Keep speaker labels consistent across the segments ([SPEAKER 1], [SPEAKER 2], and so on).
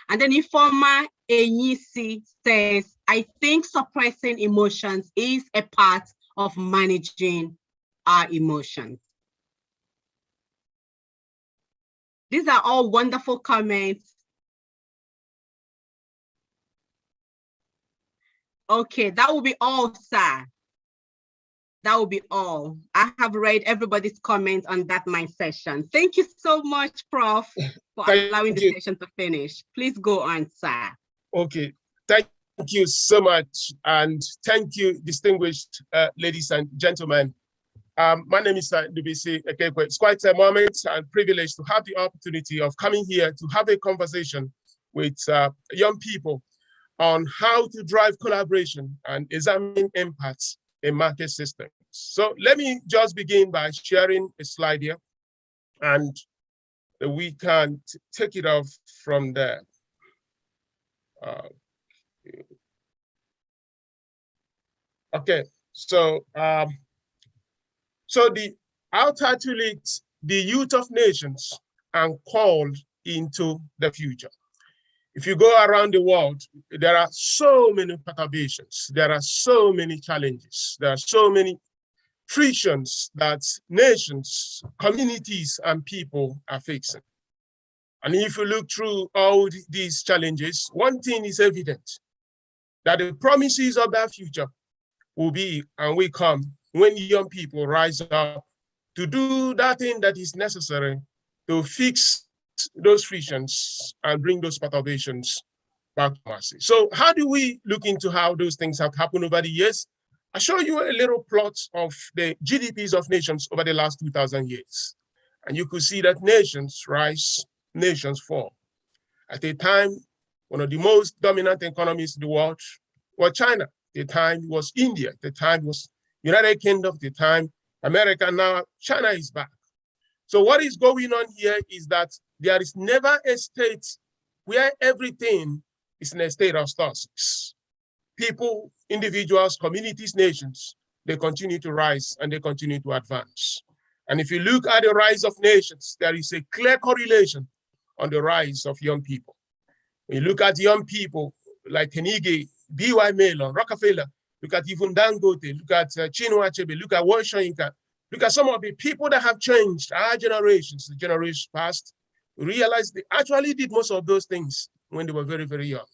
[SPEAKER 1] And then Ifoma Enyisi says, I think suppressing emotions is a part of managing our emotions. These are all wonderful comments. Okay, that will be all, sir. That will be all. I have read everybody's comments on that my session. Thank you so much, Prof, for allowing the session to finish. Please go on, sir.
[SPEAKER 2] Okay, thank you so much. And thank you, distinguished ladies and gentlemen. My name is Dubisi Ekekwe. It's quite a moment and privilege to have the opportunity of coming here to have a conversation with young people on how to drive collaboration and examine impacts in market systems. So let me just begin by sharing a slide here, and we can take it off from there. Okay, so our title is The Youth of Nations and Called into the Future. If you go around the world, there are so many perturbations, there are so many challenges, there are so many frictions that nations, communities, and people are facing. And if you look through all these challenges, one thing is evident, that the promises of that future will be and will come when young people rise up to do that thing that is necessary to fix those frictions and bring those perturbations back to mercy. So how do we look into how those things have happened over the years? I show you a little plot of the GDPs of nations over the last 2,000 years. And you could see that nations rise, nations fall. At a time, one of the most dominant economies in the world was China. At the time it was India. At the time it was United Kingdom. At the time America. Now China is back. So what is going on here is that there is never a state where everything is in a state of stasis. People, individuals, communities, nations, they continue to rise and they continue to advance. And if you look at the rise of nations, there is a clear correlation on the rise of young people. When you look at young people like Kenige, B.Y. Mellon, Rockefeller, look at even Dangote, look at Chinua Achebe, look at Wall Soyinka, look at some of the people that have changed our generations, the generations past, we realize they actually did most of those things when they were very, very young.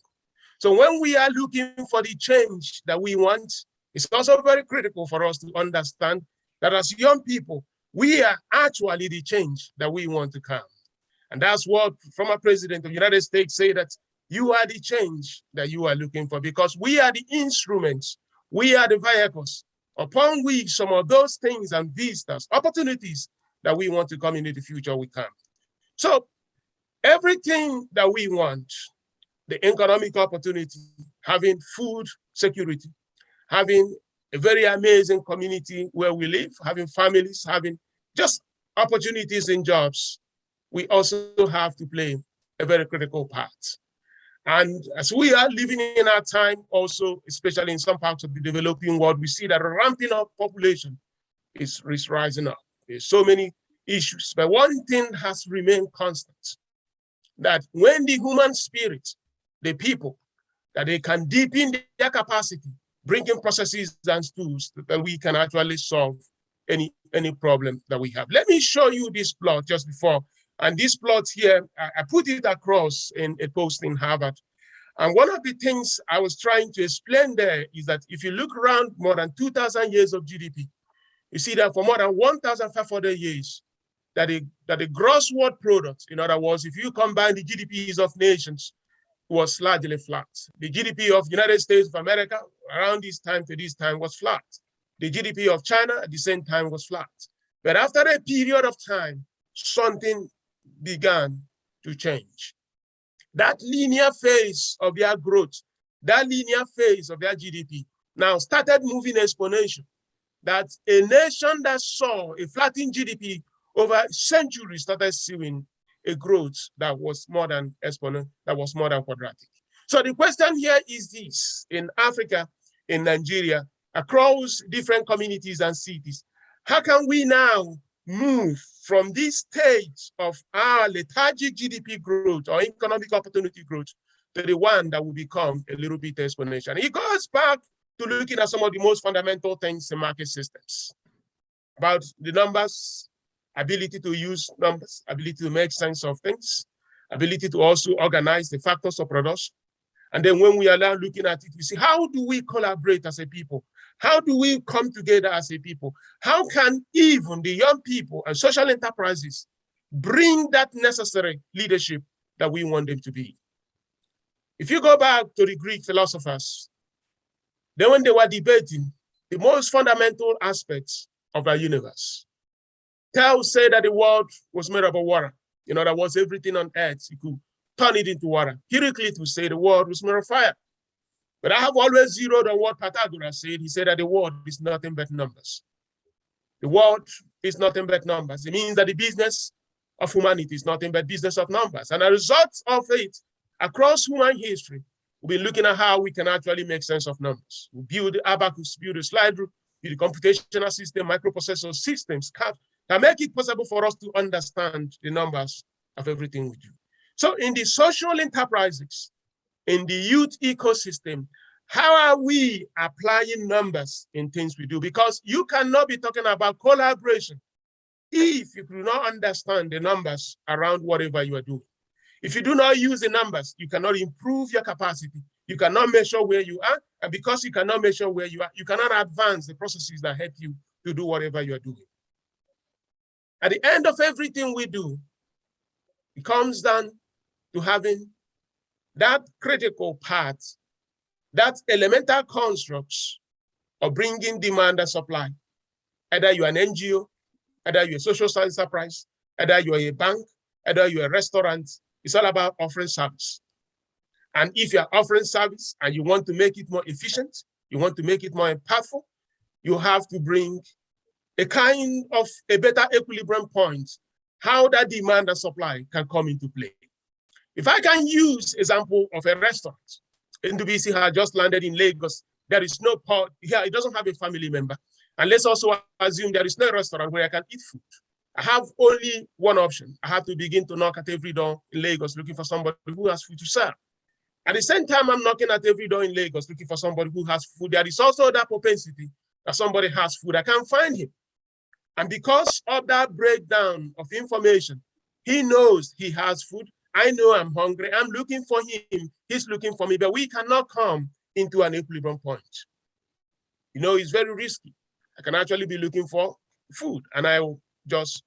[SPEAKER 2] So when we are looking for the change that we want, it's also very critical for us to understand that as young people, we are actually the change that we want to come. And that's what former President of the United States said, that you are the change that you are looking for, because we are the instruments, we are the vehicles upon which some of those things and vistas, opportunities that we want to come into the future will come. So everything that we want, the economic opportunity, having food security, having a very amazing community where we live, having families, having just opportunities in jobs, we also have to play a very critical part. And as we are living in our time also, especially in some parts of the developing world, we see that a ramping up population is rising up. There's so many issues, but one thing has remained constant, that when the human spirit, the people, that they can deepen their capacity, bringing processes and tools that we can actually solve any problem that we have. Let me show you this plot just before. And this plot here, I put it across in a post in Harvard. And one of the things I was trying to explain there is that if you look around more than 2,000 years of GDP, you see that for more than 1,500 years, that the gross world product, in other words, if you combine the GDPs of nations, was largely flat. The GDP of the United States of America around this time to this time was flat. The GDP of China at the same time was flat. But after a period of time, something began to change. That linear phase of their growth, that linear phase of their GDP now started moving exponential. That a nation that saw a flattened GDP over centuries started seeing a growth that was more than exponential, that was more than quadratic. So the question here is this: in Africa, in Nigeria, across different communities and cities, how can we now move from this stage of our lethargic GDP growth or economic opportunity growth to the one that will become a little bit exponential. And it goes back to looking at some of the most fundamental things in market systems about the numbers, ability to use numbers, ability to make sense of things, ability to also organize the factors of production. And then when we are now looking at it, we see, how do we collaborate as a people? How do we come together as a people? How can even the young people and social enterprises bring that necessary leadership that we want them to be? If you go back to the Greek philosophers, then when they were debating the most fundamental aspects of our universe, Thales said that the world was made up of water. In other words, everything on earth, you could turn it into water. Heraclitus would say the world was made of fire. But I have always zeroed on what Pythagoras said. He said that the world is nothing but numbers. The world is nothing but numbers. It means that the business of humanity is nothing but business of numbers. And as a result of it, across human history, we'll be looking at how we can actually make sense of numbers. We build abacus, build a slide rule, build a computational system, microprocessor systems can make it possible for us to understand the numbers of everything we do. So in the social enterprises, in the youth ecosystem, how are we applying numbers in things we do? Because you cannot be talking about collaboration if you do not understand the numbers around whatever you are doing. If you do not use the numbers, you cannot improve your capacity. You cannot measure where you are. And because you cannot measure where you are, you cannot advance the processes that help you to do whatever you are doing. At the end of everything we do, it comes down to having that critical part, that elemental constructs of bringing demand and supply. Either you're an NGO, either you're a social science enterprise, either you're a bank, either you're a restaurant. It's all about offering service. And if you're offering service and you want to make it more efficient, you want to make it more impactful, you have to bring a kind of a better equilibrium point, how that demand and supply can come into play. If I can use example of a restaurant, NWC has just landed in Lagos. There is no part here, it doesn't have a family member. And let's also assume there is no restaurant where I can eat food. I have only one option. I have to begin to knock at every door in Lagos looking for somebody who has food to serve. At the same time, I'm knocking at every door in Lagos looking for somebody who has food. There is also that propensity that somebody has food. I can't find him. And because of that breakdown of information, he knows he has food. I know I'm hungry. I'm looking for him. He's looking for me, but we cannot come into an equilibrium point. You know, it's very risky. I can actually be looking for food and I will just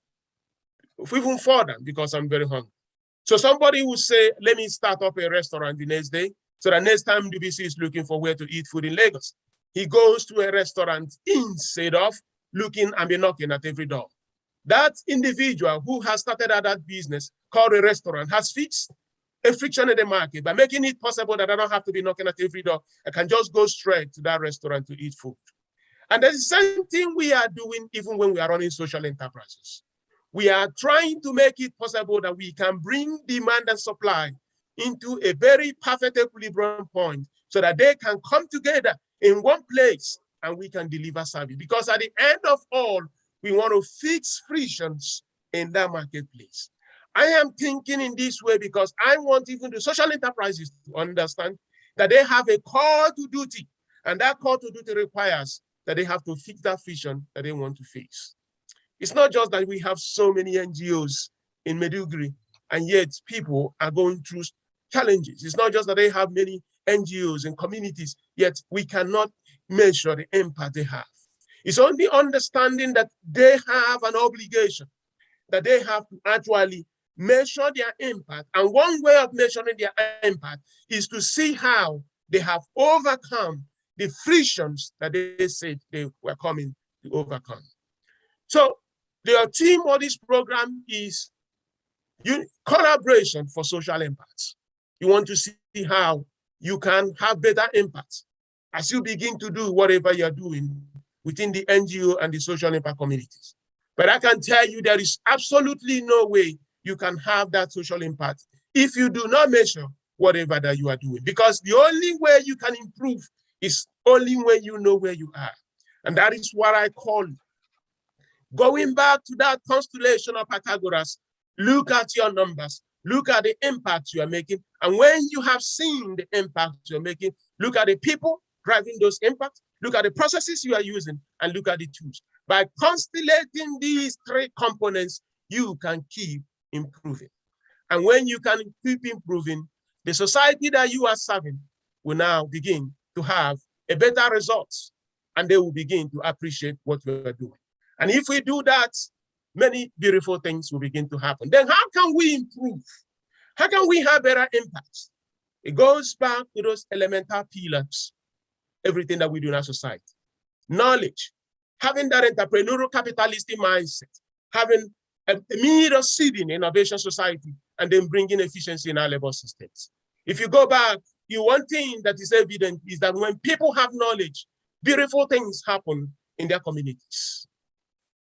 [SPEAKER 2] even further because I'm very hungry. So somebody will say, let me start up a restaurant the next day. So the next time DBC is looking for where to eat food in Lagos, he goes to a restaurant instead of looking and be knocking at every door. That individual who has started at that business called a restaurant has fixed a friction in the market by making it possible that I don't have to be knocking at every door. I can just go straight to that restaurant to eat food. And there's the same thing we are doing even when we are running social enterprises. We are trying to make it possible that we can bring demand and supply into a very perfect equilibrium point so that they can come together in one place and we can deliver service. Because at the end of all, we want to fix frictions in that marketplace. I am thinking in this way because I want even the social enterprises to understand that they have a call to duty, and that call to duty requires that they have to fix that friction that they want to fix. It's not just that we have so many NGOs in Maiduguri, and yet people are going through challenges. It's not just that they have many NGOs and communities, yet we cannot measure the impact they have. It's only understanding that they have an obligation, that they have to actually measure their impact. And one way of measuring their impact is to see how they have overcome the frictions that they said they were coming to overcome. So the theme of this program is collaboration for social impacts. You want to see how you can have better impact as you begin to do whatever you're doing within the NGO and the social impact communities. But I can tell you there is absolutely no way you can have that social impact if you do not measure whatever that you are doing. Because the only way you can improve is only when you know where you are. And that is what I call Going back to that constellation of Pythagoras, look at your numbers, look at the impact you are making. And when you have seen the impact you're making, look at the people driving those impacts, look at the processes you are using, and look at the tools. By constellating these three components, you can keep improving. And when you can keep improving, the society that you are serving will now begin to have a better results, and they will begin to appreciate what we are doing. And if we do that, many beautiful things will begin to happen. Then how can we improve? How can we have better impacts? It goes back to those elemental pillars, everything that we do in our society. Knowledge, having that entrepreneurial capitalistic mindset, having a means of seeding innovation society, and then bringing efficiency in our labor systems. If you go back, one thing that is evident is that when people have knowledge, beautiful things happen in their communities.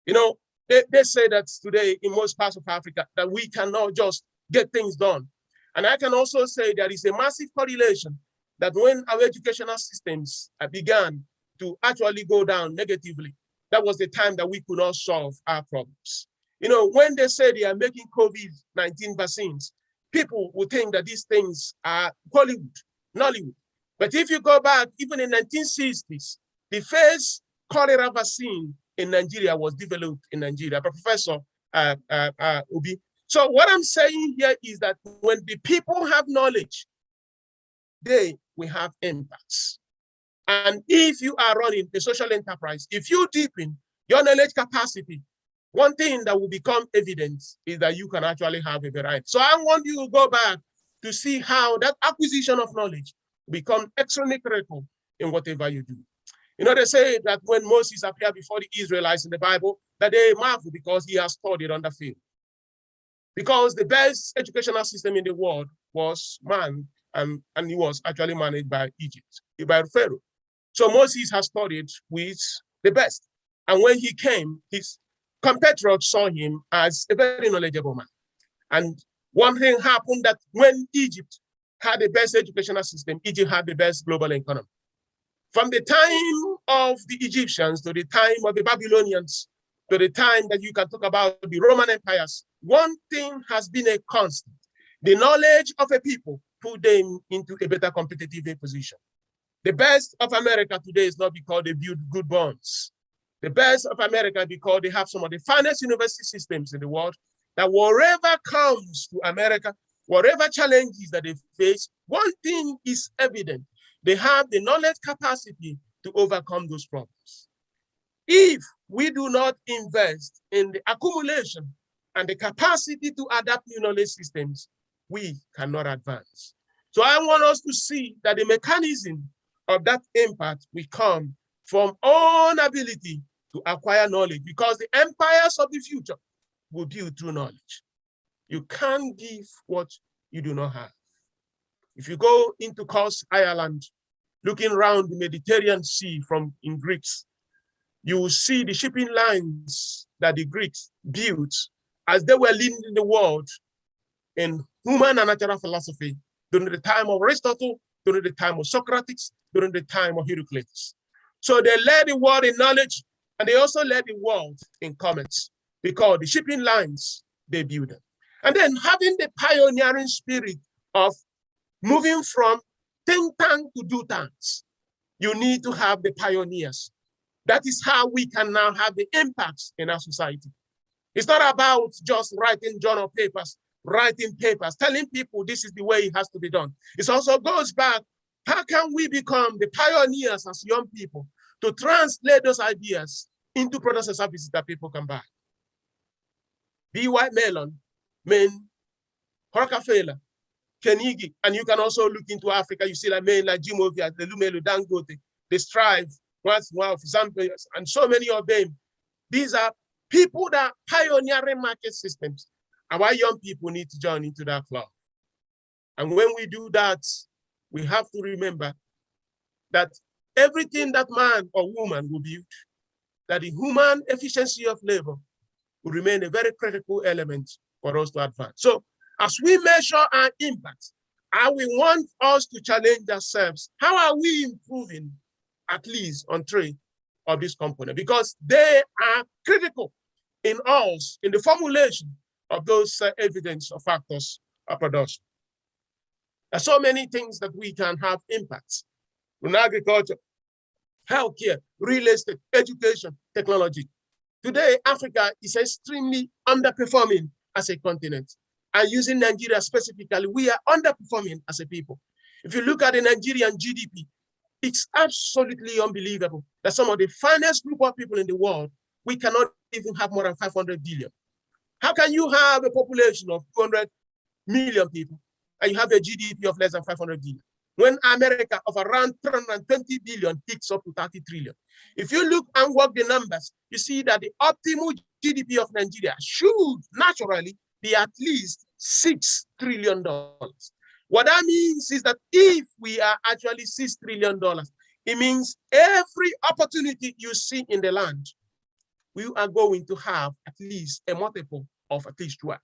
[SPEAKER 2] You know, they say that today in most parts of Africa that we cannot just get things done. And I can also say there is a massive correlation that when our educational systems began to actually go down negatively, that was the time that we could not solve our problems. You know, when they say they are making COVID-19 vaccines, people would think that these things are Hollywood, Nollywood. But if you go back, even in 1960s, the first cholera vaccine in Nigeria was developed in Nigeria by Professor Obi. So what I'm saying here is that when the people have knowledge, they will have impacts. And if you are running a social enterprise, if you deepen your knowledge capacity, one thing that will become evident is that you can actually have a variety. So I want you to go back to see how that acquisition of knowledge become extremely critical in whatever you do. You know, they say that when Moses appeared before the Israelites in the Bible, that they marvel because he has studied on the field. Because the best educational system in the world was man, and he was actually managed by Egypt, by Pharaoh. So Moses has studied with the best. And when he came, his compatriots saw him as a very knowledgeable man. And one thing happened that when Egypt had the best educational system, Egypt had the best global economy. From the time of the Egyptians to the time of the Babylonians, to the time that you can talk about the Roman empires, one thing has been a constant. The knowledge of a people put them into a better competitive position. The best of America today is not because they build good bonds. The best of America because they have some of the finest university systems in the world, that whatever comes to America, whatever challenges that they face, one thing is evident. They have the knowledge capacity to overcome those problems. If we do not invest in the accumulation and the capacity to adapt new knowledge systems, we cannot advance. So I want us to see that the mechanism of that impact will come from own ability to acquire knowledge, because the empires of the future will build through knowledge. You can't give what you do not have. If you go into Cork, Ireland, looking around the Mediterranean Sea in Greece, you will see the shipping lines that the Greeks built as they were leading the world in human and natural philosophy during the time of Aristotle, during the time of Socrates, during the time of Heraclitus. So they led the world in knowledge, and they also led the world in commerce, because the shipping lines, they built them. And then having the pioneering spirit of moving from think tank to do tanks, you need to have the pioneers. That is how we can now have the impacts in our society. It's not about just writing journal papers, writing papers, telling people this is the way it has to be done. It also goes back, how can we become the pioneers as young people to translate those ideas into products and services that people can buy? Be white melon, men, Rockefeller, Kenigi, and you can also look into Africa. You see like men like Jim Ovia, the Lumelu, Dangote, the Strive, and so many of them. These are people that are pioneering market systems. And our young people need to join into that club. And when we do that, we have to remember that everything that man or woman will build, that the human efficiency of labor will remain a very critical element for us to advance. So as we measure our impact, we want us to challenge ourselves. How are we improving, at least on three of these components? Because they are critical. in us, in the formulation of those evidence or factors of production. There are so many things that we can have impacts in agriculture, healthcare, real estate, education, technology. Today, Africa is extremely underperforming as a continent. And using Nigeria specifically, we are underperforming as a people. If you look at the Nigerian GDP, it's absolutely unbelievable that some of the finest group of people in the world, we cannot even have more than 500 billion. How can you have a population of 200 million people and you have a GDP of less than 500 billion? When America of around 320 billion hits up to 30 trillion. If you look and work the numbers, you see that the optimal GDP of Nigeria should naturally be at least $6 trillion. What that means is that if we are actually $6 trillion, it means every opportunity you see in the land, we are going to have at least a multiple of at least 12.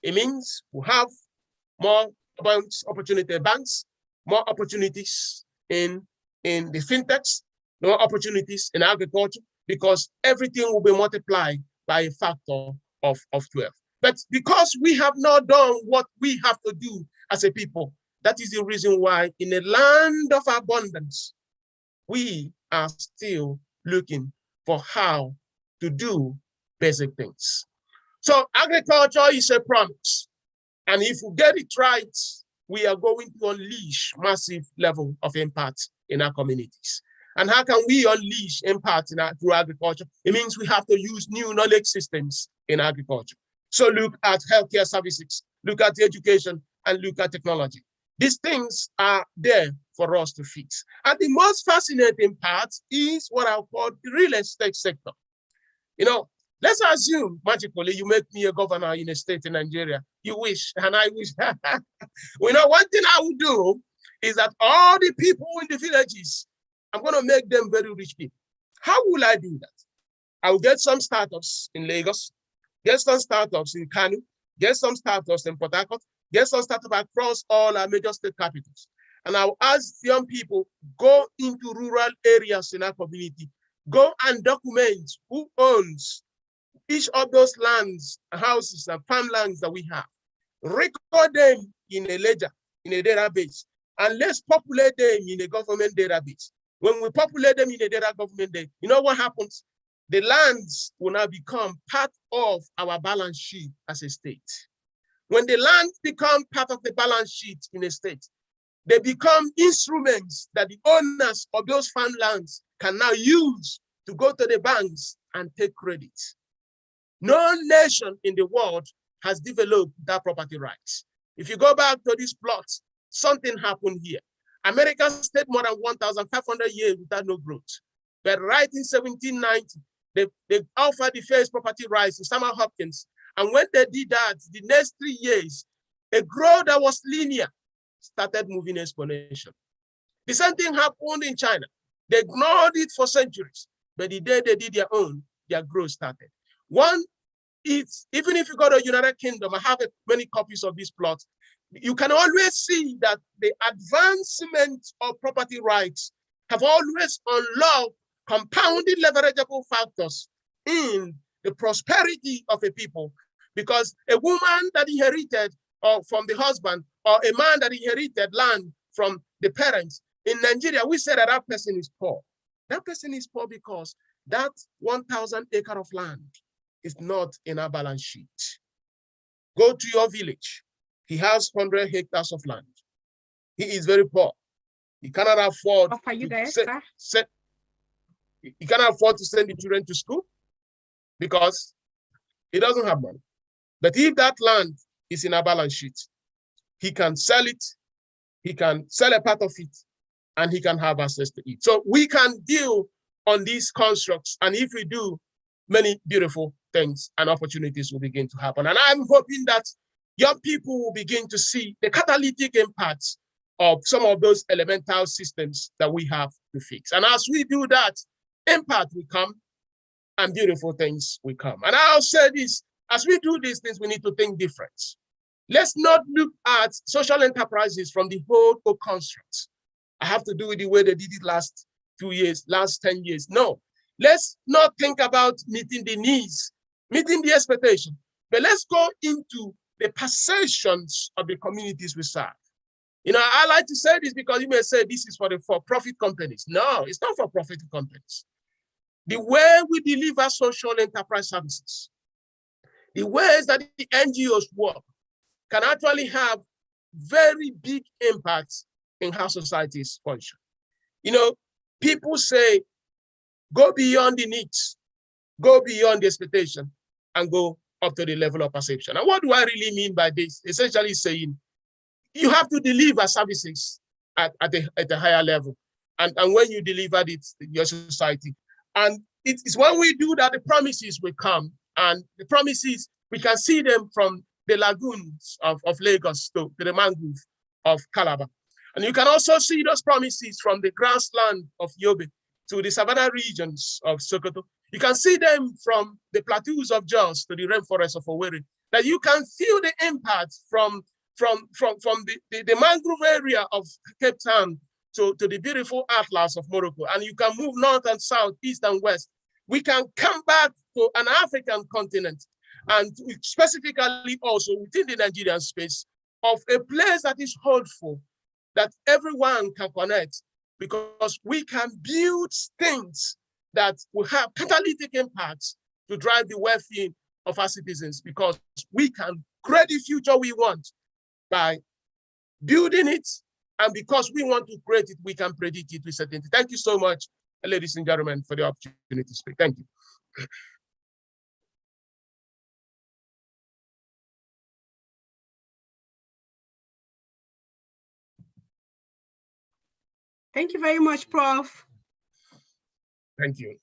[SPEAKER 2] It means we have more banks, more opportunities in the fintechs, more opportunities in agriculture, because everything will be multiplied by a factor of 12. But because we have not done what we have to do as a people, that is the reason why in a land of abundance, we are still looking for how to do basic things. So agriculture is a promise. And if we get it right, we are going to unleash massive level of impact in our communities. And how can we unleash impact through agriculture? It means we have to use new knowledge systems in agriculture. So look at healthcare services, look at education, and look at technology. These things are there for us to fix. And the most fascinating part is what I'll call the real estate sector. You know, let's assume magically you make me a governor in a state in Nigeria. You wish, and I wish. You know, one thing I would do is that all the people in the villages, I'm going to make them very rich people. How will I do that? I will get some startups in Lagos, get some startups in Kano, get some startups in Port Harcourt, get some startups across all our major state capitals. And I'll ask young people, go into rural areas in our community, go and document who owns each of those lands, houses, and farmlands that we have. Record them in a ledger, in a database, and let's populate them in a government database. When we populate them in a data government database, you know what happens? The lands will now become part of our balance sheet as a state. When the lands become part of the balance sheet in a state, they become instruments that the owners of those farmlands can now use to go to the banks and take credit. No nation in the world has developed that property rights. If you go back to these plots, something happened here. America stayed more than 1,500 years without no growth. But right in 1790, they offered the first property rights to Samuel Hopkins. And when they did that, the next 3 years, a growth that was linear started moving exponentially. The same thing happened in China. They ignored it for centuries, but the day they did their growth started. One, it's even if you go to United Kingdom, I have many copies of this plot. You can always see that the advancement of property rights have always unlocked compounding leverageable factors in the prosperity of a people, because a woman that inherited from the husband, or a man that inherited land from the parents, in Nigeria, we say that that person is poor. That person is poor because that 1,000 acres of land is not in our balance sheet. Go to your village. He has 100 hectares of land. He is very poor. He cannot afford he cannot afford to send the children to school because he doesn't have money. But if that land is in a balance sheet, he can sell it, he can sell a part of it, and he can have access to it. So we can deal on these constructs, and if we do, many beautiful things and opportunities will begin to happen. And I'm hoping that young people will begin to see the catalytic impacts of some of those elemental systems that we have to fix. And as we do that, impact will come and beautiful things will come. And I'll say this, as we do these things, we need to think different. Let's not look at social enterprises from the whole construct. I have to do it the way they did it last 2 years, last 10 years. No, let's not think about meeting the needs meeting the expectation. But let's go into the perceptions of the communities we serve. You know, I like to say this because you may say this is for the for-profit companies. No, it's not for profit companies. The way we deliver social enterprise services, the ways that the NGOs work can actually have very big impacts in how societies function. You know, people say, go beyond the needs, go beyond the expectation, and go up to the level of perception. And what do I really mean by this? Essentially saying, you have to deliver services at a higher level. And when you deliver it in your society, and it's when we do that, the promises will come. And the promises, we can see them from the lagoons of Lagos to the mangrove of Calabar. And you can also see those promises from the grassland of Yobe to the savannah regions of Sokoto. You can see them from the plateaus of Jos to the rainforest of Owerri. That you can feel the impact from the mangrove area of Cape Town to the beautiful Atlas of Morocco. And you can move north and south, east and west. We can come back to an African continent, and specifically also within the Nigerian space, of a place that is hopeful, that everyone can connect, because we can build things that will have catalytic impacts to drive the well-being of our citizens, because we can create the future we want by building it, and because we want to create it, we can predict it with certainty. Thank you so much, ladies and gentlemen, for the opportunity to speak. Thank you.
[SPEAKER 1] Thank you very much, Prof.
[SPEAKER 2] Thank you.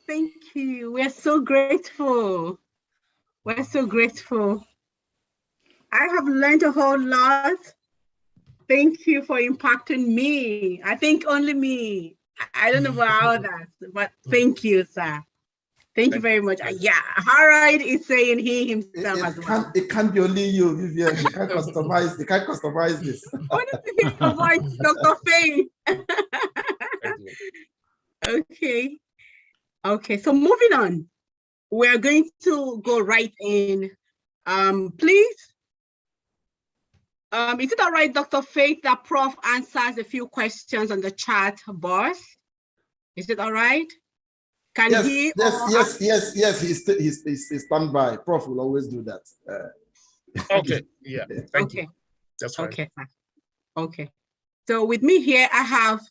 [SPEAKER 1] Thank you. We're so grateful. We're so grateful. I have learned a whole lot. Thank you for impacting me. I think only me. I don't know about others, but thank you, sir. Thank you very much. Yeah, Harald is saying he himself as well.
[SPEAKER 3] It can't be only you, Vivian. You can't customize. You can't customize this.
[SPEAKER 1] What is to hear your voice, Dr. Faye? Okay. Okay. So moving on, we're going to go right in. Please. Is it all right, Dr. Faith, that Prof answers a few questions on the chat box? Is it all right? Can
[SPEAKER 3] yes,
[SPEAKER 1] he?
[SPEAKER 3] Yes. He's standby. Prof will always do that.
[SPEAKER 2] Okay. Yeah. Thank you. That's fine.
[SPEAKER 1] Okay. Okay. So with me here, I have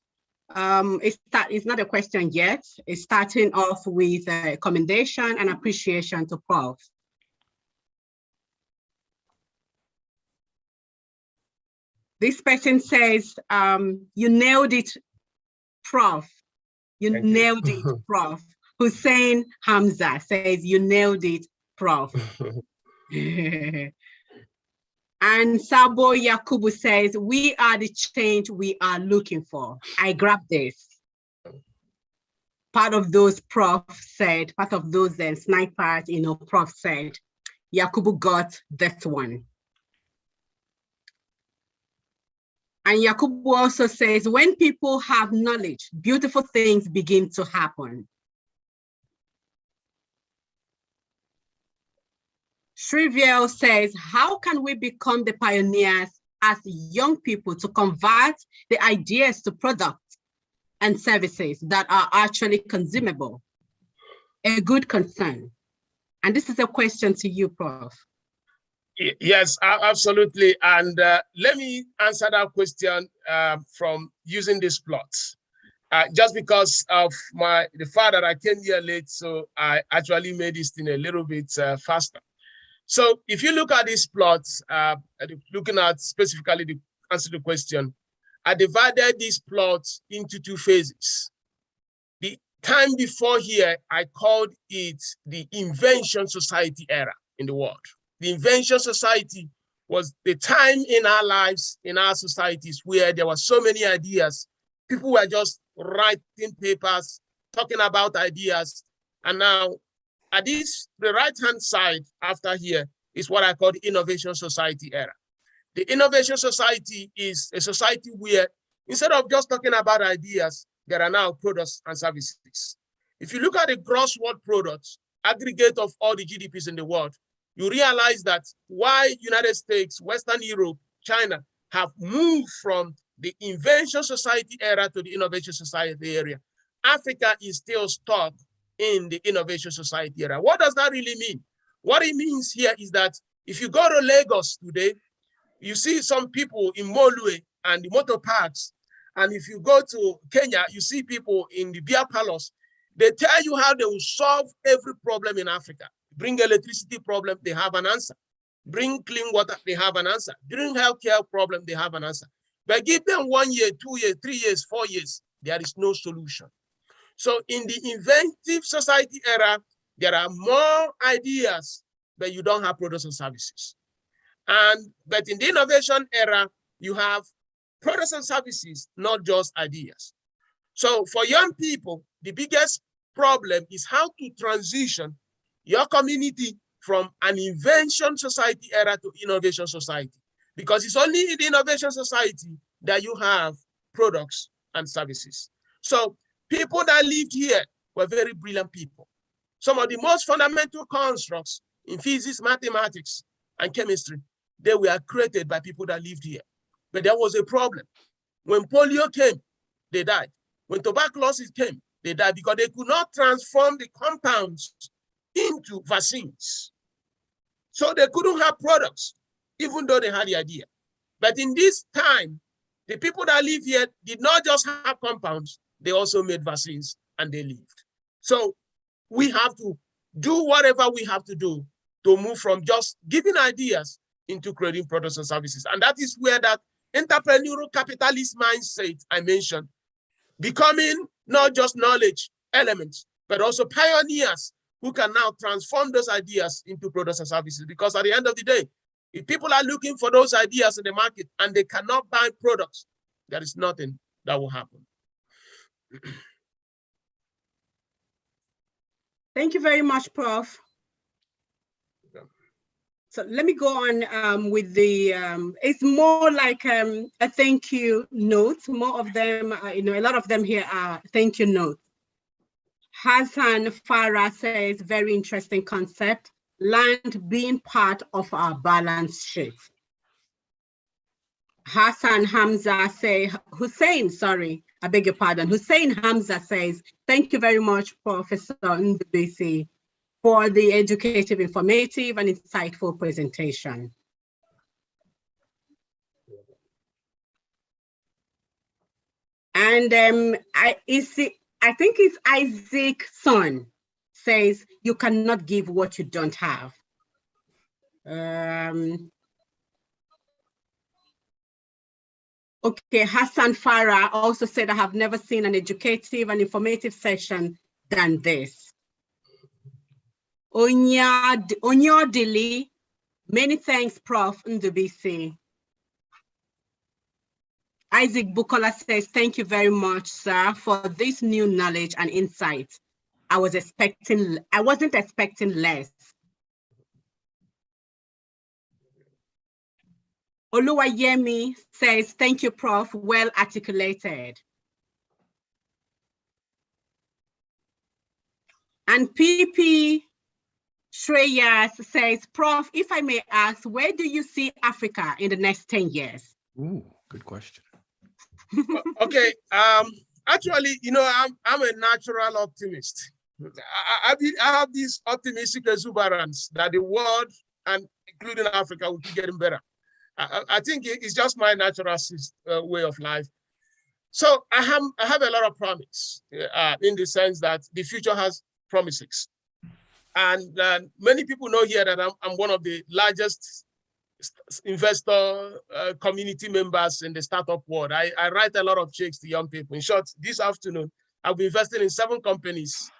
[SPEAKER 1] it's not a question yet. It's starting off with a commendation and appreciation to Prof. This person says, you nailed it, Prof. You nailed it, Prof. Hussein Hamza says, you nailed it, Prof. And Sabo Yakubu says, we are the change we are looking for. I grabbed this. Part of those Prof said, part of those snipers, Prof said, Yakubu got this one. And Yakubu also says, when people have knowledge, beautiful things begin to happen. Trivial says, how can we become the pioneers as young people to convert the ideas to products and services that are actually consumable? A good concern. And this is a question to you, Prof.
[SPEAKER 2] Yes, absolutely. And let me answer that question from using this plot. Just because of the fact that I came here late, so I actually made this thing a little bit faster. So if you look at this plot, looking at specifically the answer to the question, I divided this plot into two phases. The time before here, I called it the invention society era in the world. The invention society was the time in our lives, in our societies, where there were so many ideas. People were just writing papers, talking about ideas. And now, at the right-hand side after here is what I call the innovation society era. The innovation society is a society where instead of just talking about ideas, there are now products and services. If you look at the gross world products, aggregate of all the GDPs in the world, you realize that why United States, Western Europe, China have moved from the invention society era to the innovation society area. Africa is still stuck in the innovation society era. What does that really mean? What it means here is that if you go to Lagos today, you see some people in Molue and the motor parks. And if you go to Kenya, you see people in the beer palace. They tell you how they will solve every problem in Africa. Bring electricity problem, they have an answer. Bring clean water, they have an answer. Bring healthcare problem, they have an answer. But give them 1 year, 2 years, 3 years, 4 years, there is no solution. So in the inventive society era, there are more ideas, but you don't have products and services. But in the innovation era, you have products and services, not just ideas. So for young people, the biggest problem is how to transition your community from an invention society era to innovation society. Because it's only in the innovation society that you have products and services. So people that lived here were very brilliant people. Some of the most fundamental constructs in physics, mathematics, and chemistry, they were created by people that lived here. But there was a problem. When polio came, they died. When tuberculosis came, they died because they could not transform the compounds into vaccines. So they couldn't have products, even though they had the idea. But in this time, the people that live here did not just have compounds, they also made vaccines and they lived. So we have to do whatever we have to do to move from just giving ideas into creating products and services. And that is where that entrepreneurial capitalist mindset I mentioned, becoming not just knowledge elements, but also pioneers who can now transform those ideas into products and services. Because at the end of the day, if people are looking for those ideas in the market and they cannot buy products, there is nothing that will happen.
[SPEAKER 1] Thank you very much, Prof. So let me go on with the, it's more like a thank you note. More of them, a lot of them here are thank you notes. Hassan Farah says, very interesting concept, land being part of our balance sheet. Hussein Hamza says, thank you very much, Professor Ndubisi, for the educative, informative, and insightful presentation. And I think it's Isaac Son says, you cannot give what you don't have. Okay, Hassan Farah also said, I have never seen an educative and informative session than this. Onyodili, many thanks, Prof. Ndubisi. Isaac Bukola says, thank you very much, sir, for this new knowledge and insight. I wasn't expecting less. Oluwayemi says, thank you, Prof, well articulated. And PP Shreyas says, Prof, if I may ask, where do you see Africa in the next 10 years?
[SPEAKER 4] Ooh, good question.
[SPEAKER 2] Okay, actually, I'm a natural optimist. I have this optimistic exuberance that the world, and including Africa, will keep getting better. I think it's just my natural way of life. So I have a lot of promise in the sense that the future has promises. And many people know here that I'm one of the largest investor community members in the startup world. I write a lot of checks to young people. In short, this afternoon, I'll be investing in 7 companies.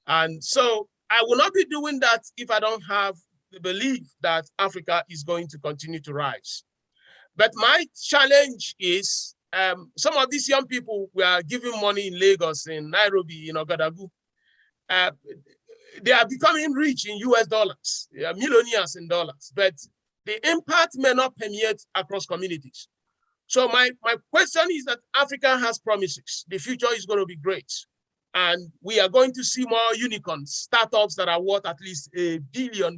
[SPEAKER 2] And so I will not be doing that if I don't have the belief that Africa is going to continue to rise. But my challenge is some of these young people were giving money in Lagos, in Nairobi, in Ogadagu. They are becoming rich in US dollars. They are millionaires in dollars, but the impact may not permeate across communities. So my question is that Africa has promises. The future is going to be great. And we are going to see more unicorns, startups that are worth at least $1 billion.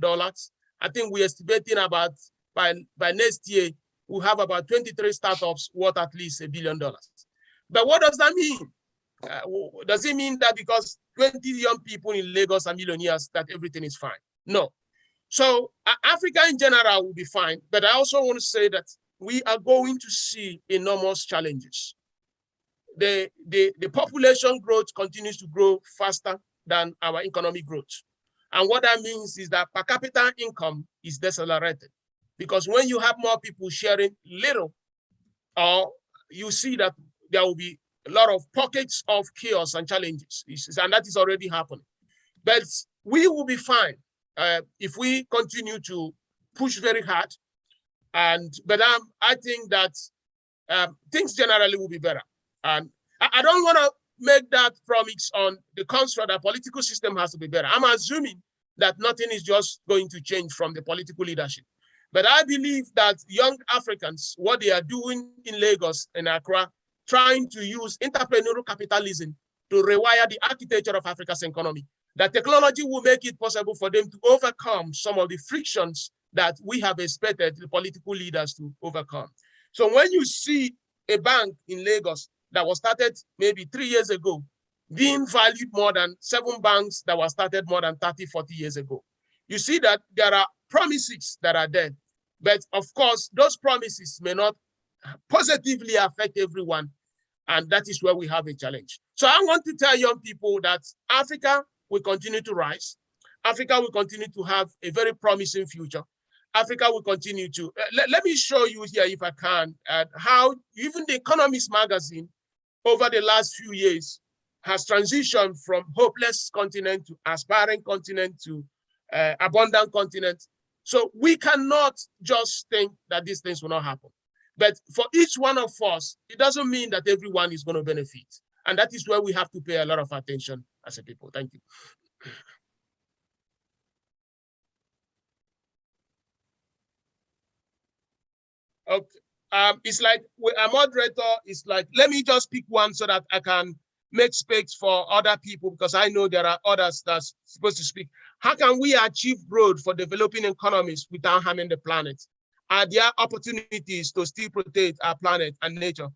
[SPEAKER 2] I think we're estimating about by next year, we'll have about 23 startups worth at least $1 billion. But what does that mean? Does it mean that because 20 young people in Lagos are millionaires, that everything is fine? No. So Africa in general will be fine. But I also want to say that we are going to see enormous challenges. The population growth continues to grow faster than our economic growth. And what that means is that per capita income is decelerated. Because when you have more people sharing little, you see that there will be a lot of pockets of chaos and challenges, and that is already happening. But we will be fine if we continue to push very hard. But I think that things generally will be better. And I don't want to make that promise on the construct that political system has to be better. I'm assuming that nothing is just going to change from the political leadership. But I believe that young Africans, what they are doing in Lagos and Accra, trying to use entrepreneurial capitalism to rewire the architecture of Africa's economy, that technology will make it possible for them to overcome some of the frictions that we have expected the political leaders to overcome. So when you see a bank in Lagos that was started maybe 3 years ago, being valued more than 7 banks that were started more than 30, 40 years ago, you see that there are promises that are there. But of course, those promises may not positively affect everyone. And that is where we have a challenge. So I want to tell young people that Africa will continue to rise. Africa will continue to have a very promising future. Africa will continue to, let me show you here, if I can, how even the Economist magazine over the last few years has transitioned from hopeless continent to aspiring continent to abundant continent. So we cannot just think that these things will not happen. But for each one of us, it doesn't mean that everyone is going to benefit. And that is where we have to pay a lot of attention as a people. Thank you. Okay. It's like a moderator is like, let me just pick one so that I can make space for other people, because I know there are others that's supposed to speak. How can we achieve growth for developing economies without harming the planet? Are there opportunities to still protect our planet and nature,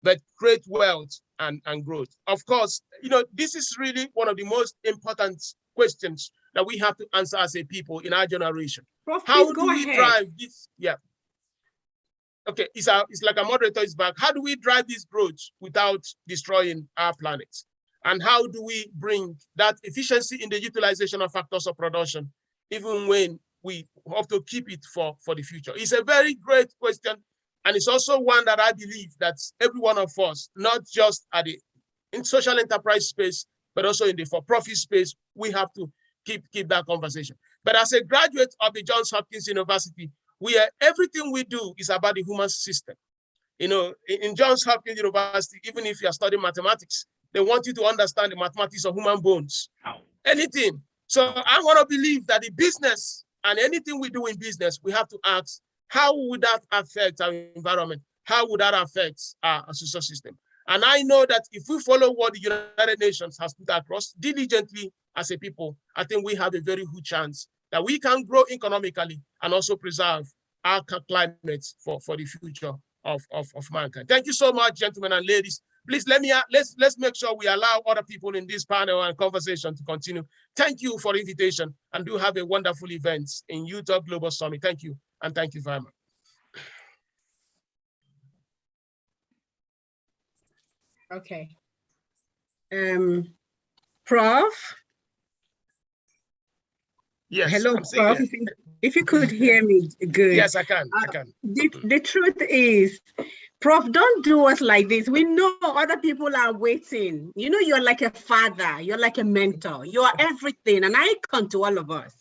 [SPEAKER 2] but create wealth and growth? Of course, you know, this is really one of the most important questions that we have to answer as a people in our generation.
[SPEAKER 1] Prof,
[SPEAKER 2] how do we
[SPEAKER 1] ahead.
[SPEAKER 2] drive this? Yeah. Okay, it's like a moderator is back. How do we drive this growth without destroying our planet? And how do we bring that efficiency in the utilization of factors of production, even when we have to keep it for the future? It's a very great question. And it's also one that I believe that every one of us, not just in social enterprise space, but also in the for-profit space, we have to keep that conversation. But as a graduate of the Johns Hopkins University, everything we do is about the human system. You know, in Johns Hopkins University, even if you are studying mathematics, they want you to understand the mathematics of human bones. Anything. So I want to believe that the business and anything we do in business, we have to ask, how would that affect our environment? How would that affect our social system? And I know that if we follow what the United Nations has put across diligently as a people, I think we have a very good chance that we can grow economically and also preserve our climate for the future of mankind. Thank you so much, gentlemen and ladies. Please let's make sure we allow other people in this panel and conversation to continue. Thank you for the invitation, and do have a wonderful event in Youthup Global Summit. Thank you, and thank you very much.
[SPEAKER 1] Okay. Prof?
[SPEAKER 2] Yes.
[SPEAKER 1] Hello, Prof. If you could hear me, good.
[SPEAKER 2] Yes, I can. I can.
[SPEAKER 1] The truth is, Prof, don't do us like this. We know other people are waiting. You know, you're like a father. You're like a mentor. You are everything, an icon to all of us.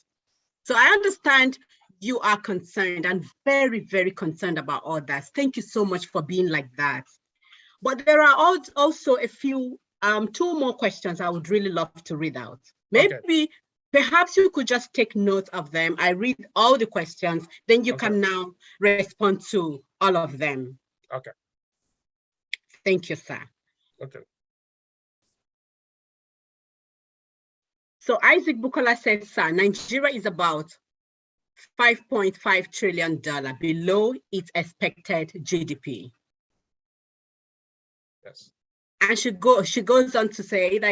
[SPEAKER 1] So I understand you are concerned and very, very concerned about others. Thank you so much for being like that. But there are also a few, 2 more questions I would really love to read out. Maybe, perhaps you could just take note of them. I read all the questions, then you can now respond to all of them.
[SPEAKER 2] Okay.
[SPEAKER 1] Thank you, sir.
[SPEAKER 2] Okay.
[SPEAKER 1] So Isaac Bukola says, sir, Nigeria is about $5.5 trillion below its expected GDP.
[SPEAKER 2] Yes.
[SPEAKER 1] And she goes on to say that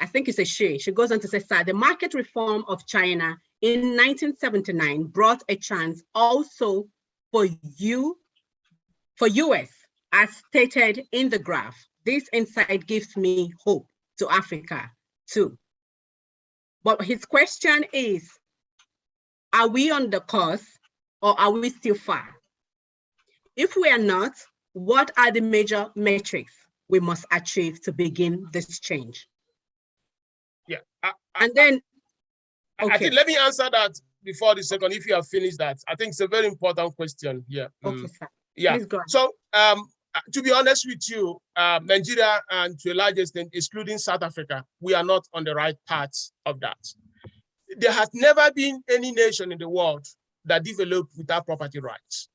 [SPEAKER 1] I think it's a she goes on to say, sir, the market reform of China in 1979 brought a chance also for US, as stated in the graph. This insight gives me hope to Africa too. But his question is, are we on the course or are we still far? If we are not, what are the major metrics we must achieve to begin this change?
[SPEAKER 2] Yeah.
[SPEAKER 1] And then, okay.
[SPEAKER 2] I think let me answer that before the second, if you have finished that. I think it's a very important question here.
[SPEAKER 1] Okay, sir.
[SPEAKER 2] Yeah.
[SPEAKER 1] Please go ahead.
[SPEAKER 2] So to be honest with you, Nigeria and to a large extent, excluding South Africa, we are not on the right path of that. There has never been any nation in the world that developed without property rights.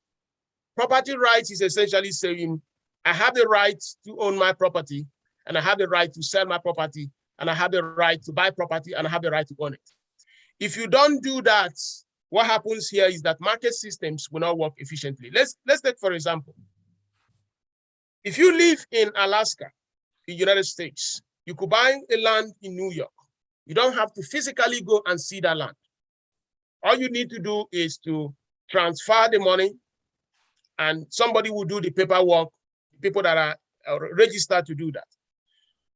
[SPEAKER 2] Property rights is essentially saying, I have the right to own my property, and I have the right to sell my property, and I have the right to buy property, and I have the right to own it. If you don't do that, what happens here is that market systems will not work efficiently. Let's take, for example, if you live in Alaska, in the United States, you could buy a land in New York. You don't have to physically go and see that land. All you need to do is to transfer the money, and somebody will do the paperwork, people that are registered to do that.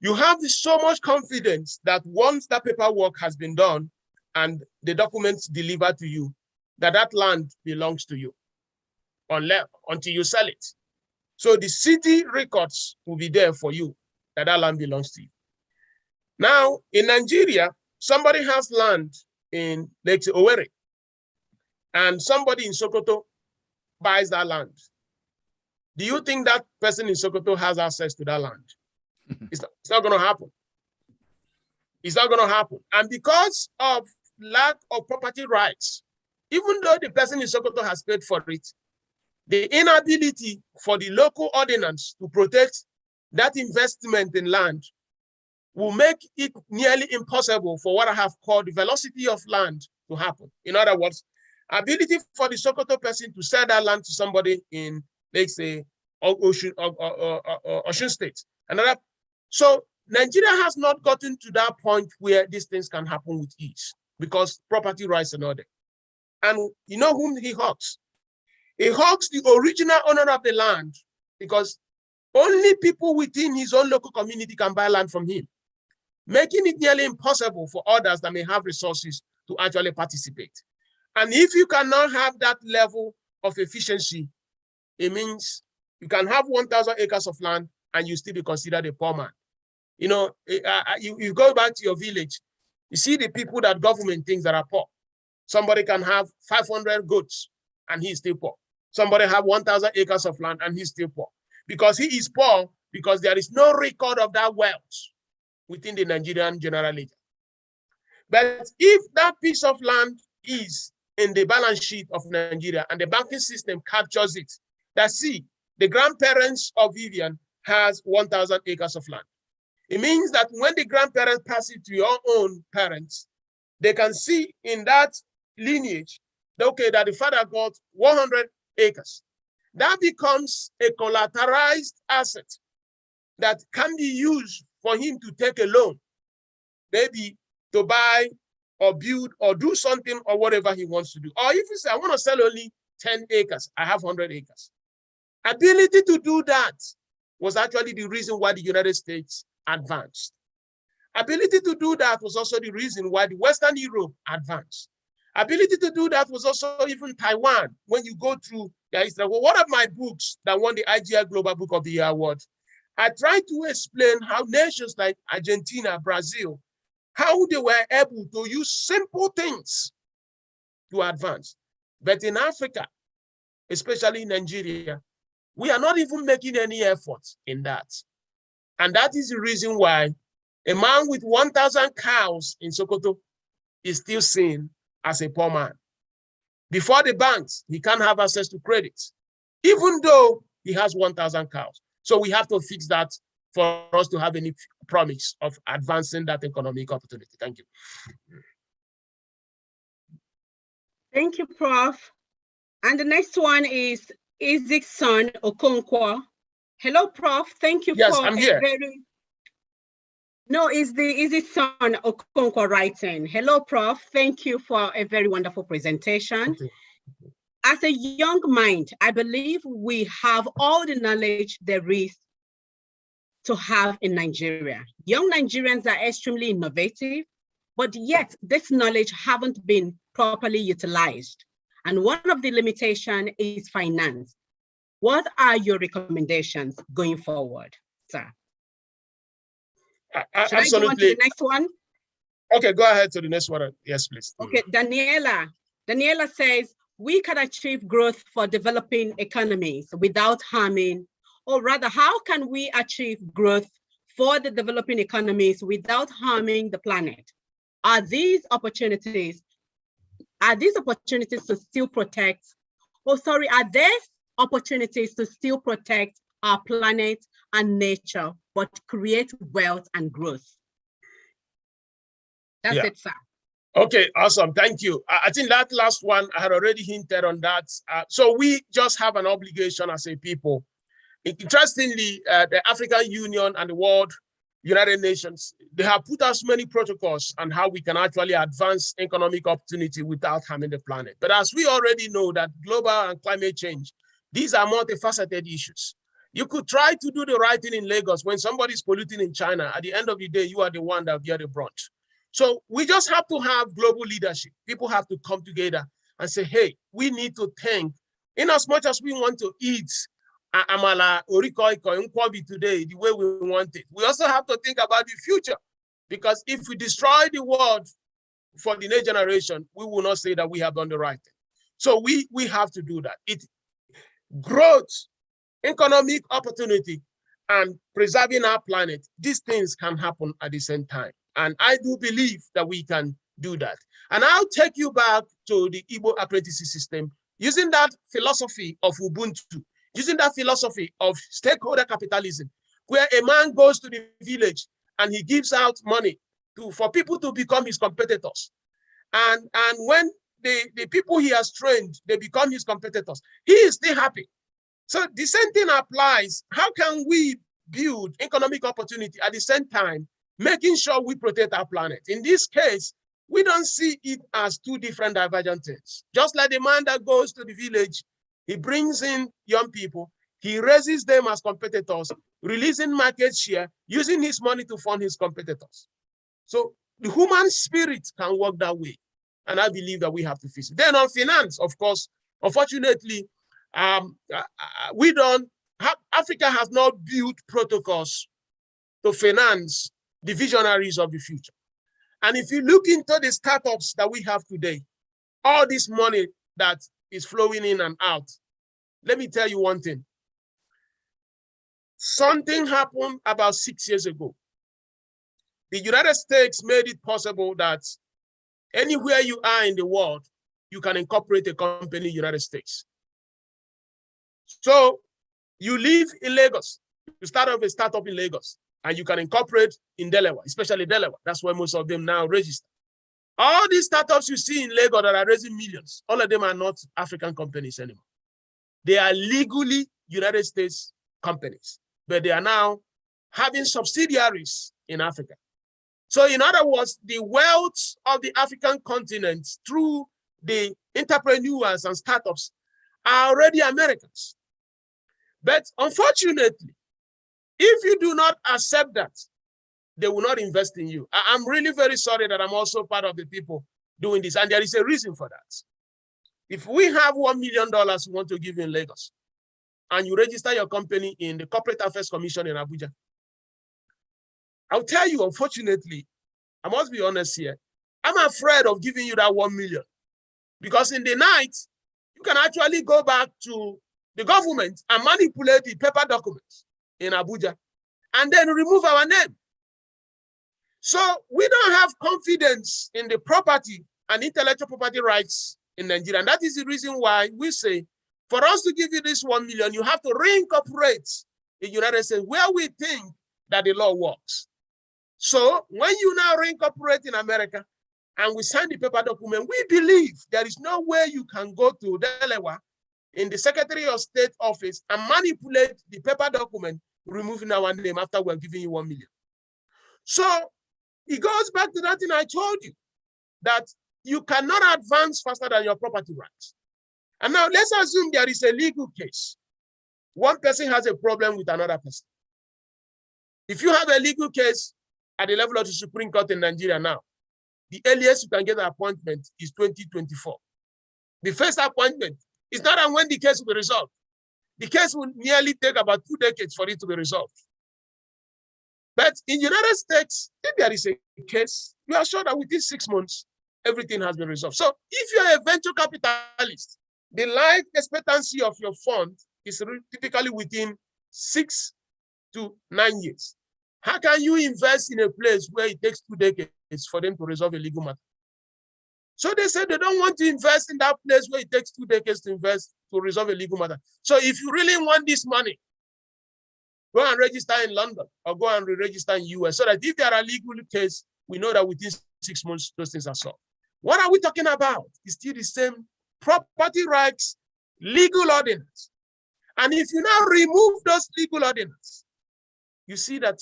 [SPEAKER 2] You have so much confidence that once that paperwork has been done and the documents delivered to you, that land belongs to you until you sell it. So the city records will be there for you that land belongs to you. Now, in Nigeria, somebody has land in Lake Owerri, and somebody in Sokoto buys that land. Do you think that person in Sokoto has access to that land? It's not going to happen. It's not going to happen. And because of lack of property rights, even though the person in Sokoto has paid for it, the inability for the local ordinance to protect that investment in land will make it nearly impossible for what I have called the velocity of land to happen. In other words, ability for the Sokoto person to sell that land to somebody in, let's say, Osun State. So Nigeria has not gotten to that point where these things can happen with ease because property rights are not there. And you know whom he hugs? He hugs the original owner of the land because only people within his own local community can buy land from him, making it nearly impossible for others that may have resources to actually participate. And if you cannot have that level of efficiency, it means you can have 1,000 acres of land and you still be considered a poor man. You know, you go back to your village, you see the people that government thinks that are poor. Somebody can have 500 goats and he's still poor. Somebody have 1,000 acres of land and he's still poor. Because he is poor because there is no record of that wealth within the Nigerian general ledger. But if that piece of land is in the balance sheet of Nigeria and the banking system captures it, that see, the grandparents of Vivian has 1,000 acres of land. It means that when the grandparents pass it to your own parents, they can see in that lineage, okay, that the father got 100 acres. That becomes a collateralized asset that can be used for him to take a loan, maybe to buy or build or do something or whatever he wants to do. Or if you say, I want to sell only 10 acres, I have 100 acres. Ability to do that was actually the reason why the United States advanced. Ability to do that was also the reason why the Western Europe advanced. Ability to do that was also even Taiwan. When you go through their history, well, one of my books that won the IGI Global Book of the Year award, I tried to explain how nations like Argentina, Brazil, how they were able to use simple things to advance. But in Africa, especially in Nigeria, we are not even making any effort in that. And that is the reason why a man with 1,000 cows in Sokoto is still seen as a poor man. Before the banks, he can't have access to credit, even though he has 1,000 cows. So we have to fix that for us to have any promise of advancing that economic opportunity. Thank you.
[SPEAKER 1] Thank you, Prof. And the next one is Isaac's son, Okonkwo. Hello, Prof. Thank you
[SPEAKER 2] Yes,
[SPEAKER 1] for
[SPEAKER 2] I'm here.
[SPEAKER 1] No, is his son, Okonkwo, writing. Hello, Prof. Thank you for a very wonderful presentation.
[SPEAKER 2] Okay.
[SPEAKER 1] As a young mind, I believe we have all the knowledge there is to have in Nigeria. Young Nigerians are extremely innovative, but yet this knowledge haven't been properly utilized. And one of the limitations is finance. What are your recommendations going forward, sir? Should I go on to the next one?
[SPEAKER 2] Okay, go ahead to the next one. Yes, please.
[SPEAKER 1] Okay, Daniela says, we can achieve growth for developing economies without harming, or rather, how can we achieve growth for the developing economies without harming the planet? Are these opportunities to still protect, are there opportunities to still protect our planet and nature, but create wealth and growth? That's it, sir.
[SPEAKER 2] Okay, awesome. Thank you. I think that last one, I had already hinted on that. So we just have an obligation as a people. Interestingly, the African Union and the World United Nations, they have put us many protocols on how we can actually advance economic opportunity without harming the planet. But as we already know that global and climate change, these are multifaceted issues. You could try to do the right thing in Lagos when somebody's polluting in China. At the end of the day, you are the one that bear the brunt. So we just have to have global leadership. People have to come together and say, hey, we need to think, in as much as we want to eat amala, orikoiko, nkwobi today, the way we want it, we also have to think about the future. Because if we destroy the world for the next generation, we will not say that we have done the right thing. So we have to do that. Growth, economic opportunity, and preserving our planet, these things can happen at the same time. And I do believe that we can do that. And I'll take you back to the Igbo apprenticeship system, using that philosophy of Ubuntu, using that philosophy of stakeholder capitalism, where a man goes to the village and he gives out money for people to become his competitors. And when the people he has trained, they become his competitors, he is still happy. So the same thing applies. How can we build economic opportunity at the same time, making sure we protect our planet? In this case, we don't see it as two different divergent things. Just like the man that goes to the village, he brings in young people, he raises them as competitors, releasing market share, using his money to fund his competitors. So the human spirit can work that way. And I believe that we have to fix it. Then on finance, of course, unfortunately, Africa has not built protocols to finance the visionaries of the future. And if you look into the startups that we have today, all this money that is flowing in and out, let me tell you one thing. Something happened about 6 years ago. The United States made it possible that anywhere you are in the world, you can incorporate a company in the United States. So you live in Lagos, you start up a startup in Lagos, and you can incorporate in Delaware, especially Delaware. That's where most of them now register. All these startups you see in Lagos that are raising millions, all of them are not African companies anymore. They are legally United States companies, but they are now having subsidiaries in Africa. So in other words, the wealth of the African continent through the entrepreneurs and startups are already Americans. But unfortunately, if you do not accept that, they will not invest in you. I'm really very sorry that I'm also part of the people doing this, and there is a reason for that. If we have $1 million we want to give in Lagos, and you register your company in the Corporate Affairs Commission in Abuja, I'll tell you, unfortunately, I must be honest here, I'm afraid of giving you that 1 million. Because in the night, you can actually go back to the government and manipulate the paper documents in Abuja and then remove our name. So we don't have confidence in the property and intellectual property rights in Nigeria. And that is the reason why we say, for us to give you this 1 million, you have to reincorporate the United States, where we think that the law works. So when you now reincorporate in America and we sign the paper document, we believe there is no way you can go to Delaware in the Secretary of State office and manipulate the paper document, removing our name after we're giving you 1 million. So it goes back to that thing I told you, that you cannot advance faster than your property rights. And now let's assume there is a legal case. One person has a problem with another person. If you have a legal case at the level of the Supreme Court in Nigeria now, the earliest you can get an appointment is 2024. The first appointment is not on when the case will be resolved. The case will nearly take about 2 decades for it to be resolved. But in the United States, if there is a case, you are sure that within 6 months, everything has been resolved. So if you are a venture capitalist, the life expectancy of your fund is typically within 6 to 9 years. How can you invest in a place where it takes 2 decades for them to resolve a legal matter? So they said they don't want to invest in that place where it takes 2 decades to invest to resolve a legal matter. So if you really want this money, go and register in London or go and re-register in US, so that if there are legal cases, we know that within 6 months, those things are solved. What are we talking about? It's still the same property rights, legal ordinance. And if you now remove those legal ordinance, you see that.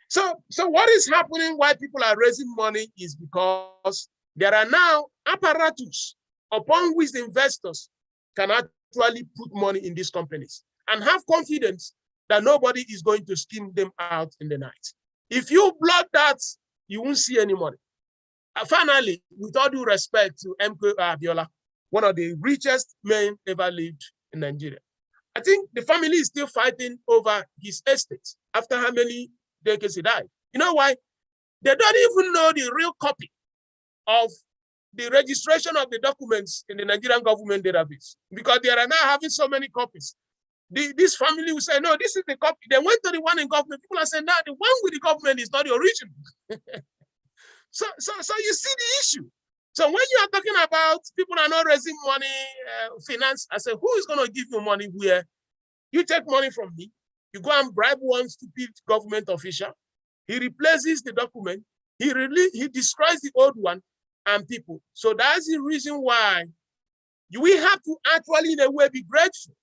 [SPEAKER 2] So what is happening why people are raising money is because there are now apparatus upon which the investors can actually put money in these companies and have confidence that nobody is going to skim them out in the night. If you block that, you won't see any money. Finally, with all due respect to MK Abiola, one of the richest men ever lived in Nigeria, I think the family is still fighting over his estate after how many decades he died. You know why? They don't even know the real copy of the registration of the documents in the Nigerian government database, because they are now having so many copies. This family will say, no, this is the copy. They went to the one in government. People are saying, no, the one with the government is not the original. So you see the issue. So when you are talking about people are not raising money, finance, I say, who is going to give you money where you take money from me, you go and bribe one stupid government official, he replaces the document, he destroys the old one and people. So that's the reason why we have to actually in a way be grateful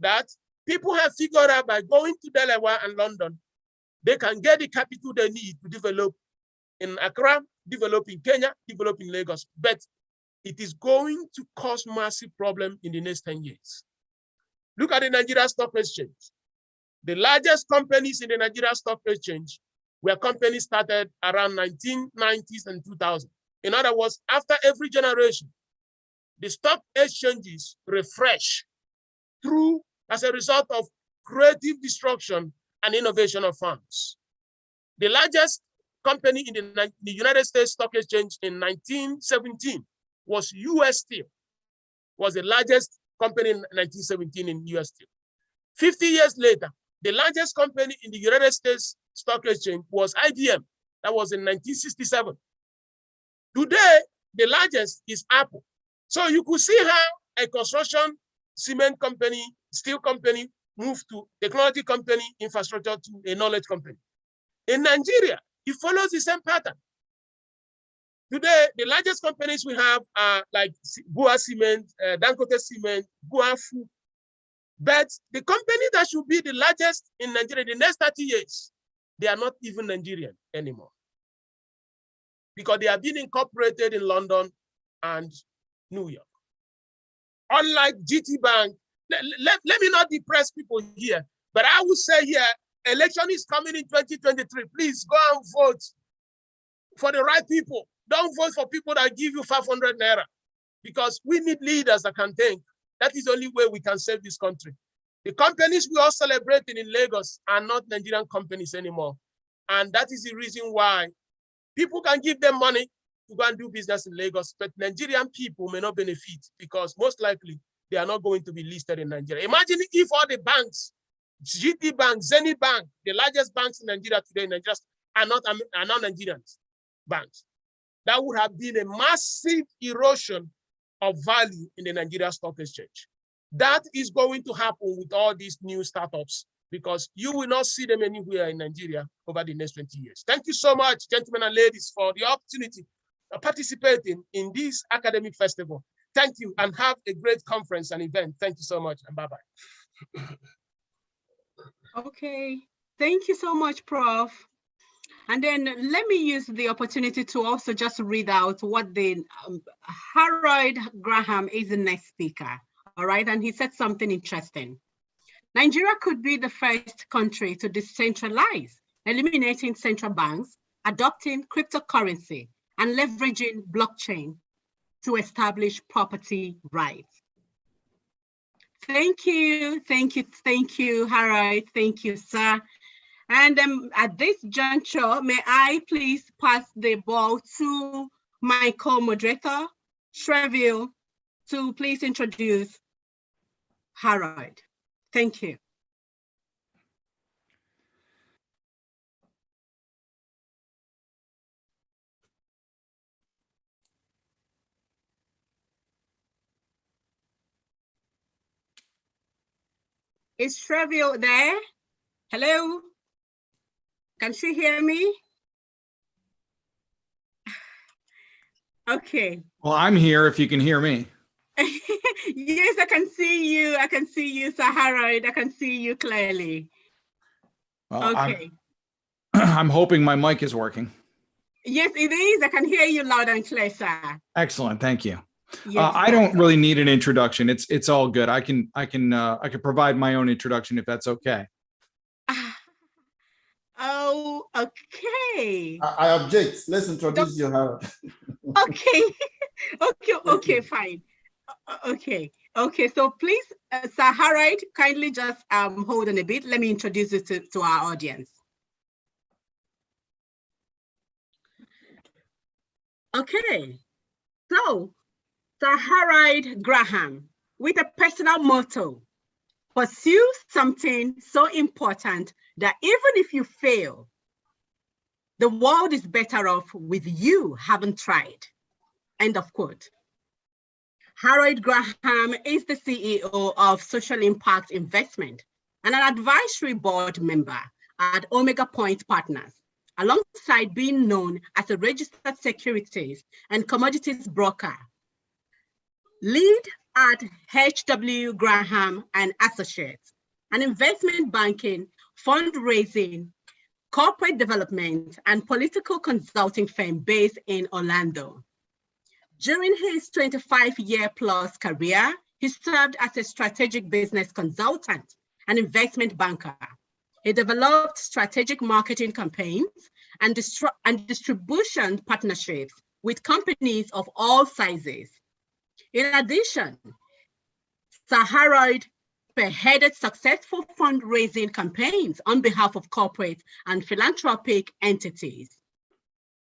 [SPEAKER 2] that people have figured out by going to Delaware and London, they can get the capital they need to develop in Accra, develop in Kenya, develop in Lagos. But it is going to cause massive problem in the next 10 years. Look at the Nigeria Stock Exchange. The largest companies in the Nigeria Stock Exchange were companies started around 1990s and 2000. In other words, after every generation, the stock exchanges refresh through as a result of creative destruction and innovation of firms. The largest company in the United States Stock Exchange in 1917 was US Steel, was the largest company in 1917 in US Steel. 50 years later, the largest company in the United States Stock Exchange was IBM. That was in 1967. Today, the largest is Apple. So you could see how a construction, cement company, steel company moved to technology company, infrastructure to a knowledge company. In Nigeria, it follows the same pattern. Today, the largest companies we have are like Bua Cement, Dangote Cement, Bua Food. But the company that should be the largest in Nigeria in the next 30 years, they are not even Nigerian anymore, because they are being incorporated in London and New York. Unlike GT Bank, let me not depress people here, but I would say here, election is coming in 2023. Please go and vote for the right people. Don't vote for people that give you 500 naira, because we need leaders that can think. That is the only way we can save this country. The companies we are celebrating in Lagos are not Nigerian companies anymore. And that is the reason why people can give them money to go and do business in Lagos, but Nigerian people may not benefit because most likely they are not going to be listed in Nigeria. Imagine if all the banks, GT Bank, Zenith Bank, the largest banks in Nigeria today in Nigeria are not Nigerian banks. That would have been a massive erosion of value in the Nigeria Stock Exchange. That is going to happen with all these new startups because you will not see them anywhere in Nigeria over the next 20 years. Thank you so much, gentlemen and ladies, for the opportunity of participating in this academic festival. Thank you, and have a great conference and event. Thank you so much, and bye-bye.
[SPEAKER 1] Okay, thank you so much, Prof. And then let me use the opportunity to also just read out what the Harold Graham is the next speaker, all right? And he said something interesting. Nigeria could be the first country to decentralize, eliminating central banks, adopting cryptocurrency, and leveraging blockchain to establish property rights. Thank you, Harold. Thank you, sir. And at this juncture, may I please pass the ball to my co-moderator, Shreville, to please introduce Harold. Thank you. Is Shreville there? Hello? Can she hear me? Okay.
[SPEAKER 4] Well, I'm here if you can hear me.
[SPEAKER 1] Yes, I can see you. I can see you, Sir Harold. I can see you clearly.
[SPEAKER 4] Well,
[SPEAKER 1] okay.
[SPEAKER 4] I'm hoping my mic is working.
[SPEAKER 1] Yes, it is. I can hear you loud and clear, sir.
[SPEAKER 4] Excellent. Thank you.
[SPEAKER 1] Yes,
[SPEAKER 4] I don't really need an introduction. It's all good. I can provide my own introduction if that's okay.
[SPEAKER 1] Oh, okay.
[SPEAKER 3] I object. Let's introduce you, Harold.
[SPEAKER 1] Okay. Okay, fine. Okay. So please, Sir Harold, kindly just hold on a bit. Let me introduce you to our audience. Okay. So, Sir Harold Graham, with a personal motto: pursue something so important that even if you fail, the world is better off with you having tried. End of quote. Harold Graham is the CEO of Social Impact Investment and an advisory board member at Omega Point Partners, alongside being known as a registered securities and commodities broker. Lead at H.W. Graham and Associates, an investment banking, fundraising, corporate development, and political consulting firm based in Orlando. During his 25-year-plus career, he served as a strategic business consultant and investment banker. He developed strategic marketing campaigns and distribution partnerships with companies of all sizes. In addition, Sir Harold spearheaded successful fundraising campaigns on behalf of corporate and philanthropic entities.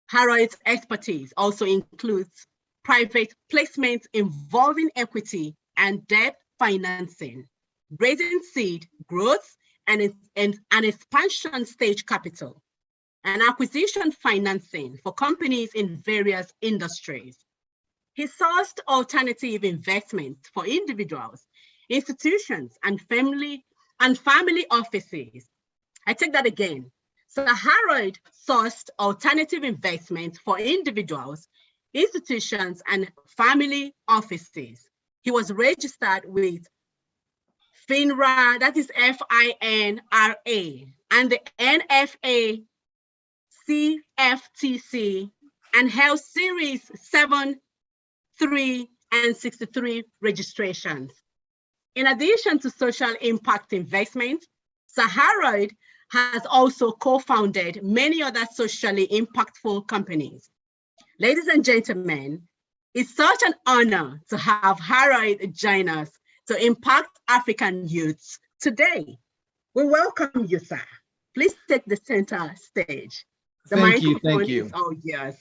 [SPEAKER 1] Harold's expertise also includes private placements involving equity and debt financing, raising seed, growth, and expansion stage capital, and acquisition financing for companies in various industries. He sourced alternative investments for individuals, institutions, and family offices. I take that again. So Harold sourced alternative investments for individuals, institutions, and family offices. He was registered with FINRA, that is FINRA, and the NFA CFTC, and held Series 7, 3, and 63 registrations. In addition to social impact investment, Sir Harold has also co-founded many other socially impactful companies. Ladies and gentlemen, it's such an honor to have Harold join us to impact African youths today. We welcome you, sir. Please take the center stage. The microphone is all yours.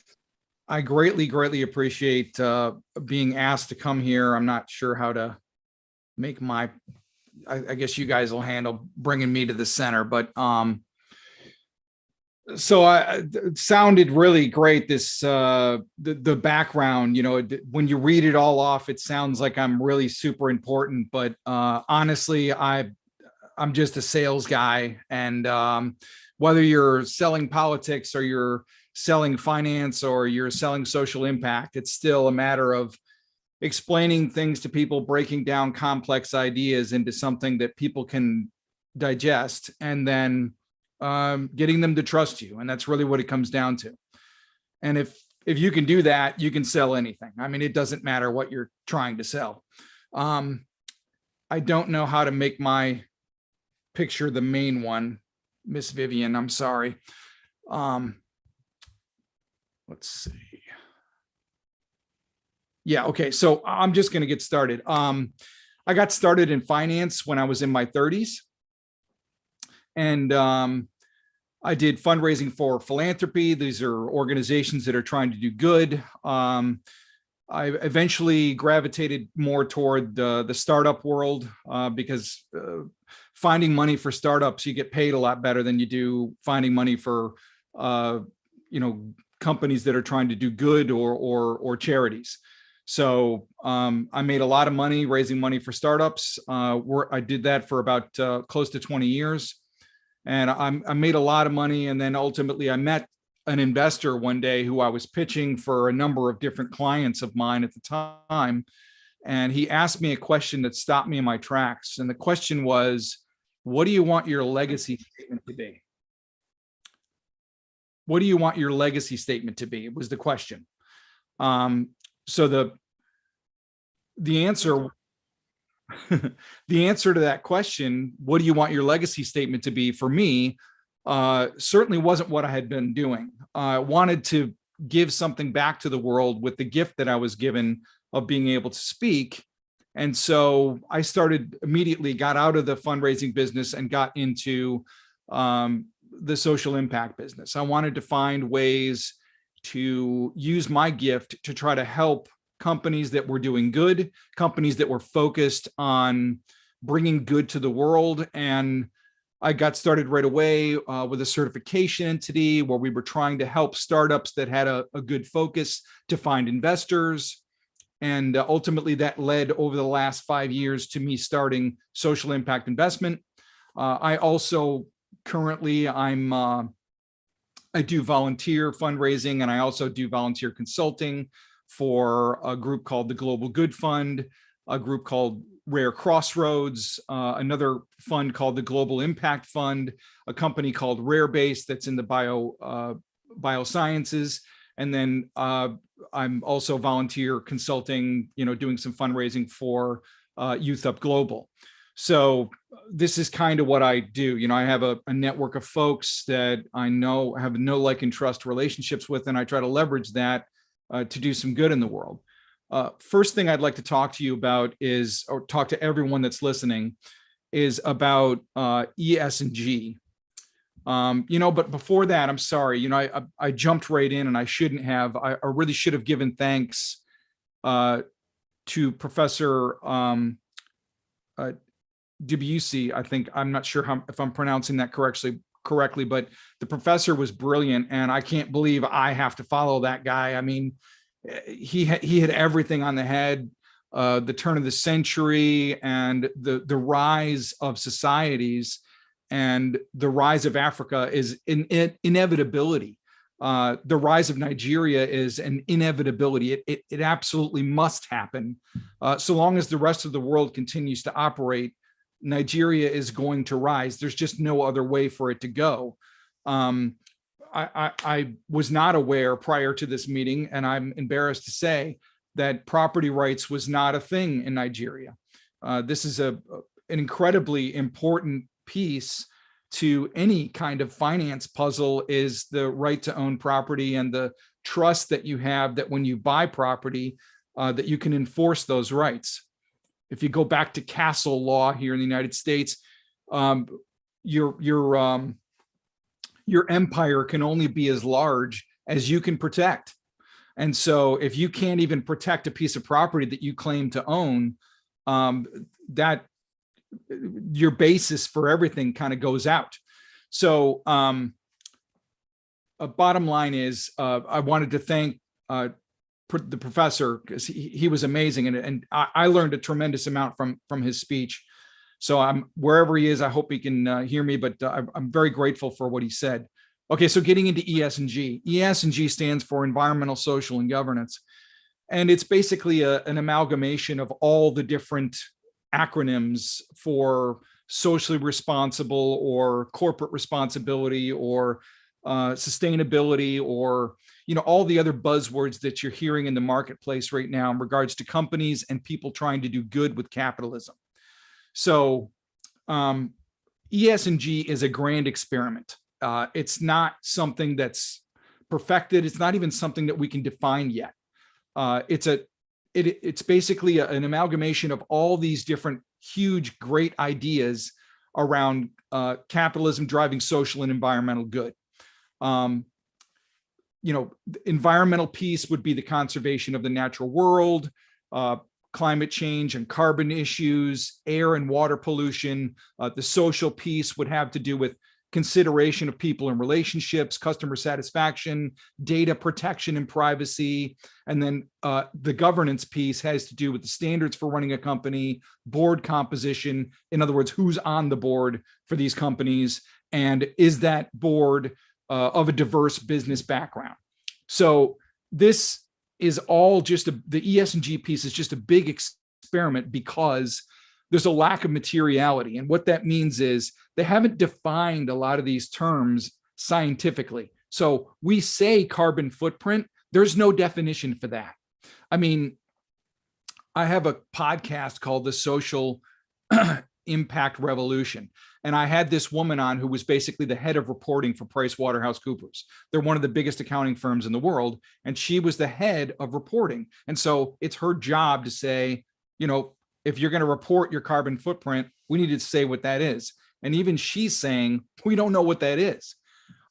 [SPEAKER 4] I greatly appreciate being asked to come here. I'm not sure how to make I guess you guys will handle bringing me to the center, but so it sounded really great. This the background, you know, when you read it all off, it sounds like I'm really super important, but honestly, I'm just a sales guy. And whether you're selling politics or you're selling finance or you're selling social impact, it's still a matter of explaining things to people, breaking down complex ideas into something that people can digest, and then getting them to trust you. And that's really what it comes down to. And if you can do that, you can sell anything. I mean, it doesn't matter what you're trying to sell. I don't know how to make my picture the main one, Miss Vivian, I'm sorry. Let's see. Yeah, okay, so I'm just gonna get started. I got started in finance when I was in my 30s. And I did fundraising for philanthropy. These are organizations that are trying to do good. I eventually gravitated more toward the startup world because finding money for startups, you get paid a lot better than you do finding money for companies that are trying to do good or charities. So I made a lot of money raising money for startups. I did that for about close to 20 years. And I made a lot of money. And then ultimately I met an investor one day who I was pitching for a number of different clients of mine at the time. And he asked me a question that stopped me in my tracks. And the question was, what do you want your legacy statement to be? What do you want your legacy statement to be? It was the question. So the answer the answer to that question, what do you want your legacy statement to be, for me, certainly wasn't what I had been doing. I wanted to give something back to the world with the gift that I was given of being able to speak. And so I immediately got out of the fundraising business and got into the social impact business. I wanted to find ways to use my gift to try to help companies that were doing good, companies that were focused on bringing good to the world. And I got started right away with a certification entity where we were trying to help startups that had a good focus to find investors. And ultimately that led over the last 5 years to me starting Social Impact Investment. I also currently, I do volunteer fundraising, and I also do volunteer consulting for a group called the Global Good Fund, a group called Rare Crossroads, another fund called the Global Impact Fund, a company called Rare Base that's in the biosciences. And then I'm also volunteer consulting, doing some fundraising for Youthup Global. So this is kind of what I do. I have a network of folks that I know have no like and trust relationships with, and I try to leverage that to do some good in the world. First thing I'd like to talk to you about is, or talk to everyone that's listening, is about ESG. But before that, I'm sorry, I jumped right in, and I shouldn't have. I really should have given thanks to Professor Debussy. I think, I'm not sure if I'm pronouncing that correctly, but the professor was brilliant, and I can't believe I have to follow that guy. I mean, he had everything on the head. The turn of the century and the rise of societies and the rise of Africa is an inevitability. The rise of Nigeria is an inevitability. It absolutely must happen. So long as the rest of the world continues to operate, Nigeria is going to rise. There's just no other way for it to go. I was not aware prior to this meeting, and I'm embarrassed to say that property rights was not a thing in Nigeria. This is an incredibly important piece to any kind of finance puzzle, is the right to own property and the trust that you have that when you buy property, that you can enforce those rights. If you go back to castle law here in the United States, your empire can only be as large as you can protect. And so if you can't even protect a piece of property that you claim to own, that your basis for everything kind of goes out. So bottom line is, I wanted to thank the professor, because he was amazing, and I learned a tremendous amount from his speech. So I'm wherever he is. I hope he can hear me, but I'm very grateful for what he said. Okay, so getting into ES&G. ES&G stands for environmental, social, and governance. And it's basically an amalgamation of all the different acronyms for socially responsible or corporate responsibility or sustainability, or all the other buzzwords that you're hearing in the marketplace right now in regards to companies and people trying to do good with capitalism. So ES&G is a grand experiment. It's not something that's perfected. It's not even something that we can define yet. It's basically an amalgamation of all these different huge, great ideas around capitalism driving social and environmental good. Environmental piece would be the conservation of the natural world, climate change and carbon issues, air and water pollution. The social piece would have to do with consideration of people and relationships, customer satisfaction, data protection and privacy. And then the governance piece has to do with the standards for running a company, board composition. In other words, who's on the board for these companies, and is that board of a diverse business background. So this is all just the ES&G piece is just a big experiment because there's a lack of materiality. And what that means is they haven't defined a lot of these terms scientifically. So we say carbon footprint, there's no definition for that. I mean, I have a podcast called The Social Impact Revolution. And I had this woman on who was basically the head of reporting for PricewaterhouseCoopers. They're one of the biggest accounting firms in the world. And she was the head of reporting. And so it's her job to say, if you're going to report your carbon footprint, we need to say what that is. And even she's saying, we don't know what that is.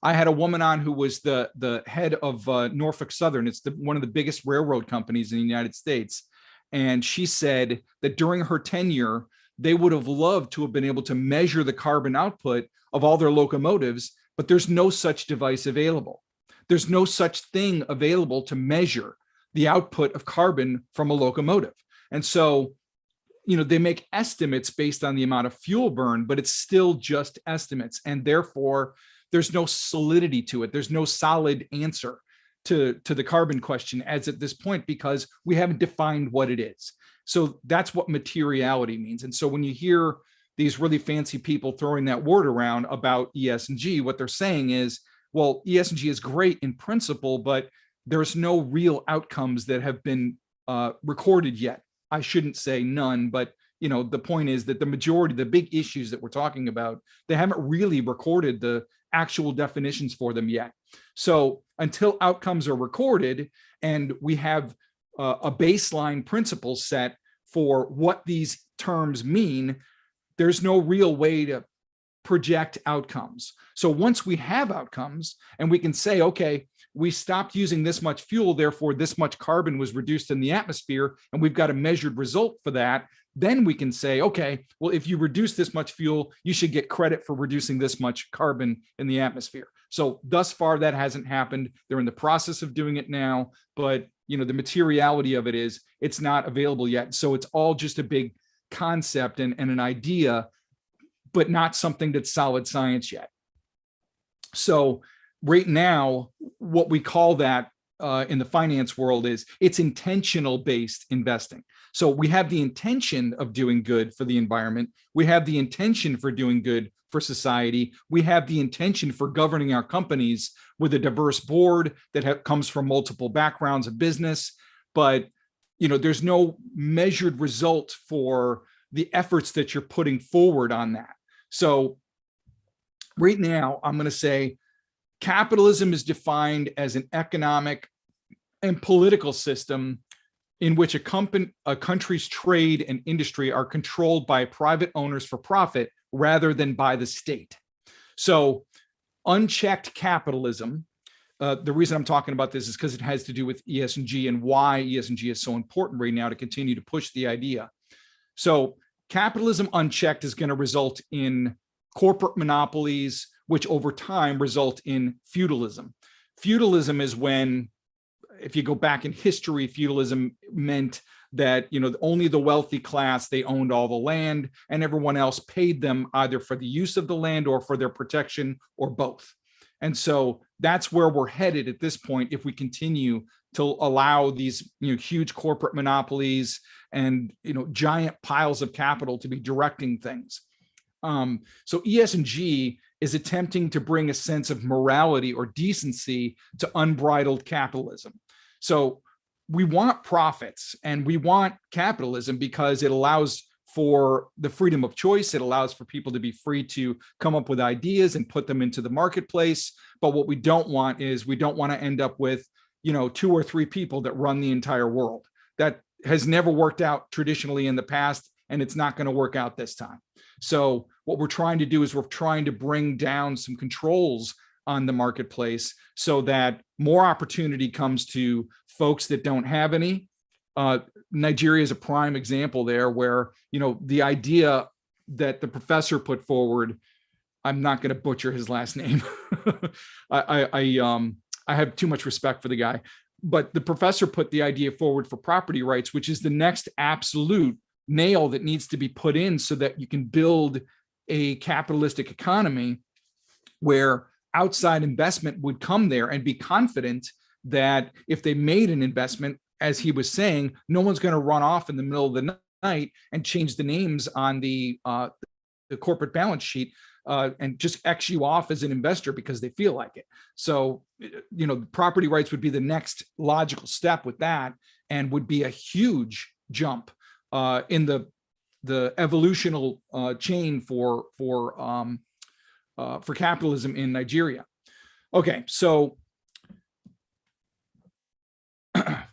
[SPEAKER 4] I had a woman on who was the head of Norfolk Southern. It's one of the biggest railroad companies in the United States. And she said that during her tenure, they would have loved to have been able to measure the carbon output of all their locomotives, but there's no such device available. There's no such thing available to measure the output of carbon from a locomotive. And so, they make estimates based on the amount of fuel burn, but it's still just estimates. And therefore, there's no solidity to it. There's no solid answer to the carbon question as at this point, because we haven't defined what it is. So that's what materiality means. And so when you hear these really fancy people throwing that word around about ES&G, what they're saying is, well, ES&G is great in principle, but there's no real outcomes that have been recorded yet. I shouldn't say none, but the point is that the majority, the big issues that we're talking about, they haven't really recorded the actual definitions for them yet. So until outcomes are recorded and we have a baseline principle set for what these terms mean, there's no real way to project outcomes. So once we have outcomes and we can say, okay, we stopped using this much fuel, therefore this much carbon was reduced in the atmosphere, and we've got a measured result for that, then we can say, okay, well, if you reduce this much fuel, you should get credit for reducing this much carbon in the atmosphere. So thus far, that hasn't happened. They're in the process of doing it now, but the materiality of it is it's not available yet. So it's all just a big concept and an idea, but not something that's solid science yet. So right now, what we call that in the finance world is it's intentional based investing. So we have the intention of doing good for the environment. We have the intention for doing good for society. We have the intention for governing our companies with a diverse board that comes from multiple backgrounds of business. But, there's no measured result for the efforts that you're putting forward on that. So right now, I'm going to say capitalism is defined as an economic and political system in which a country's trade and industry are controlled by private owners for profit rather than by the state. So unchecked capitalism, the reason I'm talking about this is because it has to do with ES&G and why ES&G is so important right now to continue to push the idea. So capitalism unchecked is going to result in corporate monopolies, which over time result in feudalism. Feudalism is when, if you go back in history, feudalism meant that, only the wealthy class, they owned all the land, and everyone else paid them either for the use of the land or for their protection or both. And so that's where we're headed at this point if we continue to allow these huge corporate monopolies and giant piles of capital to be directing things. So ESG is attempting to bring a sense of morality or decency to unbridled capitalism. So we want profits and we want capitalism because it allows for the freedom of choice. It allows for people to be free to come up with ideas and put them into the marketplace. But what we don't want is we don't want to end up with, 2 or 3 people that run the entire world. That has never worked out traditionally in the past, and it's not going to work out this time. So what we're trying to do is we're trying to bring down some controls on the marketplace so that more opportunity comes to folks that don't have any. Nigeria is a prime example there where, the idea that the professor put forward, I'm not going to butcher his last name. I have too much respect for the guy, but the professor put the idea forward for property rights, which is the next absolute nail that needs to be put in so that you can build a capitalistic economy where outside investment would come there and be confident that if they made an investment, as he was saying, no one's going to run off in the middle of the night and change the names on the corporate balance sheet and just X you off as an investor because they feel like it. So, property rights would be the next logical step with that, and would be a huge jump in the evolutional chain for capitalism in Nigeria. Okay, so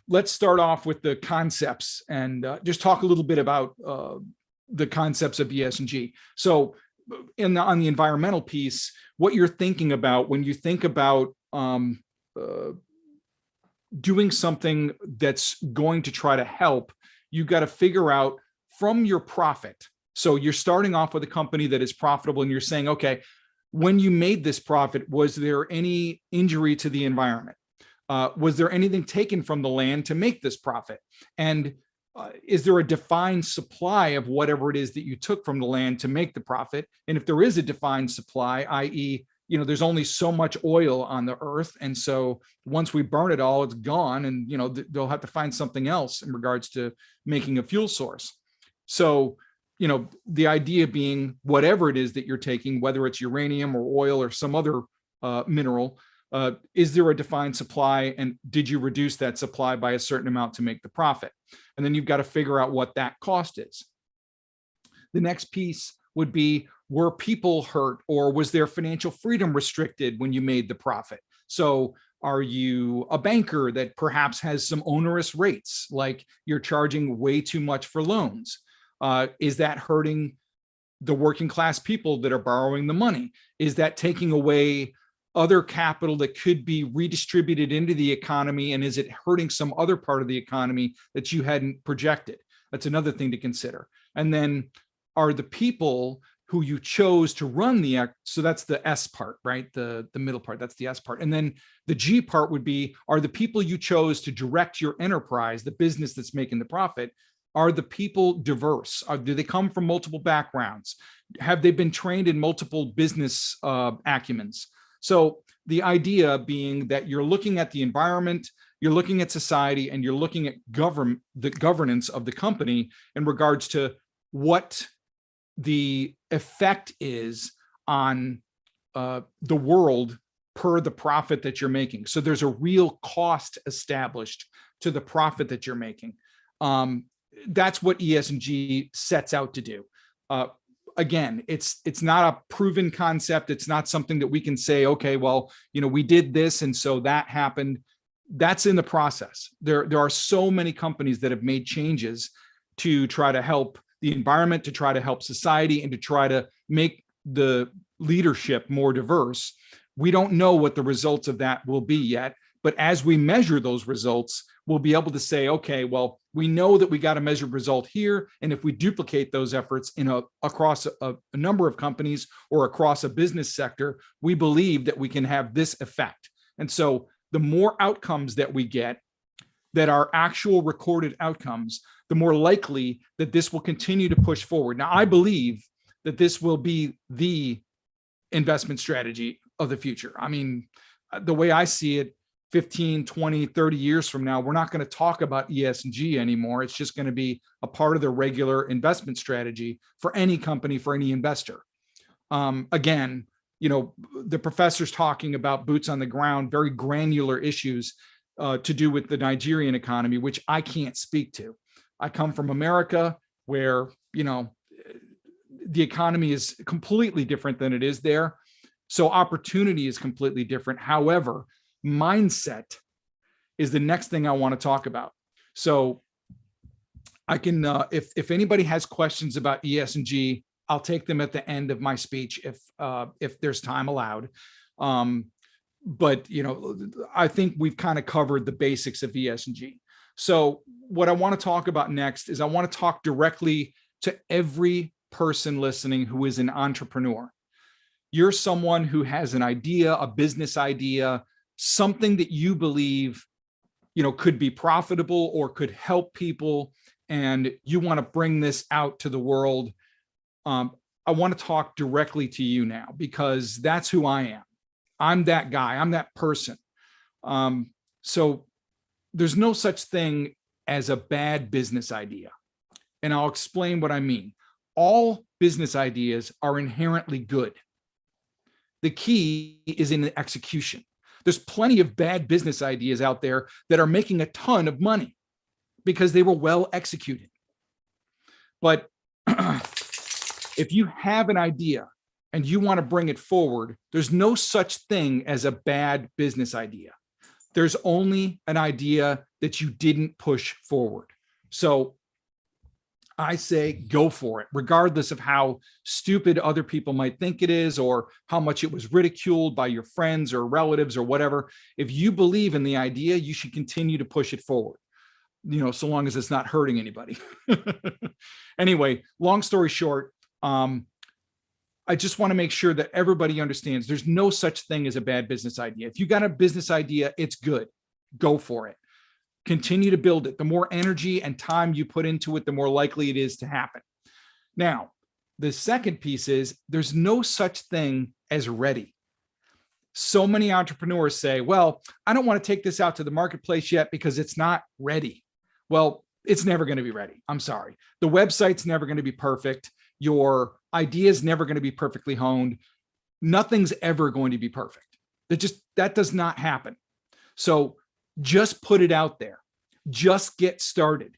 [SPEAKER 4] let's start off with the concepts and just talk a little bit about the concepts of ESG. So on the environmental piece, what you're thinking about when you think about doing something that's going to try to help, you've got to figure out from your profit. So you're starting off with a company that is profitable and you're saying, okay, when you made this profit, was there any injury to the environment? Was there anything taken from the land to make this profit? And is there a defined supply of whatever it is that you took from the land to make the profit? And if there is a defined supply, i.e., there's only so much oil on the earth. And so once we burn it all, it's gone. And, they'll have to find something else in regards to making a fuel source. So, the idea being whatever it is that you're taking, whether it's uranium or oil or some other mineral, is there a defined supply, and did you reduce that supply by a certain amount to make the profit? And then you've got to figure out what that cost is. The next piece would be, were people hurt, or was their financial freedom restricted when you made the profit? So are you a banker that perhaps has some onerous rates, like you're charging way too much for loans? Is that hurting the working class people that are borrowing the money? Is that taking away other capital that could be redistributed into the economy? And is it hurting some other part of the economy that you hadn't projected? That's another thing to consider. And then are the people who you chose to run so that's the S part, right? The middle part, that's the S part. And then the G part would be, are the people you chose to direct your enterprise, the business that's making the profit, are the people diverse? Do they come from multiple backgrounds? Have they been trained in multiple business acumens? So the idea being that you're looking at the environment, you're looking at society, and you're looking at the governance of the company in regards to what the effect is on the world per the profit that you're making. So there's a real cost established to the profit that you're making. That's what ESG sets out to do. Again, it's not a proven concept. It's not something that we can say, okay, well, we did this and so that happened. That's in the process. There are so many companies that have made changes to try to help the environment, to try to help society, and to try to make the leadership more diverse. We don't know what the results of that will be yet, but as we measure those results, we'll be able to say, okay, well, we know that we got a measured result here, and if we duplicate those efforts across a number of companies or across a business sector, we believe that we can have this effect. And so the more outcomes that we get that are actual recorded outcomes, the more likely that this will continue to push forward. Now, I believe that this will be the investment strategy of the future. I mean, the way I see it, 15, 20, 30 years from now, we're not going to talk about ESG anymore. It's just going to be a part of the regular investment strategy for any company, for any investor. Again, you know, the professor's talking about boots on the ground, very granular issues to do with the Nigerian economy, which I can't speak to. I come from America where, you know, the economy is completely different than it is there. So opportunity is completely different. However, mindset is the next thing I want to talk about. So I can, if anybody has questions about ESG, I'll take them at the end of my speech if there's time allowed. But you know, I think we've kind of covered the basics of ESG. So what I want to talk about next is I want to talk directly to every person listening who is an entrepreneur. You're someone who has an idea, a business idea, something that you believe, you know, could be profitable or could help people, and you want to bring this out to the world. I want to talk directly to you now because that's who I am. I'm that guy. I'm that person. So there's no such thing as a bad business idea. And I'll explain what I mean. All business ideas are inherently good. The key is in the execution. There's plenty of bad business ideas out there that are making a ton of money because they were well executed. But if you have an idea and you want to bring it forward, there's no such thing as a bad business idea. There's only an idea that you didn't push forward. So I say go for it, regardless of how stupid other people might think it is or how much it was ridiculed by your friends or relatives or whatever. If you believe in the idea, you should continue to push it forward, you know, so long as it's not hurting anybody. Anyway, long story short, I just want to make sure that everybody understands there's no such thing as a bad business idea. If you got a business idea, it's good. Go for it. Continue to build it. The more energy and time you put into it, the more likely it is to happen. Now, the second piece is there's no such thing as ready. So many entrepreneurs say, well, I don't want to take this out to the marketplace yet because it's not ready. Well, it's never going to be ready. I'm sorry. The website's never going to be perfect. Your idea is never going to be perfectly honed. Nothing's ever going to be perfect. That does not happen. So just put it out there. Just get started.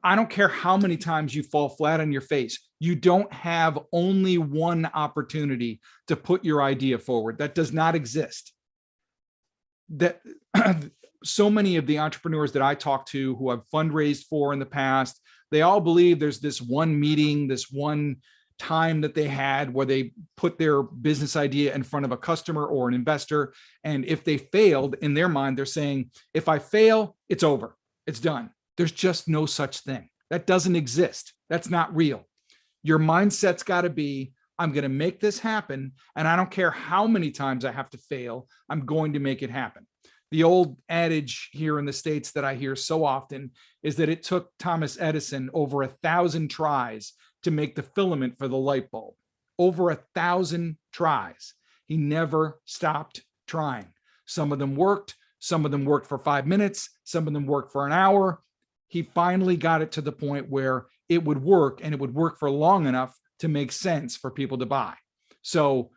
[SPEAKER 4] I don't care how many times you fall flat on your face. You don't have only one opportunity to put your idea forward. That does not exist. That so many of the entrepreneurs that I talk to who I've fundraised for in the past, they all believe there's this one meeting, this one time that they had where they put their business idea in front of a customer or an investor. And if they failed, in their mind, they're saying, if I fail, it's over. It's done. There's just no such thing. That doesn't exist. That's not real. Your mindset's got to be, I'm going to make this happen. And I don't care how many times I have to fail. I'm going to make it happen. The old adage here in the States that I hear so often is that it took Thomas Edison over 1,000 tries to make the filament for the light bulb. Over 1,000 tries. He never stopped trying. Some of them worked. Some of them worked for 5 minutes. Some of them worked for an hour. He finally got it to the point where it would work, and it would work for long enough to make sense for people to buy. So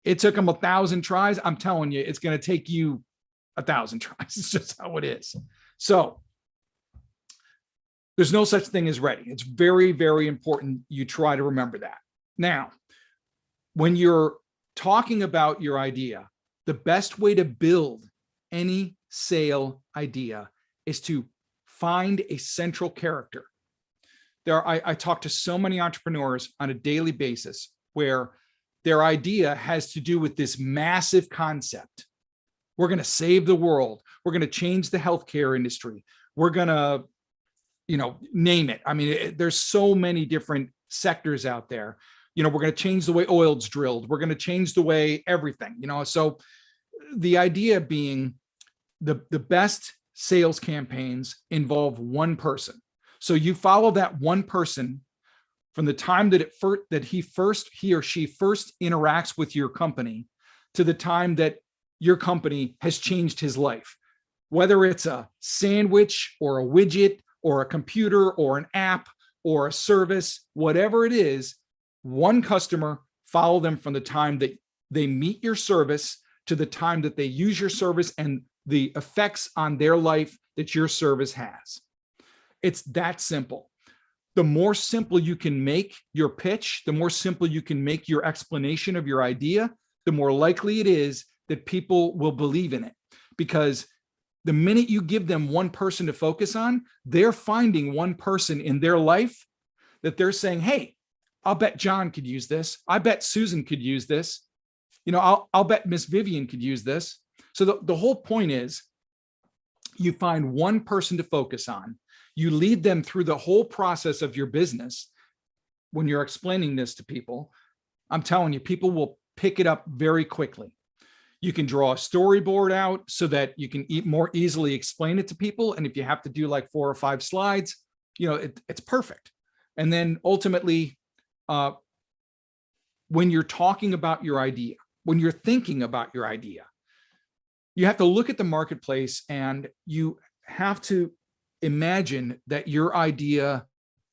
[SPEAKER 4] it took him 1,000 tries. I'm telling you, it's going to take you 1,000 tries. It's just how it is. So there's no such thing as ready. It's very, very important you try to remember that. Now, when you're talking about your idea, the best way to build any sale idea is to find a central character. I talk to so many entrepreneurs on a daily basis where their idea has to do with this massive concept. We're going to save the world. We're going to change the healthcare industry. We're going to, name it. I mean, there's so many different sectors out there. We're going to change the way oil's drilled. We're going to change the way everything, so the idea being the best sales campaigns involve one person. So you follow that one person from the time that he or she first interacts with your company to the time that your company has changed his life, whether it's a sandwich or a widget or a computer or an app or a service, whatever it is, one customer, follow them from the time that they meet your service to the time that they use your service and the effects on their life that your service has. It's that simple. The more simple you can make your pitch, the more simple you can make your explanation of your idea, the more likely it is that people will believe in it. Because the minute you give them one person to focus on, they're finding one person in their life that they're saying, hey, I'll bet John could use this. I bet Susan could use this. You know, I'll bet Miss Vivian could use this. So the whole point is you find one person to focus on. You lead them through the whole process of your business. When you're explaining this to people, I'm telling you, people will pick it up very quickly. You can draw a storyboard out so that you can more easily explain it to people. And if you have to do like 4 or 5 slides, you know, it's perfect. And then ultimately, when you're talking about your idea, when you're thinking about your idea, you have to look at the marketplace and you have to imagine that your idea,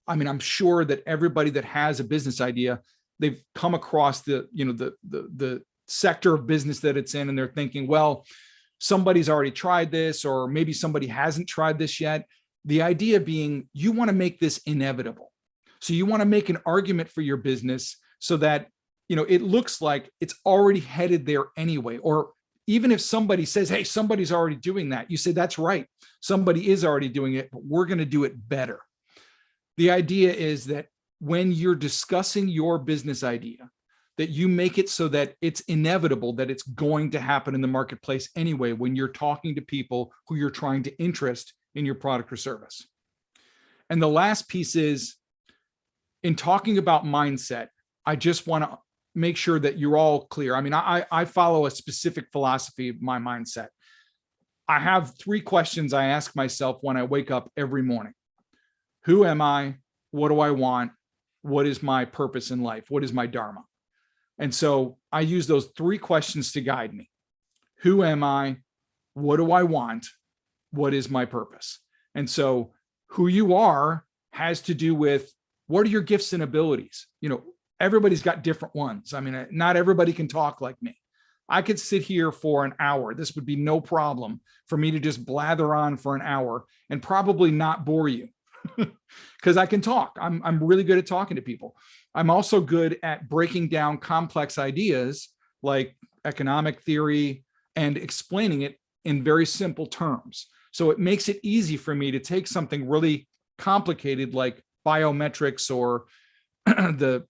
[SPEAKER 4] I mean, I'm sure that everybody that has a business idea, they've come across the sector of business that it's in, and they're thinking, well, somebody's already tried this, or maybe somebody hasn't tried this yet. The idea being, you want to make this inevitable. So you want to make an argument for your business so that, you know, it looks like it's already headed there anyway. Or even if somebody says, hey, somebody's already doing that, you say, that's right, somebody is already doing it, but we're going to do it better. The idea is that when you're discussing your business idea, that you make it so that it's inevitable that it's going to happen in the marketplace anyway, when you're talking to people who you're trying to interest in your product or service. And the last piece is, in talking about mindset, I just want to make sure that you're all clear. I mean, I follow a specific philosophy of my mindset. I have 3 questions I ask myself when I wake up every morning. Who am I? What do I want? What is my purpose in life? What is my dharma? And so I use those 3 questions to guide me. Who am I? What do I want? What is my purpose? And so who you are has to do with, what are your gifts and abilities? You know, everybody's got different ones. I mean, not everybody can talk like me. I could sit here for an hour. This would be no problem for me to just blather on for an hour and probably not bore you because I can talk. I'm really good at talking to people. I'm also good at breaking down complex ideas like economic theory and explaining it in very simple terms. So it makes it easy for me to take something really complicated like biometrics or the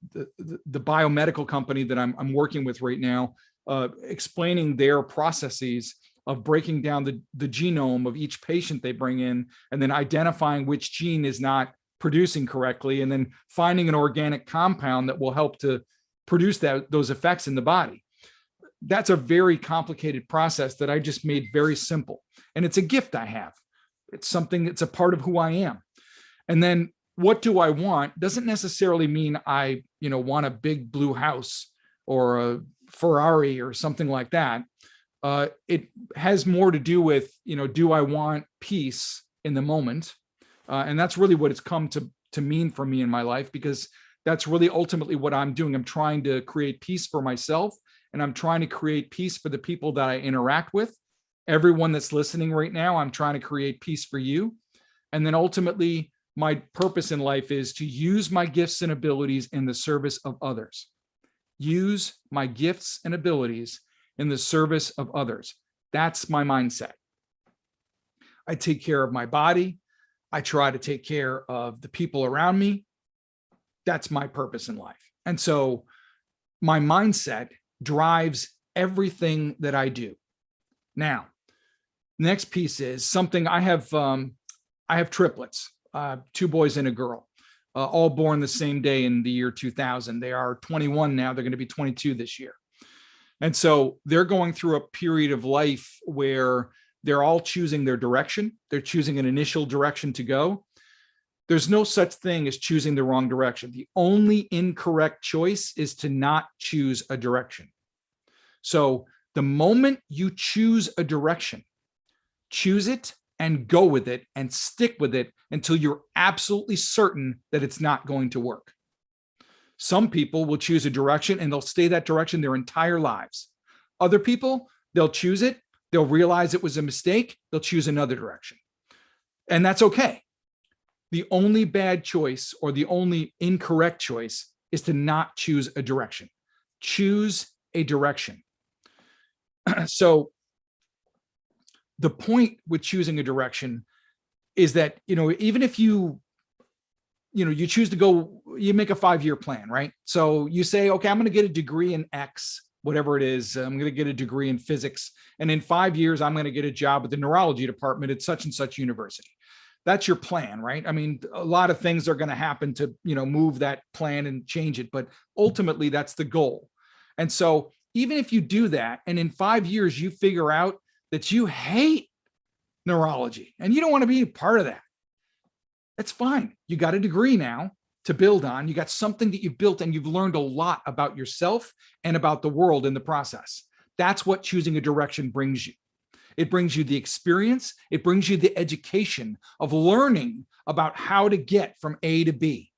[SPEAKER 4] biomedical company that I'm working with right now, explaining their processes of breaking down the genome of each patient they bring in, and then identifying which gene is not producing correctly, and then finding an organic compound that will help to produce those effects in the body. That's a very complicated process that I just made very simple. And it's a gift I have. It's something that's a part of who I am. And then what do I want doesn't necessarily mean I, want a big blue house or a Ferrari or something like that. It has more to do with, do I want peace in the moment? And that's really what it's come to mean for me in my life, because that's really ultimately what I'm doing. I'm trying to create peace for myself, and I'm trying to create peace for the people that I interact with. Everyone that's listening right now, I'm trying to create peace for you. And then ultimately, my purpose in life is to use my gifts and abilities in the service of others. Use my gifts and abilities in the service of others. That's my mindset. I take care of my body. I try to take care of the people around me. That's my purpose in life. And so my mindset drives everything that I do. Now, next piece is something I have triplets, 2 boys and a girl, all born the same day in the year 2000. They are 21 now. They're going to be 22 this year. And so they're going through a period of life where they're all choosing their direction. They're choosing an initial direction to go. There's no such thing as choosing the wrong direction. The only incorrect choice is to not choose a direction. So the moment you choose a direction, choose it and go with it and stick with it until you're absolutely certain that it's not going to work. Some people will choose a direction and they'll stay that direction their entire lives. Other people, they'll choose it, they'll realize it was a mistake, they'll choose another direction. And that's okay. The only bad choice or the only incorrect choice is to not choose a direction. Choose a direction. So the point with choosing a direction is that, even if you choose to go, you make a 5-year plan, right? So you say, okay, I'm going to get a degree in X, whatever it is. I'm going to get a degree in physics. And in 5 years, I'm going to get a job at the neurology department at such and such university. That's your plan, right? I mean, a lot of things are going to happen to, move that plan and change it, but ultimately that's the goal. And so even if you do that, and in 5 years, you figure out that you hate neurology and you don't want to be a part of that, that's fine. You got a degree now to build on. You got something that you built and you've learned a lot about yourself and about the world in the process. That's what choosing a direction brings you. It brings you the experience. It brings you the education of learning about how to get from A to B.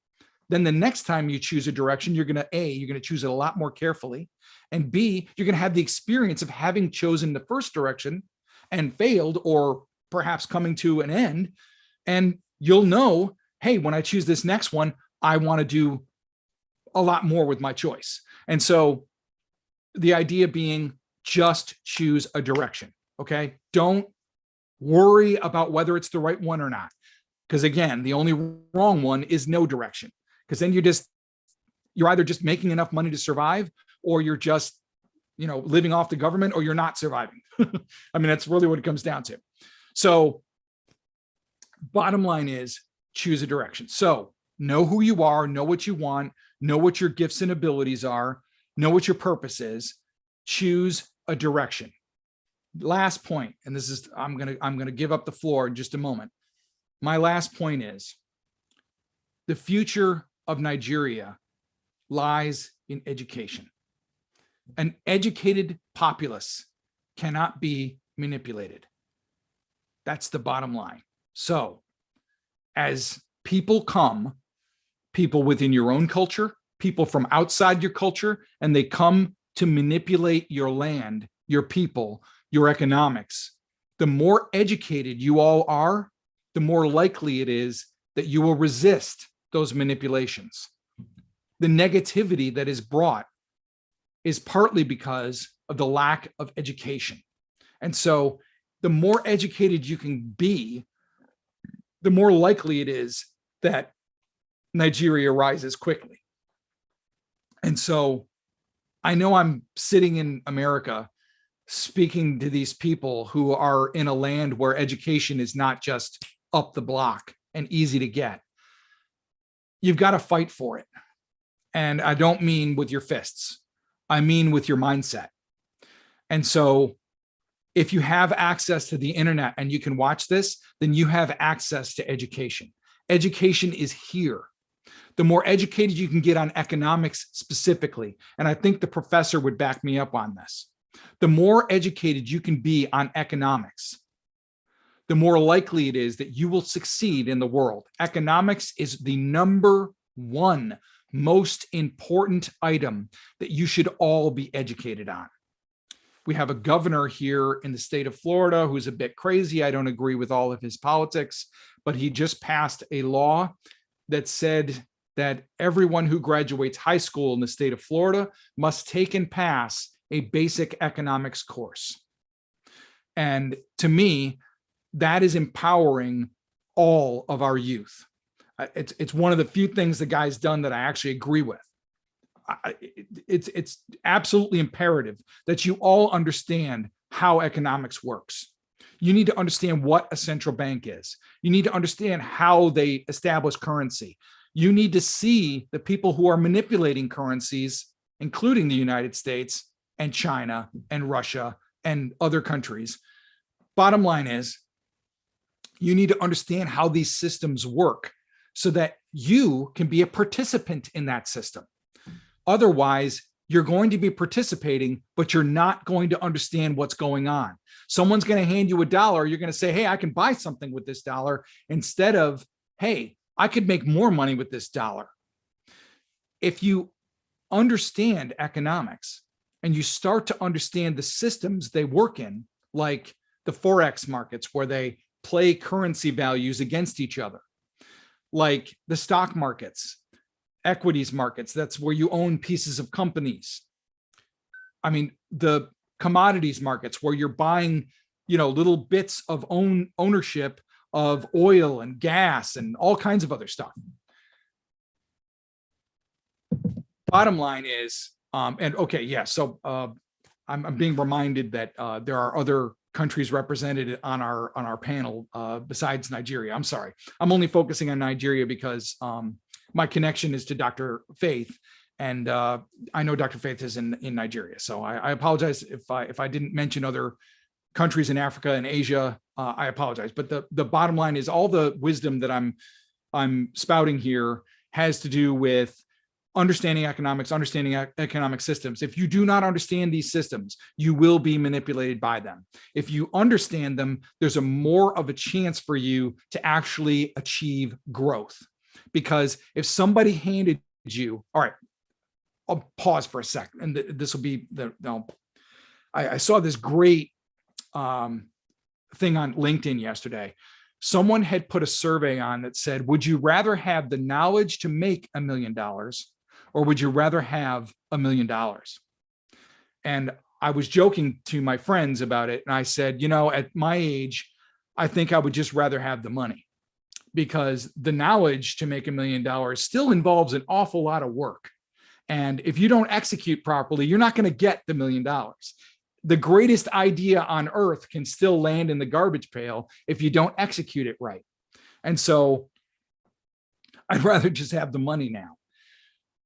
[SPEAKER 4] Then the next time you choose a direction, you're going to choose it a lot more carefully. And B, you're going to have the experience of having chosen the first direction and failed or perhaps coming to an end. And you'll know, hey, when I choose this next one, I want to do a lot more with my choice. And so the idea being, just choose a direction. Okay. Don't worry about whether it's the right one or not. Because again, the only wrong one is no direction. Because then you're either just making enough money to survive, or you're just, living off the government, or you're not surviving. I mean, that's really what it comes down to. So bottom line is, choose a direction. So know who you are, know what you want, know what your gifts and abilities are, know what your purpose is, choose a direction. Last point, and this is, I'm gonna give up the floor in just a moment. My last point is, the future of Nigeria lies in education. An educated populace cannot be manipulated. That's the bottom line. So as people come, people within your own culture, people from outside your culture, and they come to manipulate your land, your people, your economics, the more educated you all are, the more likely it is that you will resist those manipulations. The negativity that is brought is partly because of the lack of education. And so the more educated you can be, the more likely it is that Nigeria rises quickly. And so I know I'm sitting in America speaking to these people who are in a land where education is not just up the block and easy to get. You've got to fight for it. And I don't mean with your fists. I mean with your mindset. And so if you have access to the internet and you can watch this, then you have access to education. Education is here. The more educated you can get on economics specifically, and I think the professor would back me up on this, the more educated you can be on economics, the more likely it is that you will succeed in the world. Economics is the number one most important item that you should all be educated on. We have a governor here in the state of Florida who's a bit crazy. I don't agree with all of his politics, but he just passed a law that said that everyone who graduates high school in the state of Florida must take and pass a basic economics course. And to me, that is empowering all of our youth. It's one of the few things the guy's done that I actually agree with. It's absolutely imperative that you all understand how economics works. You need to understand what a central bank is. You need to understand how they establish currency. You need to see the people who are manipulating currencies, including the United States and China and Russia and other countries. Bottom line is, you need to understand how these systems work so that you can be a participant in that system. Otherwise, you're going to be participating, but you're not going to understand what's going on. Someone's going to hand you $1. You're going to say, hey, I can buy something with this dollar, instead of, hey, I could make more money with this dollar. If you understand economics and you start to understand the systems they work in, like the Forex markets where they play currency values against each other, like the stock markets, equities markets, that's where you own pieces of companies. I mean, the commodities markets where you're buying, little bits of ownership of oil and gas and all kinds of other stuff. Bottom line is, so I'm being reminded that there are other countries represented on our panel besides Nigeria. I'm sorry, I'm only focusing on Nigeria because my connection is to Dr. Faith, and I know Dr. Faith is in Nigeria. So I apologize if I didn't mention other countries in Africa and Asia. I apologize, but the bottom line is all the wisdom that I'm spouting here has to do with understanding economics, understanding economic systems. If you do not understand these systems, you will be manipulated by them. If you understand them, there's more of a chance for you to actually achieve growth. Because if somebody handed you, all right, I'll pause for a second, and this will be I saw this great thing on LinkedIn yesterday. Someone had put a survey on that said, would you rather have the knowledge to make $1 million, or would you rather have $1 million? And I was joking to my friends about it. And I said, at my age, I think I would just rather have the money, because the knowledge to make $1 million still involves an awful lot of work. And if you don't execute properly, you're not going to get the $1 million. The greatest idea on earth can still land in the garbage pail if you don't execute it right. And so I'd rather just have the money now.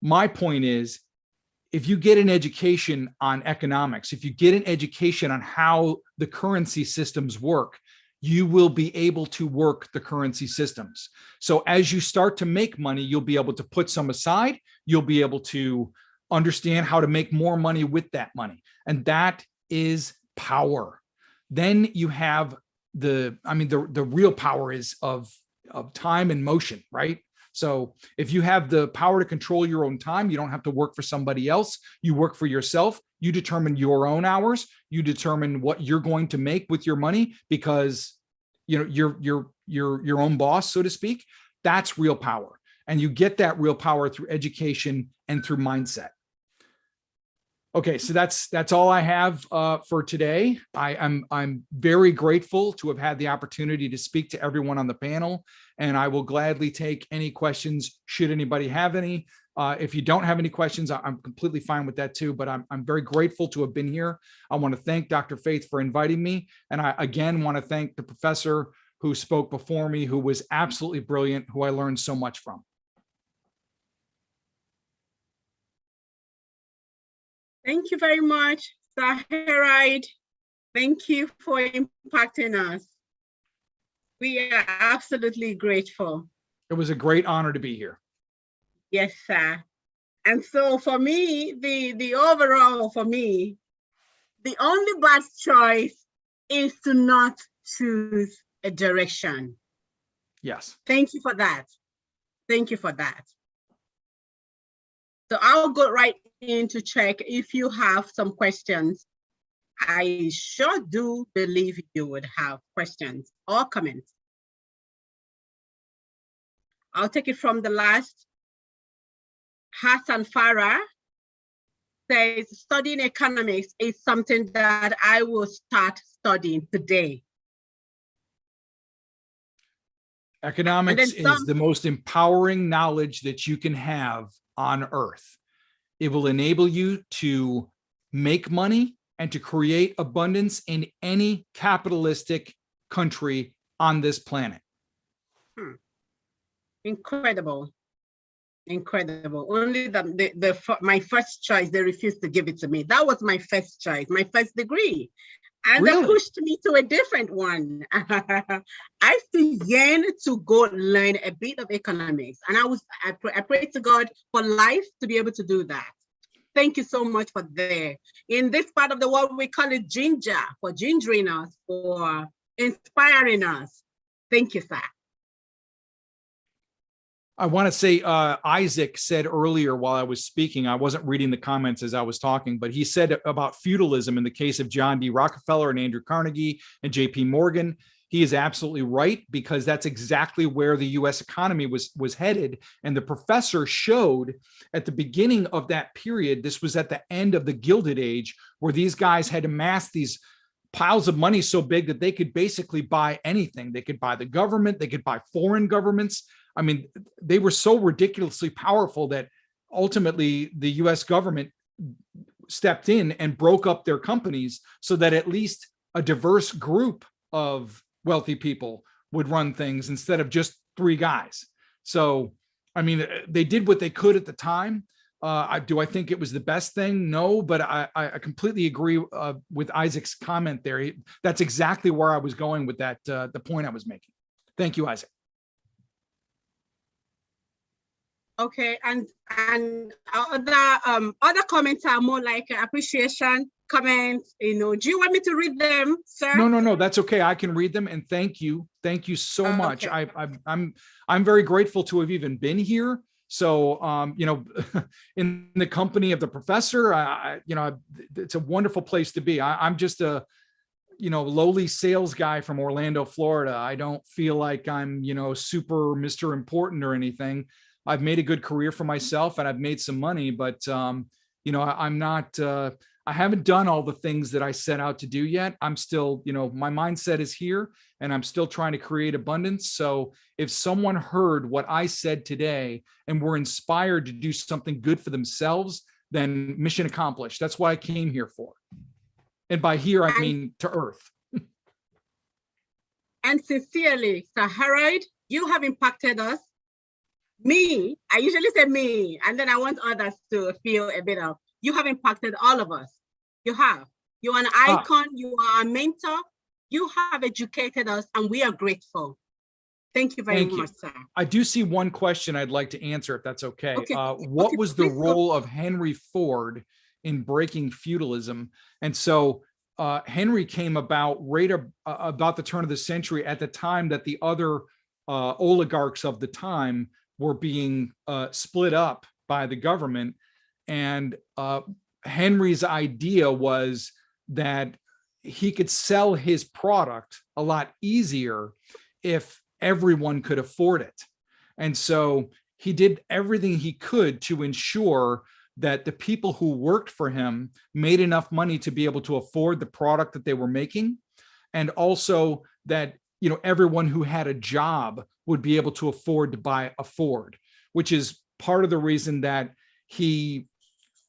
[SPEAKER 4] My point is, if you get an education on economics, if you get an education on how the currency systems work, you will be able to work the currency systems. So as you start to make money, you'll be able to put some aside. You'll be able to understand how to make more money with that money. And that is power. Then you have the real power is of time and motion, right? So if you have the power to control your own time, you don't have to work for somebody else. You work for yourself. You determine your own hours. You determine what you're going to make with your money, because you're your own boss, so to speak. That's real power. And you get that real power through education and through mindset. Okay, so that's all I have for today. I'm very grateful to have had the opportunity to speak to everyone on the panel, and I will gladly take any questions should anybody have any. If you don't have any questions, I'm completely fine with that too, but I'm very grateful to have been here. I want to thank Dr. Faith for inviting me, and I again want to thank the professor who spoke before me, who was absolutely brilliant, who I learned so much from.
[SPEAKER 1] Thank you very much, Sir Heride. Thank you for impacting us. We are absolutely grateful.
[SPEAKER 4] It was a great honor to be here.
[SPEAKER 1] Yes, sir. And so for me, the overall for me, the only bad choice is to not choose a direction.
[SPEAKER 4] Yes.
[SPEAKER 1] Thank you for that. Thank you for that. So I'll go right in to check if you have some questions. I sure do believe you would have questions or comments. I'll take it from the last. Hassan Farah says, studying economics is something that I will start studying today.
[SPEAKER 4] Economics is the most empowering knowledge that you can have on earth. It will enable you to make money and to create abundance in any capitalistic country on this planet.
[SPEAKER 1] Incredible. Incredible. Only my first choice, they refused to give it to me. That was my first choice, my first degree. And
[SPEAKER 4] Really?
[SPEAKER 1] they pushed me to a different one. I still yearn to go learn a bit of economics. And I pray to God for life to be able to do that. Thank you so much for that. In this part of the world, we call it ginger, for gingering us, for inspiring us. Thank you, sir.
[SPEAKER 4] I want to say Isaac said earlier while I was speaking, I wasn't reading the comments as I was talking, but he said about feudalism in the case of John D. Rockefeller and Andrew Carnegie and J.P. Morgan. He is absolutely right, because that's exactly where the U.S. economy was headed. And the professor showed at the beginning of that period, this was at the end of the Gilded Age, where these guys had amassed these piles of money so big that they could basically buy anything. They could buy the government, they could buy foreign governments. I mean, they were so ridiculously powerful that ultimately the US government stepped in and broke up their companies so that at least a diverse group of wealthy people would run things instead of just three guys. So, I mean, they did what they could at the time. Do I think it was the best thing? No, but I completely agree with Isaac's comment there. That's exactly where I was going with that, the point I was making. Thank you, Isaac.
[SPEAKER 1] Okay, and other comments are more like appreciation comments. You know, do you want me to read them, sir?
[SPEAKER 4] No, that's okay. I can read them, and thank you so much. I'm very grateful to have even been here. So, you know, in the company of the professor, you know, it's a wonderful place to be. I'm just a, you know, lowly sales guy from Orlando, Florida. I don't feel like I'm, you know, super Mr. Important or anything. I've made a good career for myself and I've made some money, but, you know, I'm not, I haven't done all the things that I set out to do yet. I'm still, you know, my mindset is here and I'm still trying to create abundance. So if someone heard what I said today and were inspired to do something good for themselves, then mission accomplished. That's what I came here for. And by here, I mean to Earth.
[SPEAKER 1] And sincerely, Sir Harold, you have impacted us. Me, I usually say me, and then I want others to feel a bit of, you have impacted all of us. You have. You're an icon, you are a mentor, you have educated us, and we are grateful. Thank you very much, sir.
[SPEAKER 4] I do see one question I'd like to answer, if that's okay.
[SPEAKER 1] Okay.
[SPEAKER 4] What was the role of Henry Ford in breaking feudalism? And so Henry came about about the turn of the century, at the time that the other oligarchs of the time were being split up by the government. And Henry's idea was that he could sell his product a lot easier if everyone could afford it. And so he did everything he could to ensure that the people who worked for him made enough money to be able to afford the product that they were making. And also that, you know, everyone who had a job would be able to afford to buy a Ford, which is part of the reason that he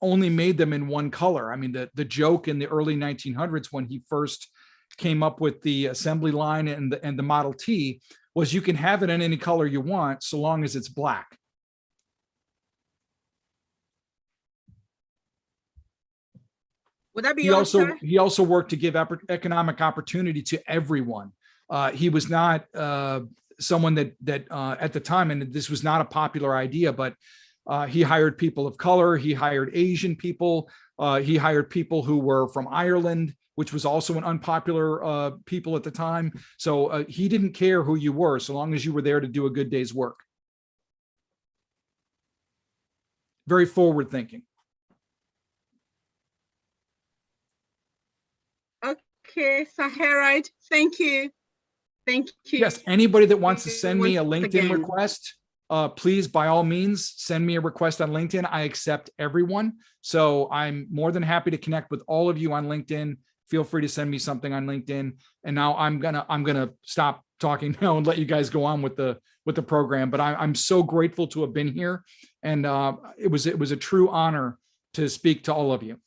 [SPEAKER 4] only made them in one color. I mean, the joke in the early 1900s when he first came up with the assembly line and the Model T was, you can have it in any color you want so long as it's black.
[SPEAKER 1] Would that be
[SPEAKER 4] he also worked to give economic opportunity to everyone. He was not someone that at the time, and this was not a popular idea, but he hired people of color. He hired Asian people. He hired people who were from Ireland, which was also an unpopular people at the time. So he didn't care who you were, so long as you were there to do a good day's work. Very forward thinking.
[SPEAKER 1] Okay, so Harold, thank you. Thank you.
[SPEAKER 4] Yes, anybody that wants to send me a LinkedIn request, please, by all means, send me a request on LinkedIn. I accept everyone. So I'm more than happy to connect with all of you on LinkedIn. Feel free to send me something on LinkedIn. And now I'm gonna stop talking now and let you guys go on with the program. But I'm so grateful to have been here, and it was a true honor to speak to all of you.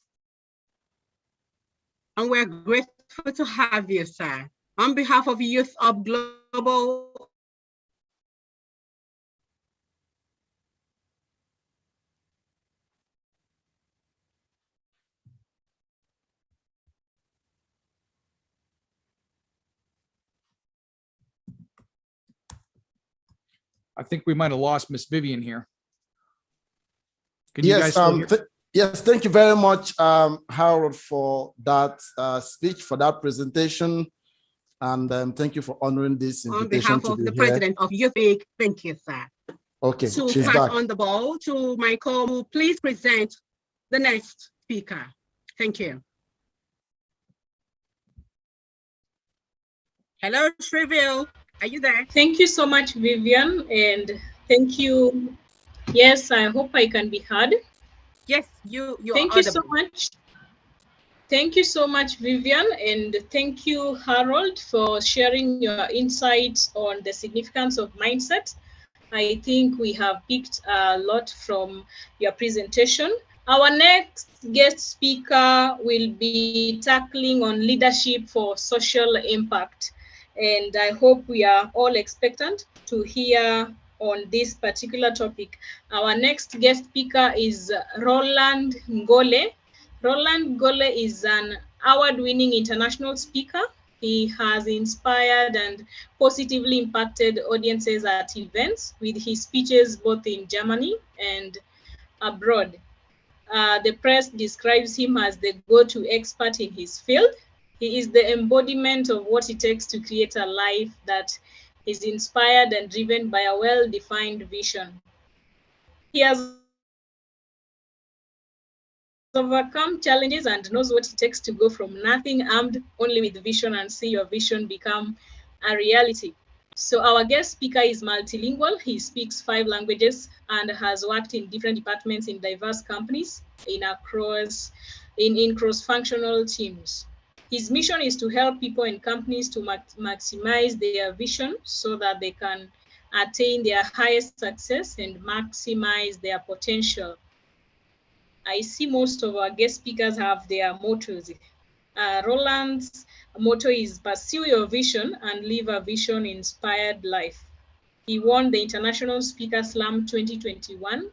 [SPEAKER 1] And we're grateful to have you, sir. On behalf of Youthup Global,
[SPEAKER 4] I think we might have lost Miss Vivian here. Can you
[SPEAKER 3] Yes,
[SPEAKER 4] guys still hear?
[SPEAKER 3] yes, thank you very much, Harold, for that speech, for that presentation. And thank you for honoring this
[SPEAKER 1] On
[SPEAKER 3] invitation
[SPEAKER 1] behalf
[SPEAKER 3] to
[SPEAKER 1] of
[SPEAKER 3] be
[SPEAKER 1] the
[SPEAKER 3] here.
[SPEAKER 1] president of Youthup, thank you, sir.
[SPEAKER 3] Okay,
[SPEAKER 1] To
[SPEAKER 3] she's
[SPEAKER 1] pass
[SPEAKER 3] back.
[SPEAKER 1] on the ball to Michael, who please present the next speaker. Thank you. Hello, Shreville. Are you there?
[SPEAKER 5] Thank you so much, Vivian, and thank you. Yes, I hope I can be heard.
[SPEAKER 1] Yes, you
[SPEAKER 5] Thank
[SPEAKER 1] are
[SPEAKER 5] you so
[SPEAKER 1] audible.
[SPEAKER 5] much. Thank you so much, Vivian, and thank you, Harold, for sharing your insights on the significance of mindset. I think we have picked a lot from your presentation. Our next guest speaker will be tackling on leadership for social impact. And I hope we are all expectant to hear on this particular topic. Our next guest speaker is Roland Ngole. Roland Ngole is an award-winning international speaker. He has inspired and positively impacted audiences at events with his speeches both in Germany and abroad. The press describes him as the go-to expert in his field. He is the embodiment of what it takes to create a life that is inspired and driven by a well-defined vision. He has overcome challenges and knows what it takes to go from nothing armed only with vision and see your vision become a reality. So our guest speaker is multilingual. He speaks 5 languages and has worked in different departments in diverse companies in cross-functional teams. His mission is to help people and companies to maximize their vision so that they can attain their highest success and maximize their potential. I see most of our guest speakers have their mottos. Roland's motto is pursue your vision and live a vision-inspired life. He won the International Speaker Slam 2021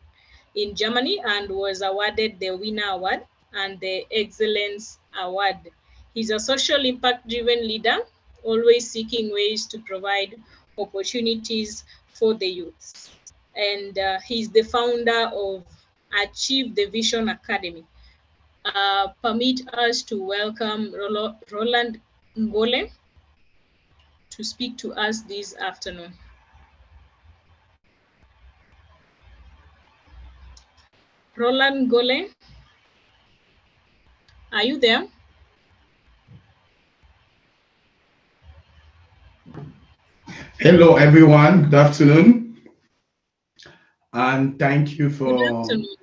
[SPEAKER 5] in Germany and was awarded the Winner Award and the Excellence Award. He's a social impact-driven leader, always seeking ways to provide opportunities for the youth. And he's the founder of Achieve the Vision Academy. Permit us to welcome Roland Ngole to speak to us this afternoon. Roland Ngole, are you there?
[SPEAKER 6] Hello, everyone. Good afternoon. And thank you for...
[SPEAKER 5] Good afternoon.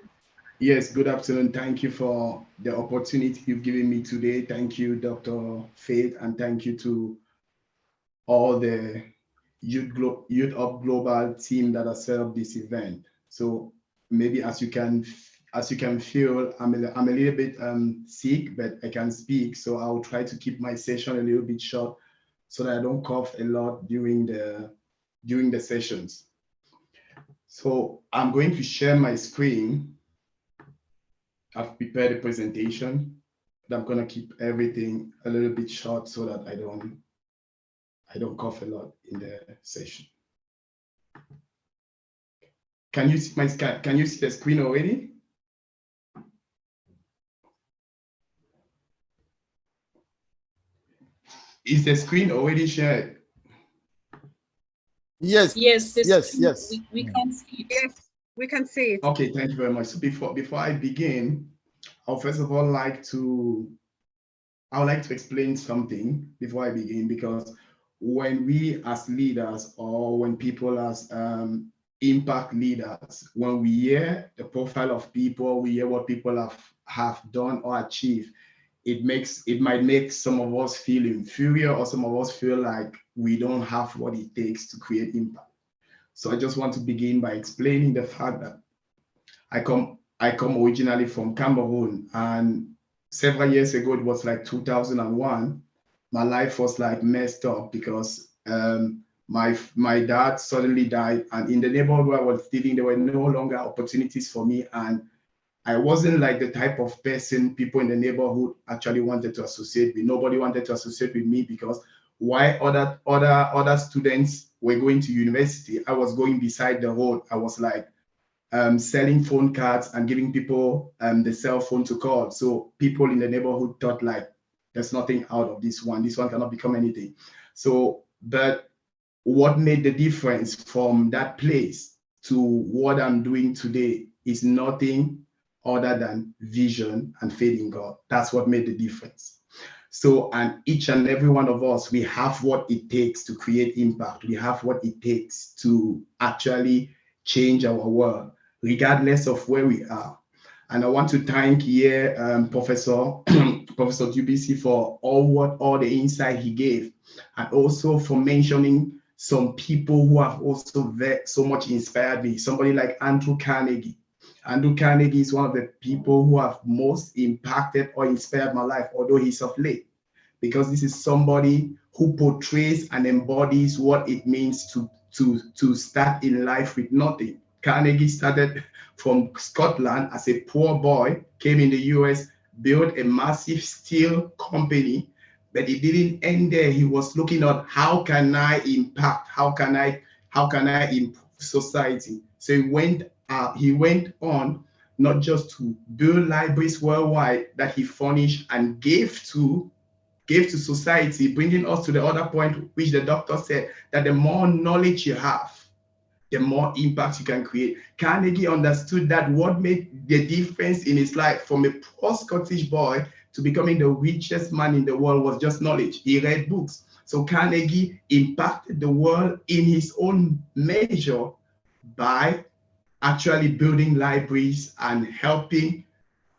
[SPEAKER 6] Yes, good afternoon. Thank you for the opportunity you've given me today. Thank you, Dr. Faith, and thank you to all the Youthup Global team that has set up this event. So maybe as you can feel, I'm a little bit sick, but I can speak. So I'll try to keep my session a little bit short so that I don't cough a lot during the sessions. So I'm going to share my screen. I've prepared a presentation, but I'm going to keep everything a little bit short so that I don't cough a lot in the session. Can you see the screen already? Is the screen already shared?
[SPEAKER 3] Yes.
[SPEAKER 5] Yes.
[SPEAKER 3] Yes.
[SPEAKER 5] We can see it.
[SPEAKER 1] Yes, we can see it.
[SPEAKER 6] Okay, thank you very much. So before I begin, I'll first of all I would like to explain something before I begin, because when we as leaders or when people as impact leaders, when we hear the profile of people, we hear what people have done or achieved, it might make some of us feel inferior, or some of us feel like we don't have what it takes to create impact. So I just want to begin by explaining the fact that I come originally from Cameroon, and several years ago, it was like 2001, my life was like messed up because my dad suddenly died, and in the neighborhood where I was living, there were no longer opportunities for me, and I wasn't like the type of person people in the neighborhood actually wanted to associate with. Nobody wanted to associate with me because why other students were going to university, I was going beside the road. I was like selling phone cards and giving people the cell phone to call. So people in the neighborhood thought like, there's nothing out of this one. This one cannot become anything. So, but what made the difference from that place to what I'm doing today is nothing other than vision and faith in God. That's what made the difference. So, and each and every one of us, we have what it takes to create impact. We have what it takes to actually change our world, regardless of where we are. And I want to thank here Professor Professor GBC for all the insight he gave, and also for mentioning some people who have also so much inspired me. Somebody like Andrew Carnegie. Andrew Carnegie is one of the people who have most impacted or inspired my life, although he's of late, because this is somebody who portrays and embodies what it means to start in life with nothing. Carnegie started from Scotland as a poor boy, came in the US, built a massive steel company, but it didn't end there. He was looking at how can I impact, how can I improve society. So he went on not just to build libraries worldwide that he furnished and gave to society, bringing us to the other point, which the doctor said, that the more knowledge you have, the more impact you can create. Carnegie understood that what made the difference in his life from a poor Scottish boy to becoming the richest man in the world was just knowledge. He read books. So Carnegie impacted the world in his own measure by actually building libraries and helping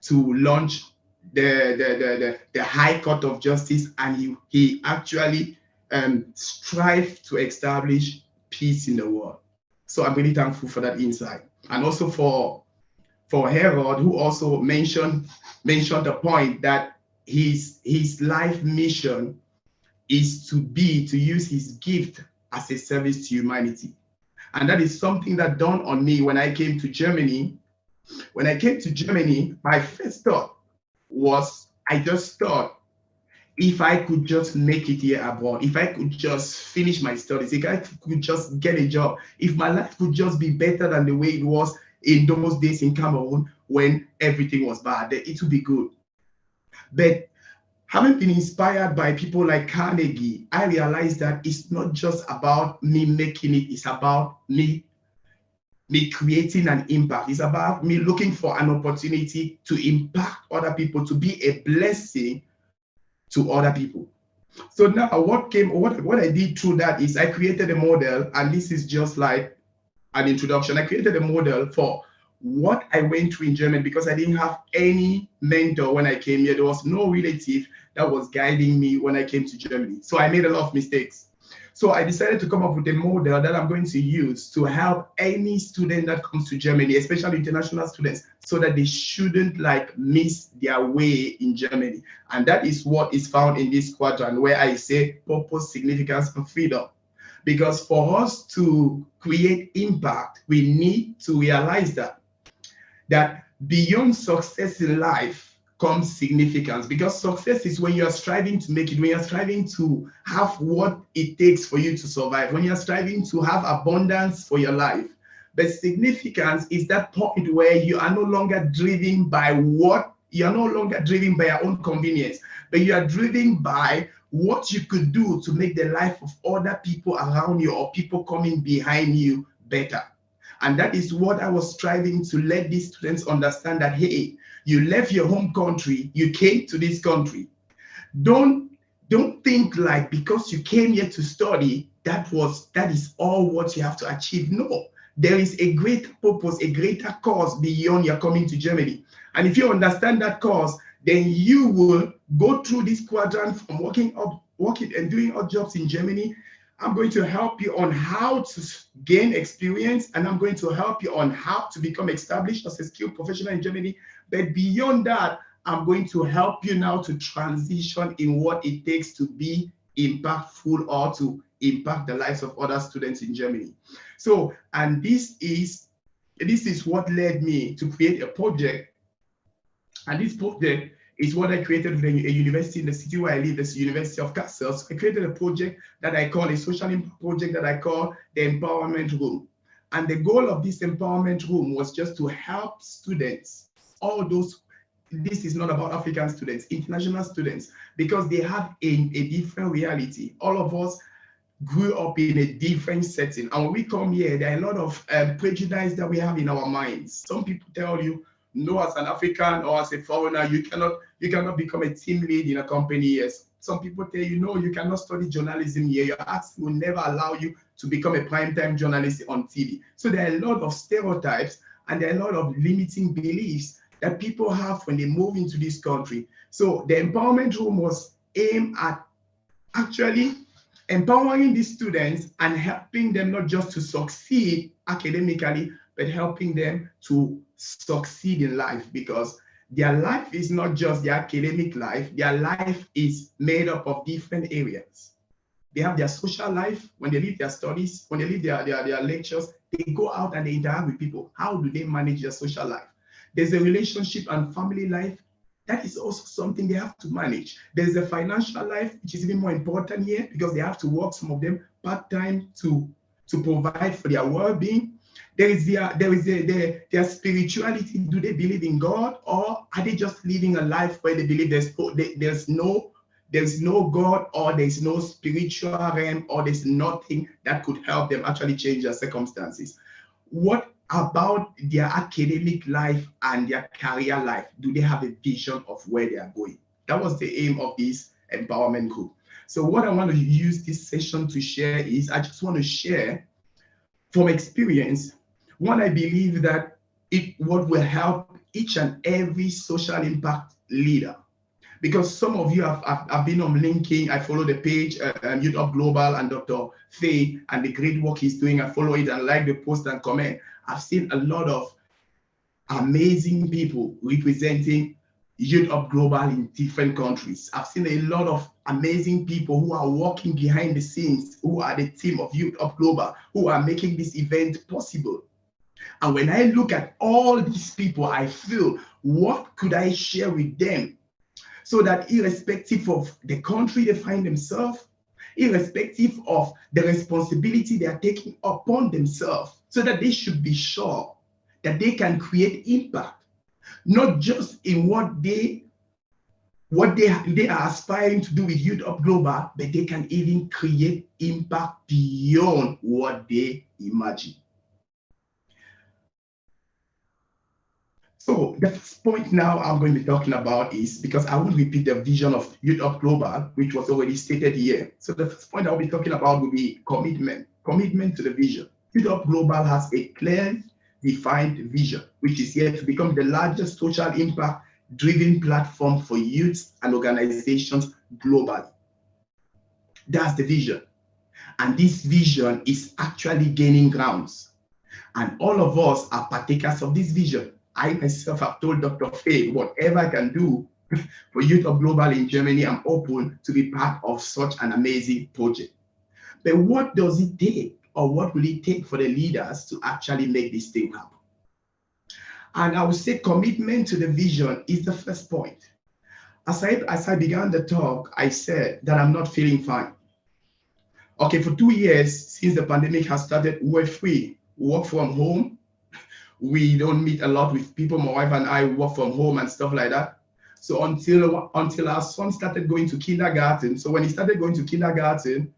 [SPEAKER 6] to launch the High Court of Justice, and he actually strived to establish peace in the world. So I'm really thankful for that insight, and also for Harold, who also mentioned the point that his life mission is to use his gift as a service to humanity. And that is something that dawned on me when I came to Germany. When I came to Germany, my first thought was, I just thought, if I could just make it here abroad, if I could just finish my studies, if I could just get a job, if my life could just be better than the way it was in those days in Cameroon when everything was bad, it would be good. But having been inspired by people like Carnegie, I realized that it's not just about me making it, it's about me creating an impact. It's about me looking for an opportunity to impact other people, to be a blessing to other people. So now what I did through that is I created a model, and this is just like an introduction. I created a model for what I went through in Germany, because I didn't have any mentor when I came here. There was no relative that was guiding me when I came to Germany. So I made a lot of mistakes. So I decided to come up with a model that I'm going to use to help any student that comes to Germany, especially international students, so that they shouldn't like miss their way in Germany. And that is what is found in this quadrant, where I say purpose, significance, and freedom. Because for us to create impact, we need to realize that beyond success in life comes significance, because success is when you are striving to make it, when you're striving to have what it takes for you to survive, when you're striving to have abundance for your life. But significance is that point where you are no longer driven by you're no longer driven by your own convenience, but you are driven by what you could do to make the life of other people around you or people coming behind you better. And that is what I was striving to let these students understand, that, hey, you left your home country, you came to this country. Don't think like because you came here to study, that is all what you have to achieve. No, there is a greater purpose, a greater cause beyond your coming to Germany. And if you understand that cause, then you will go through this quadrant from working and doing odd jobs in Germany. I'm going to help you on how to gain experience, and I'm going to help you on how to become established as a skilled professional in Germany. But beyond that, I'm going to help you now to transition in what it takes to be impactful or to impact the lives of other students in Germany. So, and this is what led me to create a project. And this project It's what I created with a university in the city where I live, this University of Castles. I created a project that I call a social impact project that I call the Empowerment Room. And the goal of this Empowerment Room was just to help students, all those, this is not about African students, international students, because they have a different reality. All of us grew up in a different setting. And when we come here, there are a lot of prejudice that we have in our minds. Some people tell you, no, as an African or as a foreigner, you cannot become a team lead in a company. Yes. Some people tell you, no, you cannot study journalism here. Your arts will never allow you to become a primetime journalist on TV. So there are a lot of stereotypes and there are a lot of limiting beliefs that people have when they move into this country. So the empowerment room was aimed at actually empowering these students and helping them not just to succeed academically, but helping them to succeed in life, because their life is not just their academic life. Their life is made up of different areas. They have their social life. When they leave their studies, when they leave their lectures, they go out and they interact with people. How do they manage their social life? There's a relationship and family life. That is also something they have to manage. There's a financial life, which is even more important here because they have to work, some of them part-time to provide for their well-being. There is their spirituality. Do they believe in God, or are they just living a life where they believe there's no God, or there's no spiritual realm, or there's nothing that could help them actually change their circumstances? What about their academic life and their career life? Do they have a vision of where they are going? That was the aim of this empowerment group. So what I want to use this session to share is, I just want to share from experience what I believe that what will help each and every social impact leader. Because some of you have been on LinkedIn. I follow the page, Youthup Global, and Dr. Faye, and the great work he's doing. I follow it and like the post and comment. I've seen a lot of amazing people representing Youthup Global in different countries. I've seen a lot of amazing people who are working behind the scenes, who are the team of Youthup Global, who are making this event possible. And when I look at all these people, I feel, what could I share with them so that irrespective of the country they find themselves, irrespective of the responsibility they are taking upon themselves, so that they should be sure that they can create impact, not just in what they are aspiring to do with Youthup Global, but they can even create impact beyond what they imagine. So the first point now I'm going to be talking about is, because I won't repeat the vision of Youthup Global, which was already stated here. So the first point I'll be talking about will be commitment to the vision. Youthup Global has a clear, defined vision, which is here to become the largest social impact-driven platform for youths and organizations globally. That's the vision. And this vision is actually gaining grounds. And all of us are partakers of this vision. I myself have told Dr. Faye, whatever I can do for Youthup Global in Germany, I'm open to be part of such an amazing project. But what does it take, or what will it take for the leaders to actually make this thing happen? And I would say commitment to the vision is the first point. As I began the talk, I said that I'm not feeling fine. Okay, for 2 years, since the pandemic has started, we're free. We work from home. We don't meet a lot with people. My wife and I work from home and stuff like that. So until our son started going to kindergarten, so when he started going to kindergarten,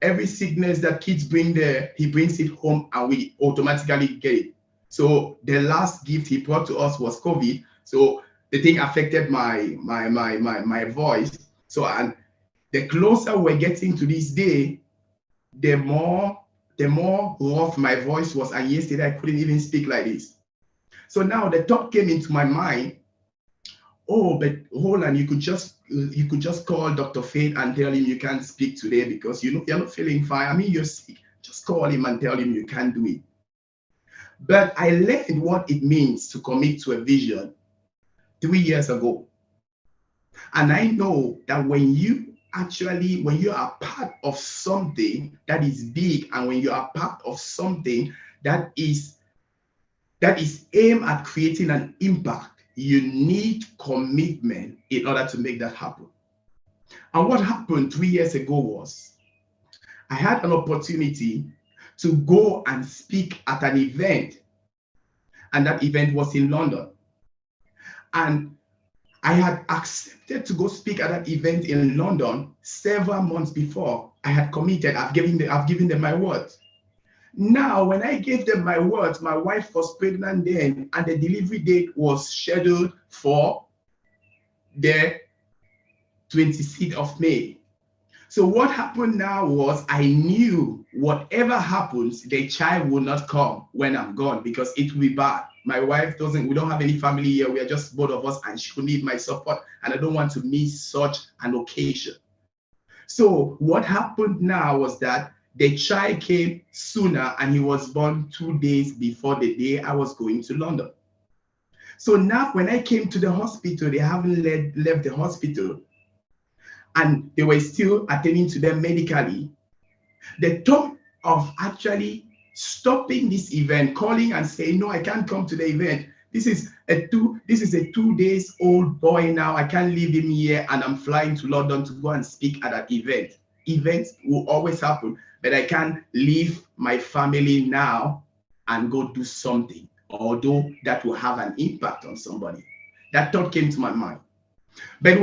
[SPEAKER 6] every sickness that kids bring there, he brings it home and we automatically get it. So the last gift he brought to us was COVID. So the thing affected my voice. So, and the closer we're getting to this day, the more rough my voice was, and yesterday I couldn't even speak like this. So now the thought came into my mind, oh, but hold on, you could just call Dr. Faye and tell him you can't speak today because you're not feeling fine. I mean, you're sick. Just call him and tell him you can't do it. But I learned what it means to commit to a vision 3 years ago. And I know that when you are part of something that is big, and when you are part of something that is aimed at creating an impact, you need commitment in order to make that happen. And what happened 3 years ago was I had an opportunity to go and speak at an event, and that event was in London. And I had accepted to go speak at that event in London several months before. I had committed. I've given them my word. Now, when I gave them my words, my wife was pregnant then, and the delivery date was scheduled for the 26th of May. So what happened now was I knew whatever happens, the child will not come when I'm gone because it will be bad. My wife we don't have any family here. We are just both of us, and she will need my support, and I don't want to miss such an occasion. So what happened now was that the child came sooner, and he was born 2 days before the day I was going to London. So now when I came to the hospital, they haven't left the hospital, and they were still attending to them medically. The thought of actually stopping this event, calling and saying, no, I can't come to the event. This is a 2 days old boy now. I can't leave him here, and I'm flying to London to go and speak at that event. Events will always happen, but I can't leave my family now and go do something, although that will have an impact on somebody. That thought came to my mind. But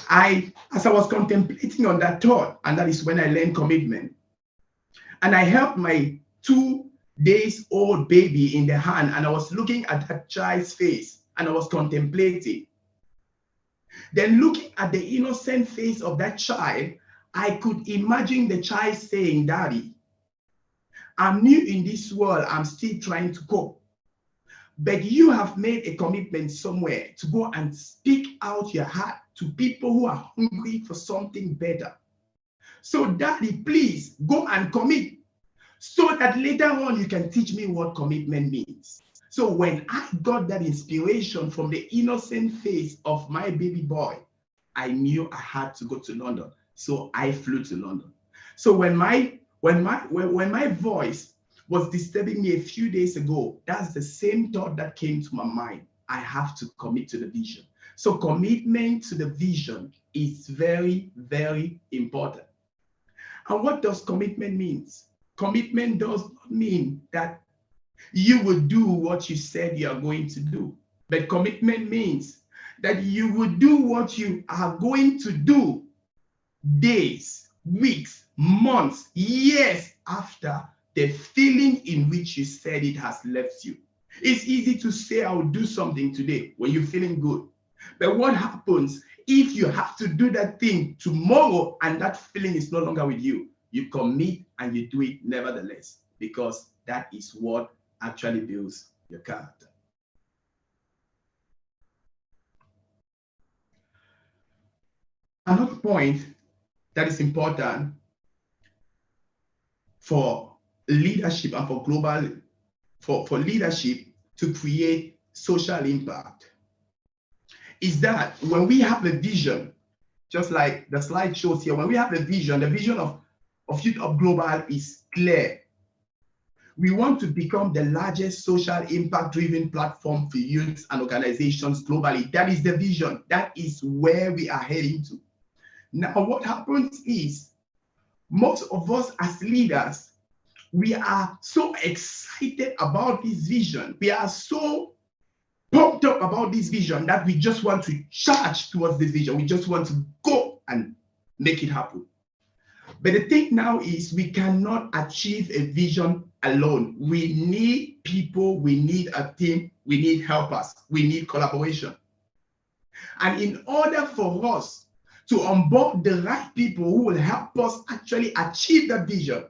[SPEAKER 6] as I was contemplating on that thought, and that is when I learned commitment, and I held my 2 days old baby in the hand, and I was looking at that child's face, and I was contemplating. Then looking at the innocent face of that child, I could imagine the child saying, Daddy, I'm new in this world, I'm still trying to cope. But you have made a commitment somewhere to go and speak out your heart to people who are hungry for something better. So Daddy, please go and commit so that later on you can teach me what commitment means. So when I got that inspiration from the innocent face of my baby boy, I knew I had to go to London. So I flew to London. So when my voice was disturbing me a few days ago, that's the same thought that came to my mind. I have to commit to the vision. So commitment to the vision is very, very important. And what does commitment mean? Commitment does not mean that you will do what you said you are going to do. But commitment means that you will do what you are going to do days, weeks, months, years after the feeling in which you said it has left you. It's easy to say, I will do something today when you're feeling good. But what happens if you have to do that thing tomorrow and that feeling is no longer with you? You commit and you do it nevertheless, because that is what actually builds your character. Another point that is important for leadership and for global, for leadership to create social impact is that when we have a vision, just like the slide shows here, when we have a vision, the vision of Youthup Global is clear. We want to become the largest social impact-driven platform for youths and organizations globally. That is the vision. That is where we are heading to. Now, what happens is, most of us as leaders, we are so excited about this vision. We are so pumped up about this vision that we just want to charge towards this vision. We just want to go and make it happen. But the thing now is, we cannot achieve a vision alone. We need people, we need a team, we need helpers, we need collaboration. And in order for us to onboard the right people who will help us actually achieve that vision,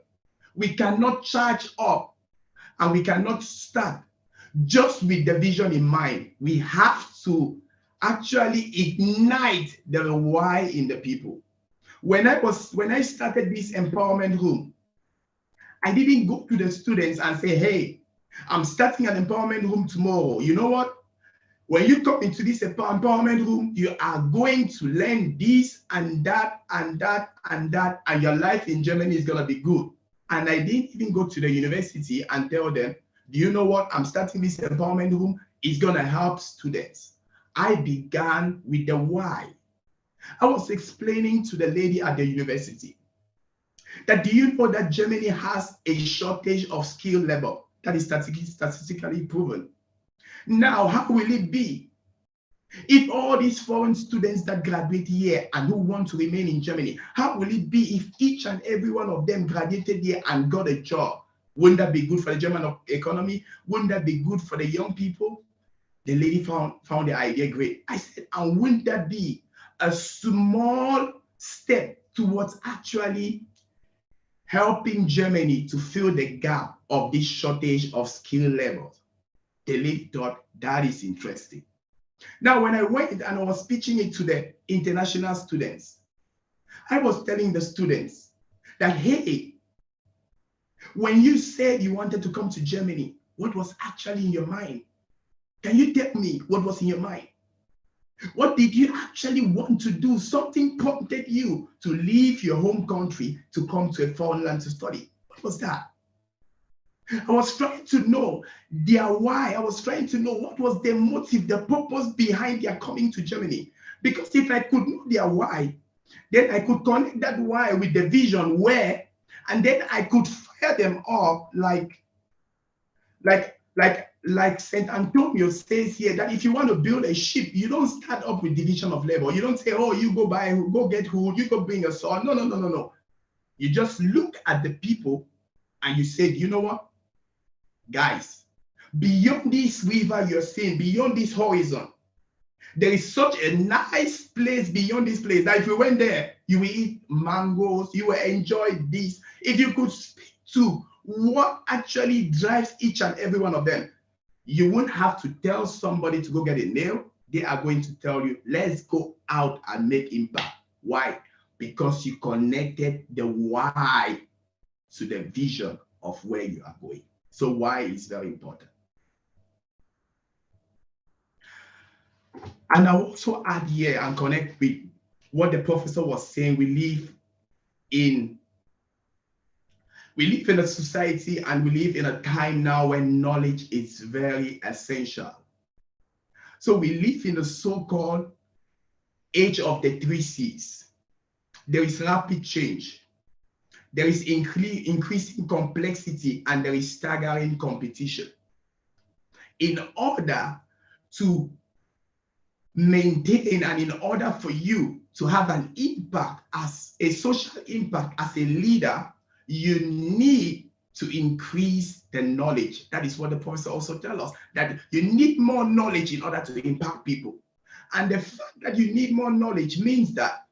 [SPEAKER 6] we cannot charge up and we cannot start just with the vision in mind. We have to actually ignite the why in the people. When I started this empowerment room, I didn't go to the students and say, hey, I'm starting an empowerment room tomorrow. You know what? When you come into this empowerment room, you are going to learn this and that and that and that, and your life in Germany is going to be good. And I didn't even go to the university and tell them, do you know what? I'm starting this empowerment room. It's going to help students. I began with the why. I was explaining to the lady at the university that, do you know that Germany has a shortage of skilled labor that is statistically proven? Now, how will it be if all these foreign students that graduate here and who want to remain in Germany, how will it be if each and every one of them graduated here and got a job? Wouldn't that be good for the German economy? Wouldn't that be good for the young people? The lady found the idea great. I said, and wouldn't that be a small step towards actually helping Germany to fill the gap of this shortage of skilled labor? The lady thought, that is interesting. Now, when I went and I was pitching it to the international students, I was telling the students that, hey, when you said you wanted to come to Germany, what was actually in your mind? Can you tell me what was in your mind? What did you actually want to do? Something prompted you to leave your home country to come to a foreign land to study. What was that? I was trying to know their why. I was trying to know what was their motive, the purpose behind their coming to Germany. Because if I could know their why, then I could connect that why with the vision where, and then I could fire them up like St. Antonio says here, that if you want to build a ship, you don't start up with division of labor. You don't say, oh, you go get wood, you go bring a saw. No. You just look at the people and you say, you know what? Guys, beyond this river you're seeing, beyond this horizon, there is such a nice place beyond this place that if you went there, you will eat mangoes, you will enjoy this. If you could speak to what actually drives each and every one of them, you won't have to tell somebody to go get a nail. They are going to tell you, let's go out and make impact. Why? Because you connected the why to the vision of where you are going. So why is very important. And I'll also add here and connect with what the professor was saying. We live in a society and we live in a time now when knowledge is very essential. So we live in the so-called age of the 3 C's. There is rapid change. There is increasing complexity and there is staggering competition. In order to maintain and in order for you to have an impact, as a social impact, as a leader, you need to increase the knowledge. That is what the professor also tells us, that you need more knowledge in order to impact people. And the fact that you need more knowledge means that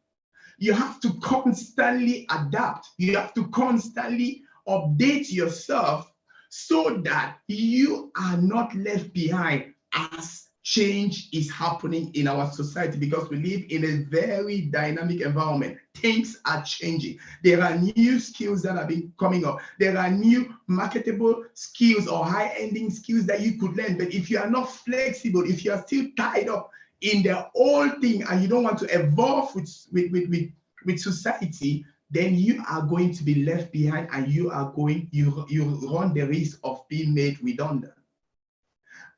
[SPEAKER 6] you have to constantly adapt. You have to constantly update yourself so that you are not left behind as change is happening in our society, because we live in a very dynamic environment. Things are changing. There are new skills that are coming up. There are new marketable skills or high-ending skills that you could learn. But if you are not flexible, if you are still tied up in the old thing and you don't want to evolve with society, then you are going to be left behind and you run the risk of being made redundant.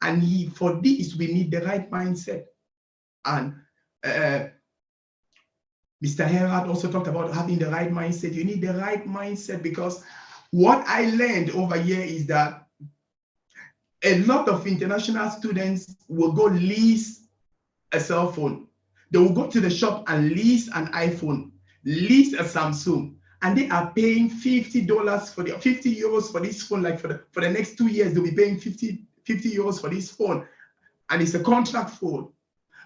[SPEAKER 6] And for this, we need the right mindset. And Mr. Herald also talked about having the right mindset. You need the right mindset, because what I learned over here is that a lot of international students will go lease a cell phone. They will go to the shop and lease an iPhone, lease a Samsung, and they are paying $50 for the 50 euros for this phone. Like for the next 2 years, they'll be paying 50 euros for this phone, and it's a contract phone.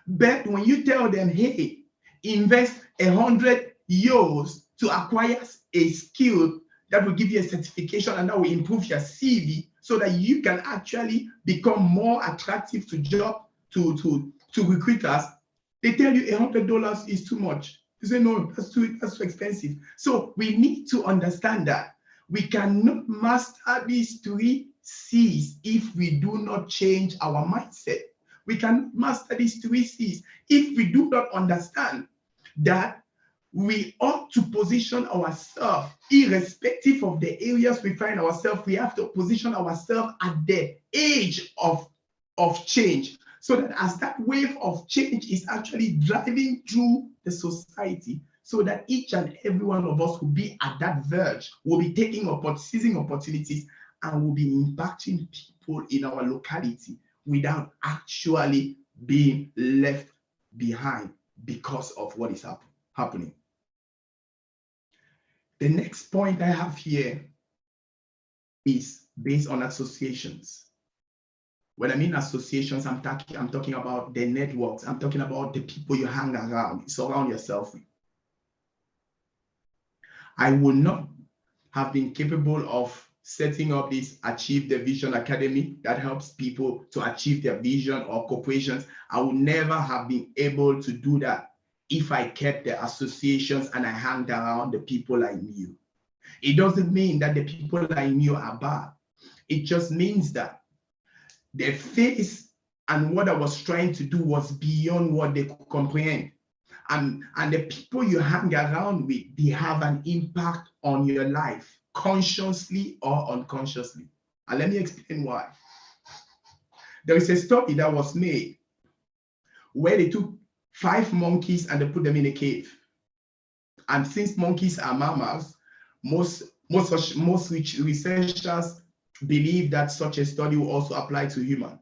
[SPEAKER 6] But when you tell them, hey, invest 100 euros to acquire a skill that will give you a certification and that will improve your CV so that you can actually become more attractive to recruiters, they tell you $100 is too much. You say, no, that's too expensive. So we need to understand that we cannot master these 3 C's if we do not change our mindset. We can master these 3 C's if we do not understand that we ought to position ourselves, irrespective of the areas we find ourselves. We have to position ourselves at the age of change, So that as that wave of change is actually driving through the society, so that each and every one of us will be at that verge, will be seizing opportunities, and will be impacting people in our locality without actually being left behind because of what is happening. The next point I have here is based on associations. When I mean associations, I'm talking about the networks. I'm talking about the people you hang around, surround yourself with. I would not have been capable of setting up this Achieve the Vision Academy that helps people to achieve their vision, or corporations. I would never have been able to do that if I kept the associations and I hung around the people I knew. It doesn't mean that the people I knew are bad. It just means that their face and what I was trying to do was beyond what they could comprehend. And the people you hang around with, they have an impact on your life, consciously or unconsciously. And let me explain why. There is a study that was made where they took 5 monkeys and they put them in a cave. And since monkeys are mammals, most researchers believe that such a study will also apply to humans.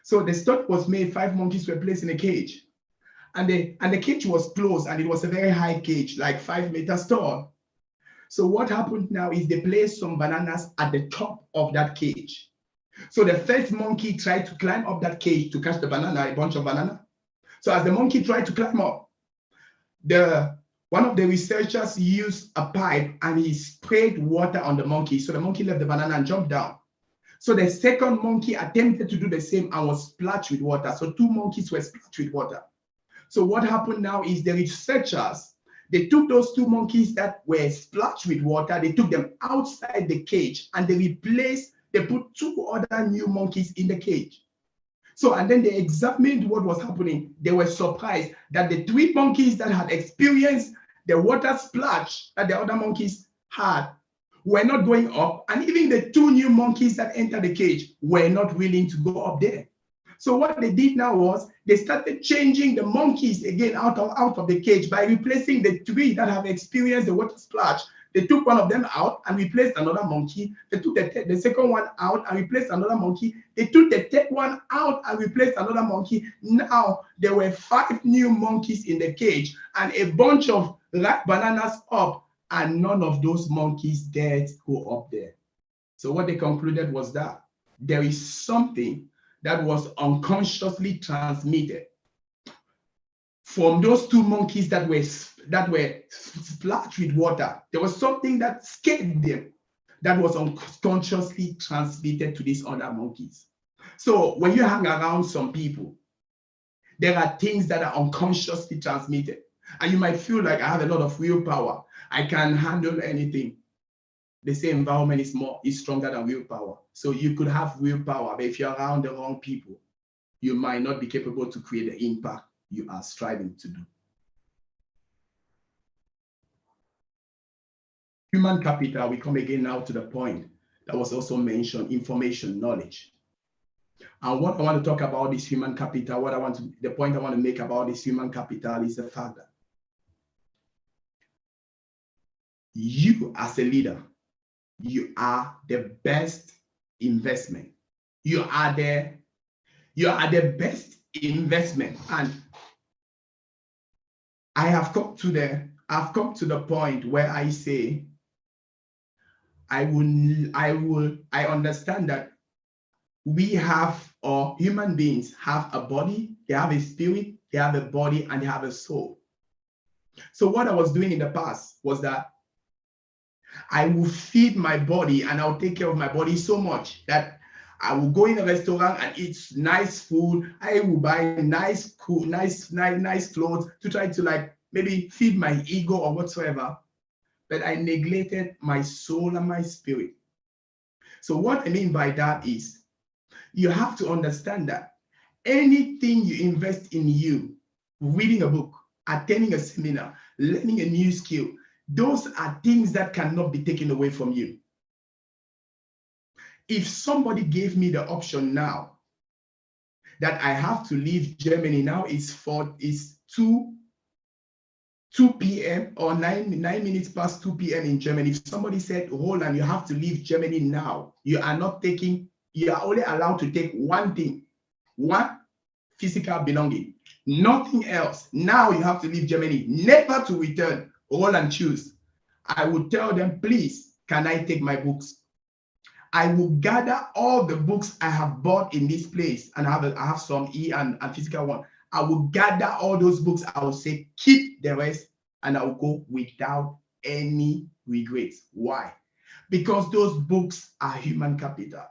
[SPEAKER 6] So the study was made, 5 monkeys were placed in a cage. And the cage was closed, and it was a very high cage, like 5 meters tall. So what happened now is they placed some bananas at the top of that cage. So the first monkey tried to climb up that cage to catch the banana, a bunch of banana. So as the monkey tried to climb up, one of the researchers used a pipe and he sprayed water on the monkey. So the monkey left the banana and jumped down. So the second monkey attempted to do the same and was splashed with water. So 2 monkeys were splashed with water. So what happened now is the researchers, they took those 2 monkeys that were splashed with water, they took them outside the cage, and they put 2 other new monkeys in the cage. So, and then they examined what was happening. They were surprised that the 3 monkeys that had experienced the water splash that the other monkeys had were not going up, and even the 2 new monkeys that entered the cage were not willing to go up there. So what they did now was they started changing the monkeys again out of the cage by replacing the 3 that have experienced the water splash. They took one of them out and replaced another monkey. They took the second one out and replaced another monkey. They took the third one out and replaced another monkey. Now there were 5 new monkeys in the cage and a bunch of ripe bananas up, and none of those monkeys dared go up there. So what they concluded was that there is something that was unconsciously transmitted from those 2 monkeys that were splashed with water. There was something that scared them that was unconsciously transmitted to these other monkeys. So when you hang around some people, there are things that are unconsciously transmitted. And you might feel like I have a lot of willpower. I can handle anything. They say environment is stronger than willpower. So you could have willpower, but if you're around the wrong people, you might not be capable to create the impact you are striving to do. Human capital, we come again now to the point that was also mentioned, information, knowledge. And what I want to talk about is human capital. The point I want to make about this human capital is the fact that you as a leader, you are the best investment. You are the best investment. And I've come to the point where I say, I understand that we have, or human beings have a body, they have a spirit, they have a body, and they have a soul. So what I was doing in the past was that I will feed my body and I'll take care of my body so much that I will go in a restaurant and eat nice food. I will buy nice clothes to try to maybe feed my ego or whatsoever. But I neglected my soul and my spirit. So what I mean by that is you have to understand that anything you invest in you, reading a book, attending a seminar, learning a new skill, those are things that cannot be taken away from you. If somebody gave me the option now that I have to leave Germany now. It's 2 p.m. or 9 minutes past 2 p.m. in Germany. If somebody said, Roland, you have to leave Germany now, you are only allowed to take one thing, one physical belonging, nothing else. Now you have to leave Germany, never to return. Roland, choose. I would tell them, please, can I take my books? I will gather all the books I have bought in this place, and I have some and physical one. I will gather all those books. I will say, keep the rest, and I will go without any regrets. Why? Because those books are human capital.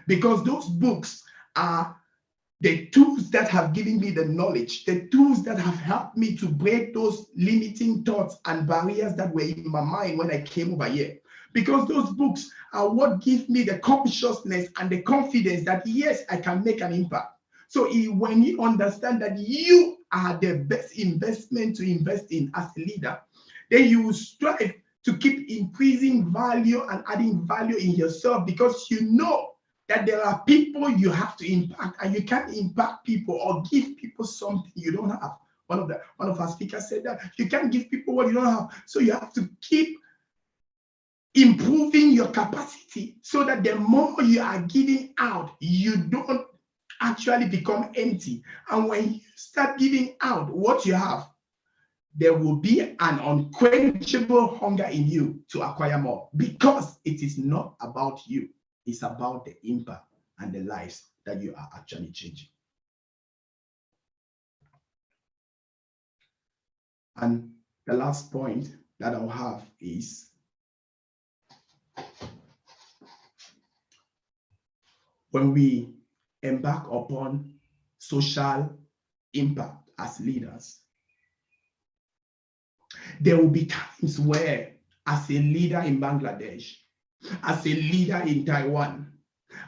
[SPEAKER 6] Because those books are the tools that have given me the knowledge, the tools that have helped me to break those limiting thoughts and barriers that were in my mind when I came over here. Because those books are what give me the consciousness and the confidence that, yes, I can make an impact. So when you understand that you are the best investment to invest in as a leader, then you will strive to keep increasing value and adding value in yourself, because you know that there are people you have to impact, and you can't impact people or give people something you don't have. One of our speakers said that you can't give people what you don't have. So you have to keep improving your capacity, so that the more you are giving out, you don't actually become empty. And when you start giving out what you have, there will be an unquenchable hunger in you to acquire more, because it is not about you. It's about the impact and the lives that you are actually changing. And the last point that I'll have is, when we embark upon social impact as leaders, there will be times where, as a leader in Bangladesh, as a leader in Taiwan,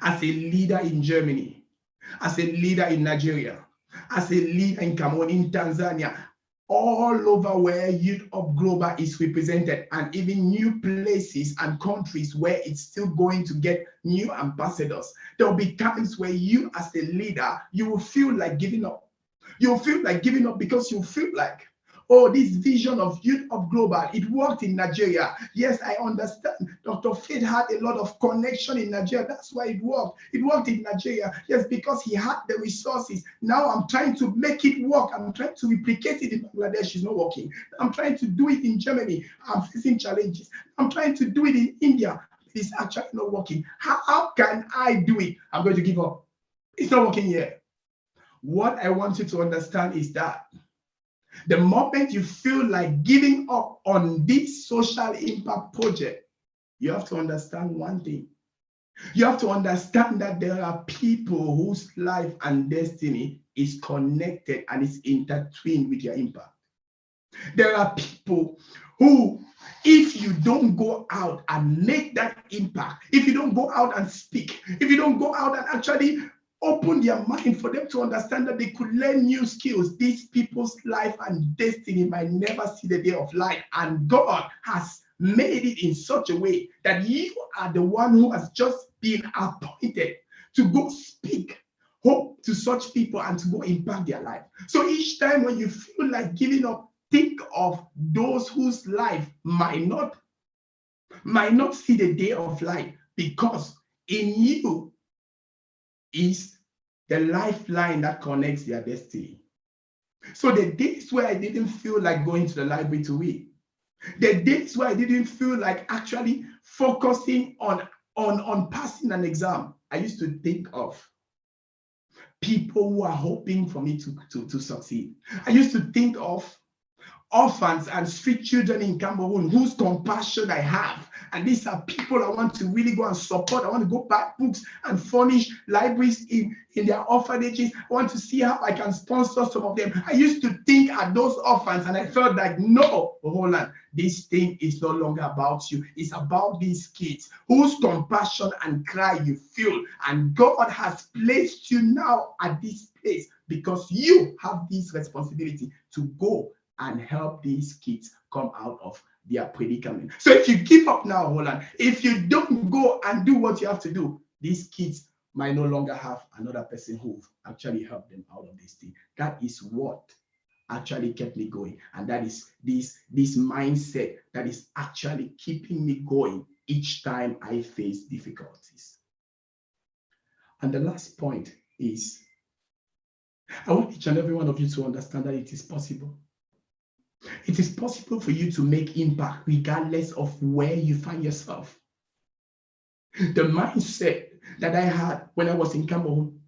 [SPEAKER 6] as a leader in Germany, as a leader in Nigeria, as a leader in Cameroon, in Tanzania, all over where Youthup Global is represented, and even new places and countries where it's still going to get new ambassadors, there will be times where you as a leader, you will feel like giving up. You'll feel like giving up, because you feel like, oh, this vision of Youthup Global, it worked in Nigeria. Yes, I understand. Dr. Faith had a lot of connection in Nigeria. That's why it worked. It worked in Nigeria. Yes, because he had the resources. Now I'm trying to make it work. I'm trying to replicate it in Bangladesh. It's not working. I'm trying to do it in Germany. I'm facing challenges. I'm trying to do it in India. It's actually not working. How can I do it? I'm going to give up. It's not working here. What I want you to understand is that the moment you feel like giving up on this social impact project, you have to understand one thing. You have to understand that there are people whose life and destiny is connected and is intertwined with your impact. There are people who, if you don't go out and make that impact, if you don't go out and speak, if you don't go out and actually open their mind for them to understand that they could learn new skills, these people's life and destiny might never see the day of light. And God has made it in such a way that you are the one who has just been appointed to go speak hope to such people and to go impact their life. So each time when you feel like giving up, think of those whose life might not see the day of light, because in you is the lifeline that connects their destiny. So the days where I didn't feel like going to the library to read, the days where I didn't feel like actually focusing on passing an exam, I used to think of people who are hoping for me to succeed. I used to think of orphans and street children in Cameroon whose compassion I have. And these are people I want to really go and support. I want to go buy books and furnish libraries in their orphanages. I want to see how I can sponsor some of them. I used to think at those orphans and I felt like, no, Roland, this thing is no longer about you. It's about these kids whose compassion and cry you feel. And God has placed you now at this place because you have this responsibility to go and help these kids come out of their predicament. So if you give up now, Roland, if you don't go and do what you have to do, these kids might no longer have another person who actually helped them out of this thing. That is what actually kept me going. And that is this mindset that is actually keeping me going each time I face difficulties. And the last point is, I want each and every one of you to understand that it is possible. It is possible for you to make impact regardless of where you find yourself. The mindset that I had when I was in Cameroon,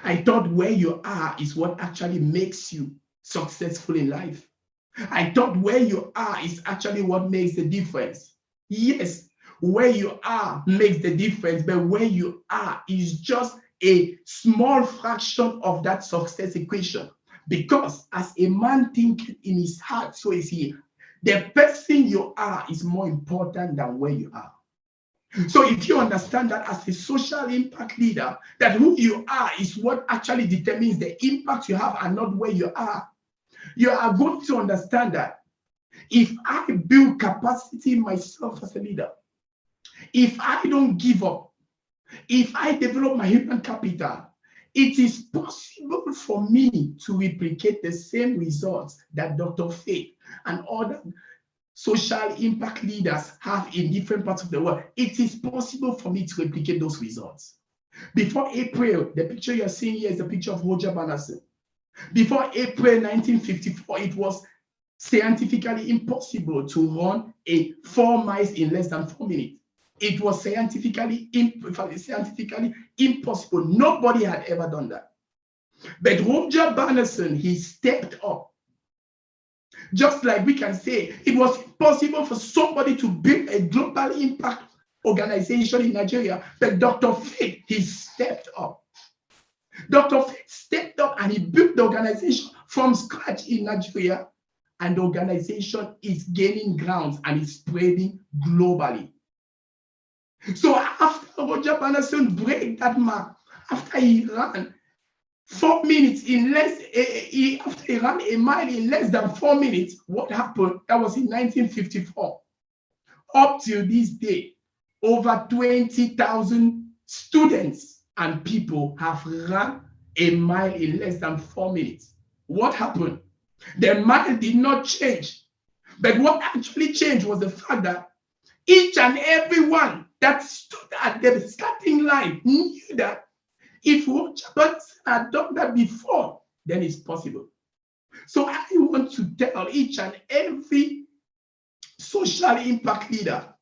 [SPEAKER 6] I thought where you are is what actually makes you successful in life. I thought where you are is actually what makes the difference. Yes, where you are makes the difference, but where you are is just a small fraction of that success equation. Because as a man thinking in his heart, so is he. The person you are is more important than where you are. So if you understand that as a social impact leader, that who you are is what actually determines the impact you have and not where you are going to understand that if I build capacity myself as a leader, if I don't give up, if I develop my human capital, it is possible for me to replicate the same results that Dr. Faith and other social impact leaders have in different parts of the world. It is possible for me to replicate those results. Before April, the picture you're seeing here is the picture of Roger Bannister. Before April 1954, it was scientifically impossible to run 4 miles in less than 4 minutes. It was scientifically impossible. Nobody had ever done that. But Roger Bannister, he stepped up. Just like we can say, it was possible for somebody to build a global impact organization in Nigeria, but Dr. Faith, he stepped up. Dr. Faith stepped up and he built the organization from scratch in Nigeria, and the organization is gaining grounds and is spreading globally. So after Roger Bannister break that mark, after he ran 4 minutes in less, after he ran a mile in less than 4 minutes, what happened? That was in 1954. Up till this day, over 20,000 students and people have run a mile in less than 4 minutes. What happened? The mile did not change. But what actually changed was the fact that each and every one that stood at the starting line knew that if Roger Bannister had done that before, then it's possible. So I want to tell each and every social impact leader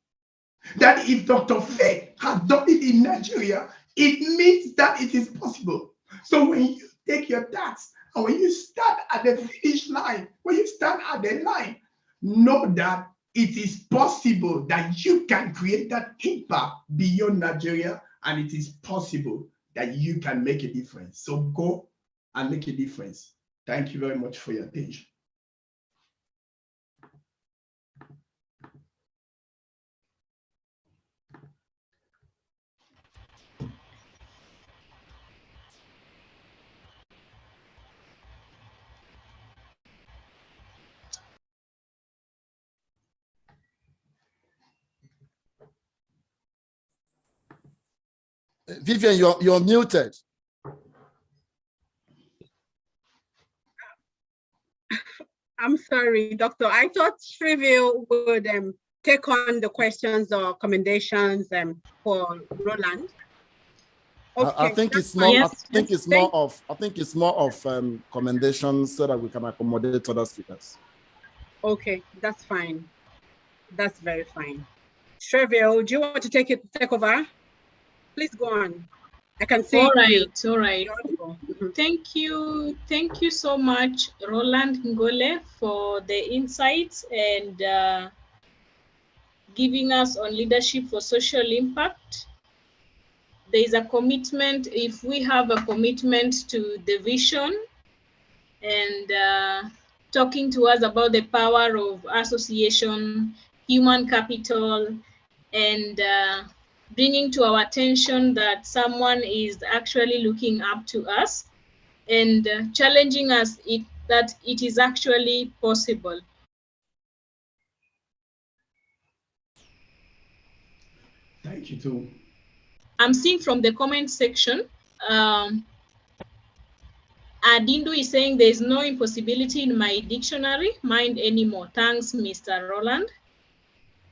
[SPEAKER 6] that if Dr. Faith had done it in Nigeria, it means that it is possible. So when you take your task and when you start at the finish line, when you start at the line, know that it is possible that you can create that impact beyond Nigeria, and it is possible that you can make a difference. So go and make a difference. Thank you very much for your attention.
[SPEAKER 3] Vivian, you're muted.
[SPEAKER 1] I'm sorry, Doctor. I thought Shrivil would take on the questions or commendations for Roland.
[SPEAKER 3] Okay, I think it's more.
[SPEAKER 5] Yes,
[SPEAKER 3] I think it's more of. I think it's more of commendations so that we can accommodate other speakers.
[SPEAKER 1] Okay, that's fine. That's very fine. Shrivil, do you want to take over? Please go on. I can see.
[SPEAKER 5] All right, all right.
[SPEAKER 1] Mm-hmm.
[SPEAKER 5] Thank you so much, Roland Ngole, for the insights and giving us on leadership for social impact. There is a commitment. If we have a commitment to the vision and talking to us about the power of association, human capital, and bringing to our attention that someone is actually looking up to us and challenging us that it is actually possible.
[SPEAKER 6] Thank you too.
[SPEAKER 5] I'm seeing from the comment section, Adindu is saying there's no impossibility in my dictionary, mind anymore. Thanks, Mr. Roland.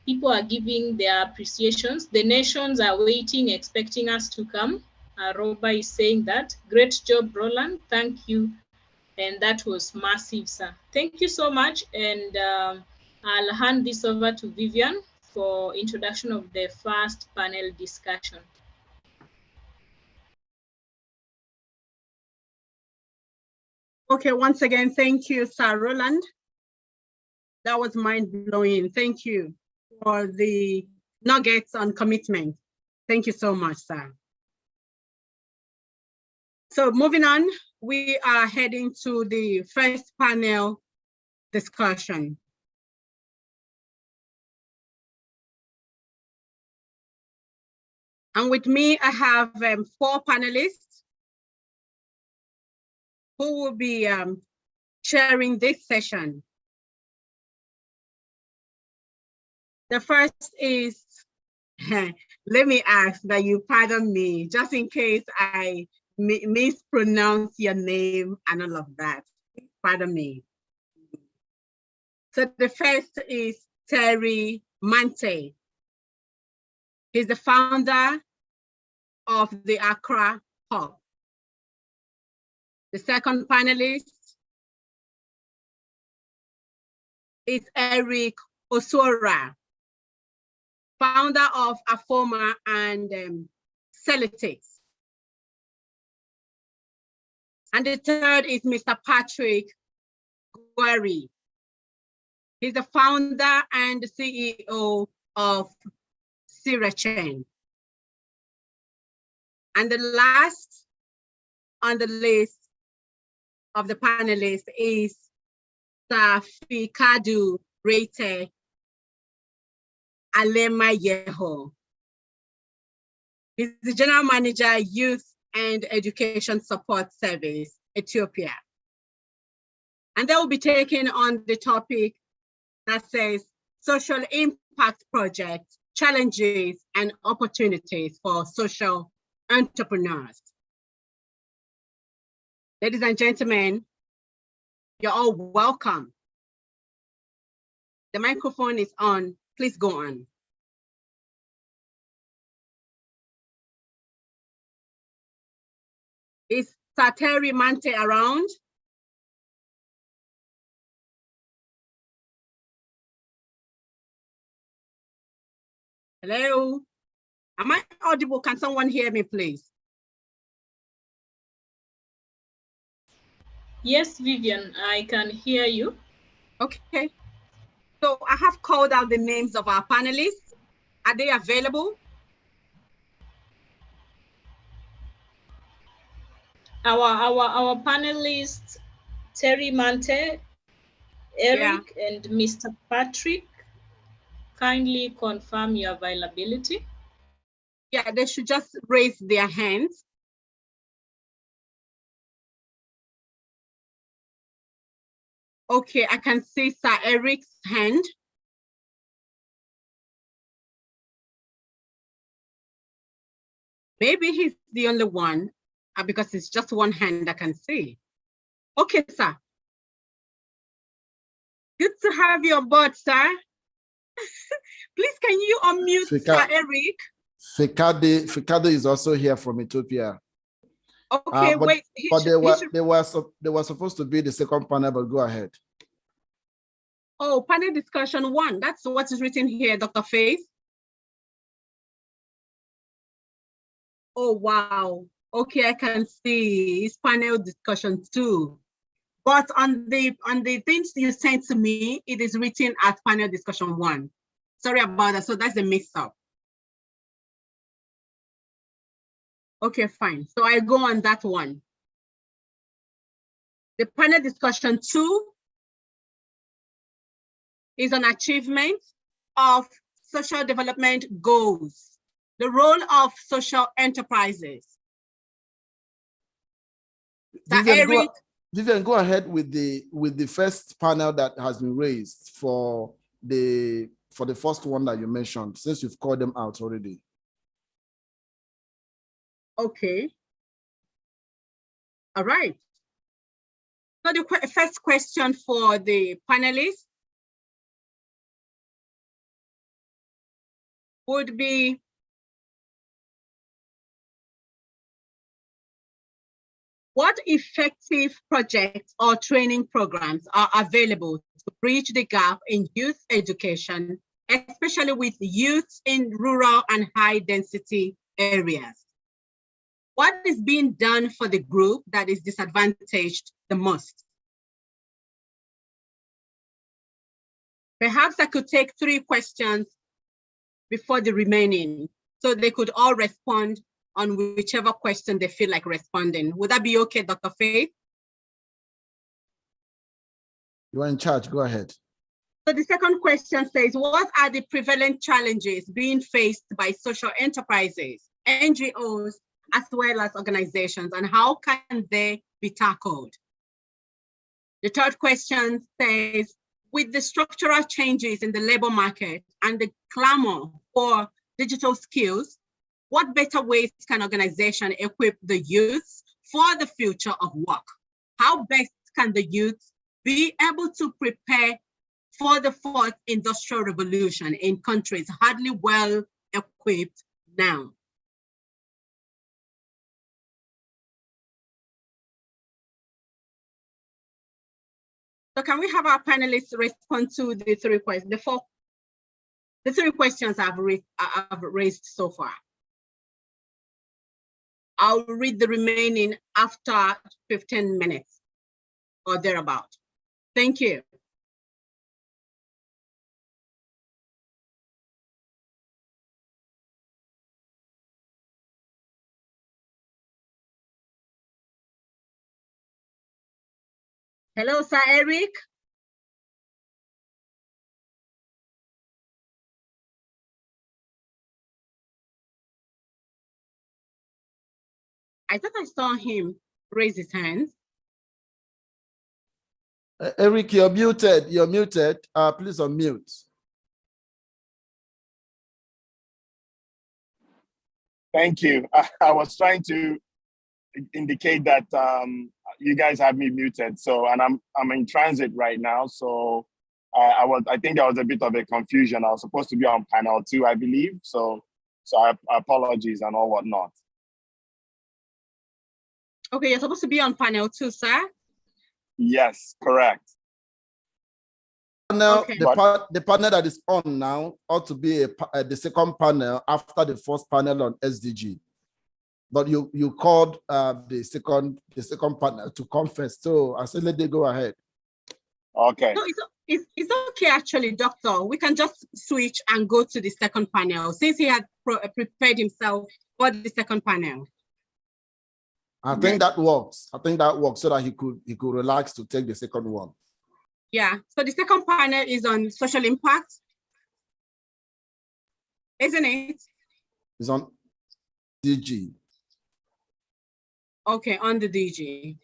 [SPEAKER 5] People are giving their appreciations. The nations are waiting, expecting us to come. Roba is saying that. Great job, Roland. Thank you. And that was massive, sir. Thank you so much. And I'll hand this over to Vivian for introduction of the first panel discussion.
[SPEAKER 1] Okay, once again, thank you, Sir Roland. That was mind-blowing. Thank you for the nuggets on commitment. Thank you so much, sir. So moving on, we are heading to the first panel discussion. And with me, I have 4 panelists who will be sharing this session. The first is, let me ask that you pardon me, just in case I mispronounce your name and all of that. Pardon me. So the first is Terry Mante. He's the founder of the Accra Hub. The second panelist is Eric Osora, founder of Afoma and Celtics. And the third is Mr. Patrick Gueri. He's the founder and the CEO of Sirachain. And the last on the list of the panelists is Safikadu Rete Alema Yeho. He's the General Manager, Youth and Education Support Service, Ethiopia. And they will be taking on the topic that says social impact projects, challenges and opportunities for social entrepreneurs. Ladies and gentlemen, you're all welcome. The microphone is on, please go on. Is Sateri Mante around? Hello? Am I audible? Can someone hear me, please?
[SPEAKER 5] Yes, Vivian, I can hear you.
[SPEAKER 1] Okay. So I have called out the names of our panelists. Are they available?
[SPEAKER 5] Our panelists, Terry Mante, Eric, and Mr. Patrick, kindly confirm your availability.
[SPEAKER 1] Yeah, they should just raise their hands. Okay, I can see Sir Eric's hand. Maybe he's the only one because it's just one hand I can see. Okay, sir. Good to have you on board, sir. Please, can you unmute Sir Eric?
[SPEAKER 3] Fikade is also here from Ethiopia.
[SPEAKER 1] Okay,
[SPEAKER 3] but,
[SPEAKER 1] wait.
[SPEAKER 3] But they were supposed to be the second panel, but go ahead.
[SPEAKER 1] Oh, panel discussion 1. That's what is written here, Dr. Faith. Oh, wow. Okay, I can see it's panel discussion 2. But on the things you sent to me, it is written as panel discussion 1. Sorry about that. So that's a mix-up. Okay, fine. So I go on that one. The panel discussion 2 is an achievement of social development goals, the role of social enterprises.
[SPEAKER 3] Vivian, go ahead with the first panel that has been raised for the first one that you mentioned, since you've called them out already.
[SPEAKER 1] Okay. All right. So the first question for the panelists would be, what effective projects or training programs are available to bridge the gap in youth education, especially with youth in rural and high density areas? What is being done for the group that is disadvantaged the most? Perhaps I could take 3 questions before the remaining, so they could all respond on whichever question they feel like responding. Would that be okay, Dr. Faith?
[SPEAKER 3] You are in charge, go ahead.
[SPEAKER 1] So the second question says, what are the prevalent challenges being faced by social enterprises, NGOs, as well as organizations, and how can they be tackled? The third question says, with the structural changes in the labor market and the clamor for digital skills, what better ways can organizations equip the youth for the future of work? How best can the youth be able to prepare for the 4th industrial revolution in countries hardly well equipped now? So can we have our panelists respond to the 3 questions, the 3 questions I've raised so far? I'll read the remaining after 15 minutes or thereabout. Thank you. Hello, Sir Eric. I thought I saw him raise his hand.
[SPEAKER 3] Eric, you're muted. You're muted. Please unmute.
[SPEAKER 7] Thank you. I was trying to indicate that you guys have me muted. So, and I'm in transit right now. So, I think there was a bit of a confusion. I was supposed to be on panel 2, I believe. So I apologies and all whatnot.
[SPEAKER 1] Okay, you're supposed to be on panel 2, sir.
[SPEAKER 7] Yes, correct.
[SPEAKER 3] Now,
[SPEAKER 1] okay.
[SPEAKER 3] the panel that is on now ought to be the second panel after the first panel on SDG. But you called the second panel to come first. So I said, let them go ahead.
[SPEAKER 7] Okay.
[SPEAKER 1] No, it's okay, actually, Doctor. We can just switch and go to the second panel since he had prepared himself for the second panel.
[SPEAKER 3] I think that works. I think that works so that he could relax to take the second one.
[SPEAKER 1] Yeah. So the second panel is on social impact, isn't it?
[SPEAKER 3] It's on DG.
[SPEAKER 1] Okay, on the DG.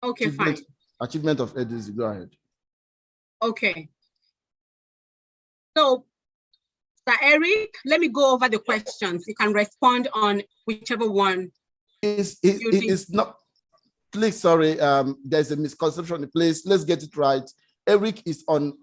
[SPEAKER 1] Okay, fine.
[SPEAKER 3] Achievement of SDG. Go ahead.
[SPEAKER 1] Okay. So, Sir Eric, let me go over the questions. You can respond on whichever one.
[SPEAKER 3] It's not. Please, sorry. There's a misconception. Please, let's get it right. Eric is on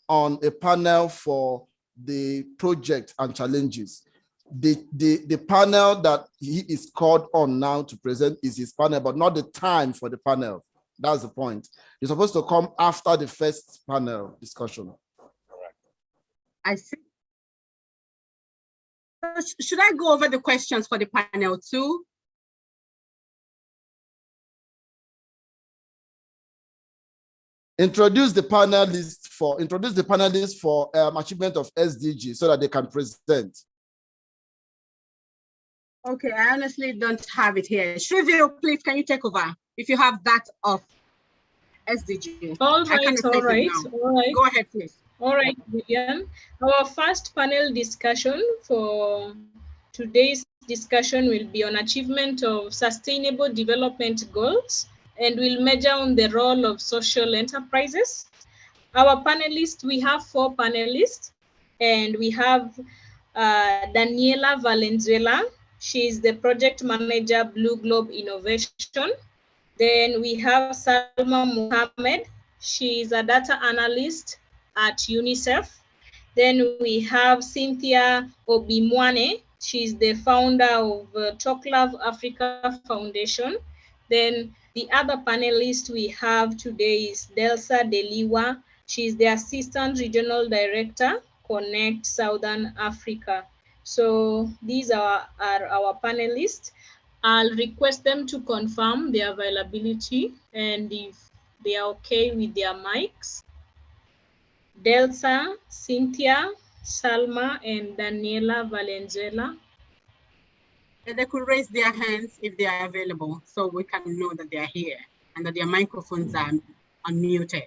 [SPEAKER 3] a panel for the project and challenges. The panel that he is called on now to present is his panel, but not the time for the panel. That's the point. You're supposed to come after the first panel discussion.
[SPEAKER 7] Correct.
[SPEAKER 1] I see. Should I go over the questions for the panel too?
[SPEAKER 3] Introduce the panelists for achievement of SDG so that they can present.
[SPEAKER 1] Okay, I honestly don't have it here. Shrivio, please, can you take over if you have that of SDG?
[SPEAKER 5] All right, all right.
[SPEAKER 1] Go ahead, please.
[SPEAKER 5] All right, Vivian. Our first panel discussion for today's discussion will be on achievement of sustainable development goals, and we'll measure on the role of social enterprises. Our panelists, we have 4 panelists, and we have Daniela Valenzuela, She is the project manager, Blue Globe Innovation. Then we have Salma Mohammed. She is a data analyst at UNICEF. Then we have Cynthia Obimwane. She's the founder of Talk Love Africa Foundation. Then the other panelist we have today is Delsa Deliwa. She's the Assistant Regional Director, Connect Southern Africa. So these are our panelists. I'll request them to confirm their availability and if they are okay with their mics. Delsa, Cynthia, Salma, and Daniela Valenzuela.
[SPEAKER 1] They could raise their hands if they are available so we can know that they are here and that their microphones are unmuted.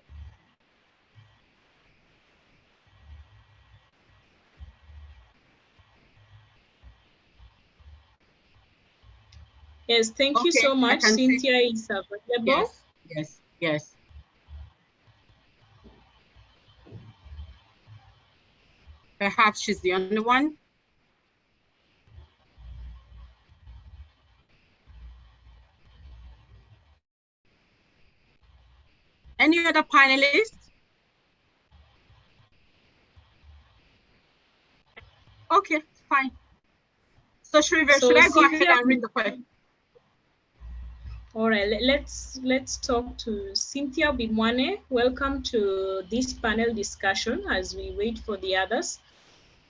[SPEAKER 5] Yes, thank you so much. Cynthia is available.
[SPEAKER 1] Yes. Perhaps she's the only one. Any other panelists? Okay, fine. So Shriver, should I go ahead and read the question?
[SPEAKER 5] All right, let's talk to Cynthia Bimwane. Welcome to this panel discussion as we wait for the others.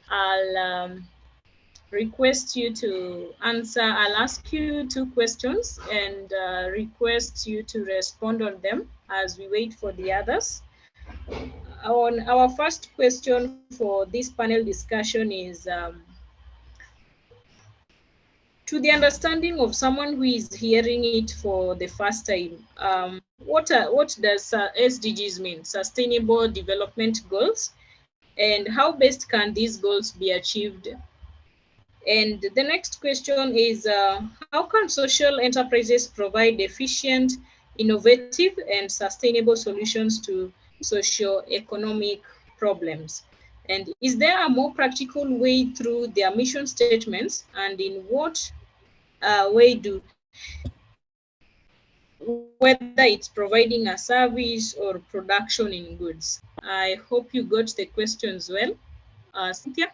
[SPEAKER 5] I'll request you to answer. I'll ask you 2 questions and request you to respond on them as we wait for the others. On our first question for this panel discussion is, to the understanding of someone who is hearing it for the first time, what does SDGs mean, Sustainable Development Goals, and how best can these goals be achieved? And the next question is, how can social enterprises provide efficient, innovative, and sustainable solutions to socio-economic problems? And is there a more practical way through their mission statements, and in what way do, whether it's providing a service or production in goods? I hope you got the questions well. Cynthia,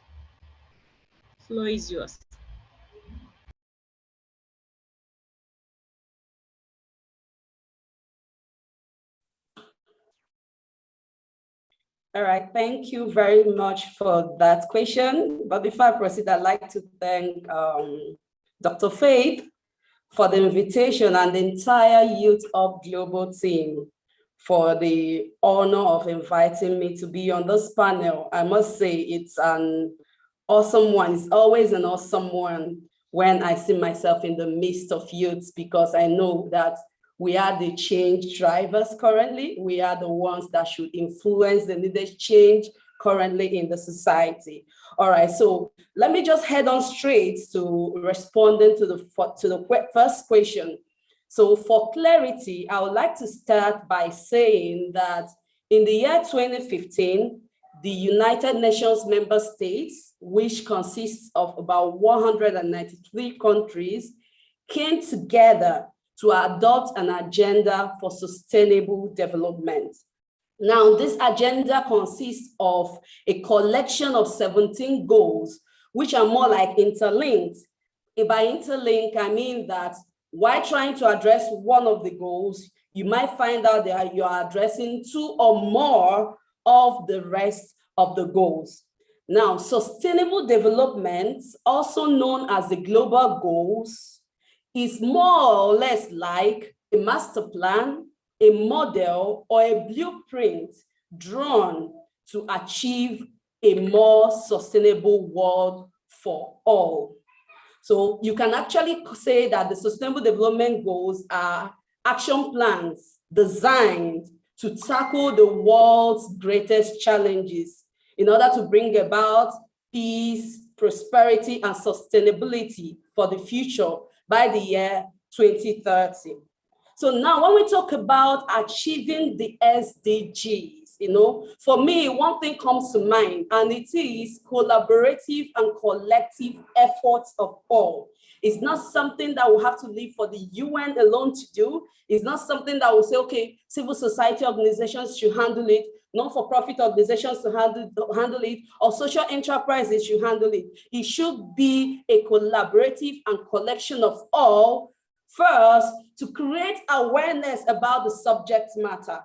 [SPEAKER 5] the floor is yours.
[SPEAKER 8] All right, thank you very much for that question. But before I proceed, I'd like to thank Dr. Faith for the invitation and the entire Youthup Global team for the honor of inviting me to be on this panel. I must say it's an awesome one. It's always an awesome one when I see myself in the midst of youths, because I know that we are the change drivers currently. We are the ones that should influence the needed change currently in the society. All right, so let me just head on straight to responding to the first question. So for clarity, I would like to start by saying that in the year 2015, the United Nations member states, which consists of about 193 countries, came together to adopt an agenda for sustainable development. Now, this agenda consists of a collection of 17 goals, which are more like interlinked. And by interlink, I mean that while trying to address one of the goals, you might find out that you are addressing 2 or more of the rest of the goals. Now, sustainable development, also known as the global goals, is more or less like a master plan, a model, or a blueprint drawn to achieve a more sustainable world for all. So you can actually say that the Sustainable Development Goals are action plans designed to tackle the world's greatest challenges in order to bring about peace, prosperity, and sustainability for the future by the year 2030. So now when we talk about achieving the SDGs, for me, one thing comes to mind, and it is collaborative and collective efforts of all. It's not something that will have to leave for the UN alone to do. It's not something that will say, okay, civil society organizations should handle it, non-for-profit organizations to handle it, or social enterprises should handle it. It should be a collaborative and collection of all, first, to create awareness about the subject matter.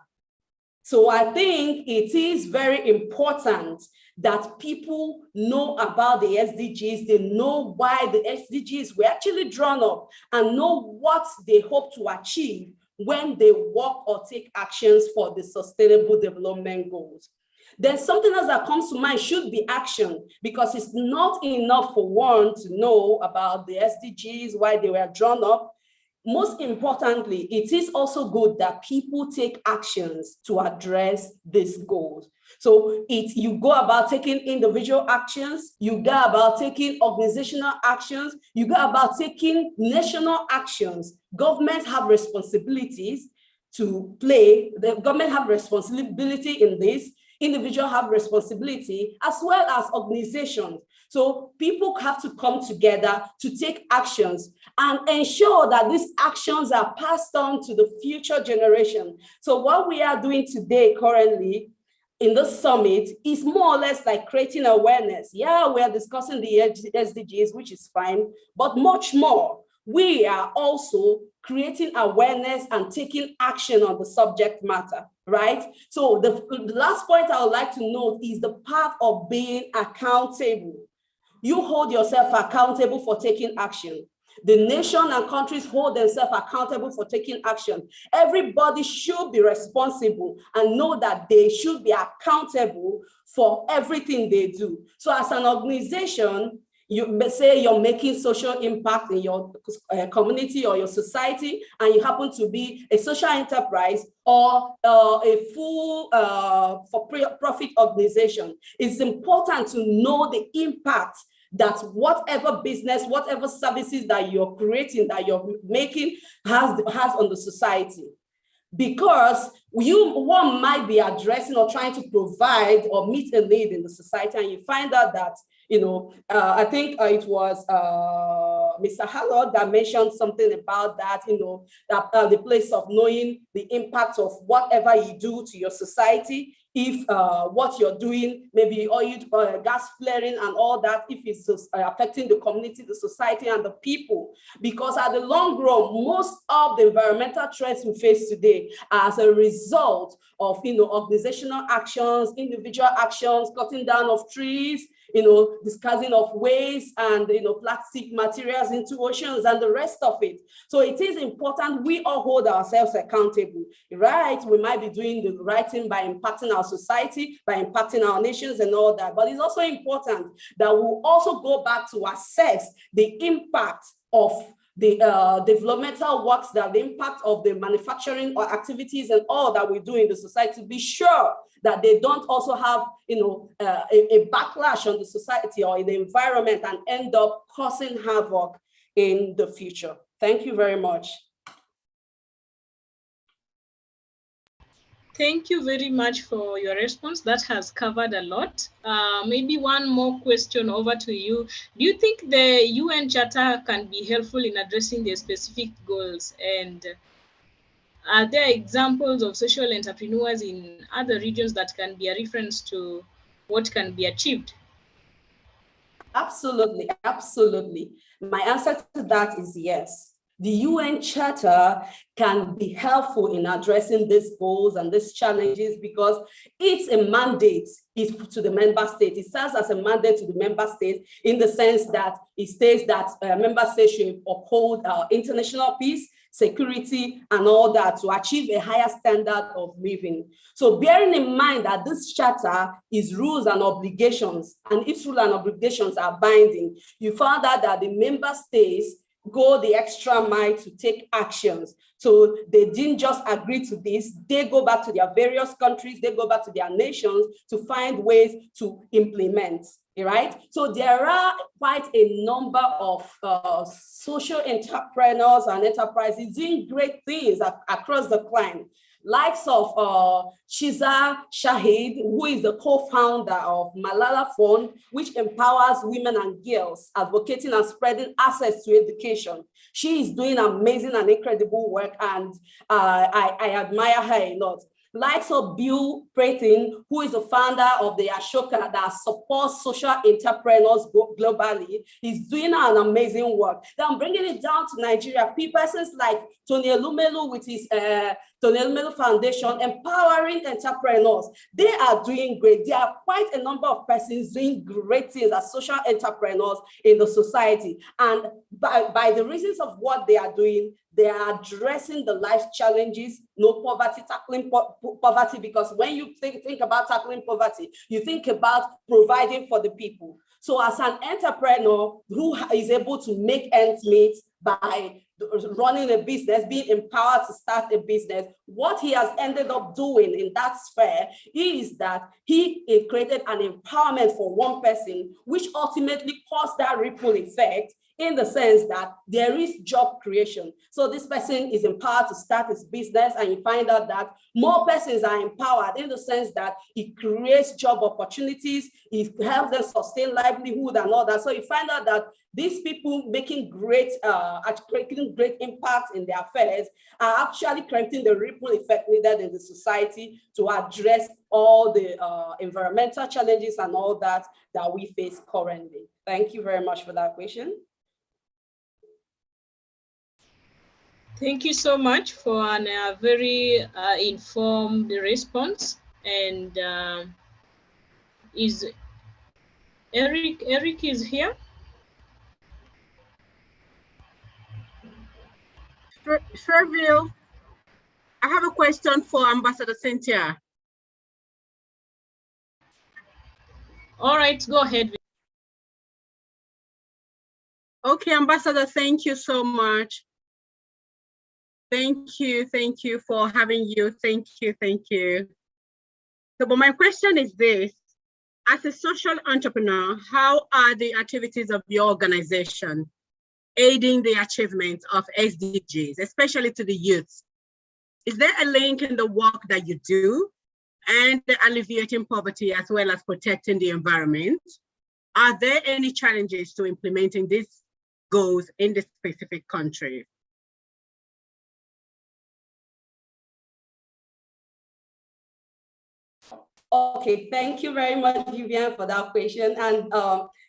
[SPEAKER 8] So I think it is very important that people know about the SDGs, they know why the SDGs were actually drawn up, and know what they hope to achieve when they work or take actions for the Sustainable Development Goals. Then something else that comes to mind should be action, because it's not enough for one to know about the SDGs, why they were drawn up. Most importantly, it is also good that people take actions to address these goals. So you go about taking individual actions, you go about taking organizational actions, you go about taking national actions. Governments have responsibilities to play. The government have responsibility in this. Individuals have responsibility, as well as organizations. So people have to come together to take actions and ensure that these actions are passed on to the future generation. So what we are doing today currently in the summit is more or less like creating awareness. Yeah, we are discussing the SDGs, which is fine, but much more. We are also creating awareness and taking action on the subject matter, right? So the last point I would like to note is the part of being accountable. You hold yourself accountable for taking action. The nation and countries hold themselves accountable for taking action. Everybody should be responsible and know that they should be accountable for everything they do. So as an organization, you say you're making social impact in your community or your society, and you happen to be a social enterprise or a full for-profit organization. It's important to know the impact that whatever business, whatever services that you're creating, that you're making has on the society. Because one might be addressing or trying to provide or meet a need in the society, and you find out that, I think it was Mr. Hallard that mentioned something about that, that the place of knowing the impact of whatever you do to your society. If what you're doing, maybe oil, gas flaring and all that, if it's affecting the community, the society, and the people. Because at the long run, most of the environmental threats we face today are as a result of, organizational actions, individual actions, cutting down of trees, discarding of waste and, plastic materials into oceans and the rest of it. So it is important we all hold ourselves accountable, right? We might be doing the right thing by impacting our society, by impacting our nations and all that. But it's also important that we'll also go back to assess the impact of the developmental works, that the impact of the manufacturing or activities and all that we do in the society, to be sure that they don't also have, a backlash on the society or in the environment and end up causing havoc in the future. Thank you very much.
[SPEAKER 5] Thank you very much for your response. That has covered a lot. Maybe one more question over to you. Do you think the UN Charter can be helpful in addressing the specific goals? And are there examples of social entrepreneurs in other regions that can be a reference to what can be achieved?
[SPEAKER 8] Absolutely, absolutely. My answer to that is yes. The UN Charter can be helpful in addressing these goals and these challenges because it's a mandate to the member state. It serves as a mandate to the member state in the sense that it states that member states should uphold international peace, security, and all that to achieve a higher standard of living. So bearing in mind that this charter is rules and obligations, and its rules and obligations are binding, you found out that the member states go the extra mile to take actions. So they didn't just agree to this, they go back to their various countries, they go back to their nations to find ways to implement, right? So there are quite a number of social entrepreneurs and enterprises doing great things across the climate. Likes of Shiza Shahid, who is the co-founder of Malala Fund, which empowers women and girls, advocating and spreading access to education. She is doing amazing and incredible work, and I admire her a lot. Likes of Bill Pratin, who is the founder of the Ashoka that supports social entrepreneurs globally. He's doing an amazing work. Then I'm bringing it down to Nigeria. Persons like Tony Elumelu with his Tony Elumelu Foundation, empowering entrepreneurs. They are doing great. There are quite a number of persons doing great things as social entrepreneurs in the society. And by the reasons of what they are doing, they are addressing the life challenges, no poverty, tackling poverty, because when you think about tackling poverty, you think about providing for the people. So as an entrepreneur who is able to make ends meet by running a business, being empowered to start a business, what he has ended up doing in that sphere is that he created an empowerment for one person, which ultimately caused that ripple effect, in the sense that there is job creation. So this person is empowered to start his business, and you find out that more persons are empowered in the sense that it creates job opportunities, it helps them sustain livelihood and all that. So you find out that these people making great impact in their affairs are actually creating the ripple effect needed in the society to address all the environmental challenges and all that we face currently. Thank you very much for that question.
[SPEAKER 5] Thank you so much for a very informed response. And is Eric is here?
[SPEAKER 1] Sherville, I have a question for Ambassador Cynthia.
[SPEAKER 5] All right, go ahead.
[SPEAKER 1] Okay, Ambassador, thank you so much. Thank you for having you. Thank you. So, but my question is this: as a social entrepreneur, how are the activities of your organization aiding the achievement of SDGs, especially to the youth? Is there a link in the work that you do and alleviating poverty as well as protecting the environment? Are there any challenges to implementing these goals in the specific country?
[SPEAKER 8] Okay, thank you very much, Vivian, for that question. And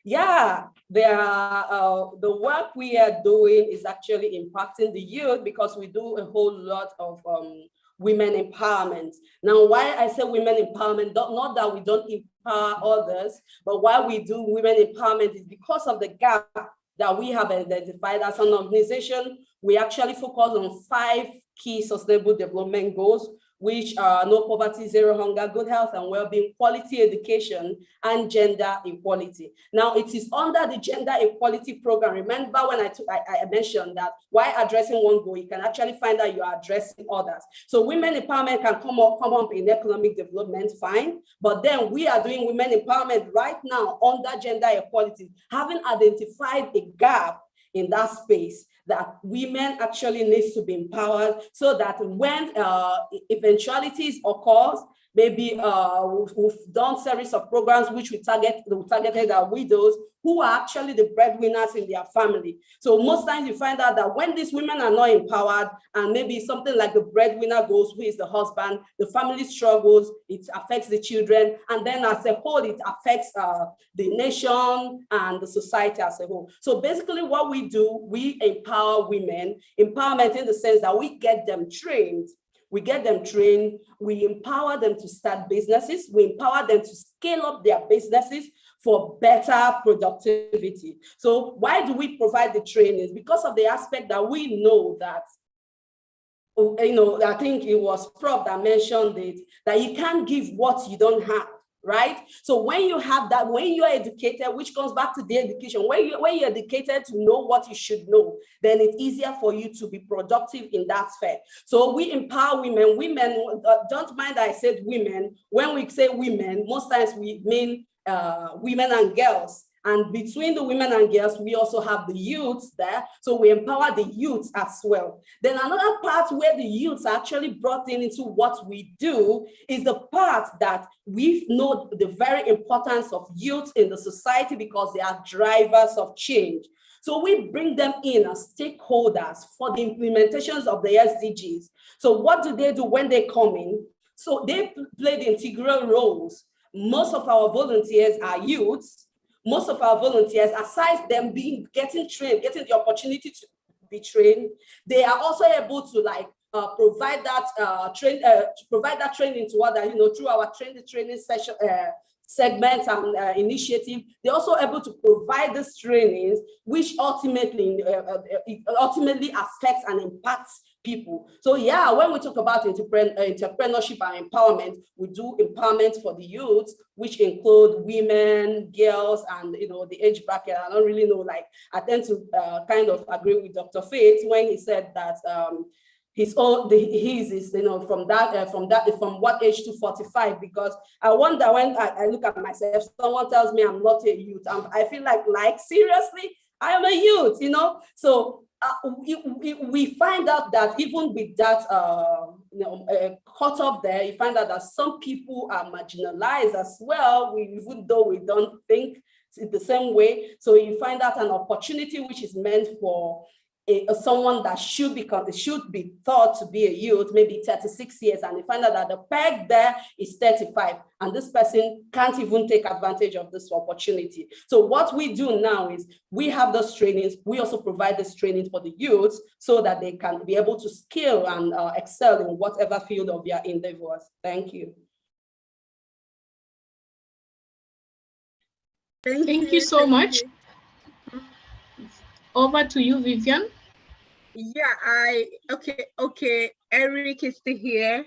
[SPEAKER 8] yeah, there are, the work we are doing is actually impacting the youth, because we do a whole lot of women empowerment. Now, why I say women empowerment, not that we don't empower others, but why we do women empowerment is because of the gap that we have identified as an organization. We actually focus on 5 key sustainable development goals, which are no poverty, zero hunger, good health and well-being, quality education, and gender equality. Now, it is under the gender equality program. Remember when I mentioned that while addressing one goal, you can actually find out you are addressing others. So women empowerment can come up in economic development, fine. But then we are doing women empowerment right now under gender equality, having identified a gap in that space that women actually needs to be empowered, so that when eventualities occurs, maybe we've done series of programs which we targeted our widows who are actually the breadwinners in their family. So most times you find out that when these women are not empowered, and maybe something like the breadwinner goes, who is the husband, the family struggles, it affects the children, and then as a whole, it affects the nation and the society as a whole. So basically what we do, we empower women, empowerment in the sense that we get them trained. We empower them to start businesses, we empower them to scale up their businesses for better productivity. So why do we provide the trainings? Because of the aspect that we know that, I think it was Prof that mentioned it, that you can't give what you don't have. right? So when you have that, when you are educated, which comes back to the education, when you're educated to know what you should know, then it's easier for you to be productive in that sphere. So we empower women. Women, don't mind that I said women. When we say women, most times we mean women and girls. And between the women and girls, we also have the youths there. So we empower the youths as well. Then another part where the youths are actually brought into what we do is the part that we know the very importance of youth in the society because they are drivers of change. So we bring them in as stakeholders for the implementations of the SDGs. So what do they do when they come in? So they play the integral roles. Most of our volunteers are youths. Most of our volunteers, aside them getting trained, getting the opportunity to be trained, they are also able to provide that training to others, through our training session segments and initiative. They're also able to provide these trainings, which ultimately affects and impacts people. So yeah, when we talk about entrepreneurship and empowerment, we do empowerment for the youth, which include women, girls, and the age bracket. I don't really know, I tend to kind of agree with Dr. Faith when he said that his is from what age to 45, because I wonder when I look at myself, someone tells me I'm not a youth, I feel like seriously, I am a youth, so we find out that even with that cut up there, you find out that some people are marginalized as well, even though we don't think the same way. So you find out an opportunity which is meant for someone that should be thought to be a youth, maybe 36 years, and you find out that the peg there is 35, and this person can't even take advantage of this opportunity. So what we do now is we have those trainings. We also provide this training for the youths so that they can be able to scale and excel in whatever field of their endeavors. Thank you.
[SPEAKER 5] Thank you so much. Over to you, Vivian.
[SPEAKER 1] Yeah, okay. Eric is still here.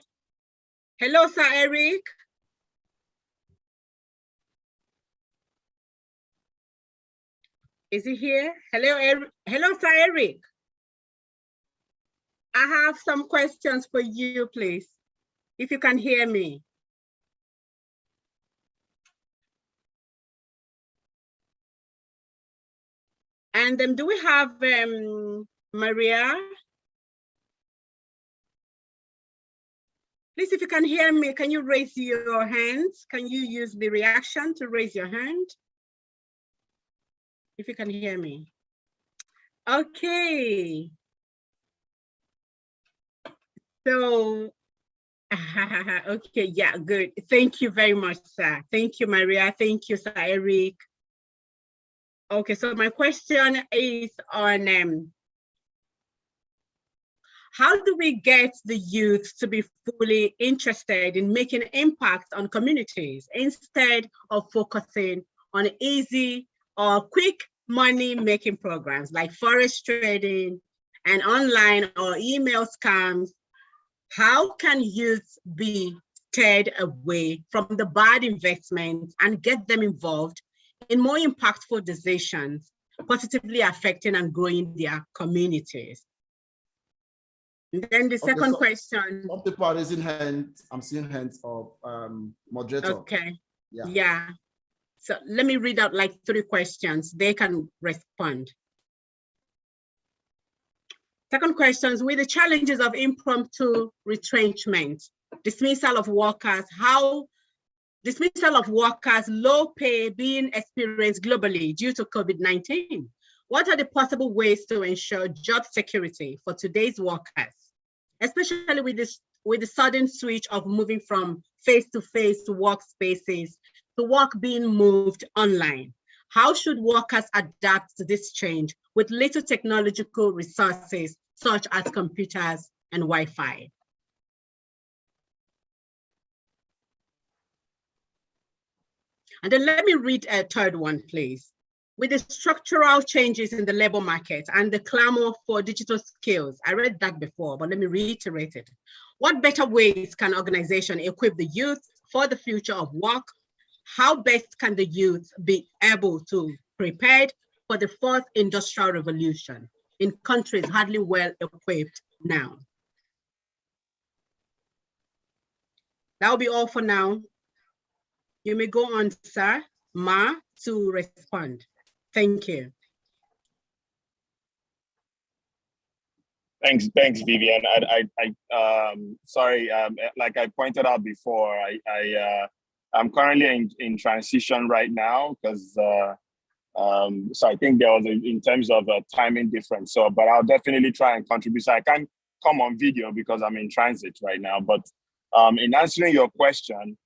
[SPEAKER 1] Hello, Sir Eric. Is he here? Hello, Eric. Hello, Sir Eric. I have some questions for you, please, if you can hear me. And do we have Maria? Please, if you can hear me, can you raise your hands? Can you use the reaction to raise your hand? If you can hear me. Okay. So, okay, yeah, good. Thank you very much, sir. Thank you, Maria. Thank you, Sir Eric. Okay, so my question is on how do we get the youth to be fully interested in making an impact on communities instead of focusing on easy or quick money-making programs like forest trading and online or email scams? How can youth be steered away from the bad investments and get them involved in more impactful decisions, positively affecting and growing their communities? And then the second question.
[SPEAKER 3] Some people are raising hands. I'm seeing hands of moderator.
[SPEAKER 1] Okay. Yeah. So let me read out like 3 questions. They can respond. Second question is, with the challenges of impromptu retrenchment, dismissal of workers, low pay being experienced globally due to COVID-19. What are the possible ways to ensure job security for today's workers, especially with the sudden switch of moving from face-to-face workspaces to work being moved online? How should workers adapt to this change with little technological resources such as computers and Wi-Fi? And then let me read a third one, please. With the structural changes in the labor market and the clamor for digital skills, I read that before, but let me reiterate it. What better ways can organizations equip the youth for the future of work how best can the youth be able to prepare for the fourth industrial revolution in countries hardly well equipped now? That will be all for now. You may go on, sir, Ma, to respond. Thank you.
[SPEAKER 7] Thanks, Vivian. Sorry, like I pointed out before, I'm currently in transition right now because so I think there was in terms of a timing difference. So, but I'll definitely try and contribute. So I can't come on video because I'm in transit right now. But in answering your question,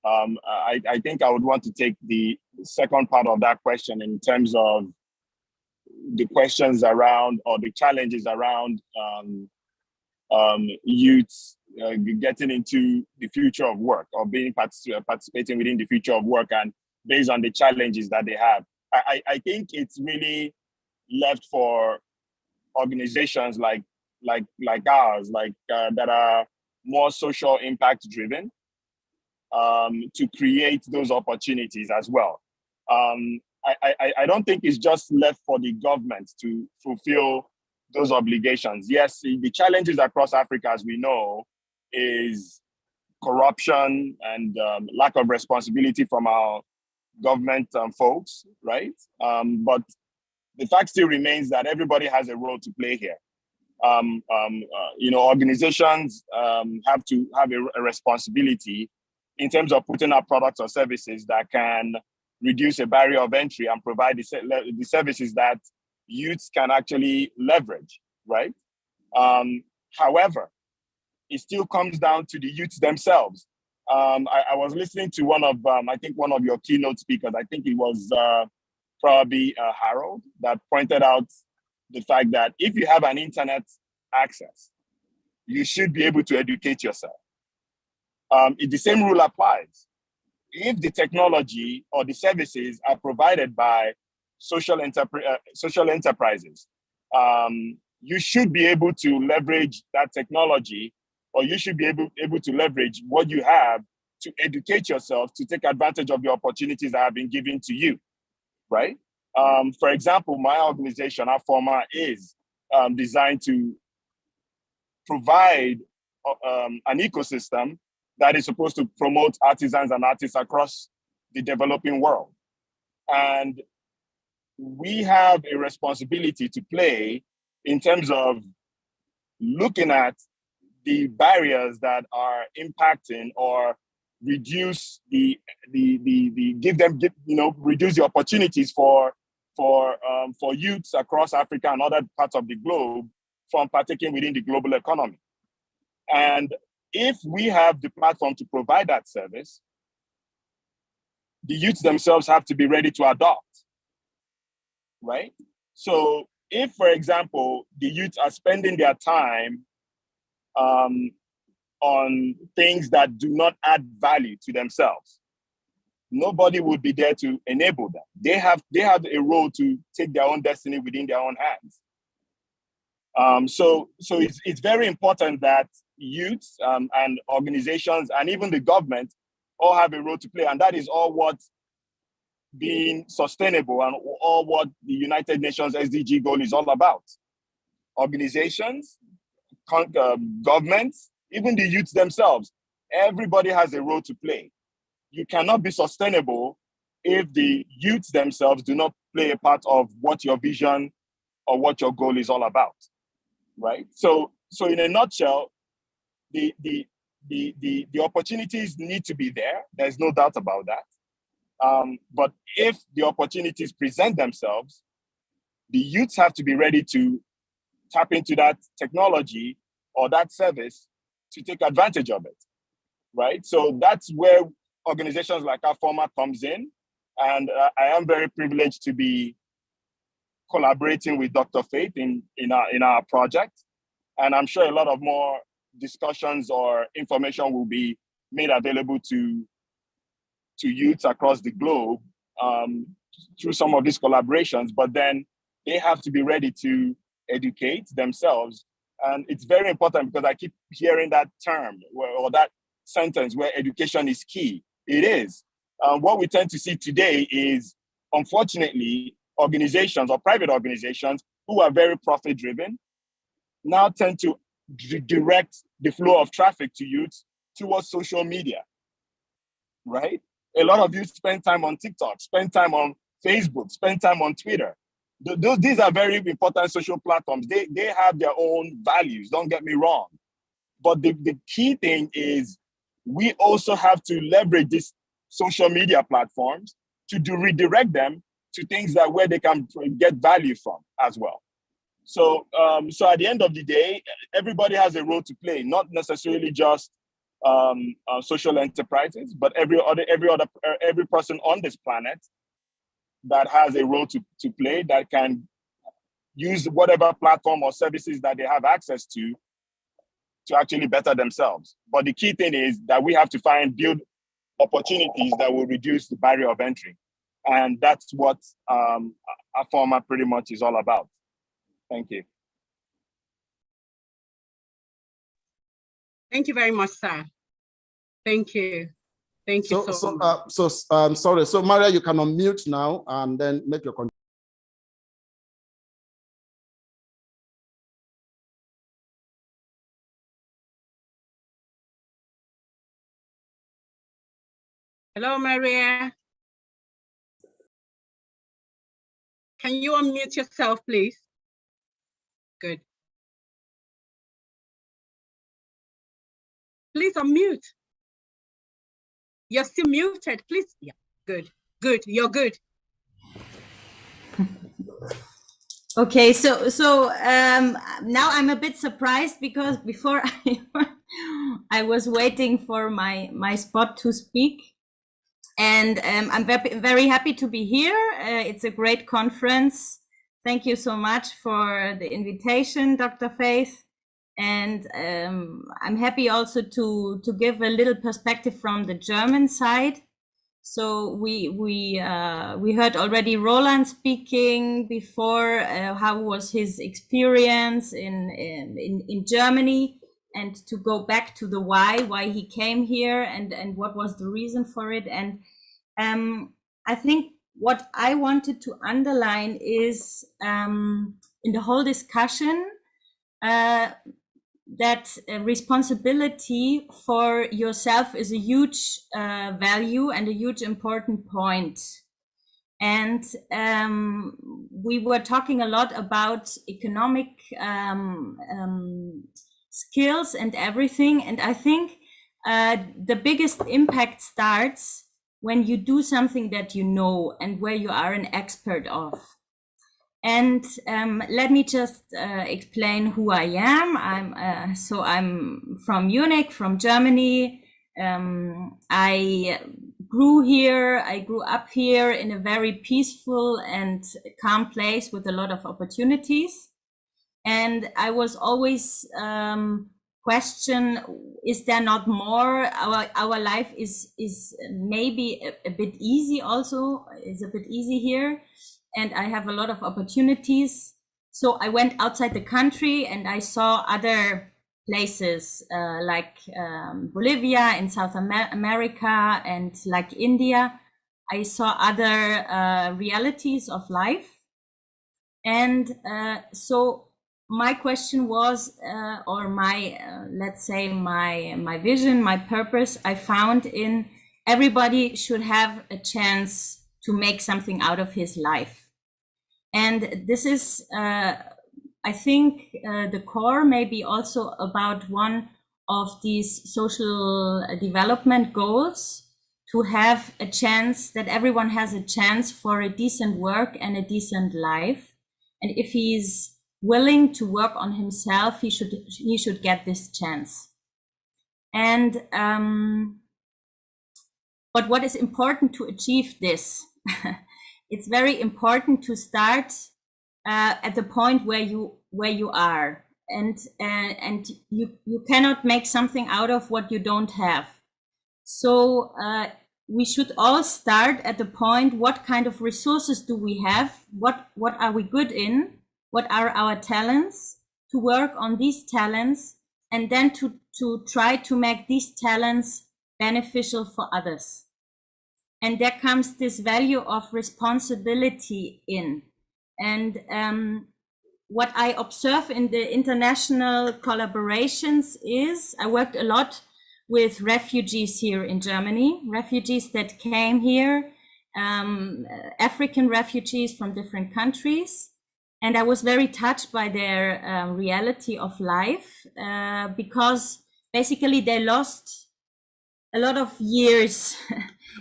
[SPEAKER 7] I think I would want to take the second part of that question in terms of the questions around or the challenges around youths getting into the future of work or being participating within the future of work and based on the challenges that they have. I think it's really left for organizations like ours, that are more social impact driven, to create those opportunities as well. I don't think it's just left for the government to fulfill those obligations. Yes, the challenges across Africa, as we know, is corruption and lack of responsibility from our government folks, right? But the fact still remains that everybody has a role to play here. Organizations have to have a responsibility in terms of putting out products or services that can reduce a barrier of entry and provide the services that youths can actually leverage, right? However, it still comes down to the youths themselves. I was listening to one of your keynote speakers, I think it was probably Harold, that pointed out the fact that if you have an internet access, you should be able to educate yourself. The same rule applies. If the technology or the services are provided by social enterprises, you should be able to leverage that technology, or you should be able to leverage what you have to educate yourself to take advantage of the opportunities that have been given to you, right? For example, my organization, Afoma, is designed to provide an ecosystem that is supposed to promote artisans and artists across the developing world. And we have a responsibility to play in terms of looking at the barriers that are impacting or reduce reduce the opportunities for youths across Africa and other parts of the globe from partaking within the global economy. And if we have the platform to provide that service, the youths themselves have to be ready to adopt, right? So if, for example, the youths are spending their time on things that do not add value to themselves, nobody would be there to enable them. They have a role to take their own destiny within their own hands. So it's very important that youths and organizations and even the government all have a role to play, and that is all what being sustainable and all what the United Nations SDG goal is all about. Organizations, governments, even the youths themselves, everybody has a role to play. You cannot be sustainable if the youths themselves do not play a part of what your vision or what your goal is all about, right? So in a nutshell, the opportunities need to be there. There's no doubt about that. But if the opportunities present themselves, the youths have to be ready to tap into that technology or that service to take advantage of it, right? So that's where organizations like Afoma comes in. And I am very privileged to be collaborating with Dr. Faith in our project. And I'm sure a lot of more discussions or information will be made available to youths across the globe through some of these collaborations, but then they have to be ready to educate themselves. And it's very important because I keep hearing that term or that sentence where education is key. It is, what we tend to see today is, unfortunately, organizations or private organizations who are very profit driven now tend to direct the flow of traffic to youth towards social media, right? A lot of you spend time on TikTok, spend time on Facebook, spend time on Twitter. These are very important social platforms. They have their own values, don't get me wrong. But the key thing is we also have to leverage these social media platforms to redirect them to things that where they can get value from as well. So at the end of the day, everybody has a role to play, not necessarily just social enterprises, but every person on this planet that has a role to play, that can use whatever platform or services that they have access to actually better themselves. But the key thing is that we have to build opportunities that will reduce the barrier of entry. And that's what our format pretty much is all about. Thank you.
[SPEAKER 1] Thank you very much, sir. Thank you. Thank you so much.
[SPEAKER 3] Sorry. So Maria, you can unmute now and then make your contribution.
[SPEAKER 1] Hello, Maria. Can you unmute yourself, please? Good. Please unmute. You're still muted, please. Yeah, good, good, you're good.
[SPEAKER 9] Okay, so now I'm a bit surprised because before I was waiting for my spot to speak, and I'm very happy to be here. It's a great conference. Thank you so much for the invitation, Dr. Faith. And I'm happy also to give a little perspective from the German side. So we heard already Roland speaking before. How was his experience in Germany, and to go back to the why he came here and what was the reason for it. And I think what I wanted to underline is in the whole discussion that responsibility for yourself is a huge value and a huge important point. And we were talking a lot about economic skills and everything. And I think the biggest impact starts when you do something that you know and where you are an expert of. And let me just explain who I am. I'm from Munich, from Germany. I grew up here in a very peaceful and calm place with a lot of opportunities. And I was always question, is there not more? Our life is maybe a bit easy also, is a bit easy here. And I have a lot of opportunities. So I went outside the country and I saw other places like Bolivia in South America and like India. I saw other realities of life. And so my question was, or my, let's say my vision, my purpose, I found in everybody should have a chance to make something out of his life. And this is, I think, the core maybe also about one of these social development goals, to have a chance, that everyone has a chance for a decent work and a decent life. And if he's willing to work on himself, he should get this chance. And but what is important to achieve this? It's very important to start at the point where you are, and you cannot make something out of what you don't have. So we should all start at the point, what kind of resources do we have? What are we good in? What are our talents? To work on these talents, and then to try to make these talents beneficial for others. And there comes this value of responsibility in. And what I observe in the international collaborations is, I worked a lot with refugees here in Germany, refugees that came here, African refugees from different countries. And I was very touched by their reality of life, because basically they lost a lot of years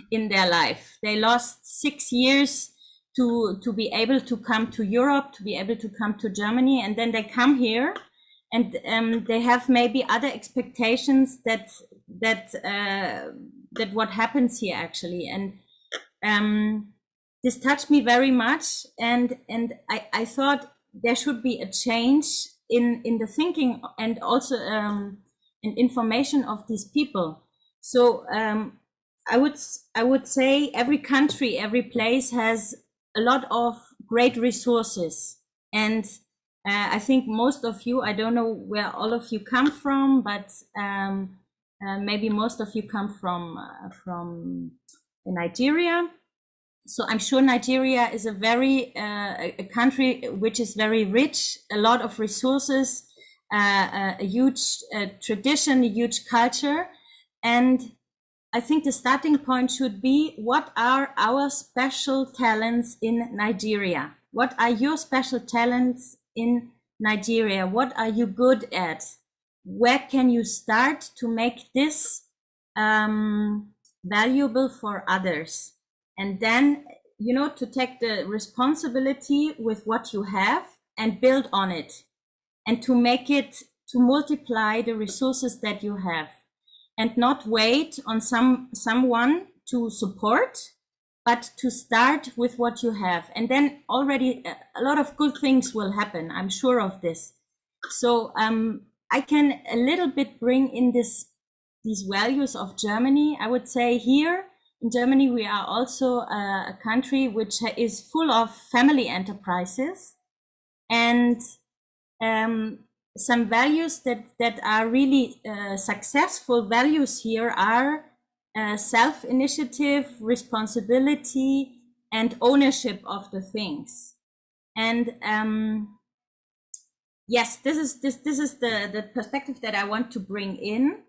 [SPEAKER 9] in their life. They lost 6 years to be able to come to Europe, to be able to come to Germany, and then they come here, and they have maybe other expectations that what happens here actually. And this touched me very much, and I thought there should be a change in the thinking and also in information of these people. So I would say every country, every place has a lot of great resources, and I think most of you, I don't know where all of you come from, but maybe most of you come from Nigeria. So I'm sure Nigeria is a very a country which is very rich, a lot of resources, a huge tradition, a huge culture. And I think the starting point should be, what are our special talents in Nigeria? What are your special talents in Nigeria? What are you good at? Where can you start to make this valuable for others? And then, you know, to take the responsibility with what you have and build on it, and to make it, to multiply the resources that you have, and not wait on someone to support, but to start with what you have. And then already a lot of good things will happen. I'm sure of this. So I can a little bit bring in these values of Germany. I would say here in Germany, we are also a country which is full of family enterprises, and some values that are really successful values here are self-initiative, responsibility, and ownership of the things. And yes, this is the perspective that I want to bring in.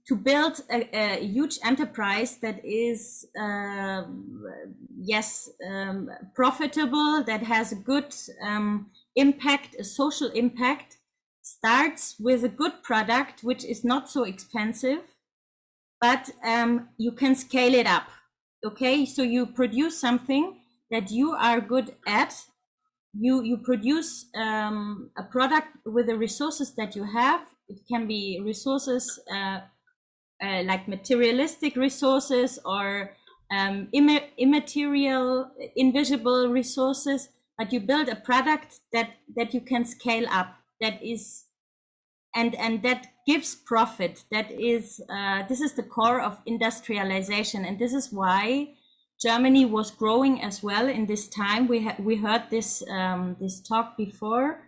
[SPEAKER 9] To build a huge enterprise that is, profitable, that has a good impact, a social impact, starts with a good product, which is not so expensive, but you can scale it up. Okay, so you produce something that you are good at. You produce a product with the resources that you have. It can be resources like materialistic resources or immaterial, invisible resources, but you build a product that you can scale up, that is, and that gives profit. That is, this is the core of industrialization, and this is why Germany was growing as well in this time. We heard this this talk before.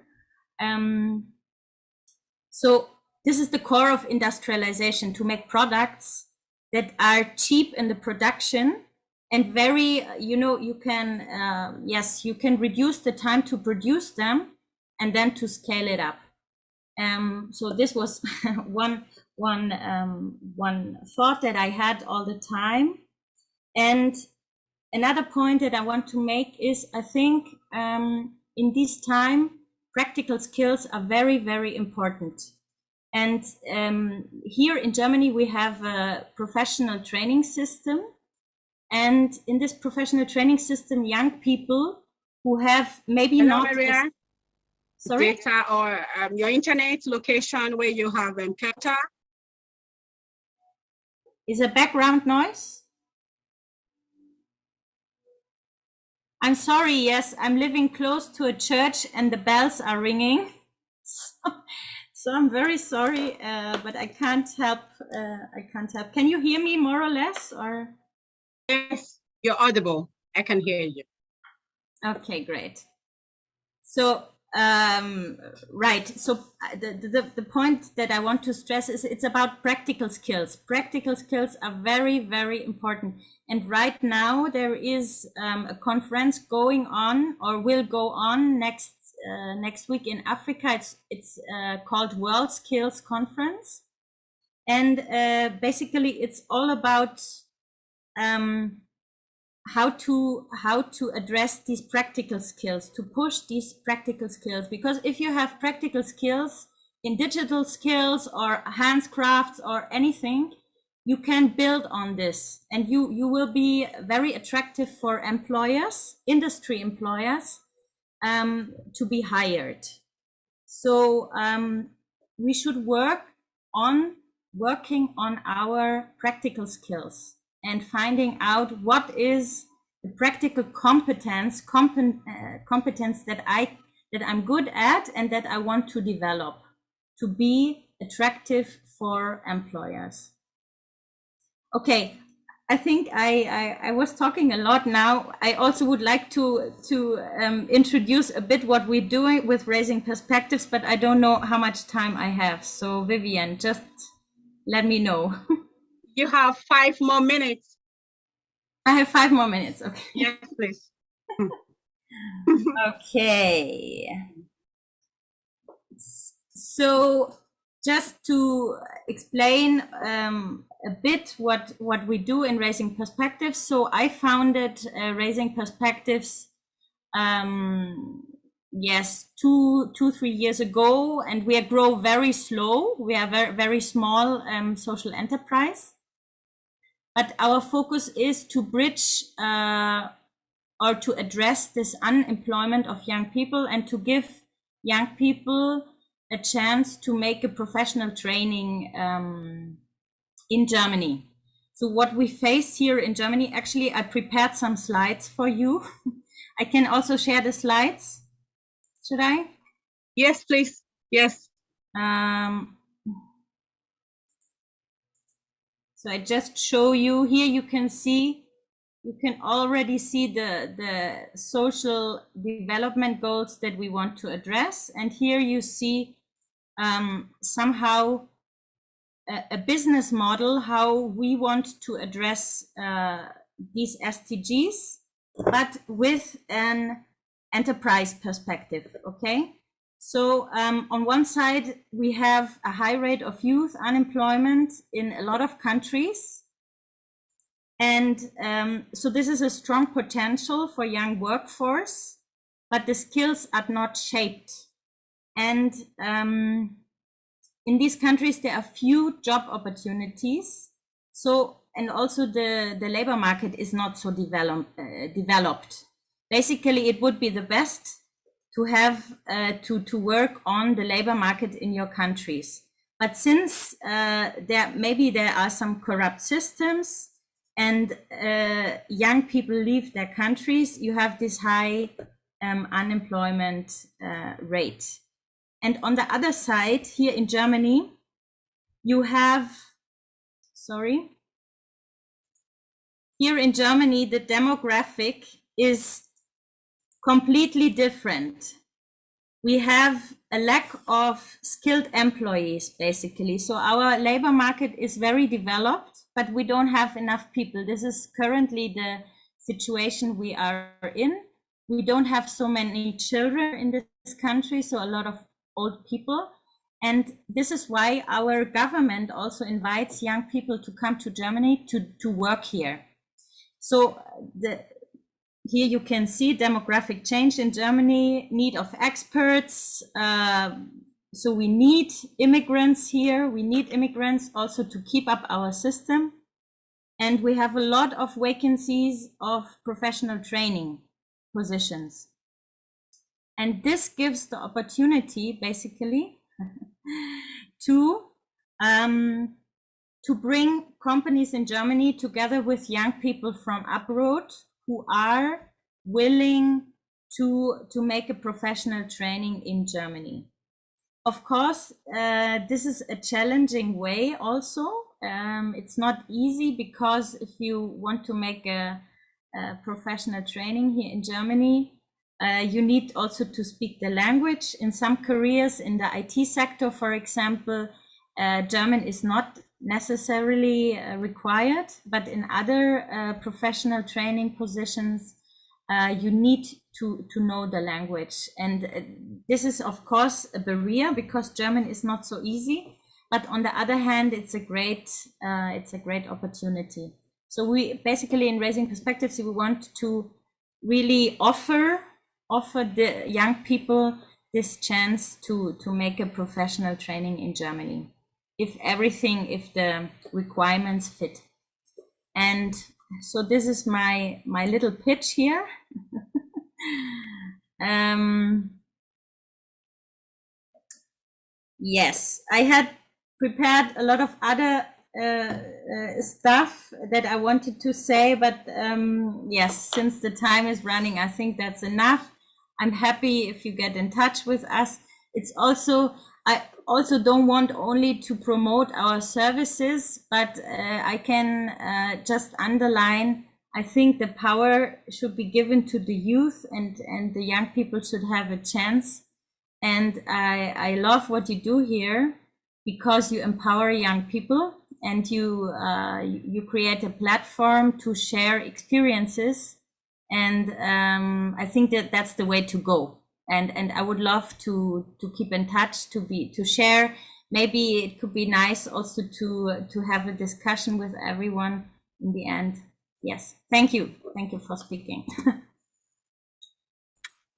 [SPEAKER 9] So this is the core of industrialization, to make products that are cheap in the production and very, you know, you can, yes, you can reduce the time to produce them and then to scale it up. So this was one thought that I had all the time. And another point that I want to make is, I think in this time, practical skills are very, very important. And here in Germany, we have a professional training system. And in this professional training system, young people who have maybe
[SPEAKER 1] Hello,
[SPEAKER 9] not...
[SPEAKER 1] Maria.
[SPEAKER 9] Sorry?
[SPEAKER 1] Data or your internet location where you have data.
[SPEAKER 9] Is a background noise? I'm sorry, yes, I'm living close to a church and the bells are ringing. So I'm very sorry, but I can't help. Can you hear me more or less, or?
[SPEAKER 1] Yes, you're audible. I can hear you.
[SPEAKER 9] Okay, great. So right. So the point that I want to stress is it's about practical skills. Practical skills are very, very important. And right now there is a conference going on or will go on next week in Africa. It's called World Skills Conference. And basically it's all about how to address these practical skills, to push these practical skills. Because if you have practical skills in digital skills or handcrafts or anything, you can build on this, and you will be very attractive for employers, industry employers, to be hired. So we should working on our practical skills and finding out what is the practical competence that I'm good at and that I want to develop to be attractive for employers. Okay, I think I was talking a lot now. I also would like to introduce a bit what we're doing with Raising Perspectives, but I don't know how much time I have. So Vivian, just let me know.
[SPEAKER 1] You have 5 more minutes.
[SPEAKER 9] I have 5 more minutes. Okay.
[SPEAKER 1] Yes, please.
[SPEAKER 9] Okay. So just to explain a bit what we do in Raising Perspectives. So I founded Raising Perspectives, yes, 3 years ago, and we grow very slow. We are very, very small social enterprise, but our focus is to bridge or to address this unemployment of young people and to give young people a chance to make a professional training in Germany. So what we face here in Germany, actually, I prepared some slides for you. I can also share the slides. Should I?
[SPEAKER 1] Yes, please. Yes.
[SPEAKER 9] So I just show you here. You can already see the social development goals that we want to address. And here you see somehow a business model, how we want to address these SDGs, but with an enterprise perspective, okay? So on one side, we have a high rate of youth unemployment in a lot of countries. And so this is a strong potential for young workforce, but the skills are not shaped. And in these countries, there are few job opportunities. So, and also the labor market is not so developed. Basically, it would be the best to have to work on the labor market in your countries. But since there are some corrupt systems and young people leave their countries, you have this high unemployment rate. And on the other side, here in Germany, you have, here in Germany, the demographic is completely different. We have a lack of skilled employees, basically. So our labor market is very developed, but we don't have enough people. This is currently the situation we are in. We don't have so many children in this country, so a lot of old people. And this is why our government also invites young people to come to Germany to work here. So here you can see demographic change in Germany, need of experts. So we need immigrants here. We need immigrants also to keep up our system. And we have a lot of vacancies of professional training positions. And this gives the opportunity basically to bring companies in Germany together with young people from abroad who are willing to make a professional training in Germany. Of course, this is a challenging way also. It's not easy because if you want to make a professional training here in Germany, You need also to speak the language. In some careers in the IT sector, for example, German is not necessarily required, but in other professional training positions, you need to know the language. And this is, of course, a barrier because German is not so easy. But on the other hand, it's a great opportunity. So we basically, in Raising Perspectives, we want to really offer the young people this chance to make a professional training in Germany, if the requirements fit. And so this is my little pitch here. Yes, I had prepared a lot of other stuff that I wanted to say, but yes, since the time is running, I think that's enough. I'm happy if you get in touch with us. I also don't want only to promote our services, but I can just underline, I think the power should be given to the youth, and the young people should have a chance. And I love what you do here, because you empower young people and you create a platform to share experiences. And I think that's the way to go. And I would love to keep in touch, to share. Maybe it could be nice also to have a discussion with everyone in the end. Yes, thank you for speaking.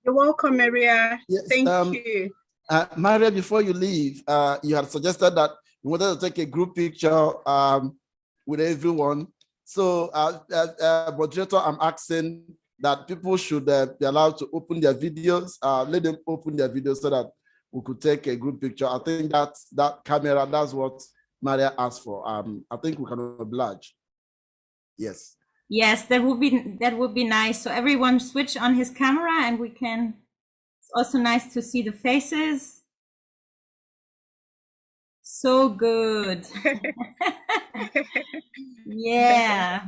[SPEAKER 1] You're welcome, Maria.
[SPEAKER 3] Yes,
[SPEAKER 1] thank you.
[SPEAKER 3] Maria, before you leave, you had suggested that you wanted to take a group picture with everyone. So, moderator, I'm asking that people should be allowed to open their videos. Let them open their videos so that we could take a group picture. I think that camera, that's what Maria asked for. I think we can oblige. Yes.
[SPEAKER 9] Yes, that would be nice. So everyone switch on his camera, and we can. It's also nice to see the faces. So good. Yeah.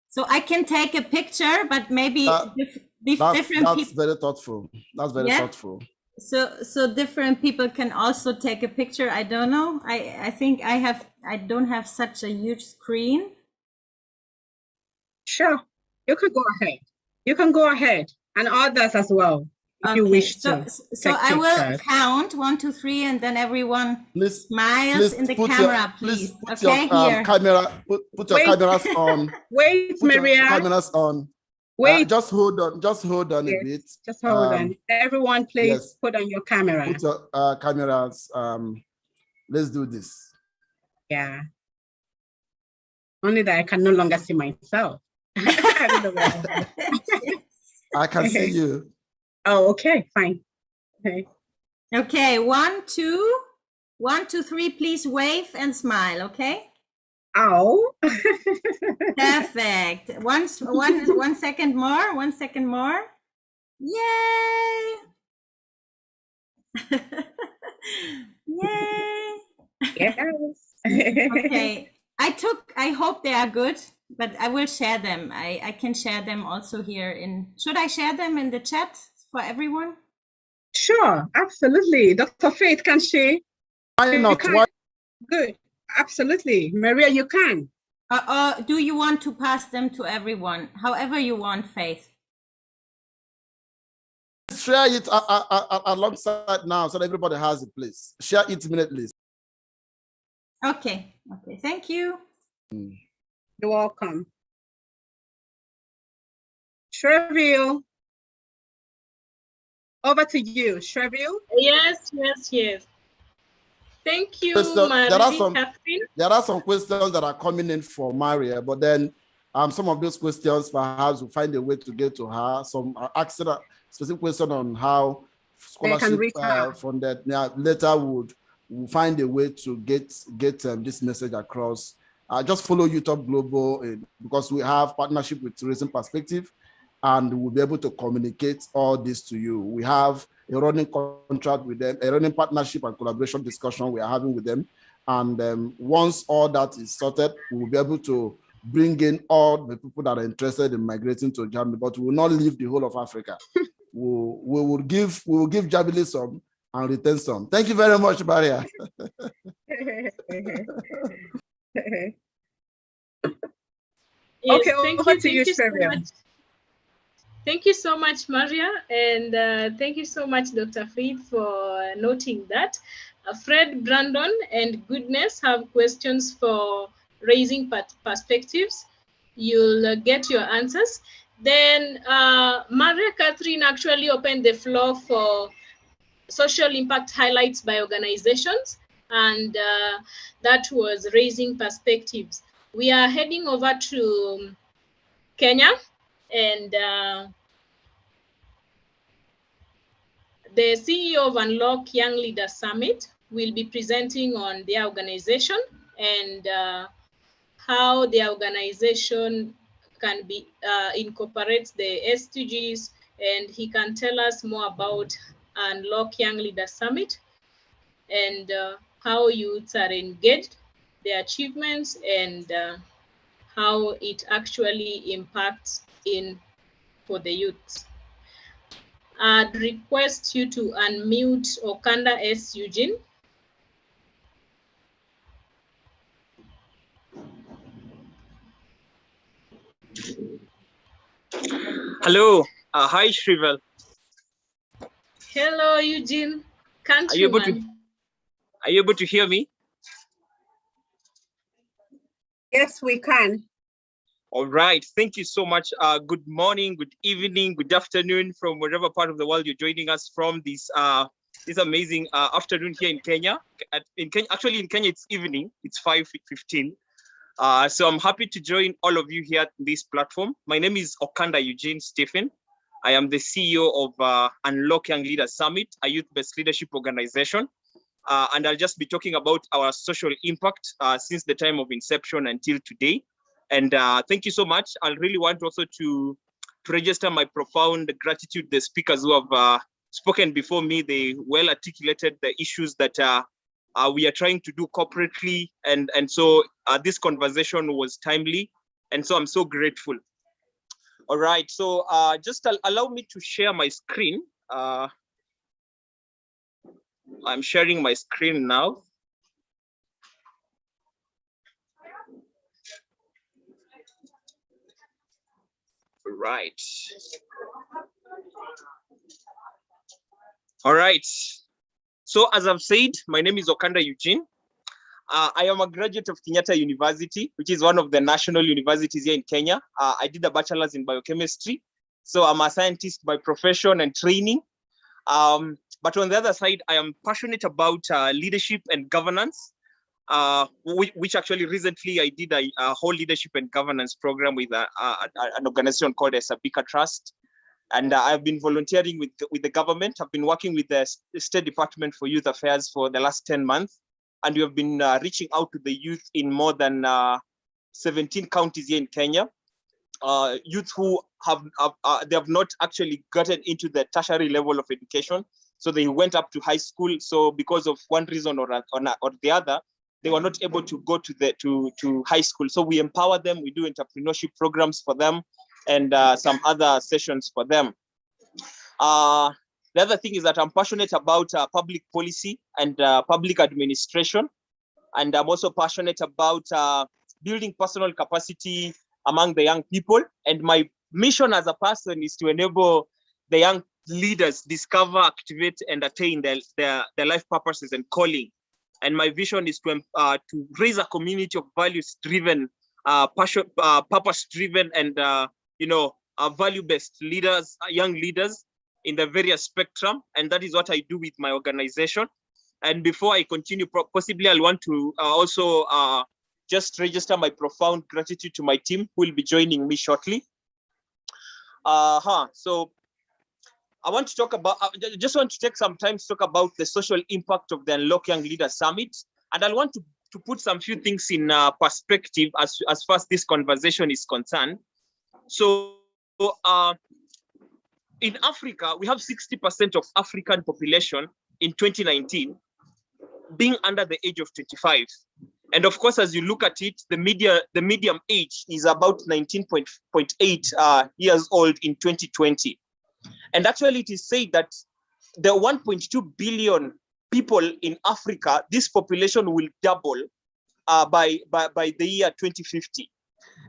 [SPEAKER 9] So I can take a picture, but maybe different people.
[SPEAKER 3] That's very thoughtful. That's very thoughtful.
[SPEAKER 9] So different people can also take a picture. I don't know. I think I don't have such a huge screen.
[SPEAKER 1] Sure, you can go ahead. You can go ahead, and others as well, if you wish to.
[SPEAKER 9] So I will count 1, 2, 3, and then everyone smiles in the camera, please.
[SPEAKER 3] Put your camera. Put your cameras on.
[SPEAKER 1] Wait, Maria.
[SPEAKER 3] Cameras on.
[SPEAKER 1] Wait.
[SPEAKER 3] Just hold on. Just hold on a bit.
[SPEAKER 1] Just hold on. Everyone, please put on your camera.
[SPEAKER 3] Put your cameras. Let's do this.
[SPEAKER 1] Yeah. Only that I can no longer see myself. I don't know why.
[SPEAKER 3] I can see you.
[SPEAKER 1] Oh, okay, fine.
[SPEAKER 9] Okay, 1, 2, 1, 2, 3. Please wave and smile. Okay.
[SPEAKER 1] Oh.
[SPEAKER 9] Perfect. One second more. 1 second more. Yay! Yay!
[SPEAKER 1] Yes.
[SPEAKER 9] Okay. I hope they are good, but I will share them. I can share them also here should I share them in the chat for everyone?
[SPEAKER 1] Sure, absolutely. Dr. Faith, can she?
[SPEAKER 3] Why not? Why?
[SPEAKER 1] Good. Absolutely. Maria, you can.
[SPEAKER 9] Do you want to pass them to everyone? However you want, Faith.
[SPEAKER 3] Share it alongside now so that everybody has it, please. Share it immediately.
[SPEAKER 9] Okay. Thank you.
[SPEAKER 1] You're welcome. Shreville. Over to you, Shreville.
[SPEAKER 5] Yes. Thank you,
[SPEAKER 3] there are some questions that are coming in for Maria, but then some of those questions perhaps we'll find a way to get to her. Some are asking a specific question on how scholarship funded. Yeah, later we'll find a way to get this message across. Just follow Youthup Global because we have partnership with Raising Perspective, and we'll be able to communicate all this to you. We have a running contract with them, a running partnership and collaboration discussion we are having with them. And once all that is sorted, we will be able to bring in all the people that are interested in migrating to Germany, but we will not leave the whole of Africa. we will give Jabili some and return some. Thank you very much, Maria.
[SPEAKER 5] Yes,
[SPEAKER 1] okay,
[SPEAKER 5] thank you so much. Thank you so much, Maria, and thank you so much, Dr. Faith, for noting that. Fred, Brandon, and Goodness have questions for raising perspectives. You'll get your answers. Then Maria Catherine actually opened the floor for social impact highlights by organizations, and that was raising perspectives. We are heading over to Kenya, and the CEO of Unlock Young Leaders Summit will be presenting on their organization and how the organization can be incorporates the SDGs, and he can tell us more about Unlock Young Leaders Summit and how youths are engaged, their achievements, and how it actually impacts for the youths. I'd request you to unmute Okanda S. Eugene.
[SPEAKER 10] Hello. Hi, Shrivel.
[SPEAKER 5] Hello, Eugene. Countryman.
[SPEAKER 10] Are you able to hear me?
[SPEAKER 1] Yes, we can.
[SPEAKER 10] All right. Thank you so much. Good morning, good evening, good afternoon from wherever part of the world you're joining us from this amazing afternoon here in Kenya. Actually, in Kenya, it's evening. It's 5:15. So I'm happy to join all of you here at this platform. My name is Okanda Eugene Stephen. I am the CEO of Unlock Young Leaders Summit, a youth-based leadership organization. And I'll just be talking about our social impact since the time of inception until today. And thank you so much. I really want also to register my profound gratitude. The speakers who have spoken before me, they well articulated the issues that we are trying to do corporately. And so this conversation was timely. And so I'm so grateful. All right, so just allow me to share my screen. I'm sharing my screen now. Right. All right. So as I've said, my name is Okanda Eugene. I am a graduate of Kenyatta University, which is one of the national universities here in Kenya. I did a bachelor's in biochemistry. So I'm a scientist by profession and training. But on the other side, I am passionate about leadership and governance, which actually recently I did a whole leadership and governance program with an organization called Sabika Trust. And I've been volunteering with the government. I've been working with the State Department for Youth Affairs for the last 10 months. And we have been reaching out to the youth in more than 17 counties here in Kenya. Youth who they have not actually gotten into the tertiary level of education. So they went up to high school. So because of one reason or the other, they were not able to go to high school. So we empower them. We do entrepreneurship programs for them and some other sessions for them. The other thing is that I'm passionate about public policy and public administration. And I'm also passionate about building personal capacity among the young people. And my mission as a person is to enable the young leaders discover, activate, and attain their life purposes and calling. And my vision is to raise a community of values-driven, purpose-driven, and value-based leaders, young leaders in the various spectrum. And that is what I do with my organization. And before I continue, possibly I'll want to also just register my profound gratitude to my team who will be joining me shortly. So I want to talk about, just want to take some time to talk about the social impact of the Unlock Young Leaders Summit. And I want to put some few things in perspective as far as this conversation is concerned. So in Africa, we have 60% of African population in 2019 being under the age of 25. And of course, as you look at it, the medium age is about 19.8 years old in 2020. And actually, it is said that the 1.2 billion people in Africa, this population will double by the year 2050.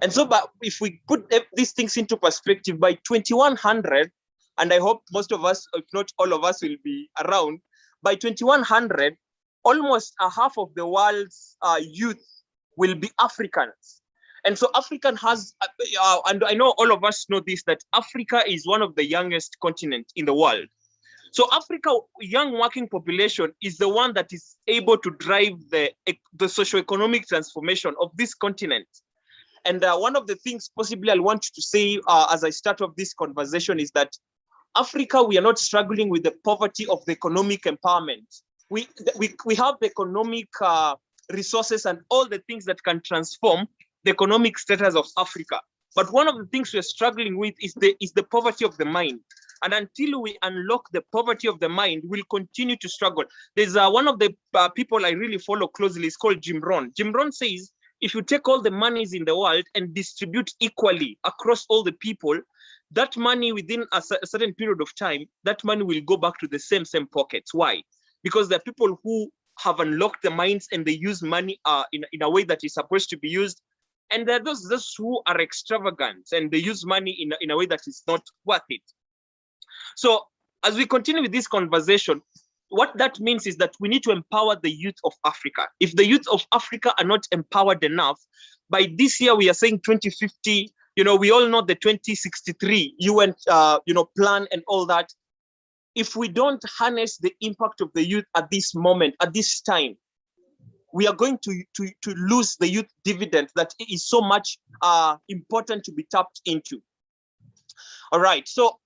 [SPEAKER 10] And so, but if we put these things into perspective, by 2100, and I hope most of us, if not all of us, will be around, by 2100, almost a half of the world's youth will be Africans. And so African has, and I know all of us know this, that Africa is one of the youngest continents in the world. So Africa, young working population is the one that is able to drive the socioeconomic transformation of this continent. And one of the things possibly I want to say as I start off this conversation is that Africa, we are not struggling with the poverty of the economic empowerment. We have the economic resources and all the things that can transform the economic status of Africa. But one of the things we're struggling with is the poverty of the mind. And until we unlock the poverty of the mind, we'll continue to struggle. There's one of the people I really follow closely, is called Jim Rohn. Jim Rohn says, if you take all the monies in the world and distribute equally across all the people, that money within a certain period of time, that money will go back to the same pockets. Why? Because there are people who have unlocked the minds and they use money in a way that is supposed to be used. And there are those who are extravagant and they use money in a way that is not worth it. So as we continue with this conversation, what that means is that we need to empower the youth of Africa. If the youth of Africa are not empowered enough, by this year, we are saying 2050, we all know the 2063 UN, plan and all that. If we don't harness the impact of the youth at this moment, at this time, we are going to lose the youth dividend that is so much important to be tapped into. All right, so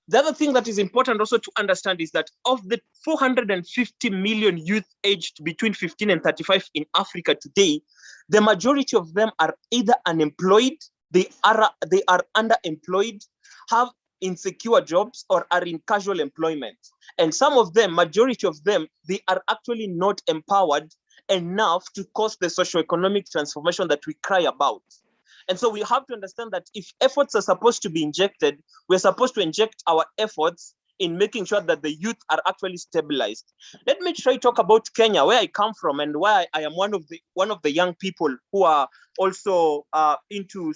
[SPEAKER 10] the other thing that is important also to understand is that of the 450 million youth aged between 15 and 35 in Africa today, the majority of them are either unemployed, they are underemployed, have insecure jobs, or are in casual employment. And some of them, majority of them, they are actually not empowered enough to cause the socioeconomic transformation that we cry about. And so we have to understand that if efforts are supposed to be injected, we're supposed to inject our efforts in making sure that the youth are actually stabilized. Let me try to talk about Kenya, where I come from, and why I am one of the young people who are also into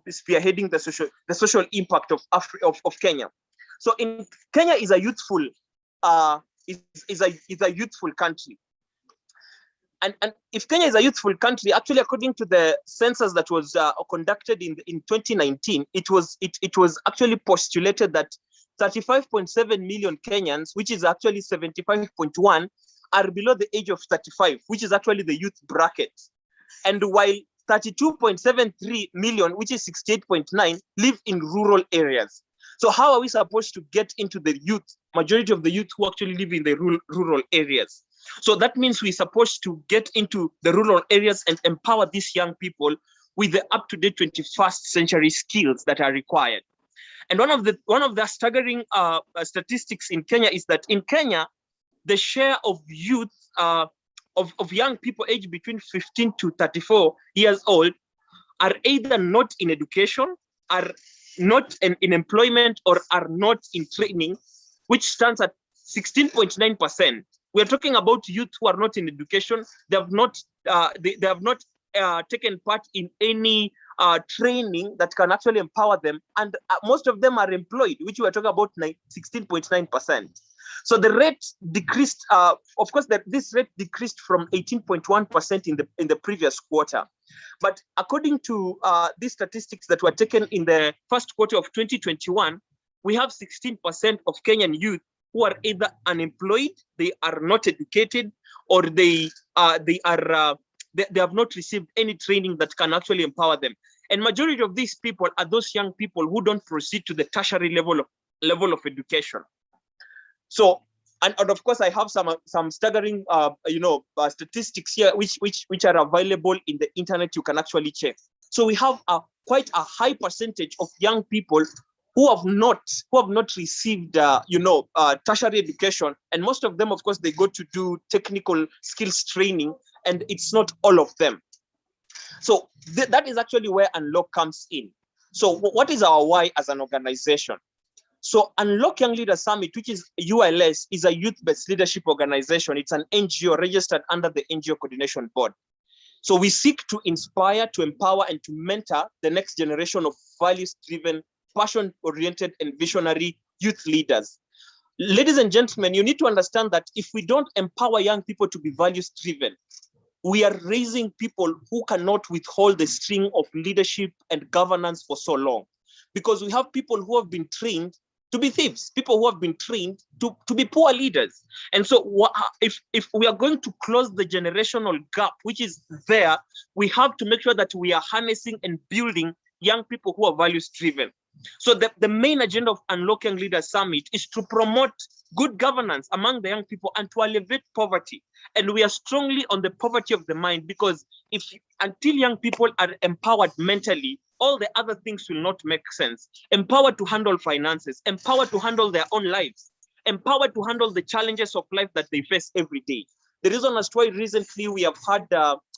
[SPEAKER 10] spearheading the social impact of Kenya. So in Kenya is a youthful youthful country. And if Kenya is a youthful country, actually, according to the census that was conducted in 2019, it was actually postulated that 35.7 million Kenyans, which is actually 75.1, are below the age of 35, which is actually the youth bracket. And while 32.73 million, which is 68.9, live in rural areas. So how are we supposed to get into the youth, majority of the youth who actually live in the rural areas? So that means we're supposed to get into the rural areas and empower these young people with the up-to-date 21st century skills that are required. And one of the staggering statistics in Kenya is that in Kenya, the share of youth, of young people aged between 15 to 34 years old are either not in education, are not in employment, or are not in training, which stands at 16.9%. We're talking about youth who are not in education. They have not taken part in any training that can actually empower them, and most of them are employed, which we are talking about 16.9%. So the rate decreased. Of course, this rate decreased from 18.1% in the previous quarter. But according to these statistics that were taken in the first quarter of 2021, we have 16% of Kenyan youth who are either unemployed, they are not educated, or they have not received any training that can actually empower them. And majority of these people are those young people who don't proceed to the tertiary level of education. So, and of course, I have some staggering statistics here, which are available in the internet. You can actually check. So we have quite a high percentage of young people who have not received tertiary education, and most of them, of course, they go to do technical skills training, and it's not all of them. So that is actually where Unlock comes in. So what is our why as an organization? So Unlock Young Leaders Summit, which is ULS, is a youth-based leadership organization. It's an NGO registered under the NGO Coordination Board. So we seek to inspire, to empower, and to mentor the next generation of values-driven, passion-oriented, and visionary youth leaders. Ladies and gentlemen, you need to understand that if we don't empower young people to be values-driven, we are raising people who cannot withhold the string of leadership and governance for so long. Because we have people who have been trained to be thieves, people who have been trained to be poor leaders. And so if we are going to close the generational gap, which is there, we have to make sure that we are harnessing and building young people who are values driven. So the main agenda of Unlock Young Leaders Summit is to promote good governance among the young people and to alleviate poverty. And we are strongly on the poverty of the mind, because until young people are empowered mentally, all the other things will not make sense. Empowered to handle finances, empowered to handle their own lives, empowered to handle the challenges of life that they face every day. The reason as to why recently we have had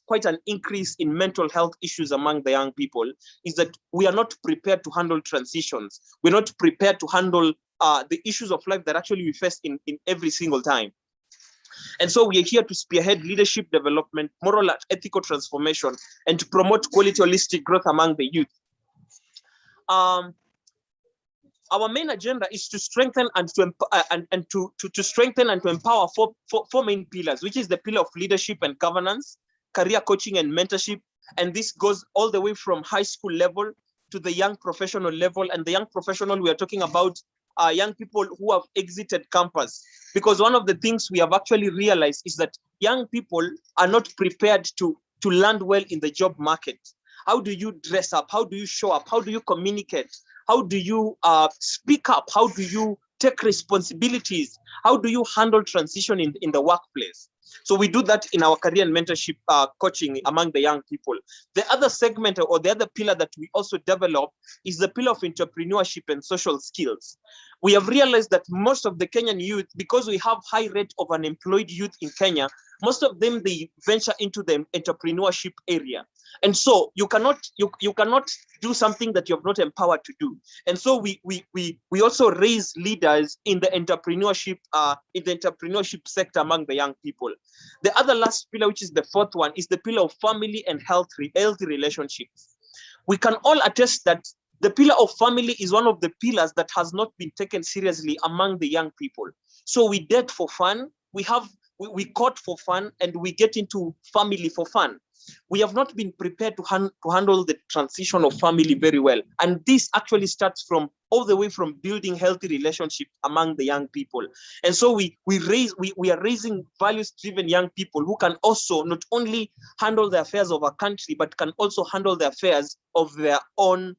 [SPEAKER 10] quite an increase in mental health issues among the young people is that we are not prepared to handle transitions. We're not prepared to handle the issues of life that actually we face in every single time. And so we are here to spearhead leadership development, moral and ethical transformation, and to promote quality holistic growth among the youth. Our main agenda is to strengthen and to strengthen and to empower four main pillars, which is the pillar of leadership and governance, career coaching and mentorship. And this goes all the way from high school level to the young professional level. And the young professional, we are talking about young people who have exited campus. Because one of the things we have actually realized is that young people are not prepared to land well in the job market. How do you dress up? How do you show up? How do you communicate? How do you speak up? How do you take responsibilities? How do you handle transition in the workplace? So we do that in our career and mentorship coaching among the young people. The other segment or the other pillar that we also develop is the pillar of entrepreneurship and social skills. We have realized that most of the Kenyan youth, because we have high rate of unemployed youth in Kenya, most of them, they venture into the entrepreneurship area. And so you cannot do something that you're not empowered to do. And so we also raise leaders in the entrepreneurship sector among the young people. The other last pillar, which is the fourth one, is the pillar of family and healthy relationships. We can all attest that the pillar of family is one of the pillars that has not been taken seriously among the young people. So we date for fun, we court for fun, and we get into family for fun. We have not been prepared to handle the transition of family very well. And this actually starts from all the way from building healthy relationships among the young people. And so we are raising values-driven young people who can also not only handle the affairs of our country, but can also handle the affairs of their own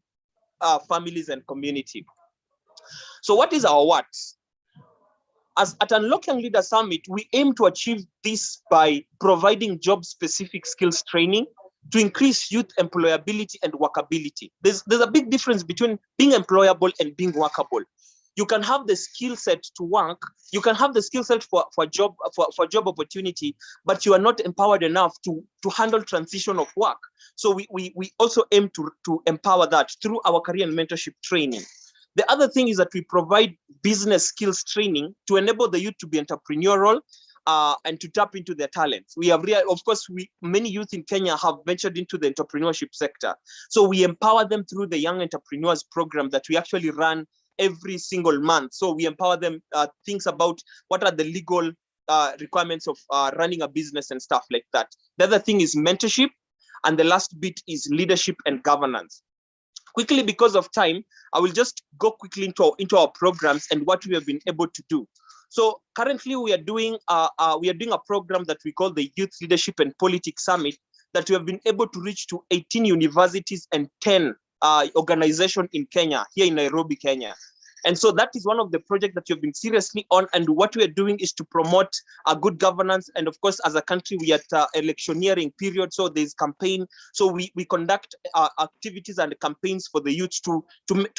[SPEAKER 10] families and community. So what is our what? As at Unlock Young Leaders Summit, we aim to achieve this by providing job-specific skills training to increase youth employability and workability. There's a big difference between being employable and being workable. You can have the skill set to work, you can have the skill set for job opportunity, but you are not empowered enough to handle transition of work. So we also aim to empower that through our career and mentorship training. The other thing is that we provide business skills training to enable the youth to be entrepreneurial and to tap into their talents. We have many youth in Kenya have ventured into the entrepreneurship sector. So we empower them through the Young Entrepreneurs Program that we actually run every single month. So we empower them things about what are the legal requirements of running a business and stuff like that. The other thing is mentorship. And the last bit is leadership and governance. Quickly, because of time, I will just go quickly into our programs and what we have been able to do. So currently we are doing a program that we call the Youth Leadership and Politics Summit that we have been able to reach to 18 universities and 10 organizations in Kenya, here in Nairobi, Kenya. And so that is one of the projects that you've been seriously on. And what we are doing is to promote good governance. And of course, as a country, we are at electioneering period. So there's campaign. So we conduct activities and campaigns for the youth to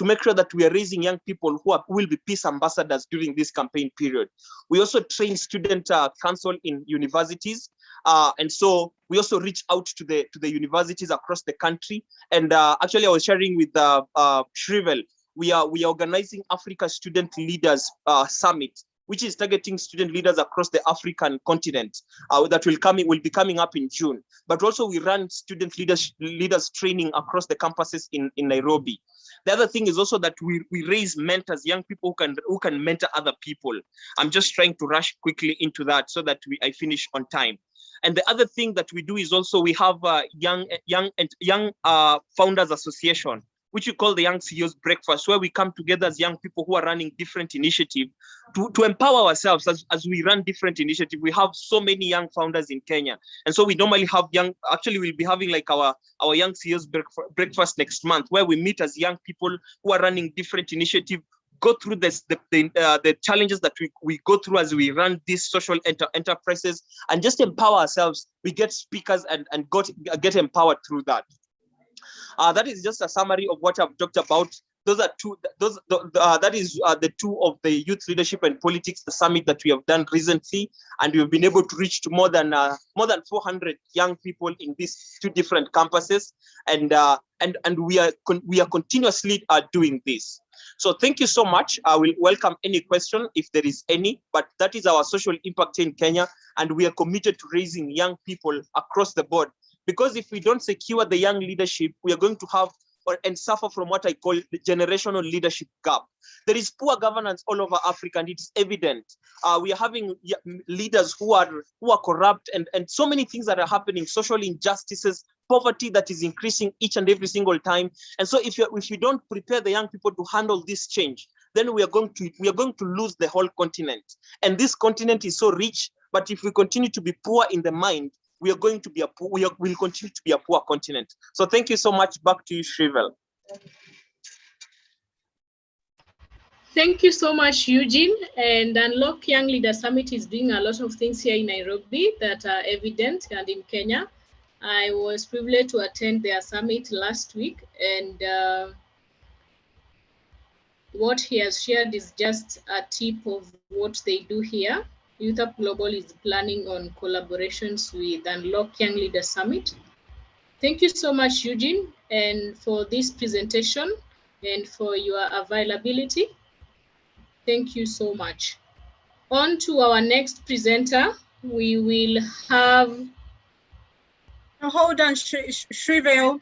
[SPEAKER 10] make sure that we are raising young people who will be peace ambassadors during this campaign period. We also train student council in universities. And so we also reach out to the universities across the country. And actually, I was sharing with Shrivel, we are organizing Africa Student Leaders Summit, which is targeting student leaders across the African continent, that will be coming up in June. But also we run student leaders training across the campuses in Nairobi. The other thing is also that we raise mentors, young people who can mentor other people. I'm just trying to rush quickly into that so that I finish on time. And the other thing that we do is also we have a young founders association, which we call the Young CEOs Breakfast, where we come together as young people who are running different initiatives to empower ourselves as we run different initiatives. We have so many young founders in Kenya. And so we normally have actually we'll be having like our Young CEOs Breakfast next month, where we meet as young people who are running different initiatives, go through the challenges that we go through as we run these social enterprises, and just empower ourselves. We get speakers and get empowered through that. That is just a summary of what I've talked about. Those are two. That is the two of the Youth Leadership and Politics, the summit that we have done recently, and we've been able to reach to more than 400 young people in these two different campuses, and we are continuously doing this. So thank you so much. I will welcome any question if there is any. But that is our social impact in Kenya, and we are committed to raising young people across the board. Because if we don't secure the young leadership, we are going to have and suffer from what I call the generational leadership gap. There is poor governance all over Africa, and it's evident. We are having leaders who are corrupt, and so many things that are happening, social injustices, poverty that is increasing each and every single time. And so if you don't prepare the young people to handle this change, then we are going to lose the whole continent. And this continent is so rich, but if we continue to be poor in the mind, we are going to be will continue to be a poor continent. So thank you so much. Back to you, Shrivel.
[SPEAKER 5] Thank you so much, Eugene. And Unlock Young Leader Summit is doing a lot of things here in Nairobi that are evident, and in Kenya. I was privileged to attend their summit last week, and what he has shared is just a tip of what they do here. Youthup Global is planning on collaborations with Unlock Young Leader Summit. Thank you so much, Eugene, and for this presentation and for your availability. Thank you so much. On to our next presenter. We will have...
[SPEAKER 1] Hold on, Shrivel.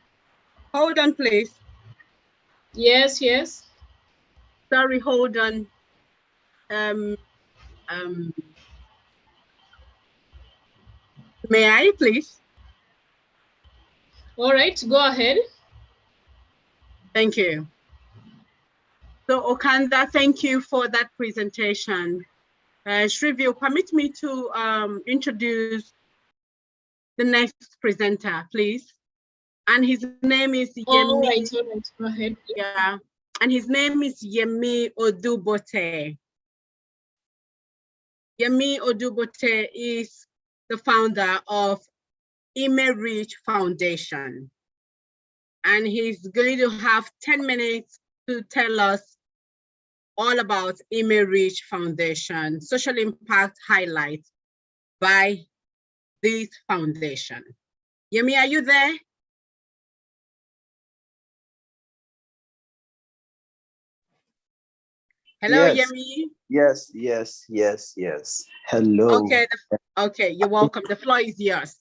[SPEAKER 1] Hold on, please.
[SPEAKER 5] Yes, yes.
[SPEAKER 1] Sorry, hold on. May I, please?
[SPEAKER 5] All right, go ahead.
[SPEAKER 1] Thank you. So Okanda, thank you for that presentation. Shrivel, permit me to introduce the next presenter, please. And his name is Yemi.
[SPEAKER 5] All right, go ahead.
[SPEAKER 1] Yeah, and his name is Yemi Odubote. Yemi Odubote is the founder of Reach Foundation. And he's going to have 10 minutes to tell us all about Reach Foundation, social impact highlights by this foundation. Yemi, are you there? Hello,
[SPEAKER 11] yes.
[SPEAKER 1] Yemi.
[SPEAKER 11] Yes. Hello.
[SPEAKER 1] Okay, you're welcome. The floor is yours.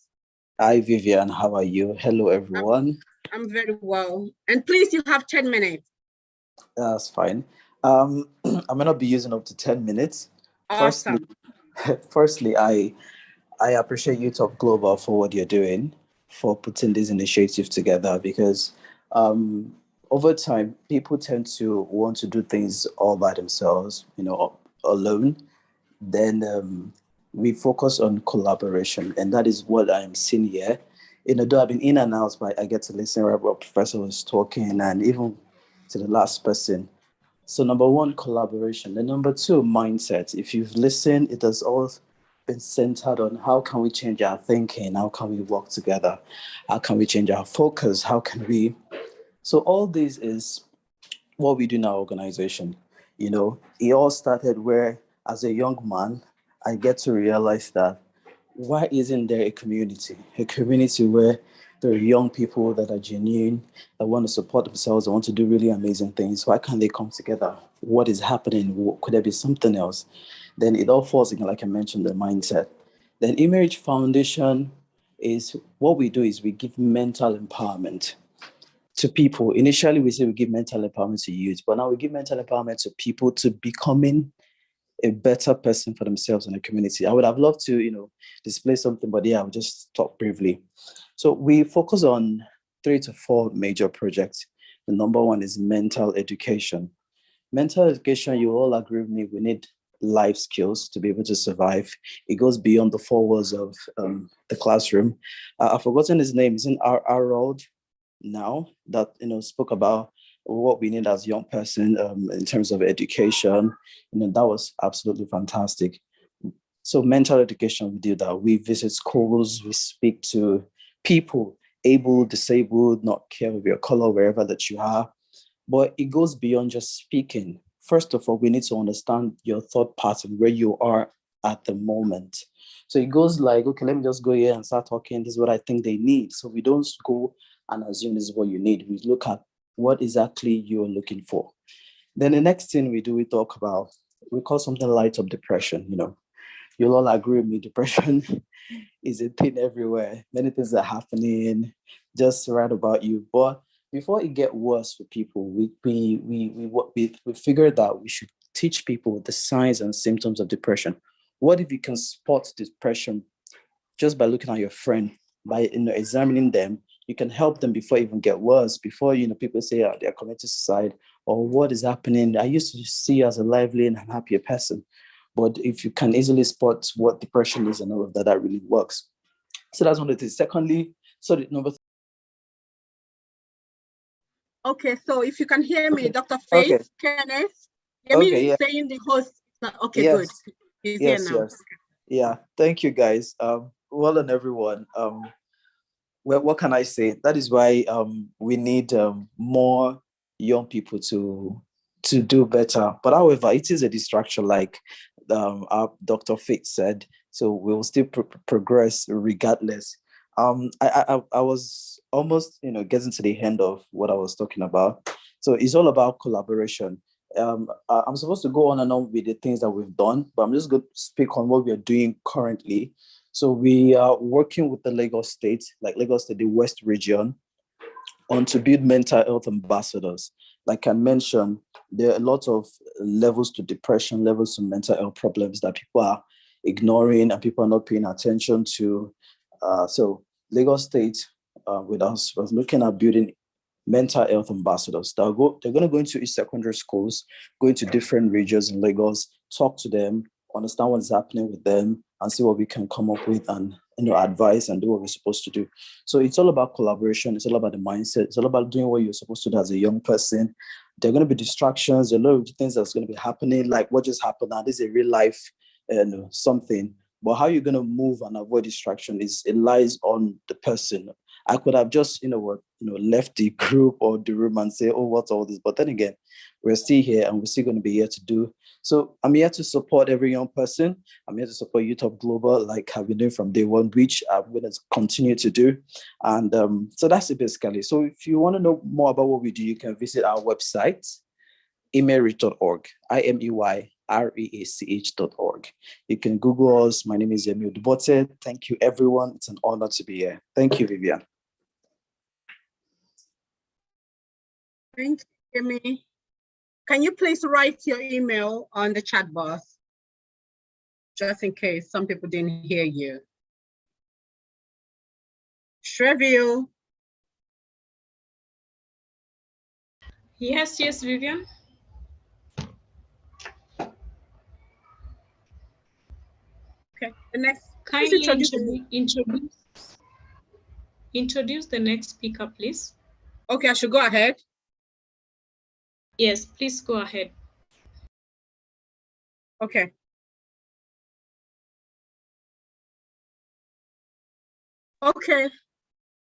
[SPEAKER 11] Hi, Vivian. How are you? Hello, everyone.
[SPEAKER 1] I'm very well. And please, you have 10 minutes.
[SPEAKER 11] That's fine. I may not be using up to 10 minutes.
[SPEAKER 1] Awesome.
[SPEAKER 11] Firstly, I appreciate Youthup Global for what you're doing, for putting this initiative together, because over time, people tend to want to do things all by themselves, alone. Then we focus on collaboration, and that is what I'm seeing here. Though I've been in and out, but I get to listen where what Professor was talking, and even to the last person. So number one, collaboration. And number two, mindset. If you've listened, it has all been centered on how can we change our thinking, how can we work together, how can we change our focus, how can we... So all this is what we do in our organization. It all started where, as a young man, I get to realize that why isn't there a community where there are young people that are genuine, that want to support themselves, that want to do really amazing things? Why can't they come together? What is happening? Could there be something else? Then it all falls in, like I mentioned, the mindset. Then Image Foundation is what we do is we give mental empowerment to people. Initially, we say we give mental empowerment to youth, but now we give mental empowerment to people to becoming a better person for themselves and the community. I would have loved to, display something, but yeah, I'll just talk briefly. So we focus on 3 to 4 major projects. The number one is mental education. Mental education, you all agree with me, we need life skills to be able to survive. It goes beyond the 4 walls of the classroom. I've forgotten his name. Isn't Harold now that spoke about what we need as young person in terms of education. That was absolutely fantastic. So mental education, we do that. We visit schools, we speak to people, able, disabled, not care of your color, wherever that you are. But it goes beyond just speaking. First of all, we need to understand your thought pattern, where you are at the moment. So it goes like, okay, let me just go here and start talking. This is what I think they need. So we don't go and assume this is what you need. We look at what exactly you're looking for. Then the next thing we do, we talk about, we call something light up depression. You'll all agree with me, depression is a thing everywhere. Many things are happening just right about you. But before it get worse for people, we figured that we should teach people the signs and symptoms of depression. What if you can spot depression just by looking at your friend, by examining them? You can help them before it even get worse, before people say they're committing suicide or what is happening. I used to see you as a lively and happier person. But if you can spot what depression is and all of that, that really works. So that's one of the things. Secondly, number.
[SPEAKER 1] Okay, so if you can hear me, Dr. Faith, Kenneth, hear me saying the host. Okay, yes. Good. He's here now.
[SPEAKER 11] Yes. Yeah, thank you guys. Well done, everyone. Well, what can I say? That is why we need more young people to do better. But however, it is a distraction, like our Dr. Faith said. So we will still progress regardless. I was almost getting to the end of what I was talking about. So it's all about collaboration. I'm supposed to go on and on with the things that we've done, but I'm just going to speak on what we are doing currently. So we are working with the Lagos State, the West region, on to build mental health ambassadors. Like I mentioned, there are a lot of levels to depression, levels to mental health problems that people are ignoring and people are not paying attention to. So Lagos State, with us, was looking at building mental health ambassadors. They're going to go into each secondary schools, go into different regions in Lagos, talk to them, understand what is happening with them, and see what we can come up with and advise and do what we're supposed to do. So it's all about collaboration. It's all about the mindset. It's all about doing what you're supposed to do as a young person. There are going to be distractions. There are a lot of things that's going to be happening, like what just happened now. This is a real life something. But how you're going to move and avoid distraction it lies on the person. I could have just, left the group or the room and say, oh, what's all this? But then again, we're still here and we're still going to be here to do. So I'm here to support every young person. I'm here to support Youthup Global, like I've been doing from day one, which I'm going to continue to do. And so that's it basically. So if you want to know more about what we do, you can visit our website, imereach.org, IMEYREACH.org. You can Google us. My name is Emil Dubote. Thank you, everyone. It's an honor to be here. Thank you, Vivian.
[SPEAKER 1] Thank you, Amy. Can you please write your email on the chat box, just in case some people didn't hear you? Shreville.
[SPEAKER 5] Yes, Vivian.
[SPEAKER 1] Okay, the next.
[SPEAKER 5] Kindly introduce the next speaker, please.
[SPEAKER 1] Okay, I should go ahead.
[SPEAKER 5] Yes, please go ahead.
[SPEAKER 1] Okay. Okay,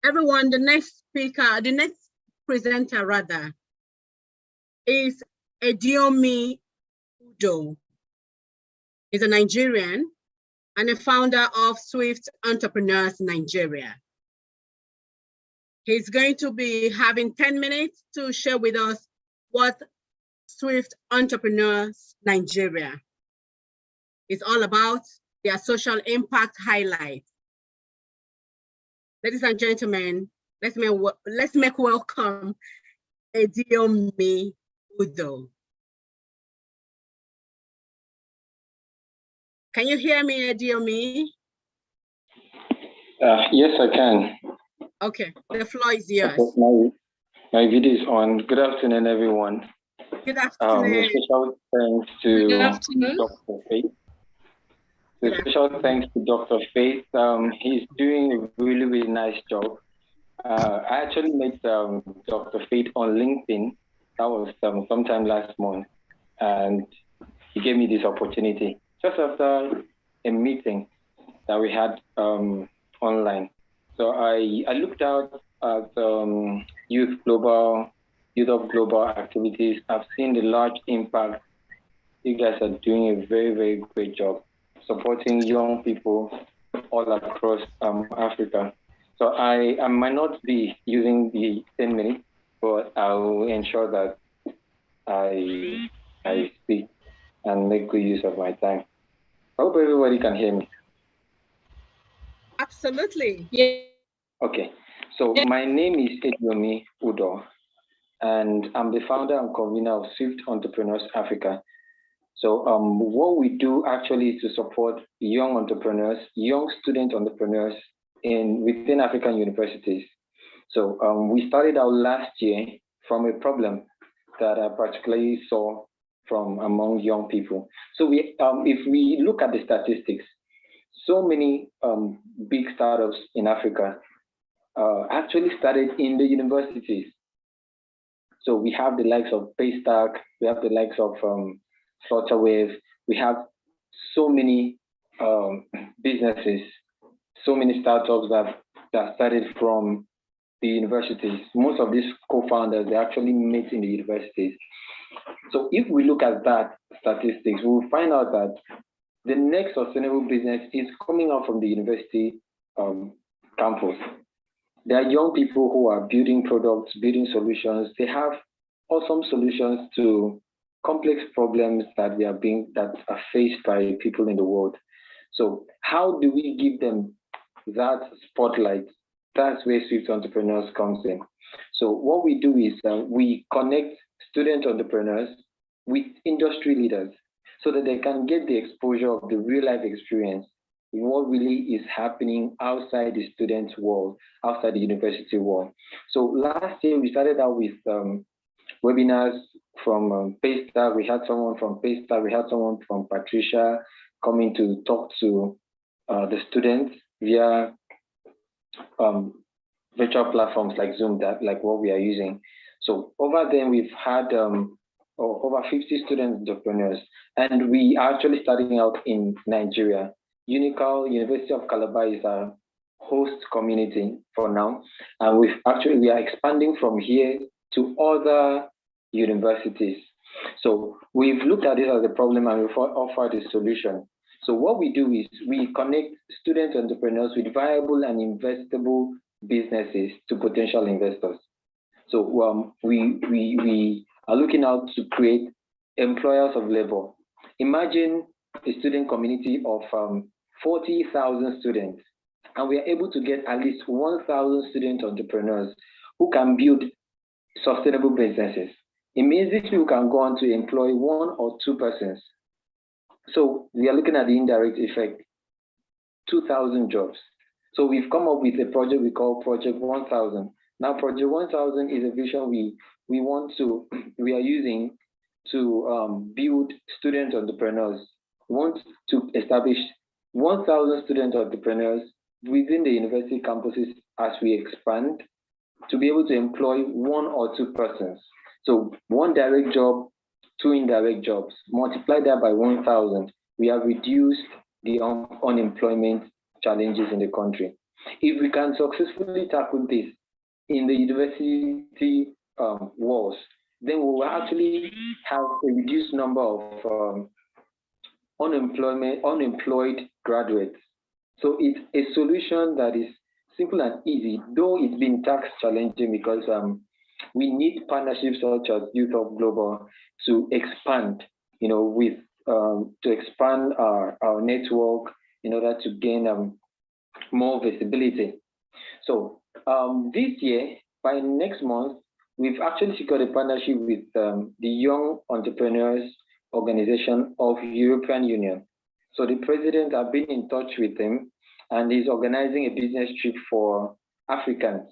[SPEAKER 1] everyone, the next presenter rather, is Ediomi Udo. He's a Nigerian, and the founder of Swift Entrepreneurs Nigeria. He's going to be having 10 minutes to share with us what Swift Entrepreneurs Nigeria is all about, their social impact highlights. Ladies and gentlemen, let's make welcome Ediomi Udo. Can you hear me, Ediomi?
[SPEAKER 12] Yes, I can.
[SPEAKER 1] Okay, the floor is yours.
[SPEAKER 12] Okay, my video is on. Good afternoon, everyone.
[SPEAKER 1] Good afternoon.
[SPEAKER 12] A special thanks to Dr. Faith. A special thanks to Dr. Faith. He's doing a really, really nice job. I actually met Dr. Faith on LinkedIn. That was sometime last month. And he gave me this opportunity just after a meeting that we had online. So I looked out at Youthup Global activities. I've seen the large impact. You guys are doing a very, very great job supporting young people all across Africa. So I might not be using the 10 minutes, but I will ensure that I speak and make good use of my time. I hope everybody can hear me.
[SPEAKER 1] Absolutely. Yeah.
[SPEAKER 12] Okay. So my name is Ediomi Udo, and I'm the founder and convener of Swift Entrepreneurs Africa. So what we do actually is to support young entrepreneurs, young student entrepreneurs within African universities. So we started out last year from a problem that I particularly saw from among young people. So if we look at the statistics, so many big startups in Africa actually started in the universities. So we have the likes of Paystack, we have the likes of Flutterwave, we have so many businesses, so many startups that started from the universities. Most of these co-founders, they actually met in the universities. So if we look at that statistics, we'll find out that the next sustainable business is coming out from the university campus. There are young people who are building products, building solutions. They have awesome solutions to complex problems that are faced by people in the world. So how do we give them that spotlight? That's where Swift Entrepreneurs comes in. So what we do is we connect student entrepreneurs with industry leaders so that they can get the exposure of the real life experience, what really is happening outside the student world, outside the university world. So last year we started out with webinars from Paystack. We had someone from Paystack, we had someone from Patricia coming to talk to the students via virtual platforms like Zoom, like what we are using. So over there, we've had over 50 student entrepreneurs, and we are actually starting out in Nigeria. Unical University of Calabar is our host community for now, and we are expanding from here to other universities. So we've looked at this as a problem and we've offered a solution. So what we do is we connect student entrepreneurs with viable and investable businesses to potential investors. So we are looking out to create employers of labor. Imagine a student community of 40,000 students, and we are able to get at least 1,000 student entrepreneurs who can build sustainable businesses. It means these people can go on to employ 1 or 2 persons. So we are looking at the indirect effect, 2,000 jobs. So we've come up with a project we call Project 1000. Now, Project 1000 is a vision we are using to build student entrepreneurs. We want to establish 1,000 student entrepreneurs within the university campuses as we expand to be able to employ 1 or 2 persons. So 1 direct job, 2 indirect jobs. Multiply that by 1,000. We have reduced the unemployment challenges in the country. If we can successfully tackle this in the university walls, then we will actually have a reduced number of unemployed graduates. So it's a solution that is simple and easy, though it's been tax challenging because we need partnerships such as Youthup Global to expand, to expand our network in order to gain more visibility. So this year, by next month, we've actually secured a partnership with the Young Entrepreneurs Organization of European Union. So the president has been in touch with him and he's organizing a business trip for Africans.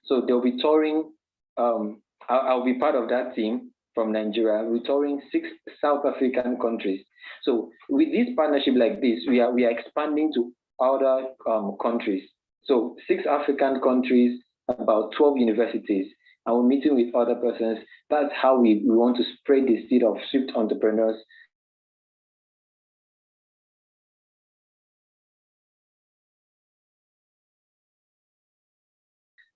[SPEAKER 12] So they'll be touring, I'll be part of that team from Nigeria. We're touring 6 South African countries. So with this partnership like this, we are expanding to other countries. So 6 African countries, about 12 universities, and we're meeting with other persons. That's how we want to spread the seed of Swift entrepreneurs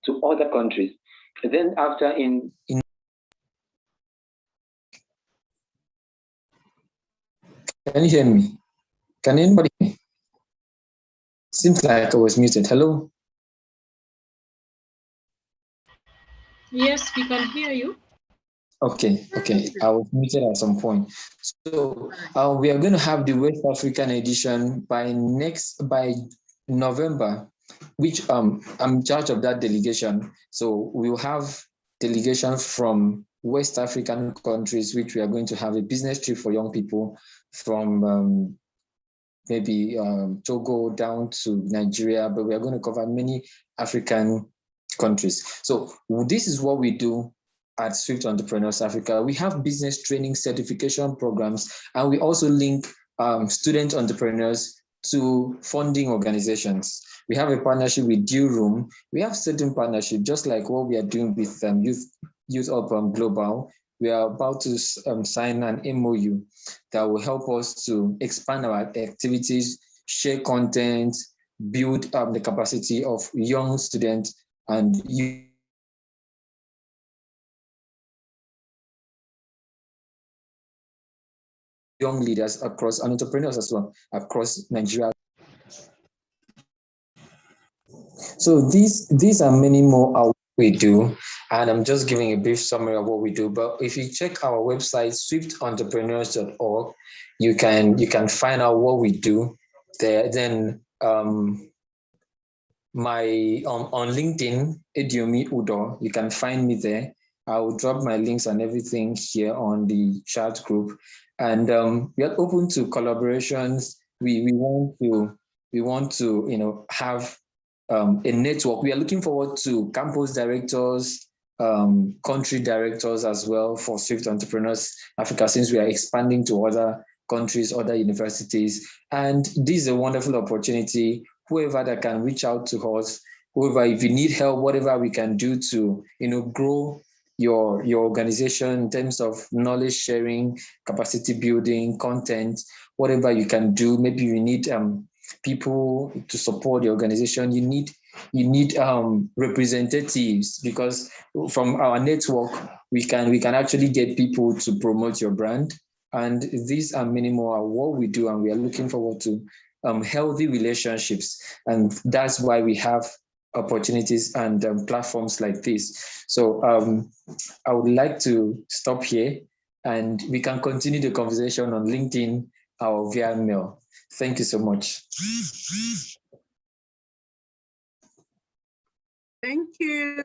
[SPEAKER 12] to other countries. And then after in
[SPEAKER 13] Can you hear me? Can anybody hear me? Seems like I was muted. Hello?
[SPEAKER 5] Yes, we can hear you.
[SPEAKER 13] Okay. I was muted at some point. So we are going to have the West African edition by November, which I'm in charge of that delegation. So we'll have delegation from West African countries, which we are going to have a business trip for young people from maybe Togo down to Nigeria, but we are going to cover many African countries. So this is what we do at Swift Entrepreneurs Africa. We have business training certification programs, and we also link student entrepreneurs to funding organizations. We have a partnership with Due Room. We have certain partnership, just like what we are doing with Youthup Global. We are about to sign an MOU that will help us to expand our activities, share content, build the capacity of young students and young leaders across, and entrepreneurs as well, across Nigeria. So these are many more we do, and I'm just giving a brief summary of what we do. But if you check our website, swiftentrepreneurs.org, you can find out what we do there. Then on LinkedIn, Ediomi Udo, you can find me there. I will drop my links and everything here on the chat group. And we are open to collaborations. We want to have a network. We are looking forward to campus directors, country directors as well for Swift Entrepreneurs Africa, since we are expanding to other countries, other universities. And this is a wonderful opportunity. Whoever that can reach out to us, whoever, if you need help, whatever we can do to grow your organization in terms of knowledge sharing, capacity building, content, whatever you can do. Maybe you need people to support the organization. You need representatives, because from our network we can actually get people to promote your brand. And these are many more what we do, and we are looking forward to healthy relationships, and that's why we have opportunities and platforms like this. So I would like to stop here, and we can continue the conversation on LinkedIn or via mail. Thank you so much.
[SPEAKER 1] Thank you.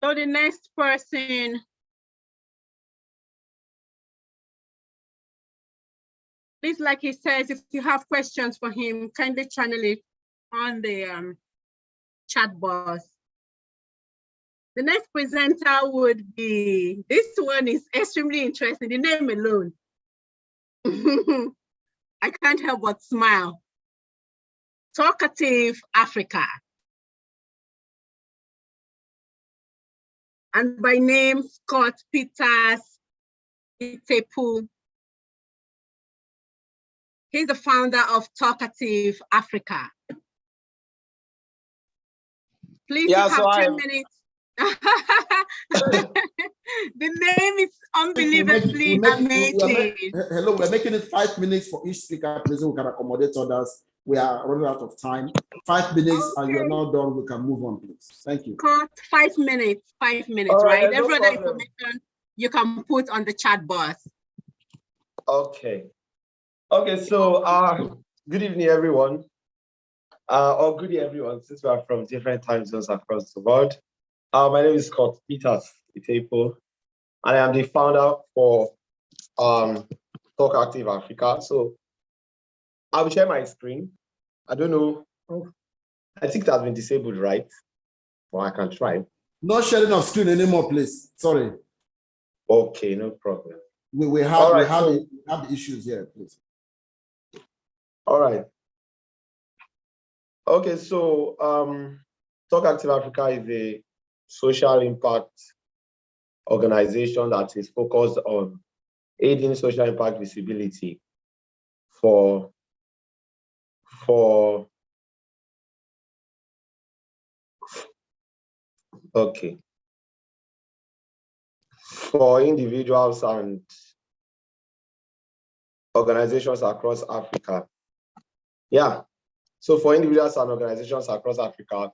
[SPEAKER 1] So the next person, please, like he says, if you have questions for him, kindly channel it on the chat box. The next presenter would be, this one is extremely interesting, the name alone. I can't help but smile. Talkative Africa. And by name, Scott Peters Itepu. He's the founder of Talkative Africa. Please, you have 10 minutes. The name is unbelievably amazing.
[SPEAKER 3] Hello, we're making it 5 minutes for each speaker, please. We can accommodate others. We are running out of time. 5 minutes, and you're not done. We can move on, please. Thank you.
[SPEAKER 1] Cut 5 minutes. 5 minutes, right? Every other information you can put on the chat box.
[SPEAKER 14] Okay. Okay. So, good evening, everyone. Or good day, everyone, since we are from different time zones across the world. My name is Scott Peters Itepo, and I am the founder for Talk Active Africa. So I will share my screen. I don't know. I think it has been disabled, right? Well, I can try.
[SPEAKER 3] No sharing of screen anymore, please. Sorry.
[SPEAKER 14] Okay, no problem.
[SPEAKER 3] We have the issues here, please.
[SPEAKER 14] All right. Okay, so Talk Active Africa is a social impact organization that is focused on aiding social impact visibility for individuals and organizations across Africa. Yeah, so for individuals and organizations across Africa.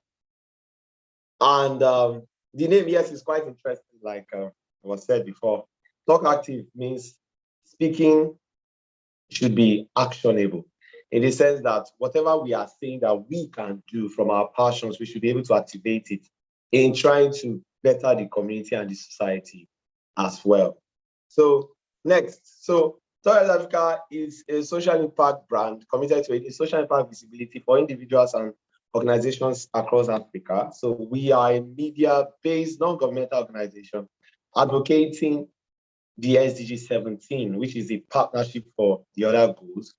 [SPEAKER 14] And the name, yes, is quite interesting, like was said before. Talk Active means speaking should be actionable, in the sense that whatever we are saying that we can do from our passions, we should be able to activate it in trying to better the community and the society as well. So next, so Talk Active Africa is a social impact brand committed to a social impact visibility for individuals and organizations across Africa. So we are a media-based non-governmental organization advocating the SDG 17, which is a partnership for the other goals,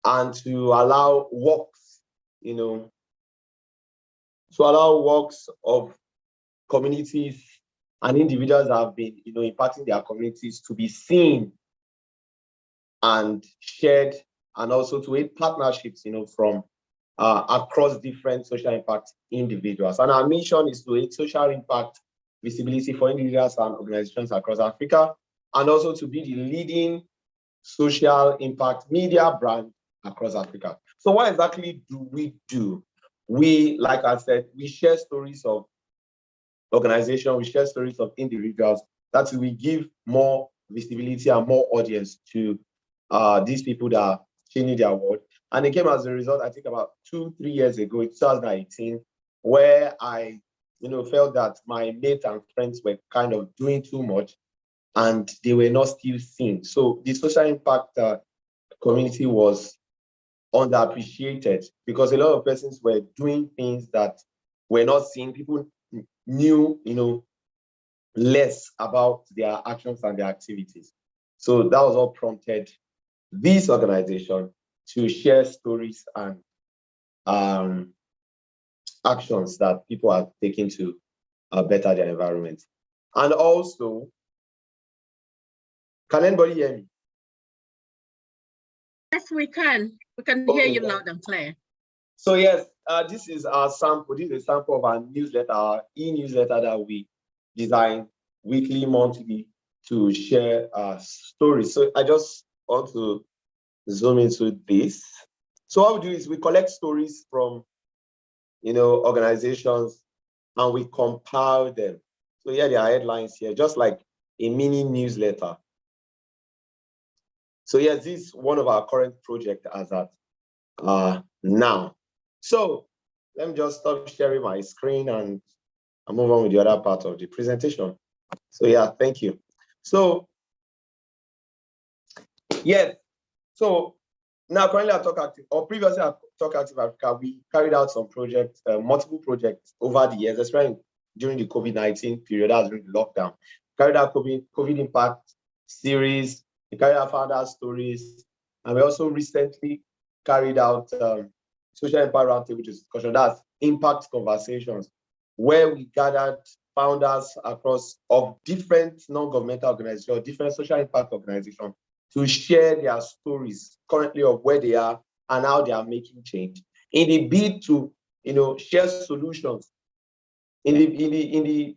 [SPEAKER 14] and to allow works, of communities and individuals that have been, impacting their communities to be seen and shared, and also to aid partnerships, from across different social impact individuals. And our mission is to aid social impact visibility for individuals and organizations across Africa, and also to be the leading social impact media brand across Africa. So what exactly do we do? We, like I said, we share stories of organizations, we share stories of individuals, that we give more visibility and more audience to these people that are changing their world. And it came as a result, I think about 2-3 years ago, in 2018, where I felt that my mates and friends were kind of doing too much and they were not still seen. So the social impact community was underappreciated because a lot of persons were doing things that were not seen. People knew, less about their actions and their activities. So that was what prompted this organization to share stories and actions that people are taking to better their environment. And also, can anybody hear me?
[SPEAKER 1] Yes, we can. We can hear you loud and clear.
[SPEAKER 14] So yes, this is our sample. This is a sample of our newsletter, our e-newsletter that we design weekly, monthly to share stories. So I just want to zoom into this. So what we do is we collect stories from, organizations, and we compile them. So here there are headlines here, just like a mini newsletter. So yes, this is one of our current projects as at now. So let me just stop sharing my screen and I'll move on with the other part of the presentation. So yeah, thank you. So yes, so now currently at Talk Active, or previously at Talk Active Africa, we carried out some projects, multiple projects over the years, especially during the COVID-19 period, as during the lockdown. Carried out COVID impact series, we carried out founder stories, and we also recently carried out social impact roundtable discussion, that's impact conversations, where we gathered founders across of different non-governmental organizations, different social impact organizations, to share their stories currently of where they are and how they are making change in the bid to share solutions, in the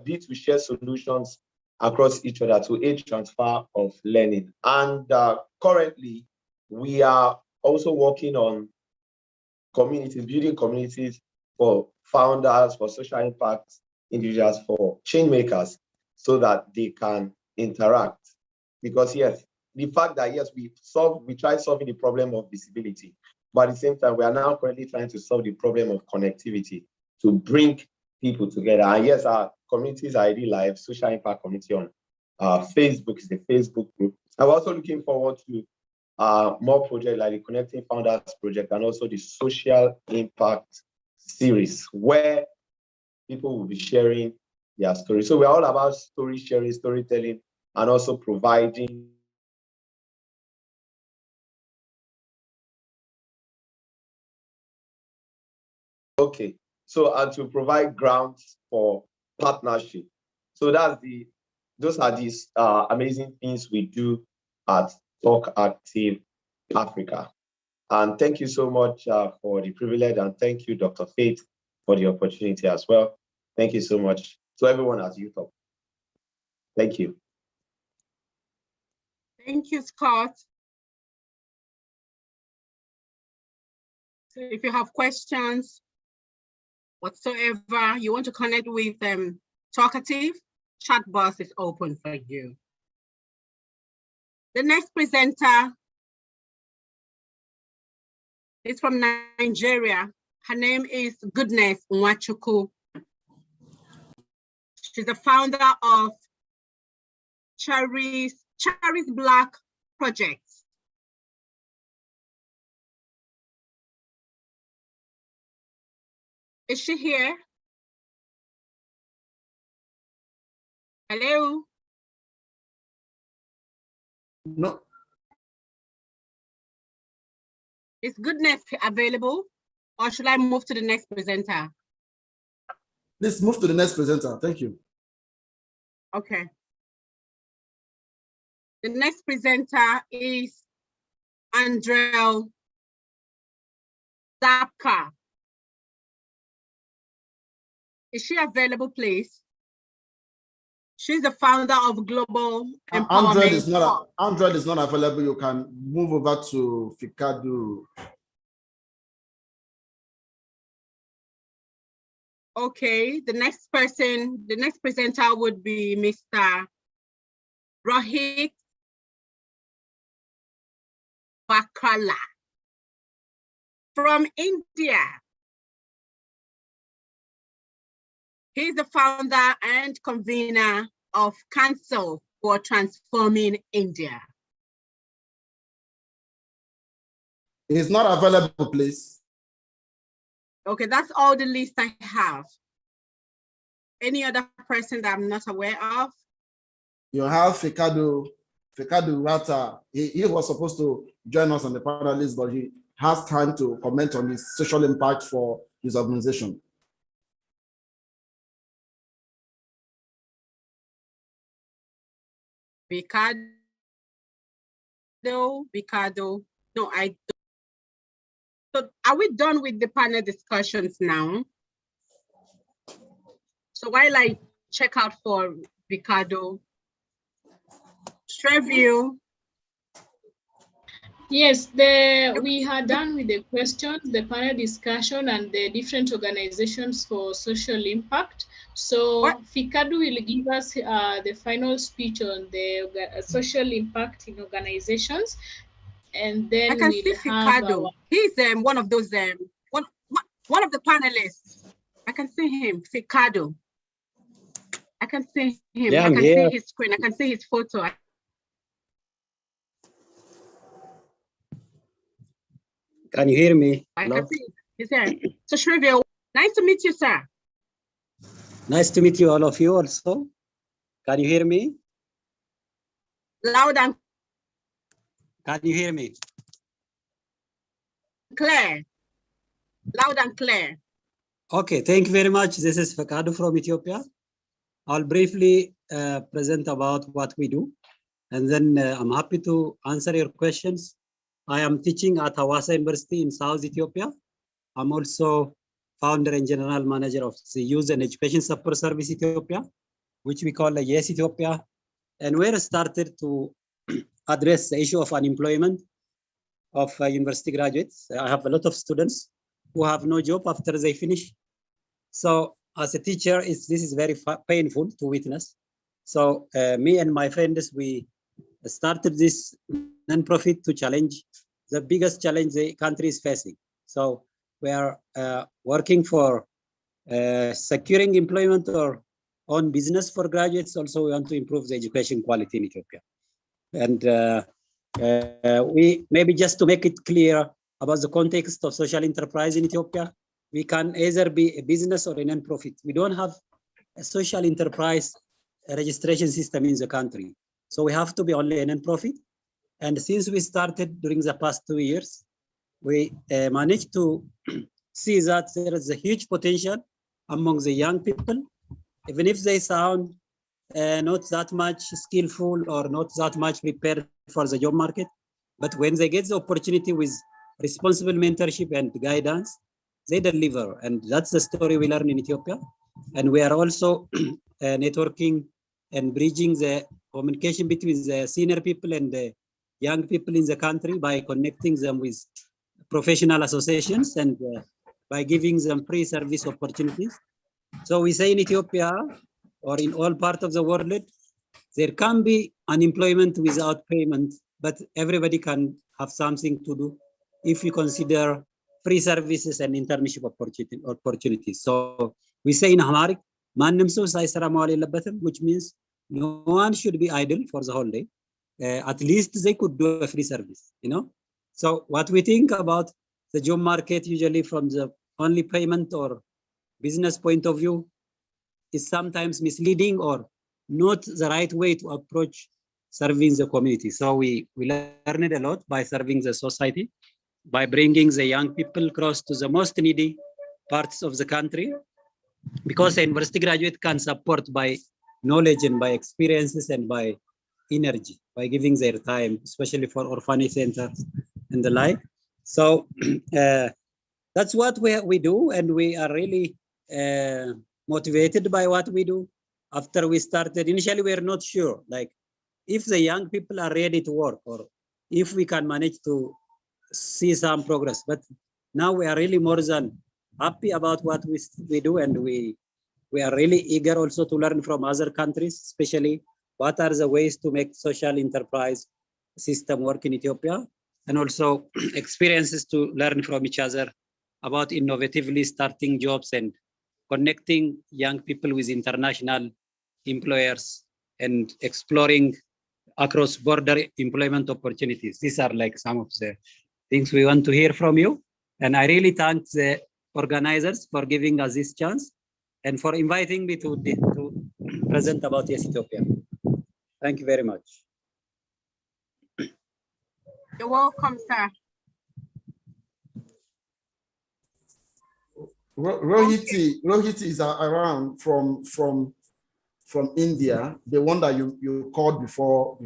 [SPEAKER 14] bid to share solutions across each other to aid transfer of learning. And currently, we are also working on communities, building communities for founders, for social impact individuals, for change makers, so that they can interact. Because yes, the fact that yes, we tried solving the problem of visibility, but at the same time, we are now currently trying to solve the problem of connectivity to bring people together. And yes, our communities are already live. Social impact community on Facebook is the Facebook group. I'm also looking forward to more projects like the Connecting Founders project and also the social impact series, where people will be sharing their story. So we're all about story sharing, storytelling, and also providing to provide grounds for partnership. So those are these amazing things we do at Talk Active Africa. And thank you so much for the privilege, and thank you, Dr. Faith, for the opportunity as well. Thank you so much to everyone at Youthup. Thank you.
[SPEAKER 1] Thank you, Scott. So if you have questions whatsoever, you want to connect with Talkative, chat box is open for you. The next presenter is from Nigeria. Her name is Goodness Nwachukwu. She's the founder of Cherries Black Project. Is she here? Hello?
[SPEAKER 3] No.
[SPEAKER 1] Is Goodness available, or should I move to the next presenter?
[SPEAKER 3] Please move to the next presenter. Thank you.
[SPEAKER 1] Okay. The next presenter is Andrel Zapka. Is she available, please? She's the founder of Global Empowerment.
[SPEAKER 3] Andrel is not available. You can move over to Fikadu.
[SPEAKER 1] Okay, the next presenter would be Mr. Rohit Bakala from India. He's the founder and convener of Council for Transforming India.
[SPEAKER 3] He's not available, please.
[SPEAKER 1] Okay, that's all the list I have. Any other person that I'm not aware of?
[SPEAKER 3] You have Fikadu Rata. He was supposed to join us on the panel list, but he has time to comment on his social impact for his organization.
[SPEAKER 1] Bicado. No, I don't. So are we done with the panel discussions now? So while I check out for Ricardo, Trevio.
[SPEAKER 5] Yes, we are done with the questions, the panel discussion, and the different organizations for social impact. So Fikadu will give us the final speech on the social impact in organizations, and then
[SPEAKER 1] I can see Fikadu. He's one of those one of the panelists. I can see him, Fikadu. I can see him. Yeah, I can see his screen. I can see his photo.
[SPEAKER 15] Can you hear me?
[SPEAKER 1] I can see he's there. So Shrivia, nice to meet you, sir.
[SPEAKER 15] Nice to meet you, all of you also. Can you hear me?
[SPEAKER 1] Loud and
[SPEAKER 15] Can you hear me?
[SPEAKER 1] Clear. Loud and clear.
[SPEAKER 15] Okay, thank you very much. This is Fakadu from Ethiopia. I'll briefly present about what we do, and then I'm happy to answer your questions. I am teaching at Hawassa University in South Ethiopia. I'm also founder and general manager of the Youth and Education Support Service Ethiopia. which we call the Yes Ethiopia. And we started to address the issue of unemployment of university graduates. I have a lot of students who have no job after they finish. So as a teacher, this is very painful to witness. So me and my friends, we started this non-profit to challenge the biggest challenge the country is facing. So we are working for securing employment or on business for graduates. Also, we want to improve the education quality in Ethiopia. And we maybe just to make it clear about the context of social enterprise in Ethiopia, we can either be a business or a non-profit. We don't have a social enterprise registration system in the country. So we have to be only a non-profit. And since we started during the past 2 years, we managed to see that there is a huge potential among the young people, even if they sound not that much skillful or not that much prepared for the job market. But when they get the opportunity with responsible mentorship and guidance, they deliver. And that's the story we learn in Ethiopia. And we are also networking and bridging the communication between the senior people and the young people in the country by connecting them with professional associations and by giving them free service opportunities. So we say in Ethiopia or in all parts of the world, there can be unemployment without payment, but everybody can have something to do if you consider free services and internship opportunities. So we say in Amharic, which means no one should be idle for the whole day. At least they could do a free service, you know? So what we think about the job market usually from the only payment or business point of view is sometimes misleading or not the right way to approach serving the community. So we learned a lot by serving the society, by bringing the young people close to the most needy parts of the country, because a university graduate can support by knowledge and by experiences and by energy, by giving their time, especially for orphanage centers and the like. So that's what we do, and we are really motivated by what we do. After we started, initially we were not sure, like if the young people are ready to work or if we can manage to see some progress. But now we are really more than happy about what we do, and we are really eager also to learn from other countries, especially what are the ways to make social enterprise system work in Ethiopia, and also experiences to learn from each other about innovatively starting jobs and connecting young people with international employers and exploring across border employment opportunities. These are like some of the things we want to hear from you. And I really thank the organizers for giving us this chance and for inviting me to present about Yes Ethiopia. Thank you very much.
[SPEAKER 1] You're welcome, sir.
[SPEAKER 3] Rohiti is around from India, the one that you called before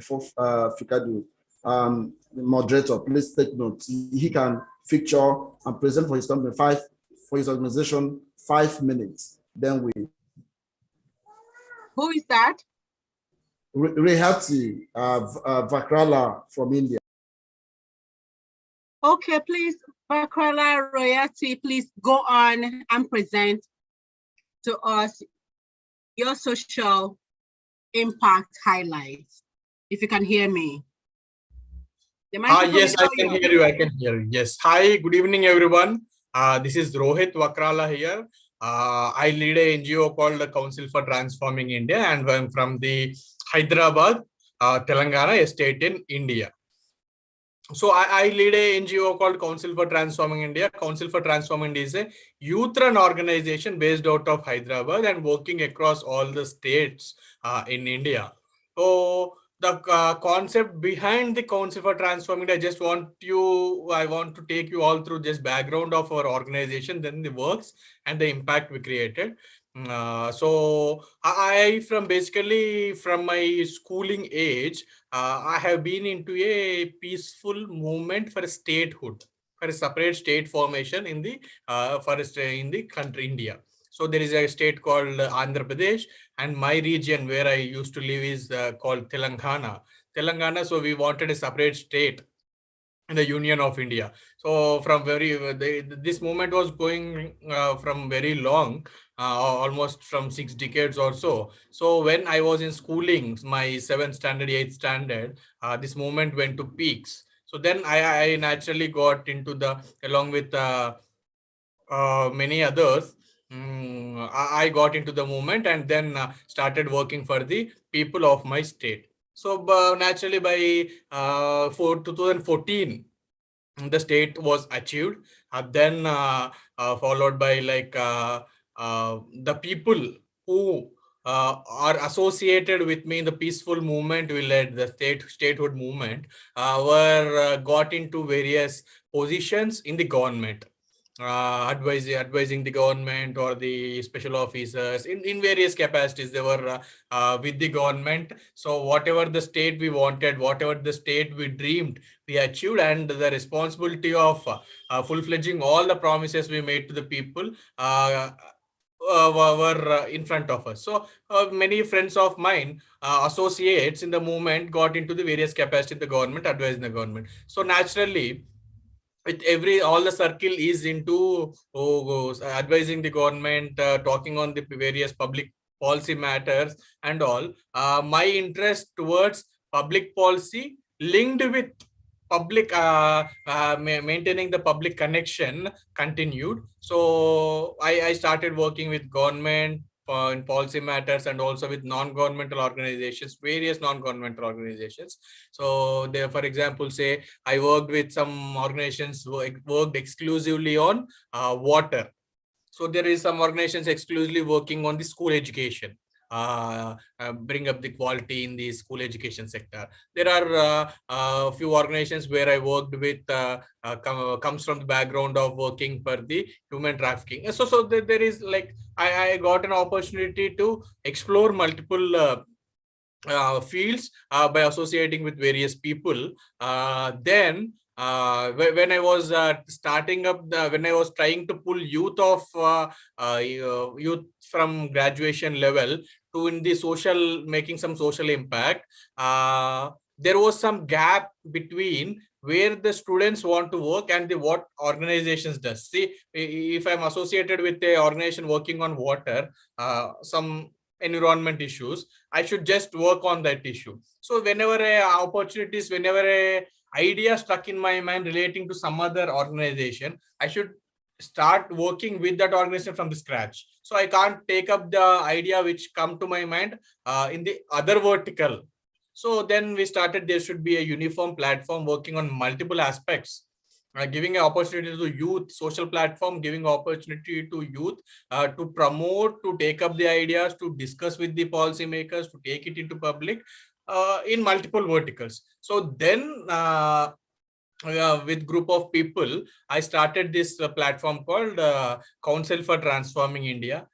[SPEAKER 3] Fikadu, the moderator. Please take note. He can feature and present for his company for his organization 5 minutes. Then we.
[SPEAKER 1] Who is that?
[SPEAKER 3] Rehati Vakrala from India.
[SPEAKER 1] Okay, please, Vakrala Royalty, please go on and present to us your social impact highlights, if you can hear me.
[SPEAKER 16] Yes, I can hear you. I can hear you. Yes. Hi, good evening, everyone. This is Rohit Vakrala here. I lead an NGO called the Council for Transforming India, and I'm from the Hyderabad, Telangana state in India. So I lead a NGO called Council for Transforming India. Council for Transforming India is a youth-run organization based out of Hyderabad and working across all the states in India. So the concept behind the Council for Transforming India, I want to take you all through just background of our organization, then the works and the impact we created. So I from my schooling age, I have been into a peaceful movement for a statehood, for a separate state formation in the country India. So there is a state called Andhra Pradesh, and my region where I used to live is called Telangana. So we wanted a separate state in the Union of India. So from this movement was going from very long, almost from 6 decades or so. So when I was in schooling, my 7th standard, 8th standard, this movement went to peaks. So then I naturally got into along with many others, I got into the movement and then started working for the people of my state. So naturally by 2014, the state was achieved, then followed by the people who are associated with me in the peaceful movement we led, the statehood movement, were got into various positions in the government, advising the government or the special officers in various capacities. They were with the government. So whatever the state we wanted, whatever the state we dreamed, we achieved, and the responsibility of full-fledging all the promises we made to the people were in front of us. So many friends of mine, associates in the movement, got into the various capacity in the government, advising the government. So naturally, with all the circle is into advising the government, talking on the various public policy matters and all. My interest towards public policy linked with public maintaining the public connection continued. So I started working with government in policy matters and also with non-governmental organizations, various non-governmental organizations. So there, for example, say I worked with some organizations who worked exclusively on water. So there is some organizations exclusively working on the school education, bring up the quality in the school education sector. There are a few organizations where I worked with, comes from the background of working for the human trafficking. So there is like, I got an opportunity to explore multiple fields by associating with various people. Then when I was starting up, when I was trying to pull youth from graduation level to in the social, making some social impact, there was some gap between where the students want to work and what organizations does. See, if I'm associated with a organization working on water, some environment issues, I should just work on that issue. So whenever opportunities, whenever a idea struck in my mind relating to some other organization, I should start working with that organization from the scratch. So I can't take up the idea which come to my mind in the other vertical. So then we started, there should be a uniform platform working on multiple aspects, giving an opportunity to youth, social platform, giving opportunity to youth to promote, to take up the ideas, to discuss with the policymakers, to take it into public in multiple verticals. So then with group of people, I started this platform called Council for Transforming India,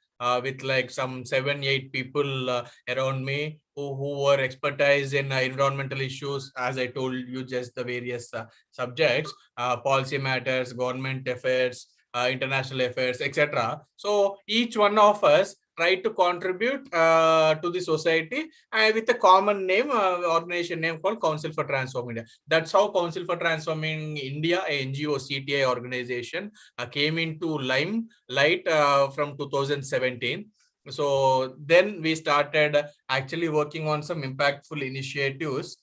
[SPEAKER 16] with like some 7-8 people around me who were expertise in environmental issues, as I told you, just the various subjects, policy matters, government affairs, international affairs, etc. So each one of us try to contribute to the society with a common name, organization name called Council for Transforming India. That's how Council for Transforming India, a NGO CTI organization, came into limelight from 2017. So then we started actually working on some impactful initiatives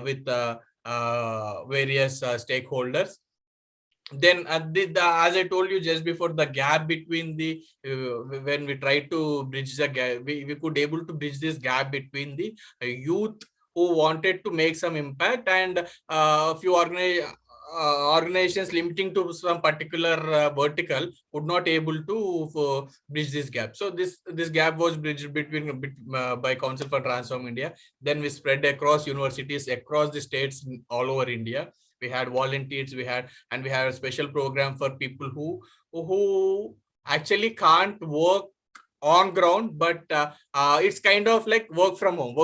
[SPEAKER 16] with various stakeholders. Then as I told you just before, the gap between the when we try to bridge the gap, we could able to bridge this gap between the youth who wanted to make some impact and a few organizations limiting to some particular vertical would not able to bridge this gap. So this gap was bridged between by Council for Transform India. Then we spread across universities, across the states, all over India. We had volunteers, we had a special program for people who actually can't work on ground, but it's kind of like work from home.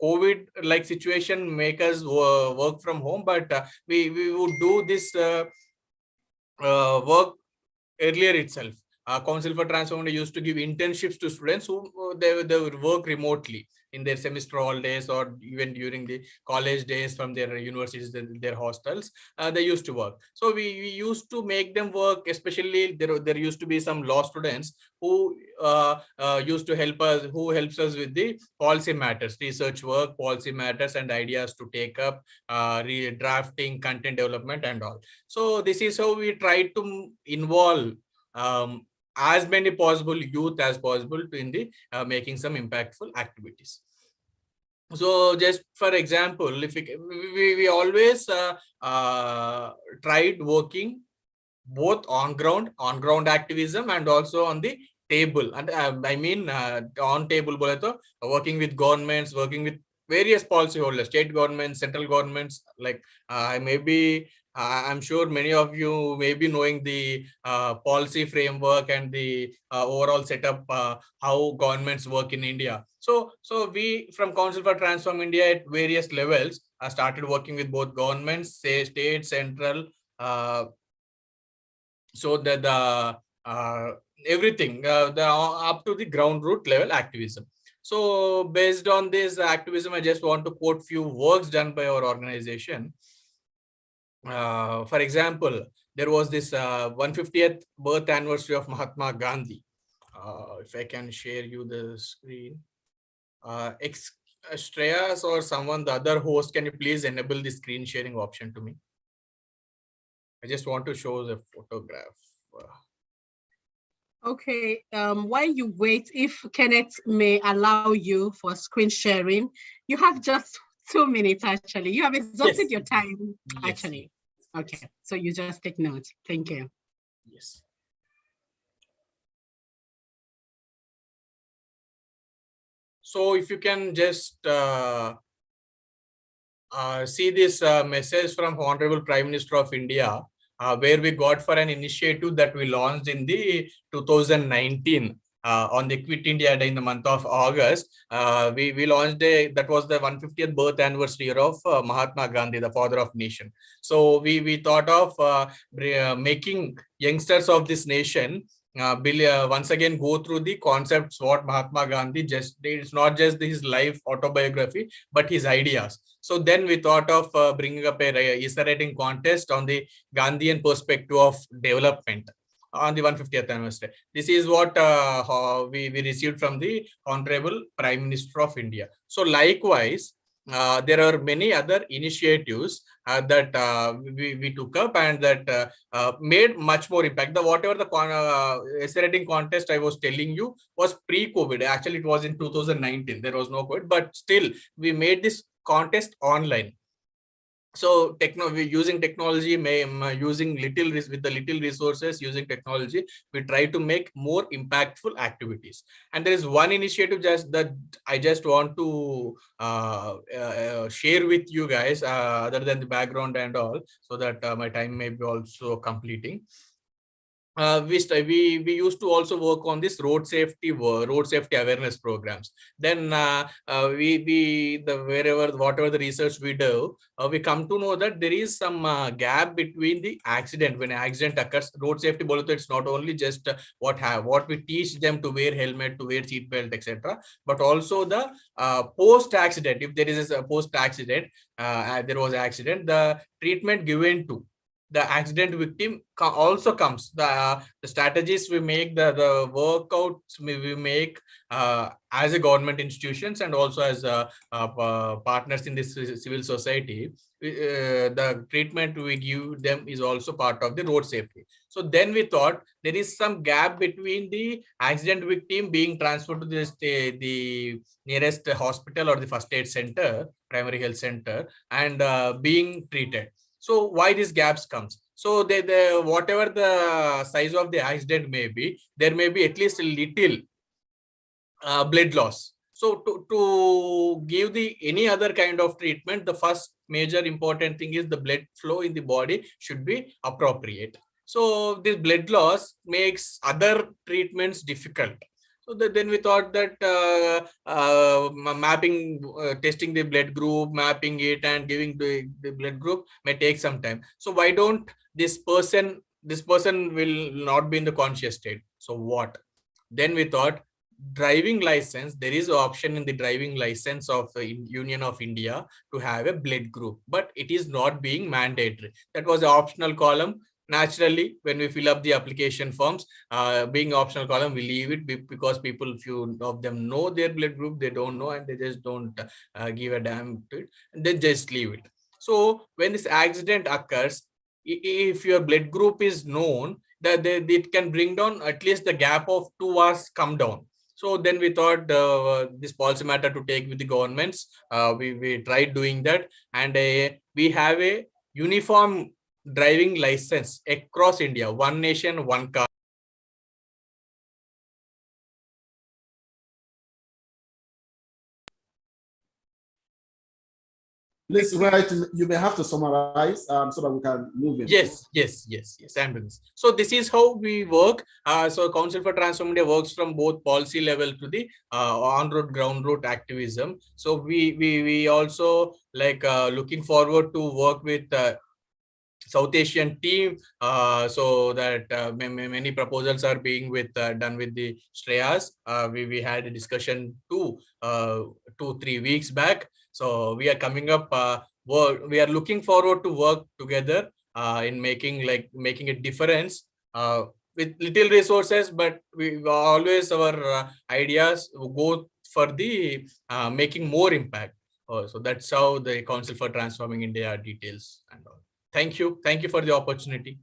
[SPEAKER 16] COVID like situation make us work from home, but we would do this work earlier itself. Council for Transform India used to give internships to students who they would work remotely in their semester holidays or even during the college days from their universities, their hostels, they used to work. So we used to make them work, especially there used to be some law students who used to help us, who helps us with the policy matters, research work, policy matters and ideas to take up, drafting, content development and all. So this is how we try to involve as many possible youth as possible in the making some impactful activities. So just for example, if we always tried working both on ground activism and also on the table. And I mean on table working with governments, working with various policyholders, state governments, central governments. Like I'm sure many of you may be knowing the policy framework and the overall setup, how governments work in India. So we from Council for Transform India at various levels started working with both governments, say state, central, so that the everything up to the ground root level activism. So based on this activism, I just want to quote few works done by our organization. For example, there was this 150th birth anniversary of Mahatma Gandhi. If I can share you the screen. Shreyas or someone, the other host, can you please enable the screen sharing option to me? I just want to show the photograph.
[SPEAKER 1] Okay, while you wait, if Kenneth may allow you for screen sharing, you have just 2 minutes actually. You have exhausted your time actually. Okay, so you just take note. Thank you.
[SPEAKER 16] Yes. So if you can just see this message from Honorable Prime Minister of India, where we got for an initiative that we launched in the 2019 on the Quit India Day in the month of August. We launched that was the 150th birth anniversary of Mahatma Gandhi, the father of nation. So we thought of making youngsters of this nation once again go through the concepts what Mahatma Gandhi it's not just his life autobiography, but his ideas. So then we thought of bringing up a essay writing contest on the Gandhian perspective of development on the 150th anniversary. This is what we received from the Honorable Prime Minister of India. So likewise, there are many other initiatives that we took up and that made much more impact. Whatever the essay writing contest I was telling you was pre-COVID. Actually, it was in 2019. There was no COVID, but still we made this contest online. So using technology, using with the little resources, using technology, we try to make more impactful activities. And there is one initiative that I just want to share with you guys, other than the background and all, so that my time may be also completing. We used to also work on this road safety awareness programs. Then whatever the research we do, we come to know that there is some gap between the accident. When an accident occurs, road safety it's not only just what we teach them to wear helmet, to wear seat belt, etc., but also the post accident. If there is a post accident, there was an accident, the treatment given to the accident victim also comes. The strategies we make, the workouts we make as a government institutions and also as partners in this civil society, the treatment we give them is also part of the road safety. So then we thought there is some gap between the accident victim being transferred to the nearest hospital or the first aid center, primary health center, and being treated. So why these gaps comes? So whatever the size of the accident may be, there may be at least a little blood loss. So to give any other kind of treatment, the first major important thing is the blood flow in the body should be appropriate. So this blood loss makes other treatments difficult. So then we thought that testing the blood group, mapping it and giving the blood group may take some time. So why don't this person this person will not be in the conscious state. So what? Then we thought, driving license, there is an option in the driving license of the Union of India to have a blood group, but it is not being mandatory. That was an optional column. Naturally, when we fill up the application forms, being optional column, we leave it because people, few of them know their blood group, they don't know, and they just don't give a damn to it, and they just leave it. So when this accident occurs, if your blood group is known, that it can bring down at least the gap of 2 hours come down. So then we thought this policy matter to take with the governments. We tried doing that, and we have a uniform driving license across India, one nation, one car.
[SPEAKER 3] Please, you may have to summarize so that we can move in.
[SPEAKER 16] Yes. I'm doing this. So this is how we work. So Council for Transform India works from both policy level to the on-road, ground-road activism. So we also like looking forward to work with South Asian team, so that many proposals are being done with the Shreyas. We had a discussion 2-3 weeks back. So we are coming up. We are looking forward to work together in making a difference with little resources, but we always our ideas go for the making more impact. So that's how the Council for Transforming India details and all. Thank you for the opportunity.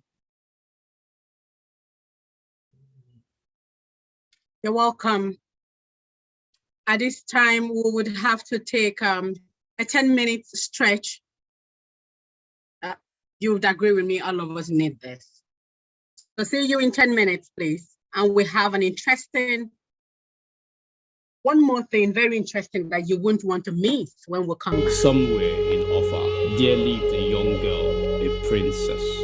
[SPEAKER 1] You're welcome. At this time, we would have to take a 10-minute stretch. You would agree with me, all of us need this. So see you in 10 minutes, please. And we have an interesting, one more thing, very interesting that you wouldn't want to miss when we come back.
[SPEAKER 17] Somewhere in Offa, there lived a young girl, a princess.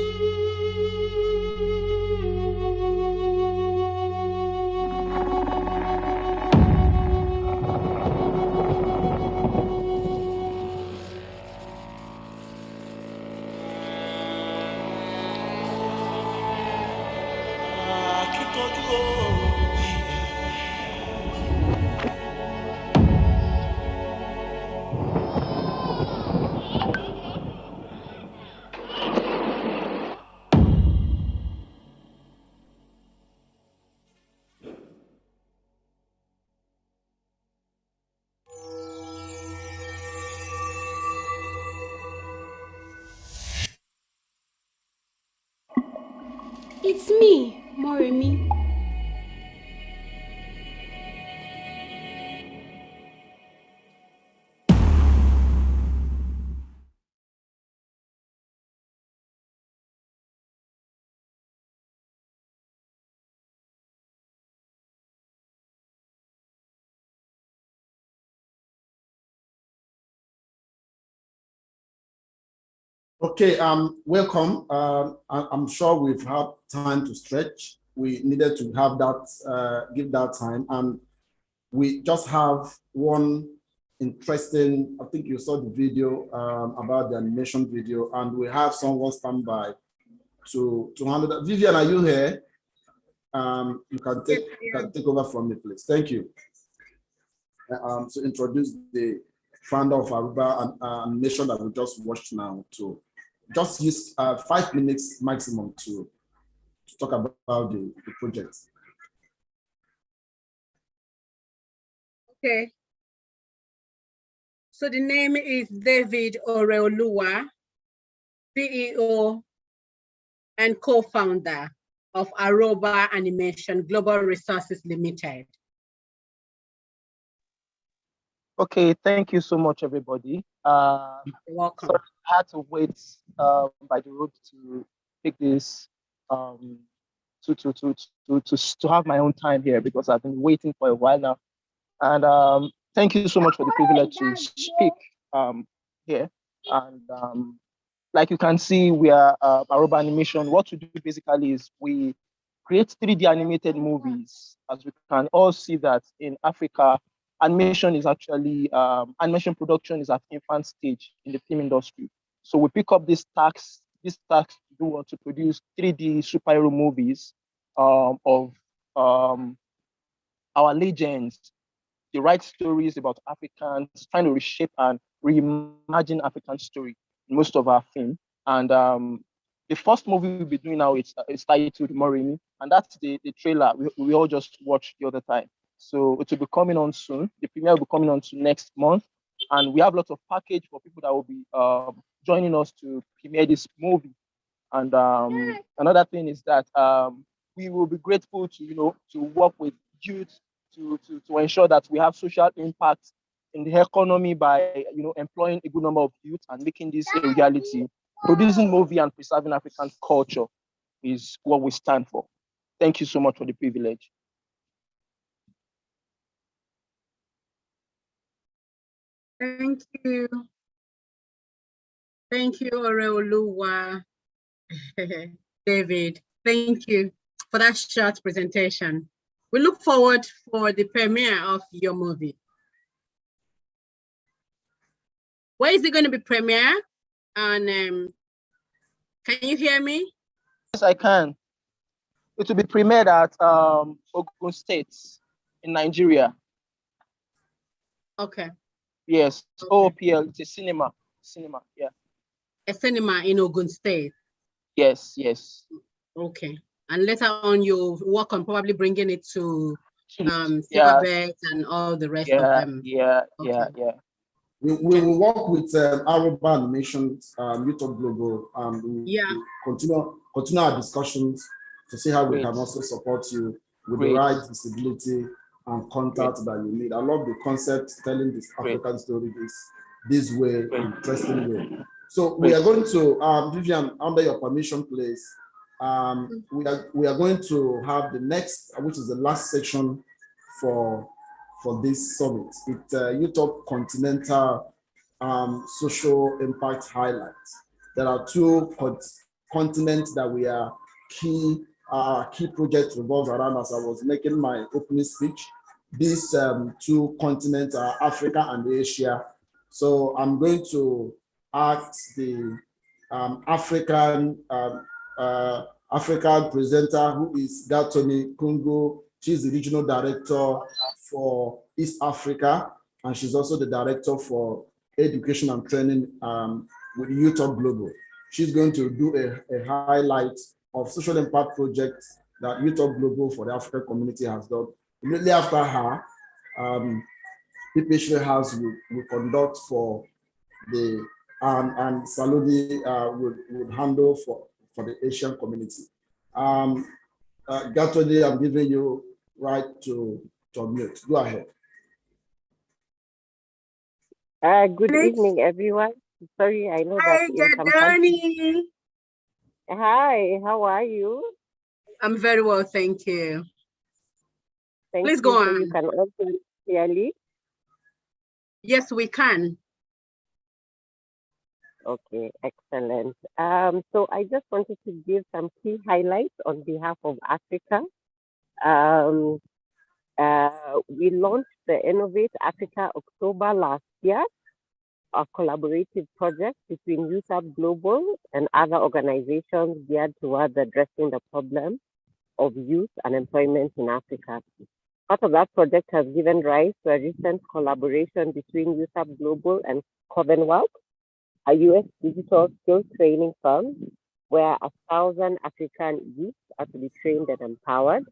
[SPEAKER 18] It's me, Moremi.
[SPEAKER 3] Okay, welcome. I'm sure we've had time to stretch. We needed to have that, give that time. And we just have one interesting, I think you saw the video about the animation video, and we have someone stand by to handle that. Vivian, are you here? You can take over from me, please. Thank you. So introduce the founder of Aruba animation that we just watched now to just use 5 minutes maximum to talk about the project.
[SPEAKER 1] Okay. So the name is David Oreoluwa, CEO and co-founder of Aruba Animation Global Resources Limited.
[SPEAKER 19] Okay, thank you so much, everybody.
[SPEAKER 1] You're welcome.
[SPEAKER 19] So I had to wait by the road to pick this, to have my own time here because I've been waiting for a while now. And thank you so much for the privilege to speak here. And like you can see, we are Aruba Animation. What we do basically is we create 3D animated movies. As we can all see that in Africa, animation is actually, animation production is at infant stage in the film industry. So we pick up this task do want to produce 3D superhero movies of our legends, the right stories about Africans, trying to reshape and reimagine African story in most of our film. And the first movie we'll be doing now is titled Morini, and that's the trailer we all just watched the other time. So it will be coming on soon. The premiere will be coming on to next month, and we have lots of package for people that will be joining us to premiere this movie. And another thing is that we will be grateful to work with youth to ensure that we have social impact in the economy by employing a good number of youth and making this a reality. Producing movie and preserving African culture is what we stand for. Thank you so much for the privilege.
[SPEAKER 1] Thank you. Thank you, Oreoluwa. David, thank you for that short presentation. We look forward for the premiere of your movie. Where is it going to be premiere? And can you hear me?
[SPEAKER 19] Yes, I can. It will be premiered at Ogun State in Nigeria.
[SPEAKER 1] Okay.
[SPEAKER 19] Yes, okay. OPL, it's a cinema, yeah.
[SPEAKER 1] A cinema in Ogun State?
[SPEAKER 19] Yes, yes.
[SPEAKER 1] Okay. And later on, you work on probably bringing it to Silverbet and all the rest of them.
[SPEAKER 19] Yeah.
[SPEAKER 3] We will work with Aruba Animations, Youthup Global, and we'll continue our discussions to see how we can also support you with the right visibility and contact that you need. I love the concept telling this African story this way, interesting way. So we are going to, Vivian, under your permission, please, we are going to have the next, which is the last section for this summit. It's Youthup Continental Social Impact Highlights. There are two continents that we are key projects revolve around as I was making my opening speech. These two continents are Africa and Asia. So I'm going to ask the African presenter, who is Gatoni Kungo. She's the regional director for East Africa, and she's also the director for education and training with Youthup Global. She's going to do a highlight of social impact projects that Youthup Global for the African community has done. Immediately after her, PPH House will conduct for the and Saludi would handle for the Asian community. Gatoni, I'm giving you right to unmute. Go ahead.
[SPEAKER 20] Good evening, everyone. Sorry, I know that in some countries. Hi, how are you?
[SPEAKER 1] I'm very well, thank you.
[SPEAKER 20] Please go on. So you can also clearly?
[SPEAKER 1] Yes, we can.
[SPEAKER 20] Okay, excellent. So I just wanted to give some key highlights on behalf of Africa. We launched the Innovate Africa October last year, a collaborative project between Youthup Global and other organizations geared towards addressing the problem of youth unemployment in Africa. Part of that project has given rise to a recent collaboration between Youthup Global and Commonwealth, a US digital skills training firm, where 1,000 African youth are to be trained and empowered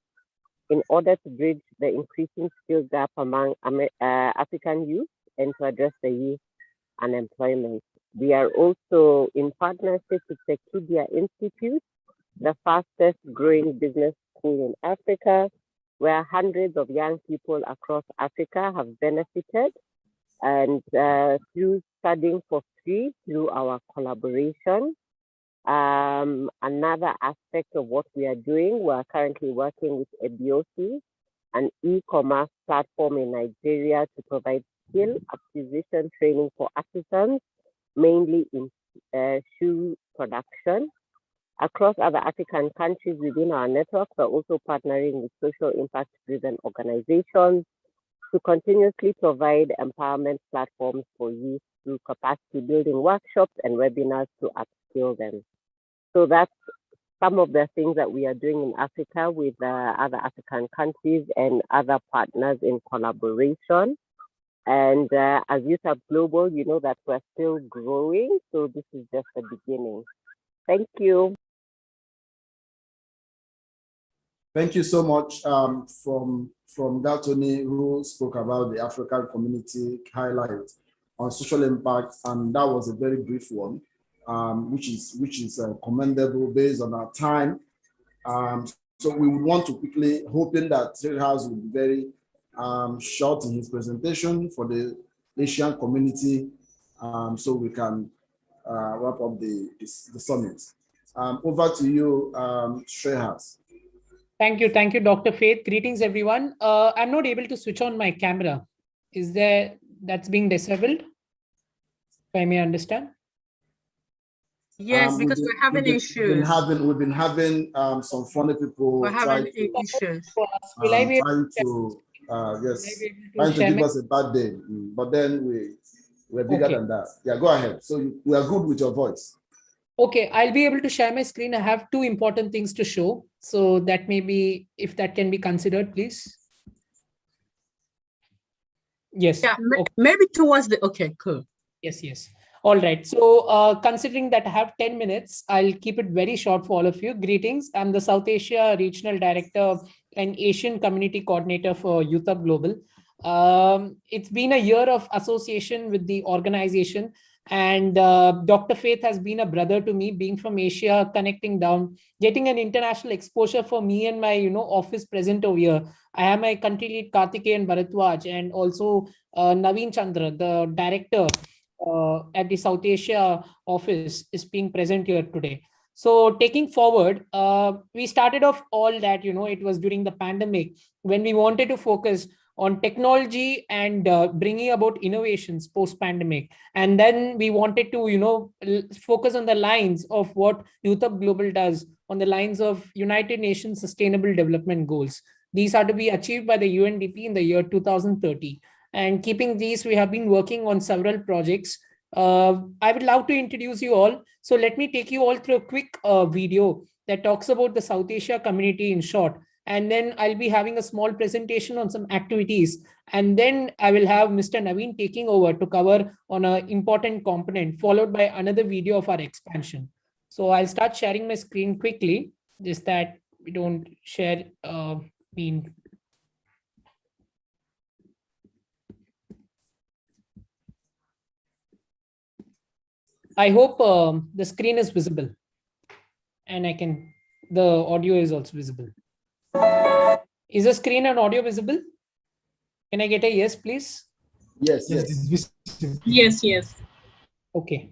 [SPEAKER 20] in order to bridge the increasing skill gap among African youth and to address the youth unemployment. We are also in partnership with the Kidia Institute, the fastest growing business school in Africa, where hundreds of young people across Africa have benefited and through studying for free through our collaboration. Another aspect of what we are doing, we're currently working with Ebiosi, an e-commerce platform in Nigeria, to provide skill acquisition training for artisans, mainly in shoe production. Across other African countries within our network, we're also partnering with social impact-driven organizations to continuously provide empowerment platforms for youth through capacity building workshops and webinars to upskill them. So that's some of the things that we are doing in Africa with other African countries and other partners in collaboration. And as Youthup Global, you know that we're still growing. So this is just the beginning. Thank you.
[SPEAKER 3] Thank you so much from Gatoni, who spoke about the African community highlight on social impact, and that was a very brief one, which is commendable based on our time. So we would want to quickly, hoping that Trade House will be very short in his presentation for the Asian community, so we can wrap up the summit. Over to you, Trade House.
[SPEAKER 21] Thank you, Dr. Faith. Greetings, everyone. I'm not able to switch on my camera. Is there, that's being disabled? If I may understand.
[SPEAKER 1] Yes, because we're having issues.
[SPEAKER 3] We've been having some funny people trying to give us a bad day, but then we're bigger than that. Yeah, go ahead. So we are good with your voice.
[SPEAKER 21] Okay, I'll be able to share my screen. I have two important things to show. So that may be, if that can be considered, please. Yes.
[SPEAKER 1] Yeah, maybe towards the, okay, cool.
[SPEAKER 21] Yes. All right. So considering that I have 10 minutes, I'll keep it very short for all of you. Greetings. I'm the South Asia Regional Director and Asian Community Coordinator for Youthup Global. It's been a year of association with the organization, and Dr. Faith has been a brother to me, being from Asia, connecting down, getting an international exposure for me and my office present over here. I have my country lead Karthikeyan Bharatwaj, and also Naveen Chandra, the director at the South Asia office, is being present here today. So taking forward, we started off all that, it was during the pandemic when we wanted to focus on technology and bringing about innovations post-pandemic. And then we wanted to, focus on the lines of what Youthup Global does on the lines of United Nations Sustainable Development Goals. These are to be achieved by the UNDP in the year 2030. And keeping these, we have been working on several projects. I would love to introduce you all. So let me take you all through a quick video that talks about the South Asia community in short. And then I'll be having a small presentation on some activities. And then I will have Mr. Naveen taking over to cover on an important component, followed by another video of our expansion. So I'll start sharing my screen quickly, just that we don't share I hope the screen is visible and the audio is also visible. Is the screen and audio visible? Can I get a yes, please?
[SPEAKER 3] Yes.
[SPEAKER 5] Yes.
[SPEAKER 21] Okay.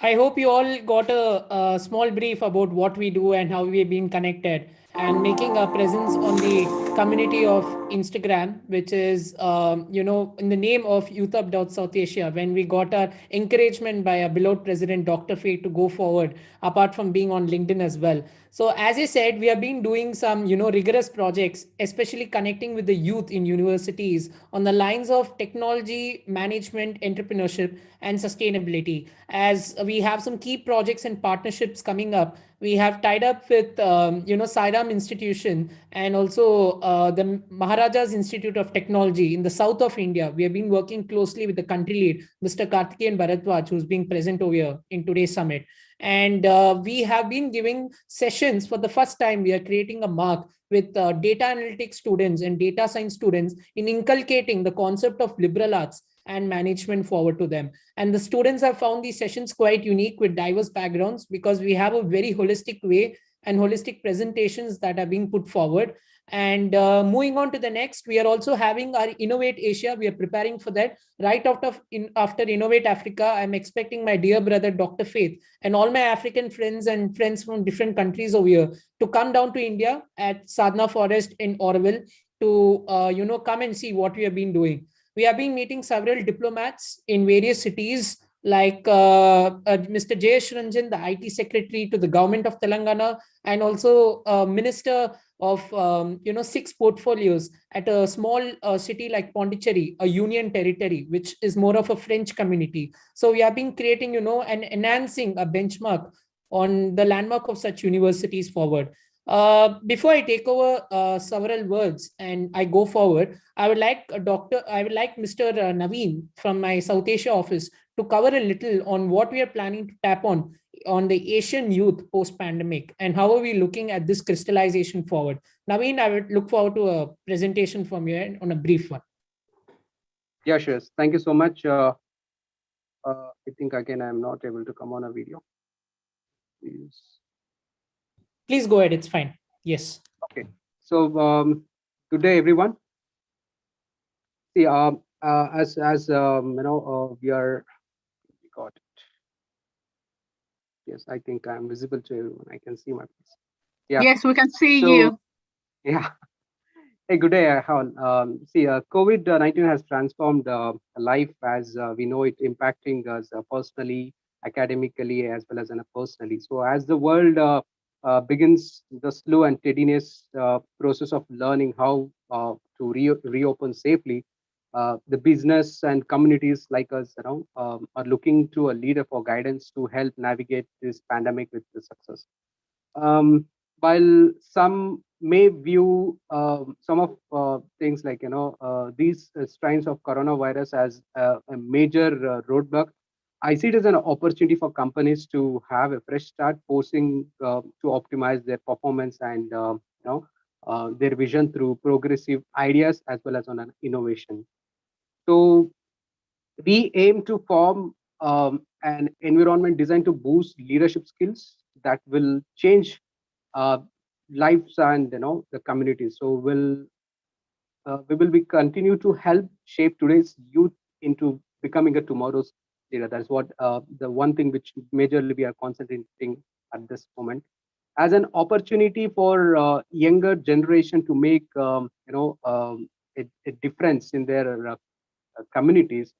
[SPEAKER 21] I hope you all got a small brief about what we do and how we've been connected and making a presence on the community of Instagram, which is, in the name of Youthup South Asia, when we got our encouragement by our beloved president, Dr. Fate, to go forward, apart from being on LinkedIn as well. So as I said, we have been doing some, rigorous projects, especially connecting with the youth in universities on the lines of technology, management, entrepreneurship, and sustainability. As we have some key projects and partnerships coming up, we have tied up with, Sairam Institution and also the Maharaja's Institute of Technology in the south of India. We have been working closely with the country lead, Mr. Karthikeyan Bharadwaj, who's being present over here in today's summit. And we have been giving sessions for the first time. We are creating a mark with data analytics students and data science students in inculcating the concept of liberal arts and management forward to them. And the students have found these sessions quite unique with diverse backgrounds because we have a very holistic way and holistic presentations that are being put forward. And moving on to the next, we are also having our Innovate Asia. We are preparing for that. Right after Innovate Africa, I'm expecting my dear brother, Dr. Faith, and all my African friends and friends from different countries over here to come down to India at Sadhana Forest in Orville to, come and see what we have been doing. We have been meeting several diplomats in various cities like Mr. Jayesh Ranjan, the IT secretary to the government of Telangana, and also Minister of 6 portfolios at a small city like Pondicherry, a union territory, which is more of a French community. So we have been creating, and enhancing a benchmark on the landmark of such universities forward. Before I take over several words and I go forward, I would like Mr. Naveen from my South Asia office to cover a little on what we are planning to tap on the Asian youth post-pandemic and how are we looking at this crystallization forward. Naveen, I would look forward to a presentation from you on a brief one.
[SPEAKER 2] Yeah, sure. Thank you so much. I think again, I'm not able to come on a video.
[SPEAKER 21] Please go ahead. It's fine. Yes.
[SPEAKER 2] Okay. So good day, everyone. See, as we got it. Yes, I think I'm visible to everyone. I can see my face. Yeah.
[SPEAKER 1] Yes, we can see you.
[SPEAKER 2] Yeah. Hey, good day, everyone. See, COVID-19 has transformed life as we know it, impacting us personally, academically, as well as personally. So as the world begins the slow and steadiness process of learning how to reopen safely, the business and communities like us are looking to a leader for guidance to help navigate this pandemic with the success. While some may view some of things like these strains of coronavirus as a major roadblock, I see it as an opportunity for companies to have a fresh start, forcing to optimize their performance and their vision through progressive ideas as well as on an innovation. So we aim to form an environment designed to boost leadership skills that will change lives and the community. So we will be continue to help shape today's youth into becoming a tomorrow's leader. That's what the one thing which majorly we are concentrating at this moment as an opportunity for younger generation to make a difference in their communities.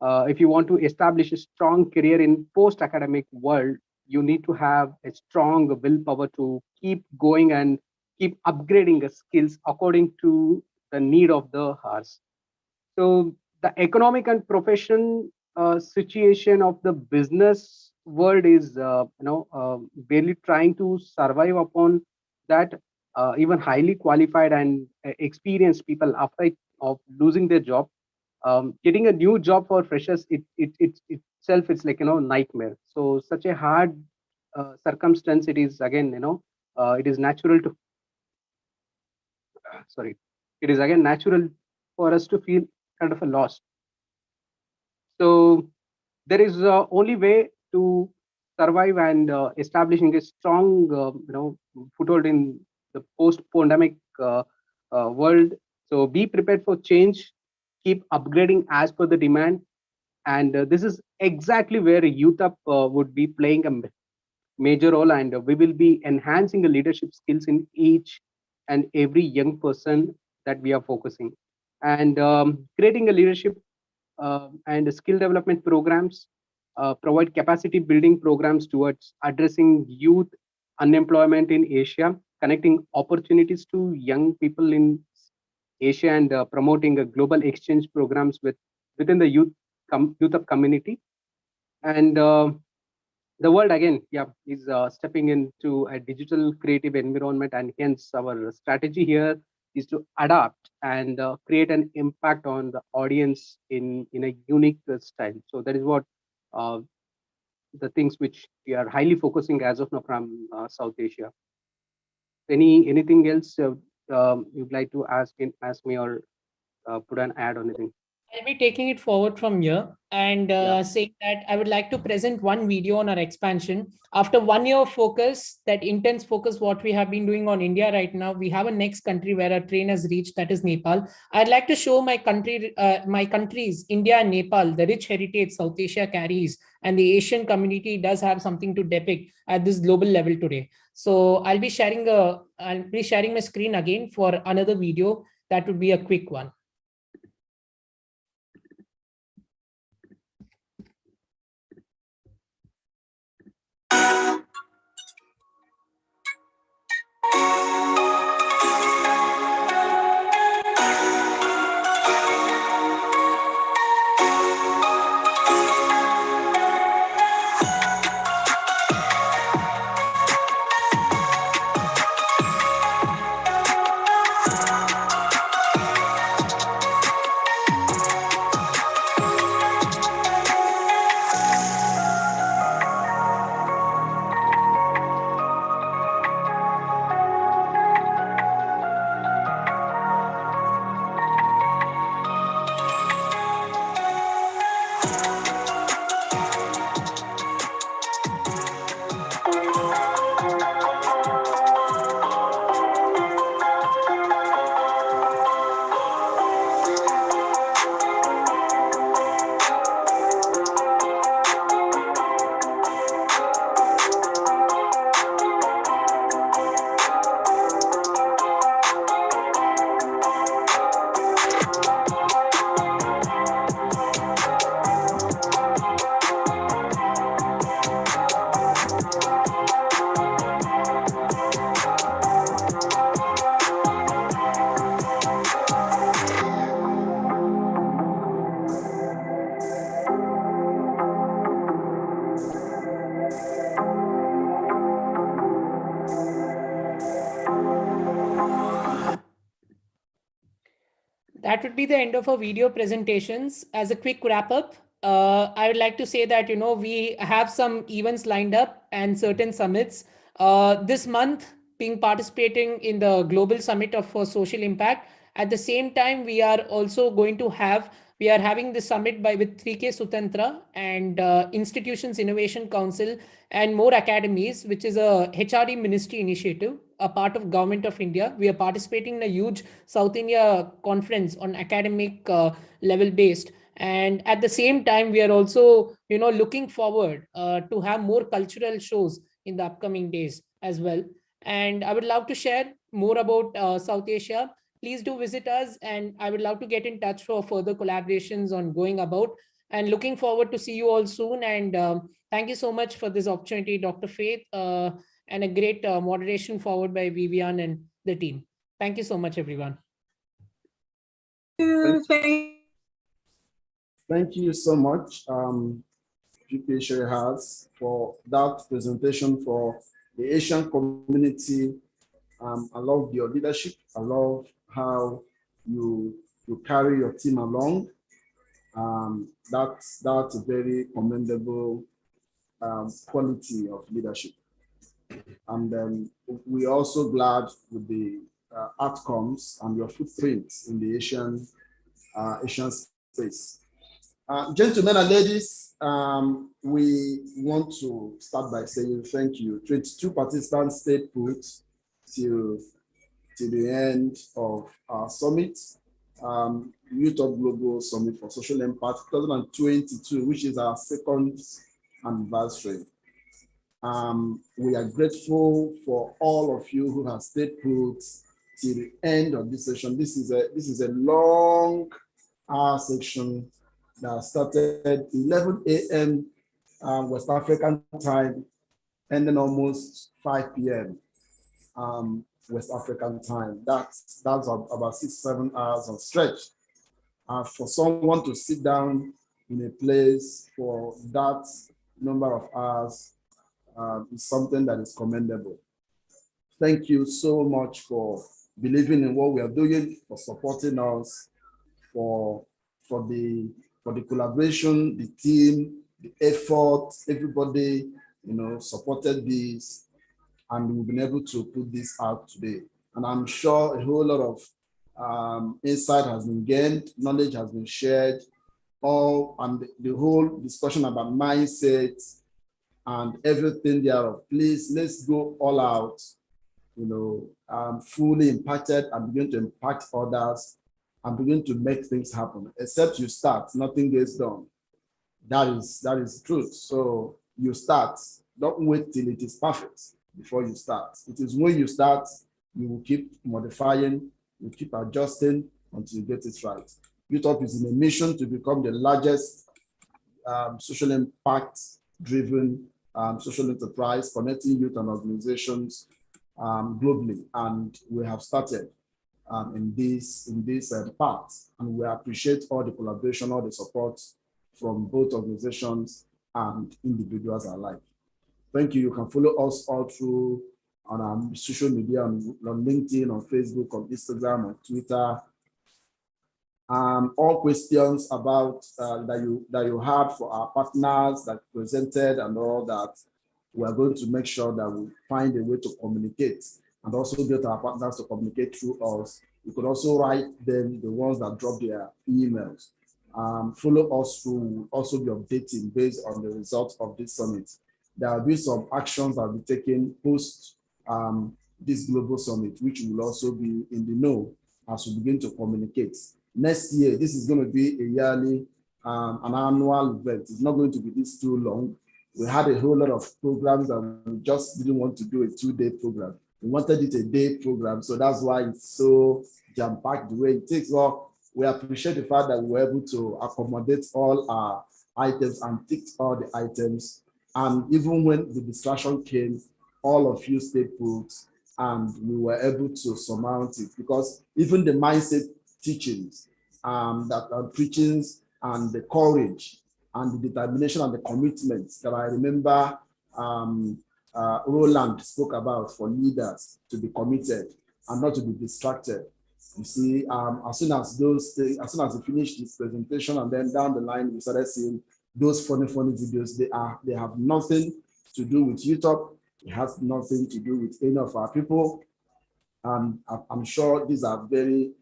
[SPEAKER 2] If you want to establish a strong career in post-academic world, you need to have a strong willpower to keep going and keep upgrading the skills according to the need of the hours. So the economic and profession situation of the business world is barely trying to survive upon that. Even highly qualified and experienced people after of losing their job, getting a new job for freshers, it itself it's like nightmare. So such a hard circumstance. It is again it is natural to sorry. It is again natural for us to feel kind of a loss. So there is only way to survive and establishing a strong foothold in the post-pandemic world. So be prepared for change, keep upgrading as per the demand, and this is exactly where Youthup would be playing a major role, and we will be enhancing the leadership skills in each and every young person that we are focusing, and creating a leadership and skill development programs, provide capacity building programs towards addressing youth unemployment in Asia, connecting opportunities to young people in Asia, and promoting a global exchange programs within the youth of community. And the world again, yeah, is stepping into a digital creative environment, and hence our strategy here is to adapt and create an impact on the audience in a unique style. So that is what uh, the things which we are highly focusing as of now from South Asia. Anything else you'd like to ask me, or put an ad on anything?
[SPEAKER 21] I'll be taking it forward from here and saying that I would like to present one video on our expansion. After 1 year of focus, that intense focus, what we have been doing on India right now, we have a next country where our train has reached, that is Nepal. I'd like to show my countries, India and Nepal, the rich heritage South Asia carries, and the Asian community does have something to depict at this global level today. So I'll be sharing my screen again for another video. That would be a quick one. That would be the end of our video presentations. As a quick wrap up, I would like to say that, we have some events lined up and certain summits. This month, being participating in the Global Summit for Social Impact. At the same time, we are having the summit with 3K Sutantra and Institutions Innovation Council and more academies, which is a HRD ministry initiative, a part of Government of India. We are participating in a huge South India conference on academic level based. And at the same time, we are also, looking forward to have more cultural shows in the upcoming days as well. And I would love to share more about South Asia. Please do visit us, and I would love to get in touch for further collaborations on going about, and looking forward to see you all soon. And thank you so much for this opportunity, Dr. Faith, and a great moderation forward by Vivian and the team. Thank you so much, everyone.
[SPEAKER 3] Thank you so much, GP Sherihas, for that presentation for the Asian community. I love your leadership. I love how you carry your team along. That's a very commendable quality of leadership. And we're also glad with the outcomes and your footprints in the Asian space. Gentlemen and ladies, we want to start by saying thank you. 22 participants stayed put till the end of our summit. Youthup Global Summit for Social Impact 2022, which is our second anniversary. We are grateful for all of you who have stayed put till the end of this session. This is a long hour section that started 11 a.m. West African time, ending almost 5 p.m. West African time. That's about 6-7 hours on stretch. For someone to sit down in a place for that number of hours is something that is commendable. Thank you so much for believing in what we are doing, for supporting us, for the collaboration, the team, the effort. Everybody, supported this, and we've been able to put this out today. And I'm sure a whole lot of insight has been gained, knowledge has been shared, and the whole discussion about mindset and everything thereof. Please, let's go all out, fully impacted and begin to impact others and begin to make things happen. Except you start, nothing gets done. That is the truth. So you start. Don't wait till it is perfect before you start. It is when you start, you will keep modifying, you keep adjusting until you get it right. Youthup is in a mission to become the largest social impact-driven social enterprise connecting youth and organizations globally, and we have started in this part, and we appreciate all the collaboration, all the support from both organizations and individuals alike. Thank you. You can follow us all through on our social media, on LinkedIn, on Facebook, on Instagram, on Twitter. All questions about that you had for our partners that presented and all that, we are going to make sure that we find a way to communicate and also get our partners to communicate through us. You could also write them, the ones that drop their emails. Follow us through, we'll also be updating based on the results of this summit. There will be some actions that will be taken post this global summit, which will also be in the know as we begin to communicate. Next year, this is going to be a yearly, an annual event. It's not going to be this too long. We had a whole lot of programs and we just didn't want to do a 2-day program. We wanted it a day program, so that's why it's so jam-packed the way it takes. Well, we appreciate the fact that we were able to accommodate all our items and tick all the items. And even when the distraction came, all of you stayed put and we were able to surmount it, because even the mindset teachings, that are preachings, and the courage and the determination and the commitment that I remember Roland spoke about for leaders to be committed and not to be distracted. You see, as soon as we finished this presentation, and then down the line we started seeing those funny videos. They have nothing to do with Youthup. It has nothing to do with any of our people. I'm sure these are very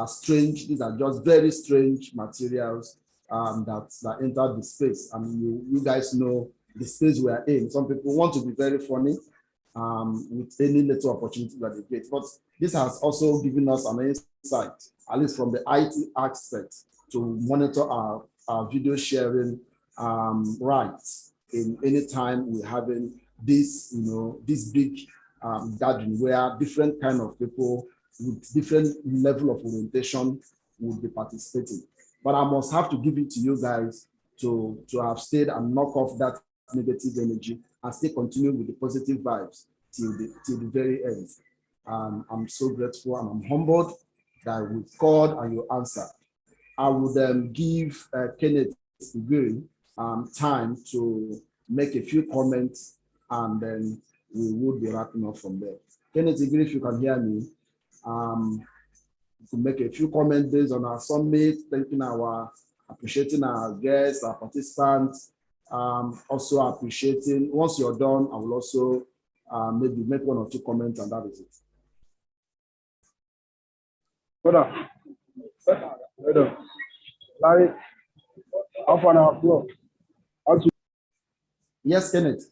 [SPEAKER 3] strange. These are just very strange materials that enter the space. And you guys know the space we are in. Some people want to be very funny with any little opportunity that they get. But this has also given us an insight, at least from the IT aspect, to monitor our video sharing rights in any time we're having this, this big gathering where different kind of people with different level of orientation would be participating. But I must have to give it to you guys to have stayed and knock off that negative energy and still continue with the positive vibes till the very end. I'm so grateful and I'm humbled that we called and you answered. I would give Kenneth Igiri time to make a few comments, and then we would be wrapping up from there. Kenneth Igiri, if you can hear me, to make a few comments based on our summit, appreciating our guests, our participants, also appreciating, once you're done, I will also maybe make 1 or 2 comments, and that is it.
[SPEAKER 4] Larry, half an hour floor.
[SPEAKER 3] Yes, Kenneth.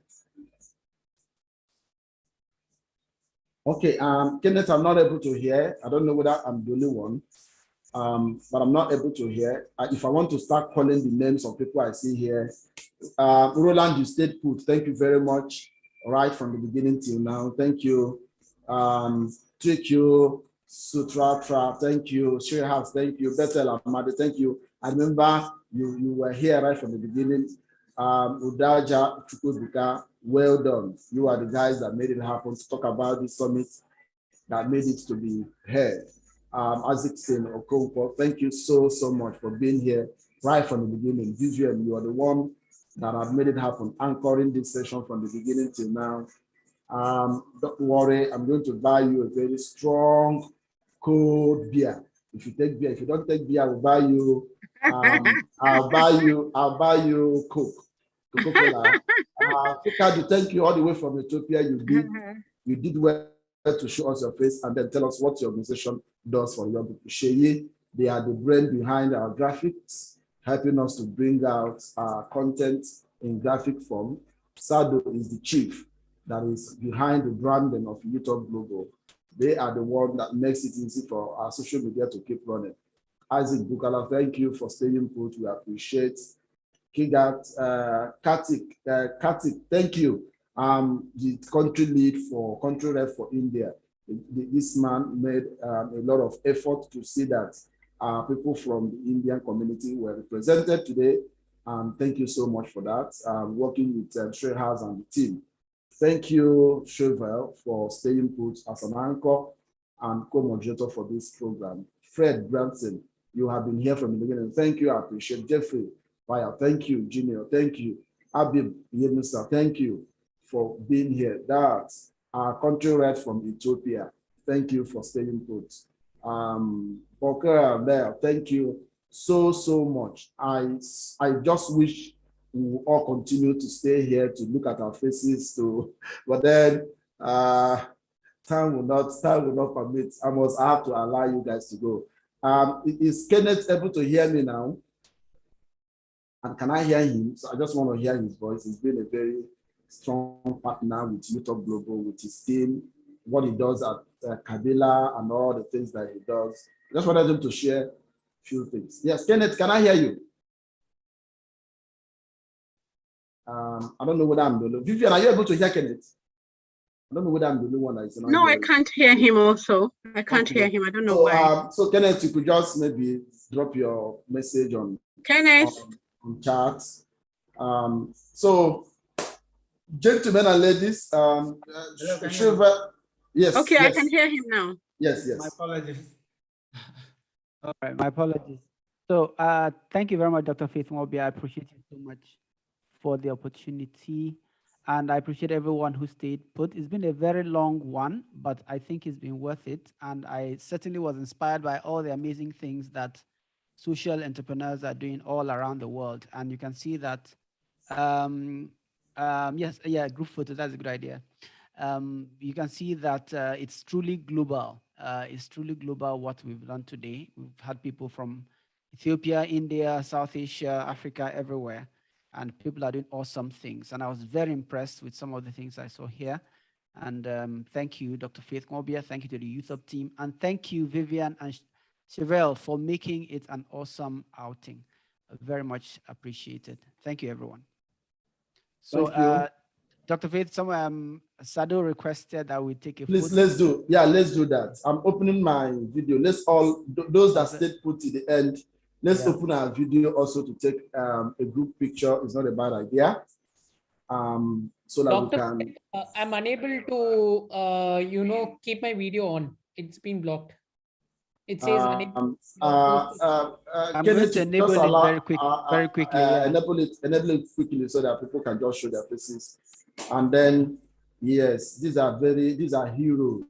[SPEAKER 3] Okay, Kenneth, I'm not able to hear. I don't know whether I'm the only one. but I'm not able to hear. If I want to start calling the names of people I see here, Roland, you stayed put. Thank you very much. Right from the beginning till now. Thank you. Thank you. Sutratra, thank you. House, thank you. Bethel Amadi, thank you. I remember you were here right from the beginning. Udaja Chukwubuka, well done. You are the guys that made it happen to talk about this summit that made it to be heard. Isaac Sen Okonkwo, thank you so much for being here right from the beginning. Vivian, you are the one that have made it happen, anchoring this session from the beginning till now. Don't worry, I'm going to buy you a very strong, cold beer. If you take beer, if you don't take beer, I will buy you. I'll buy you Coke, Coca-Cola. Fikadu, thank you all the way from Ethiopia. You did well to show us your face and then tell us what your organization does for young people. Sheye, they are the brain behind our graphics, helping us to bring out our content in graphic form. Sado is the chief that is behind the branding of Youthup Global. They are the one that makes it easy for our social media to keep running. Isaac Bukala, thank you for staying put. We appreciate. Kigat, Katik, thank you. The country lead for country rep for India. This man made a lot of effort to see that people from the Indian community were represented today. Thank you so much for that. Working with House and the team. Thank you, Chevelle, for staying put as an anchor and co-moderator for this program. Fred Branson, you have been here from the beginning. Thank you. I appreciate Jeffrey. Waya, thank you. Junior, thank you. Abib Yemusa, thank you for being here. That's our country rep from Ethiopia. Thank you for staying put. Boker there, thank you so much. I just wish we will all continue to stay here to look at our faces but then time will not permit. I have to allow you guys to go. Is Kenneth able to hear me now? And can I hear him? So I just want to hear his voice. He's been a very strong partner with Youthup Global, with his team, what he does at Kabila and all the things that he does. I just wanted him to share a few things. Yes, Kenneth, can I hear you? I don't know whether I'm the only. Vivian, are you able to hear Kenneth? I don't know whether I'm the only one that is not
[SPEAKER 1] No,
[SPEAKER 3] hearing.
[SPEAKER 1] I can't hear him also. I can't hear him. I don't know why.
[SPEAKER 3] So Kenneth, you could just maybe drop your message on
[SPEAKER 1] Kenneth.
[SPEAKER 3] On chat. So gentlemen and ladies, yes.
[SPEAKER 1] Okay,
[SPEAKER 3] yes.
[SPEAKER 1] I can hear him now.
[SPEAKER 3] Yes.
[SPEAKER 6] My apologies. All right, my apologies. So thank you very much, Dr. Faith Mobi. I appreciate you so much for the opportunity. And I appreciate everyone who stayed put. It's been a very long one, but I think it's been worth it. And I certainly was inspired by all the amazing things that social entrepreneurs are doing all around the world. And you can see that, group photos, that's a good idea. You can see that it's truly global. It's truly global what we've done today. We've had people from Ethiopia, India, South Asia, Africa, everywhere. And people are doing awesome things. And I was very impressed with some of the things I saw here. And thank you, Dr. Faith Mobia. Thank you to the Youthup team. And thank you, Vivian and Chevelle, for making it an awesome outing. Very much appreciated. Thank you, everyone. So, Dr. Faith, Sado requested that we take a
[SPEAKER 3] Please,
[SPEAKER 6] photo.
[SPEAKER 3] let's do that. I'm opening my video. Let's all, those that stayed put to the end, let's open our video also to take a group picture. It's not a bad idea. So that
[SPEAKER 21] Dr.
[SPEAKER 3] we can.
[SPEAKER 21] I'm unable to, keep my video on. It's been blocked. It says unable.
[SPEAKER 6] I'm going to enable it very quickly.
[SPEAKER 3] Enable it quickly so that people can just show their faces. And then, yes, these are heroes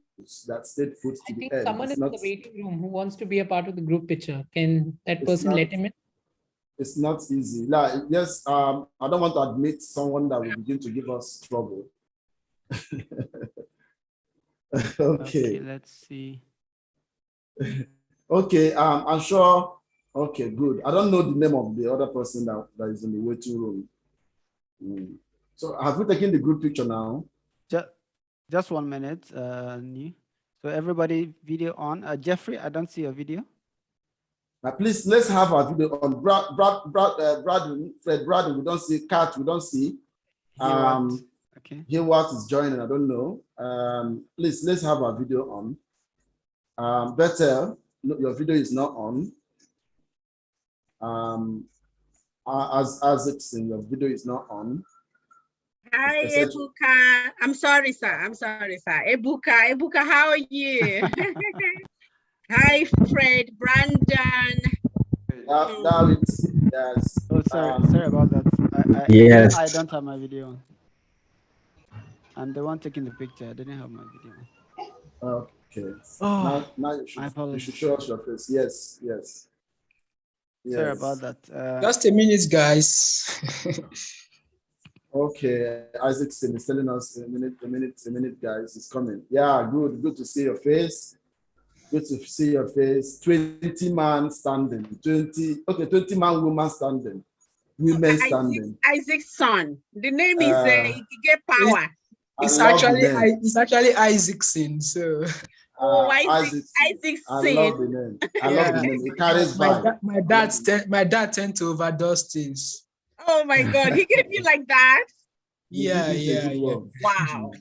[SPEAKER 3] that stayed put to the end. I think
[SPEAKER 21] someone is in the waiting room who wants to be a part of the group picture. Can that person let him in?
[SPEAKER 3] It's not easy. Yes, I don't want to admit someone that will begin to give us trouble. Okay,
[SPEAKER 6] let's see.
[SPEAKER 3] Okay, I'm sure. Okay, good. I don't know the name of the other person that is in the waiting room. So have we taken the group picture now?
[SPEAKER 6] Just 1 minute. So everybody, video on. Jeffrey, I don't see your video.
[SPEAKER 3] Please, let's have our video on Fred Bradley. We don't see Kat. We don't see.
[SPEAKER 6] Okay.
[SPEAKER 3] Heyward is joining. I don't know. Please, let's have our video on. Bethel, no, your video is not on. As it's in, your video is not on.
[SPEAKER 1] Hi, Ebuka. I'm sorry, sir. Ebuka, how are you? Hi, Fred, Brandon.
[SPEAKER 3] Now it's, yes.
[SPEAKER 6] Oh, sorry about that.
[SPEAKER 8] Yes.
[SPEAKER 6] I don't have my video on. And the one taking the picture, I didn't have my video on.
[SPEAKER 3] Okay.
[SPEAKER 6] Oh,
[SPEAKER 3] now you should show us your face. Yes.
[SPEAKER 6] Sorry about that.
[SPEAKER 8] Just a minute, guys.
[SPEAKER 3] Okay, Isaacson is telling us a minute, guys. It's coming. Yeah, good to see your face. Good to see your face. 20 man standing. 20 man, woman standing. Women standing.
[SPEAKER 1] Isaac's son. The name is get power.
[SPEAKER 8] It's actually Isaacson. So.
[SPEAKER 1] Isaacson.
[SPEAKER 3] I love the name. I love the name. It carries vibe.
[SPEAKER 8] My dad tend to overdose things.
[SPEAKER 1] Oh my God, he gave you like that?
[SPEAKER 8] Yeah.
[SPEAKER 1] Wow.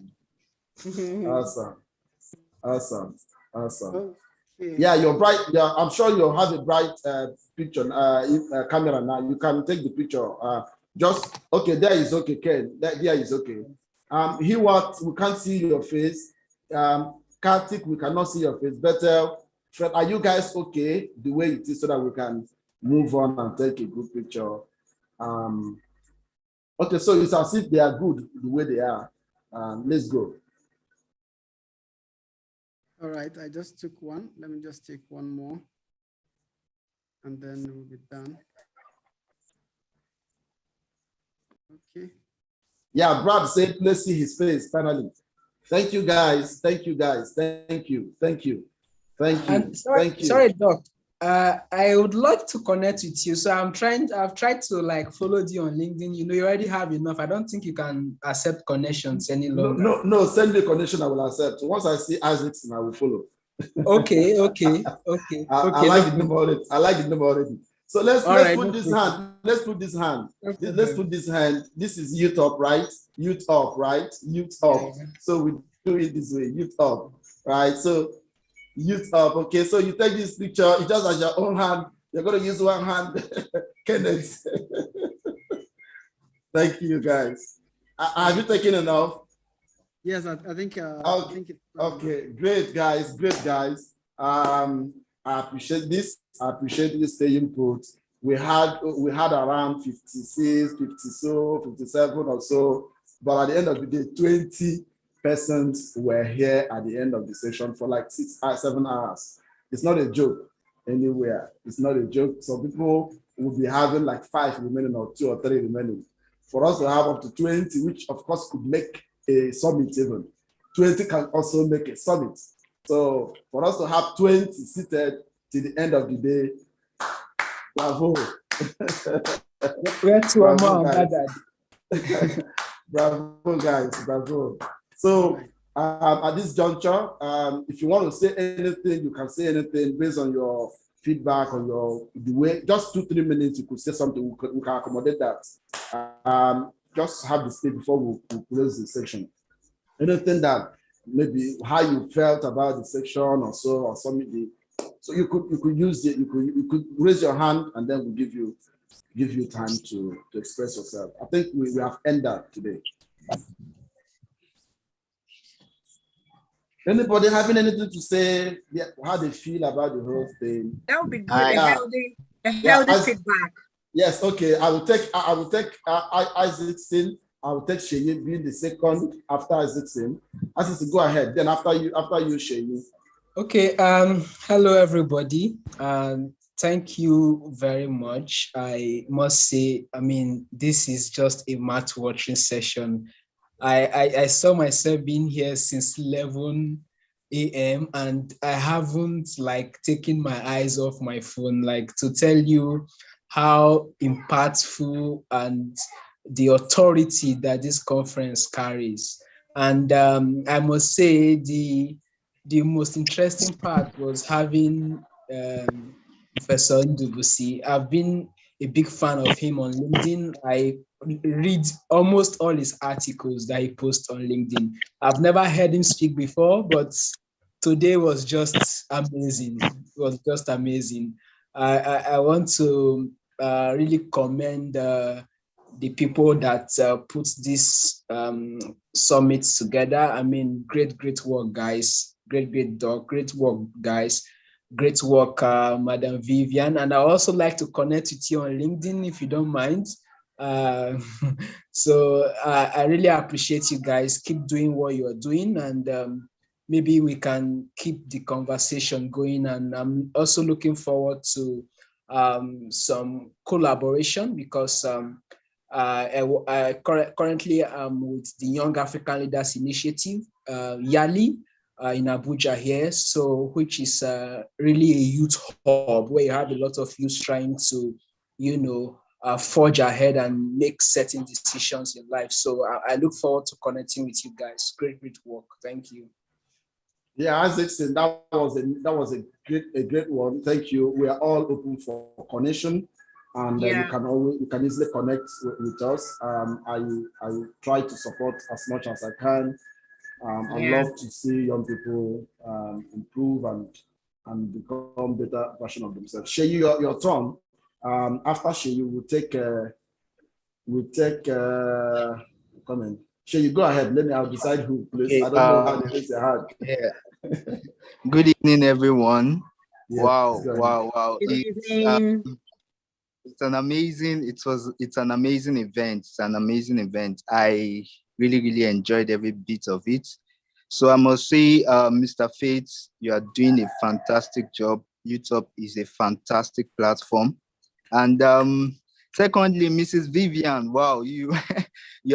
[SPEAKER 3] Awesome. Yeah, you're bright. Yeah, I'm sure you'll have a bright picture camera now. You can take the picture. Okay, there is okay, Ken. There is okay. Heyward, we can't see your face. Kartik, we cannot see your face. Better, Fred, are you guys okay the way it is so that we can move on and take a good picture? Okay, so it's as if they are good the way they are. Let's go.
[SPEAKER 6] All right, I just took one. Let me just take one more. And then we'll be done. Okay.
[SPEAKER 3] Yeah, Brad said, let's see his face finally. Thank you, guys. Thank you.
[SPEAKER 8] Sorry, Doc. I would like to connect with you. So I've tried to like follow you on LinkedIn. You know, you already have enough. I don't think you can accept connections any longer.
[SPEAKER 3] No, send me a connection, I will accept. Once I see Isaacson, I will follow.
[SPEAKER 8] Okay.
[SPEAKER 3] I like the name already. So let's put this hand. Let's put this hand. This is Youthup, right? Youthup. Yeah. So we do it this way, Youthup, right? So Youthup. Okay, so you take this picture, it just as your own hand. You're going to use one hand, Kenneth. Thank you, guys. Have you taken enough?
[SPEAKER 6] Yes, I think.
[SPEAKER 3] Okay, great, guys. I appreciate this. I appreciate you staying put. We had around 56, 57 or so, but at the end of the day, 20 persons were here at the end of the session for like 6 or 7 hours. It's not a joke anywhere. It's not a joke. Some people will be having like 5 remaining or 2 or 3 remaining. For us to have up to 20, which of course could make a summit even. 20 can also make a summit. So for us to have 20 seated till the end of the day, bravo.
[SPEAKER 8] We're to
[SPEAKER 3] bravo, guys, bravo. So at this juncture, if you want to say anything, you can say anything based on your feedback, on the way, just 2-3 minutes, you could say something, we can accommodate that. Just have the state before we close the section. Anything that maybe how you felt about the section or so, or something. So you could use it, you could raise your hand and then we'll give you time to express yourself. I think we have ended that today. Anybody having anything to say, how they feel about the whole thing?
[SPEAKER 1] That would be good. A healthy feedback.
[SPEAKER 3] Yes, okay. I will take Isaacson. I will take Sheyi being the second after Isaacson. Isaacson, go ahead. Then after you, Sheyi.
[SPEAKER 8] Okay. Hello, everybody. Thank you very much. I must say, I mean, this is just a mouth watering session. I saw myself being here since 11 a.m. and I haven't like taken my eyes off my phone, like to tell you how impactful and the authority that this conference carries. And I must say the most interesting part was having Professor Ndubusi. I've been a big fan of him on LinkedIn. I read almost all his articles that he posts on LinkedIn. I've never heard him speak before, but today was just amazing. It was just amazing. I want to really commend the people that put this summit together. I mean, great work, guys. Great work, guys. Great work, Madam Vivian. And I also like to connect with you on LinkedIn if you don't mind. So I really appreciate you guys. Keep doing what you are doing, and maybe we can keep the conversation going. And I'm also looking forward to some collaboration, because currently I'm with the Young African Leaders Initiative, YALI, in Abuja here, so which is really a youth hub where you have a lot of youth trying to, forge ahead and make certain decisions in life. So I look forward to connecting with you guys. Great work. Thank you.
[SPEAKER 3] Yeah, as it's said, that was a great one. Thank you. We are all open for connection, and you can easily connect with us. I try to support as much as I can. I love to see young people improve and become better version of themselves. Share your turn. After Share, we'll take comment. Share, you go ahead. I'll decide who, please.
[SPEAKER 7] Okay,
[SPEAKER 3] I don't know how to raise your hand.
[SPEAKER 7] Yeah. Good evening, everyone.
[SPEAKER 3] Yes,
[SPEAKER 7] Wow.
[SPEAKER 1] Good evening.
[SPEAKER 7] It's an amazing event. It's an amazing event. I really enjoyed every bit of it. So I must say, Mr. Faith, you are doing a fantastic job. Youthup is a fantastic platform. And secondly, Mrs. Vivian, wow, you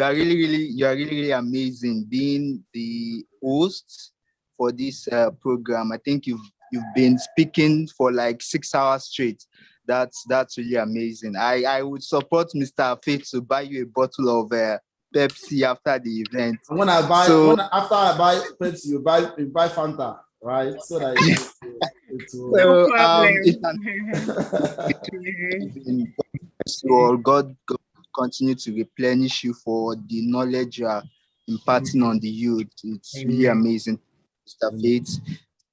[SPEAKER 7] are really amazing being the host for this program. I think you've been speaking for like 6 hours straight. That's really amazing. I would support Mr. Faith to buy you a bottle of Pepsi after the event.
[SPEAKER 3] After I buy Pepsi, you buy Fanta, right? So that it will.
[SPEAKER 7] So God continue to replenish you for the knowledge you are imparting on the youth. It's really amazing, Mr. Faith.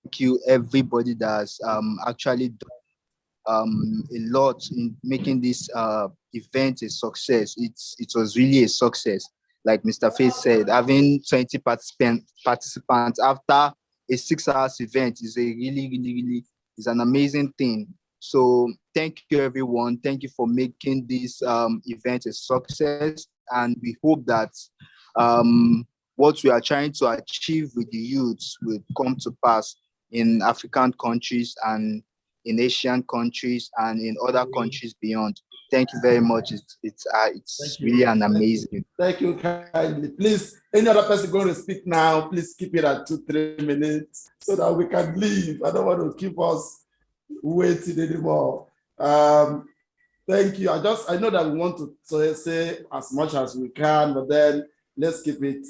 [SPEAKER 7] Thank you, everybody that's actually done a lot in making this event a success. It was really a success. Like Mr. Faith said, having 20 participants after a 6 hours event is a really is an amazing thing. So thank you, everyone. Thank you for making this event a success, and we hope that what we are trying to achieve with the youths will come to pass in African countries and in Asian countries and in other countries beyond. Thank you very much. It's really an amazing.
[SPEAKER 3] Thank you kindly. Please, any other person going to speak now, please keep it at 2-3 minutes so that we can leave. I don't want to keep us waiting anymore. Thank you. I know that we want to say as much as we can, but then let's keep it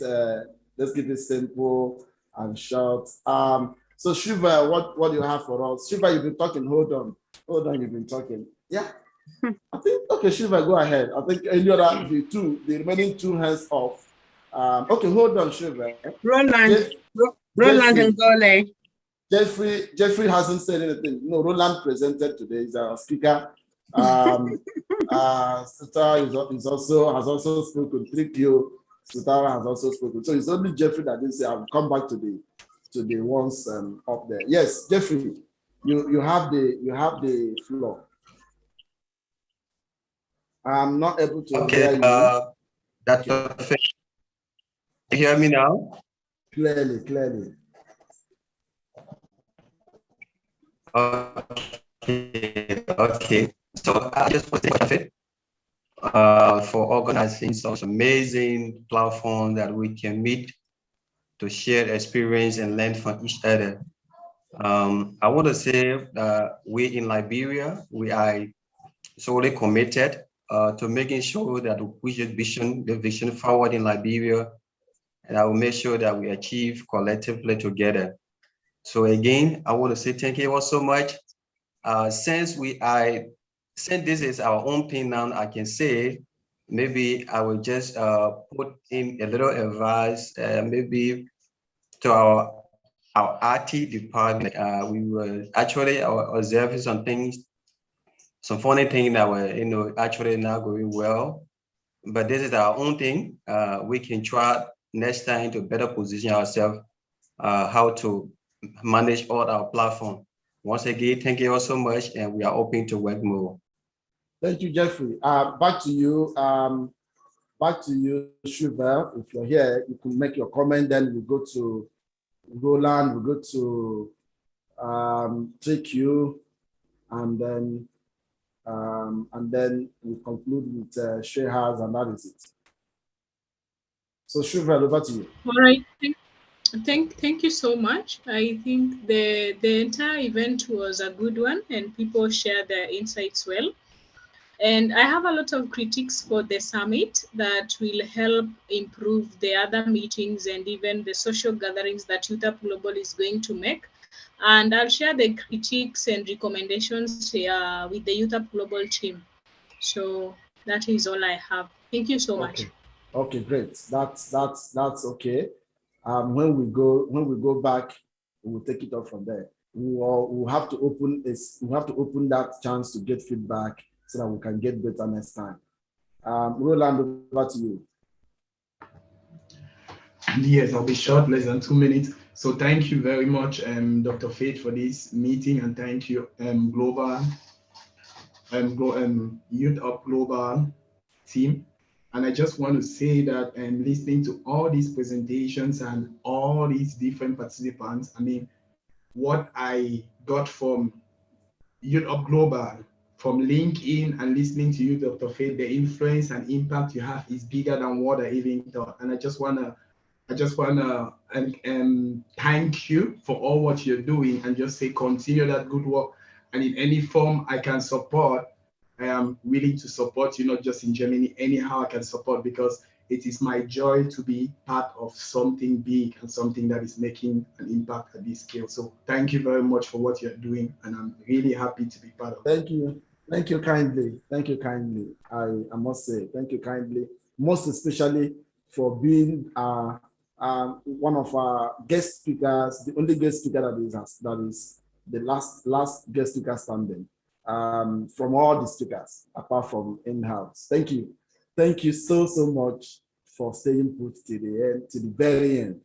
[SPEAKER 3] simple and short. So Shiva, what do you have for us? Shiva, you've been talking. Hold on, you've been talking. Yeah. I think, okay, Shiva, go ahead. I think any other, the remaining two hands off. Okay, hold on, Shiva.
[SPEAKER 1] Roland and Gole.
[SPEAKER 3] Jeffrey hasn't said anything. No, Roland presented today. He's our speaker. Star has also spoken. Thank you. Sutara has also spoken. So it's only Jeffrey that didn't say, I'll come back to the ones up there. Yes, Jeffrey, you have the floor. I'm not able to hear you.
[SPEAKER 22] That's perfect. You hear me now?
[SPEAKER 3] Clearly.
[SPEAKER 22] Okay. So I just want to thank you for organizing such amazing platform that we can meet to share experience and learn from each other. I want to say that we in Liberia, we are solely committed to making sure that we push the vision forward in Liberia, and I will make sure that we achieve collectively together. So again, I want to say thank you all so much. since this is our own pin now, I can say, maybe I will just put in a little advice, maybe to our RT department. We were actually observing some things, some funny things that were, actually not going well. But this is our own thing. We can try next time to better position ourselves, how to manage all our platform. Once again, thank you all so much, and we are open to work more.
[SPEAKER 3] Thank you, Jeffrey. Back to you, Shuvel. If you're here, you can make your comment. Then we go to Roland. We go to TQ, and then we conclude with Shehaz, and that is it. So Shuvel, over to you.
[SPEAKER 5] All right. Thank you so much. I think the entire event was a good one, and people shared their insights well. And I have a lot of critiques for the summit that will help improve the other meetings and even the social gatherings that Youthup Global is going to make. And I'll share the critiques and recommendations here with the Youthup Global team. So that is all I have. Thank you so much.
[SPEAKER 3] Okay, great. That's okay. When we go back, we will take it up from there. We'll have to open that chance to get feedback so that we can get better next time. Roland, over to you.
[SPEAKER 9] Yes, I'll be short, less than 2 minutes. So thank you very much, Dr. Faith, for this meeting, and thank you, Youthup Global team. And I just want to say that listening to all these presentations and all these different participants, I mean, what I got from Youthup Global, from LinkedIn and listening to you, Dr. Faith, the influence and impact you have is bigger than what I even thought. And I just wanna thank you for all what you're doing, and just say continue that good work. And in any form I can support, I am willing to support you, not just in Germany, anyhow I can support, because it is my joy to be part of something big and something that is making an impact at this scale. So thank you very much for what you're doing, and I'm really happy to be part of it.
[SPEAKER 3] Thank you kindly. I must say, thank you kindly, most especially for being one of our guest speakers, the only guest speaker that is the last guest speaker standing from all the speakers, apart from in-house. Thank you so much for staying put to the end, to the very end.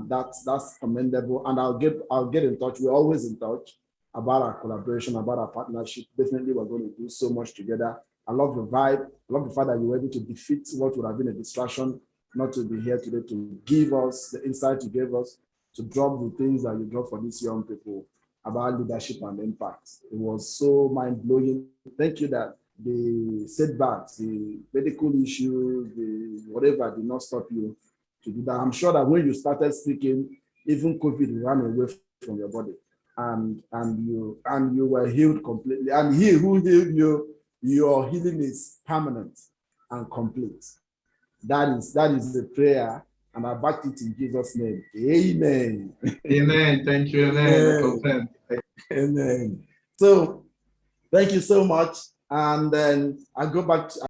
[SPEAKER 3] That's commendable, and I'll get in touch. We're always in touch about our collaboration, about our partnership. Definitely, we're going to do so much together. I love your vibe. I love the fact that you were able to defeat what would have been a distraction, not to be here today, to give us the insight you gave us, to drop the things that you drop for these young people about leadership and impact. It was so mind-blowing. Thank you that the setbacks, the medical issues, the whatever did not stop you to do that. I'm sure that when you started speaking, even COVID ran away from your body, and you were healed completely. And he who healed you, your healing is permanent and complete. That is the prayer, and I back it in Jesus' name. Amen.
[SPEAKER 9] Amen. Thank you. Amen.
[SPEAKER 3] Amen. So thank you so much. And then I go back to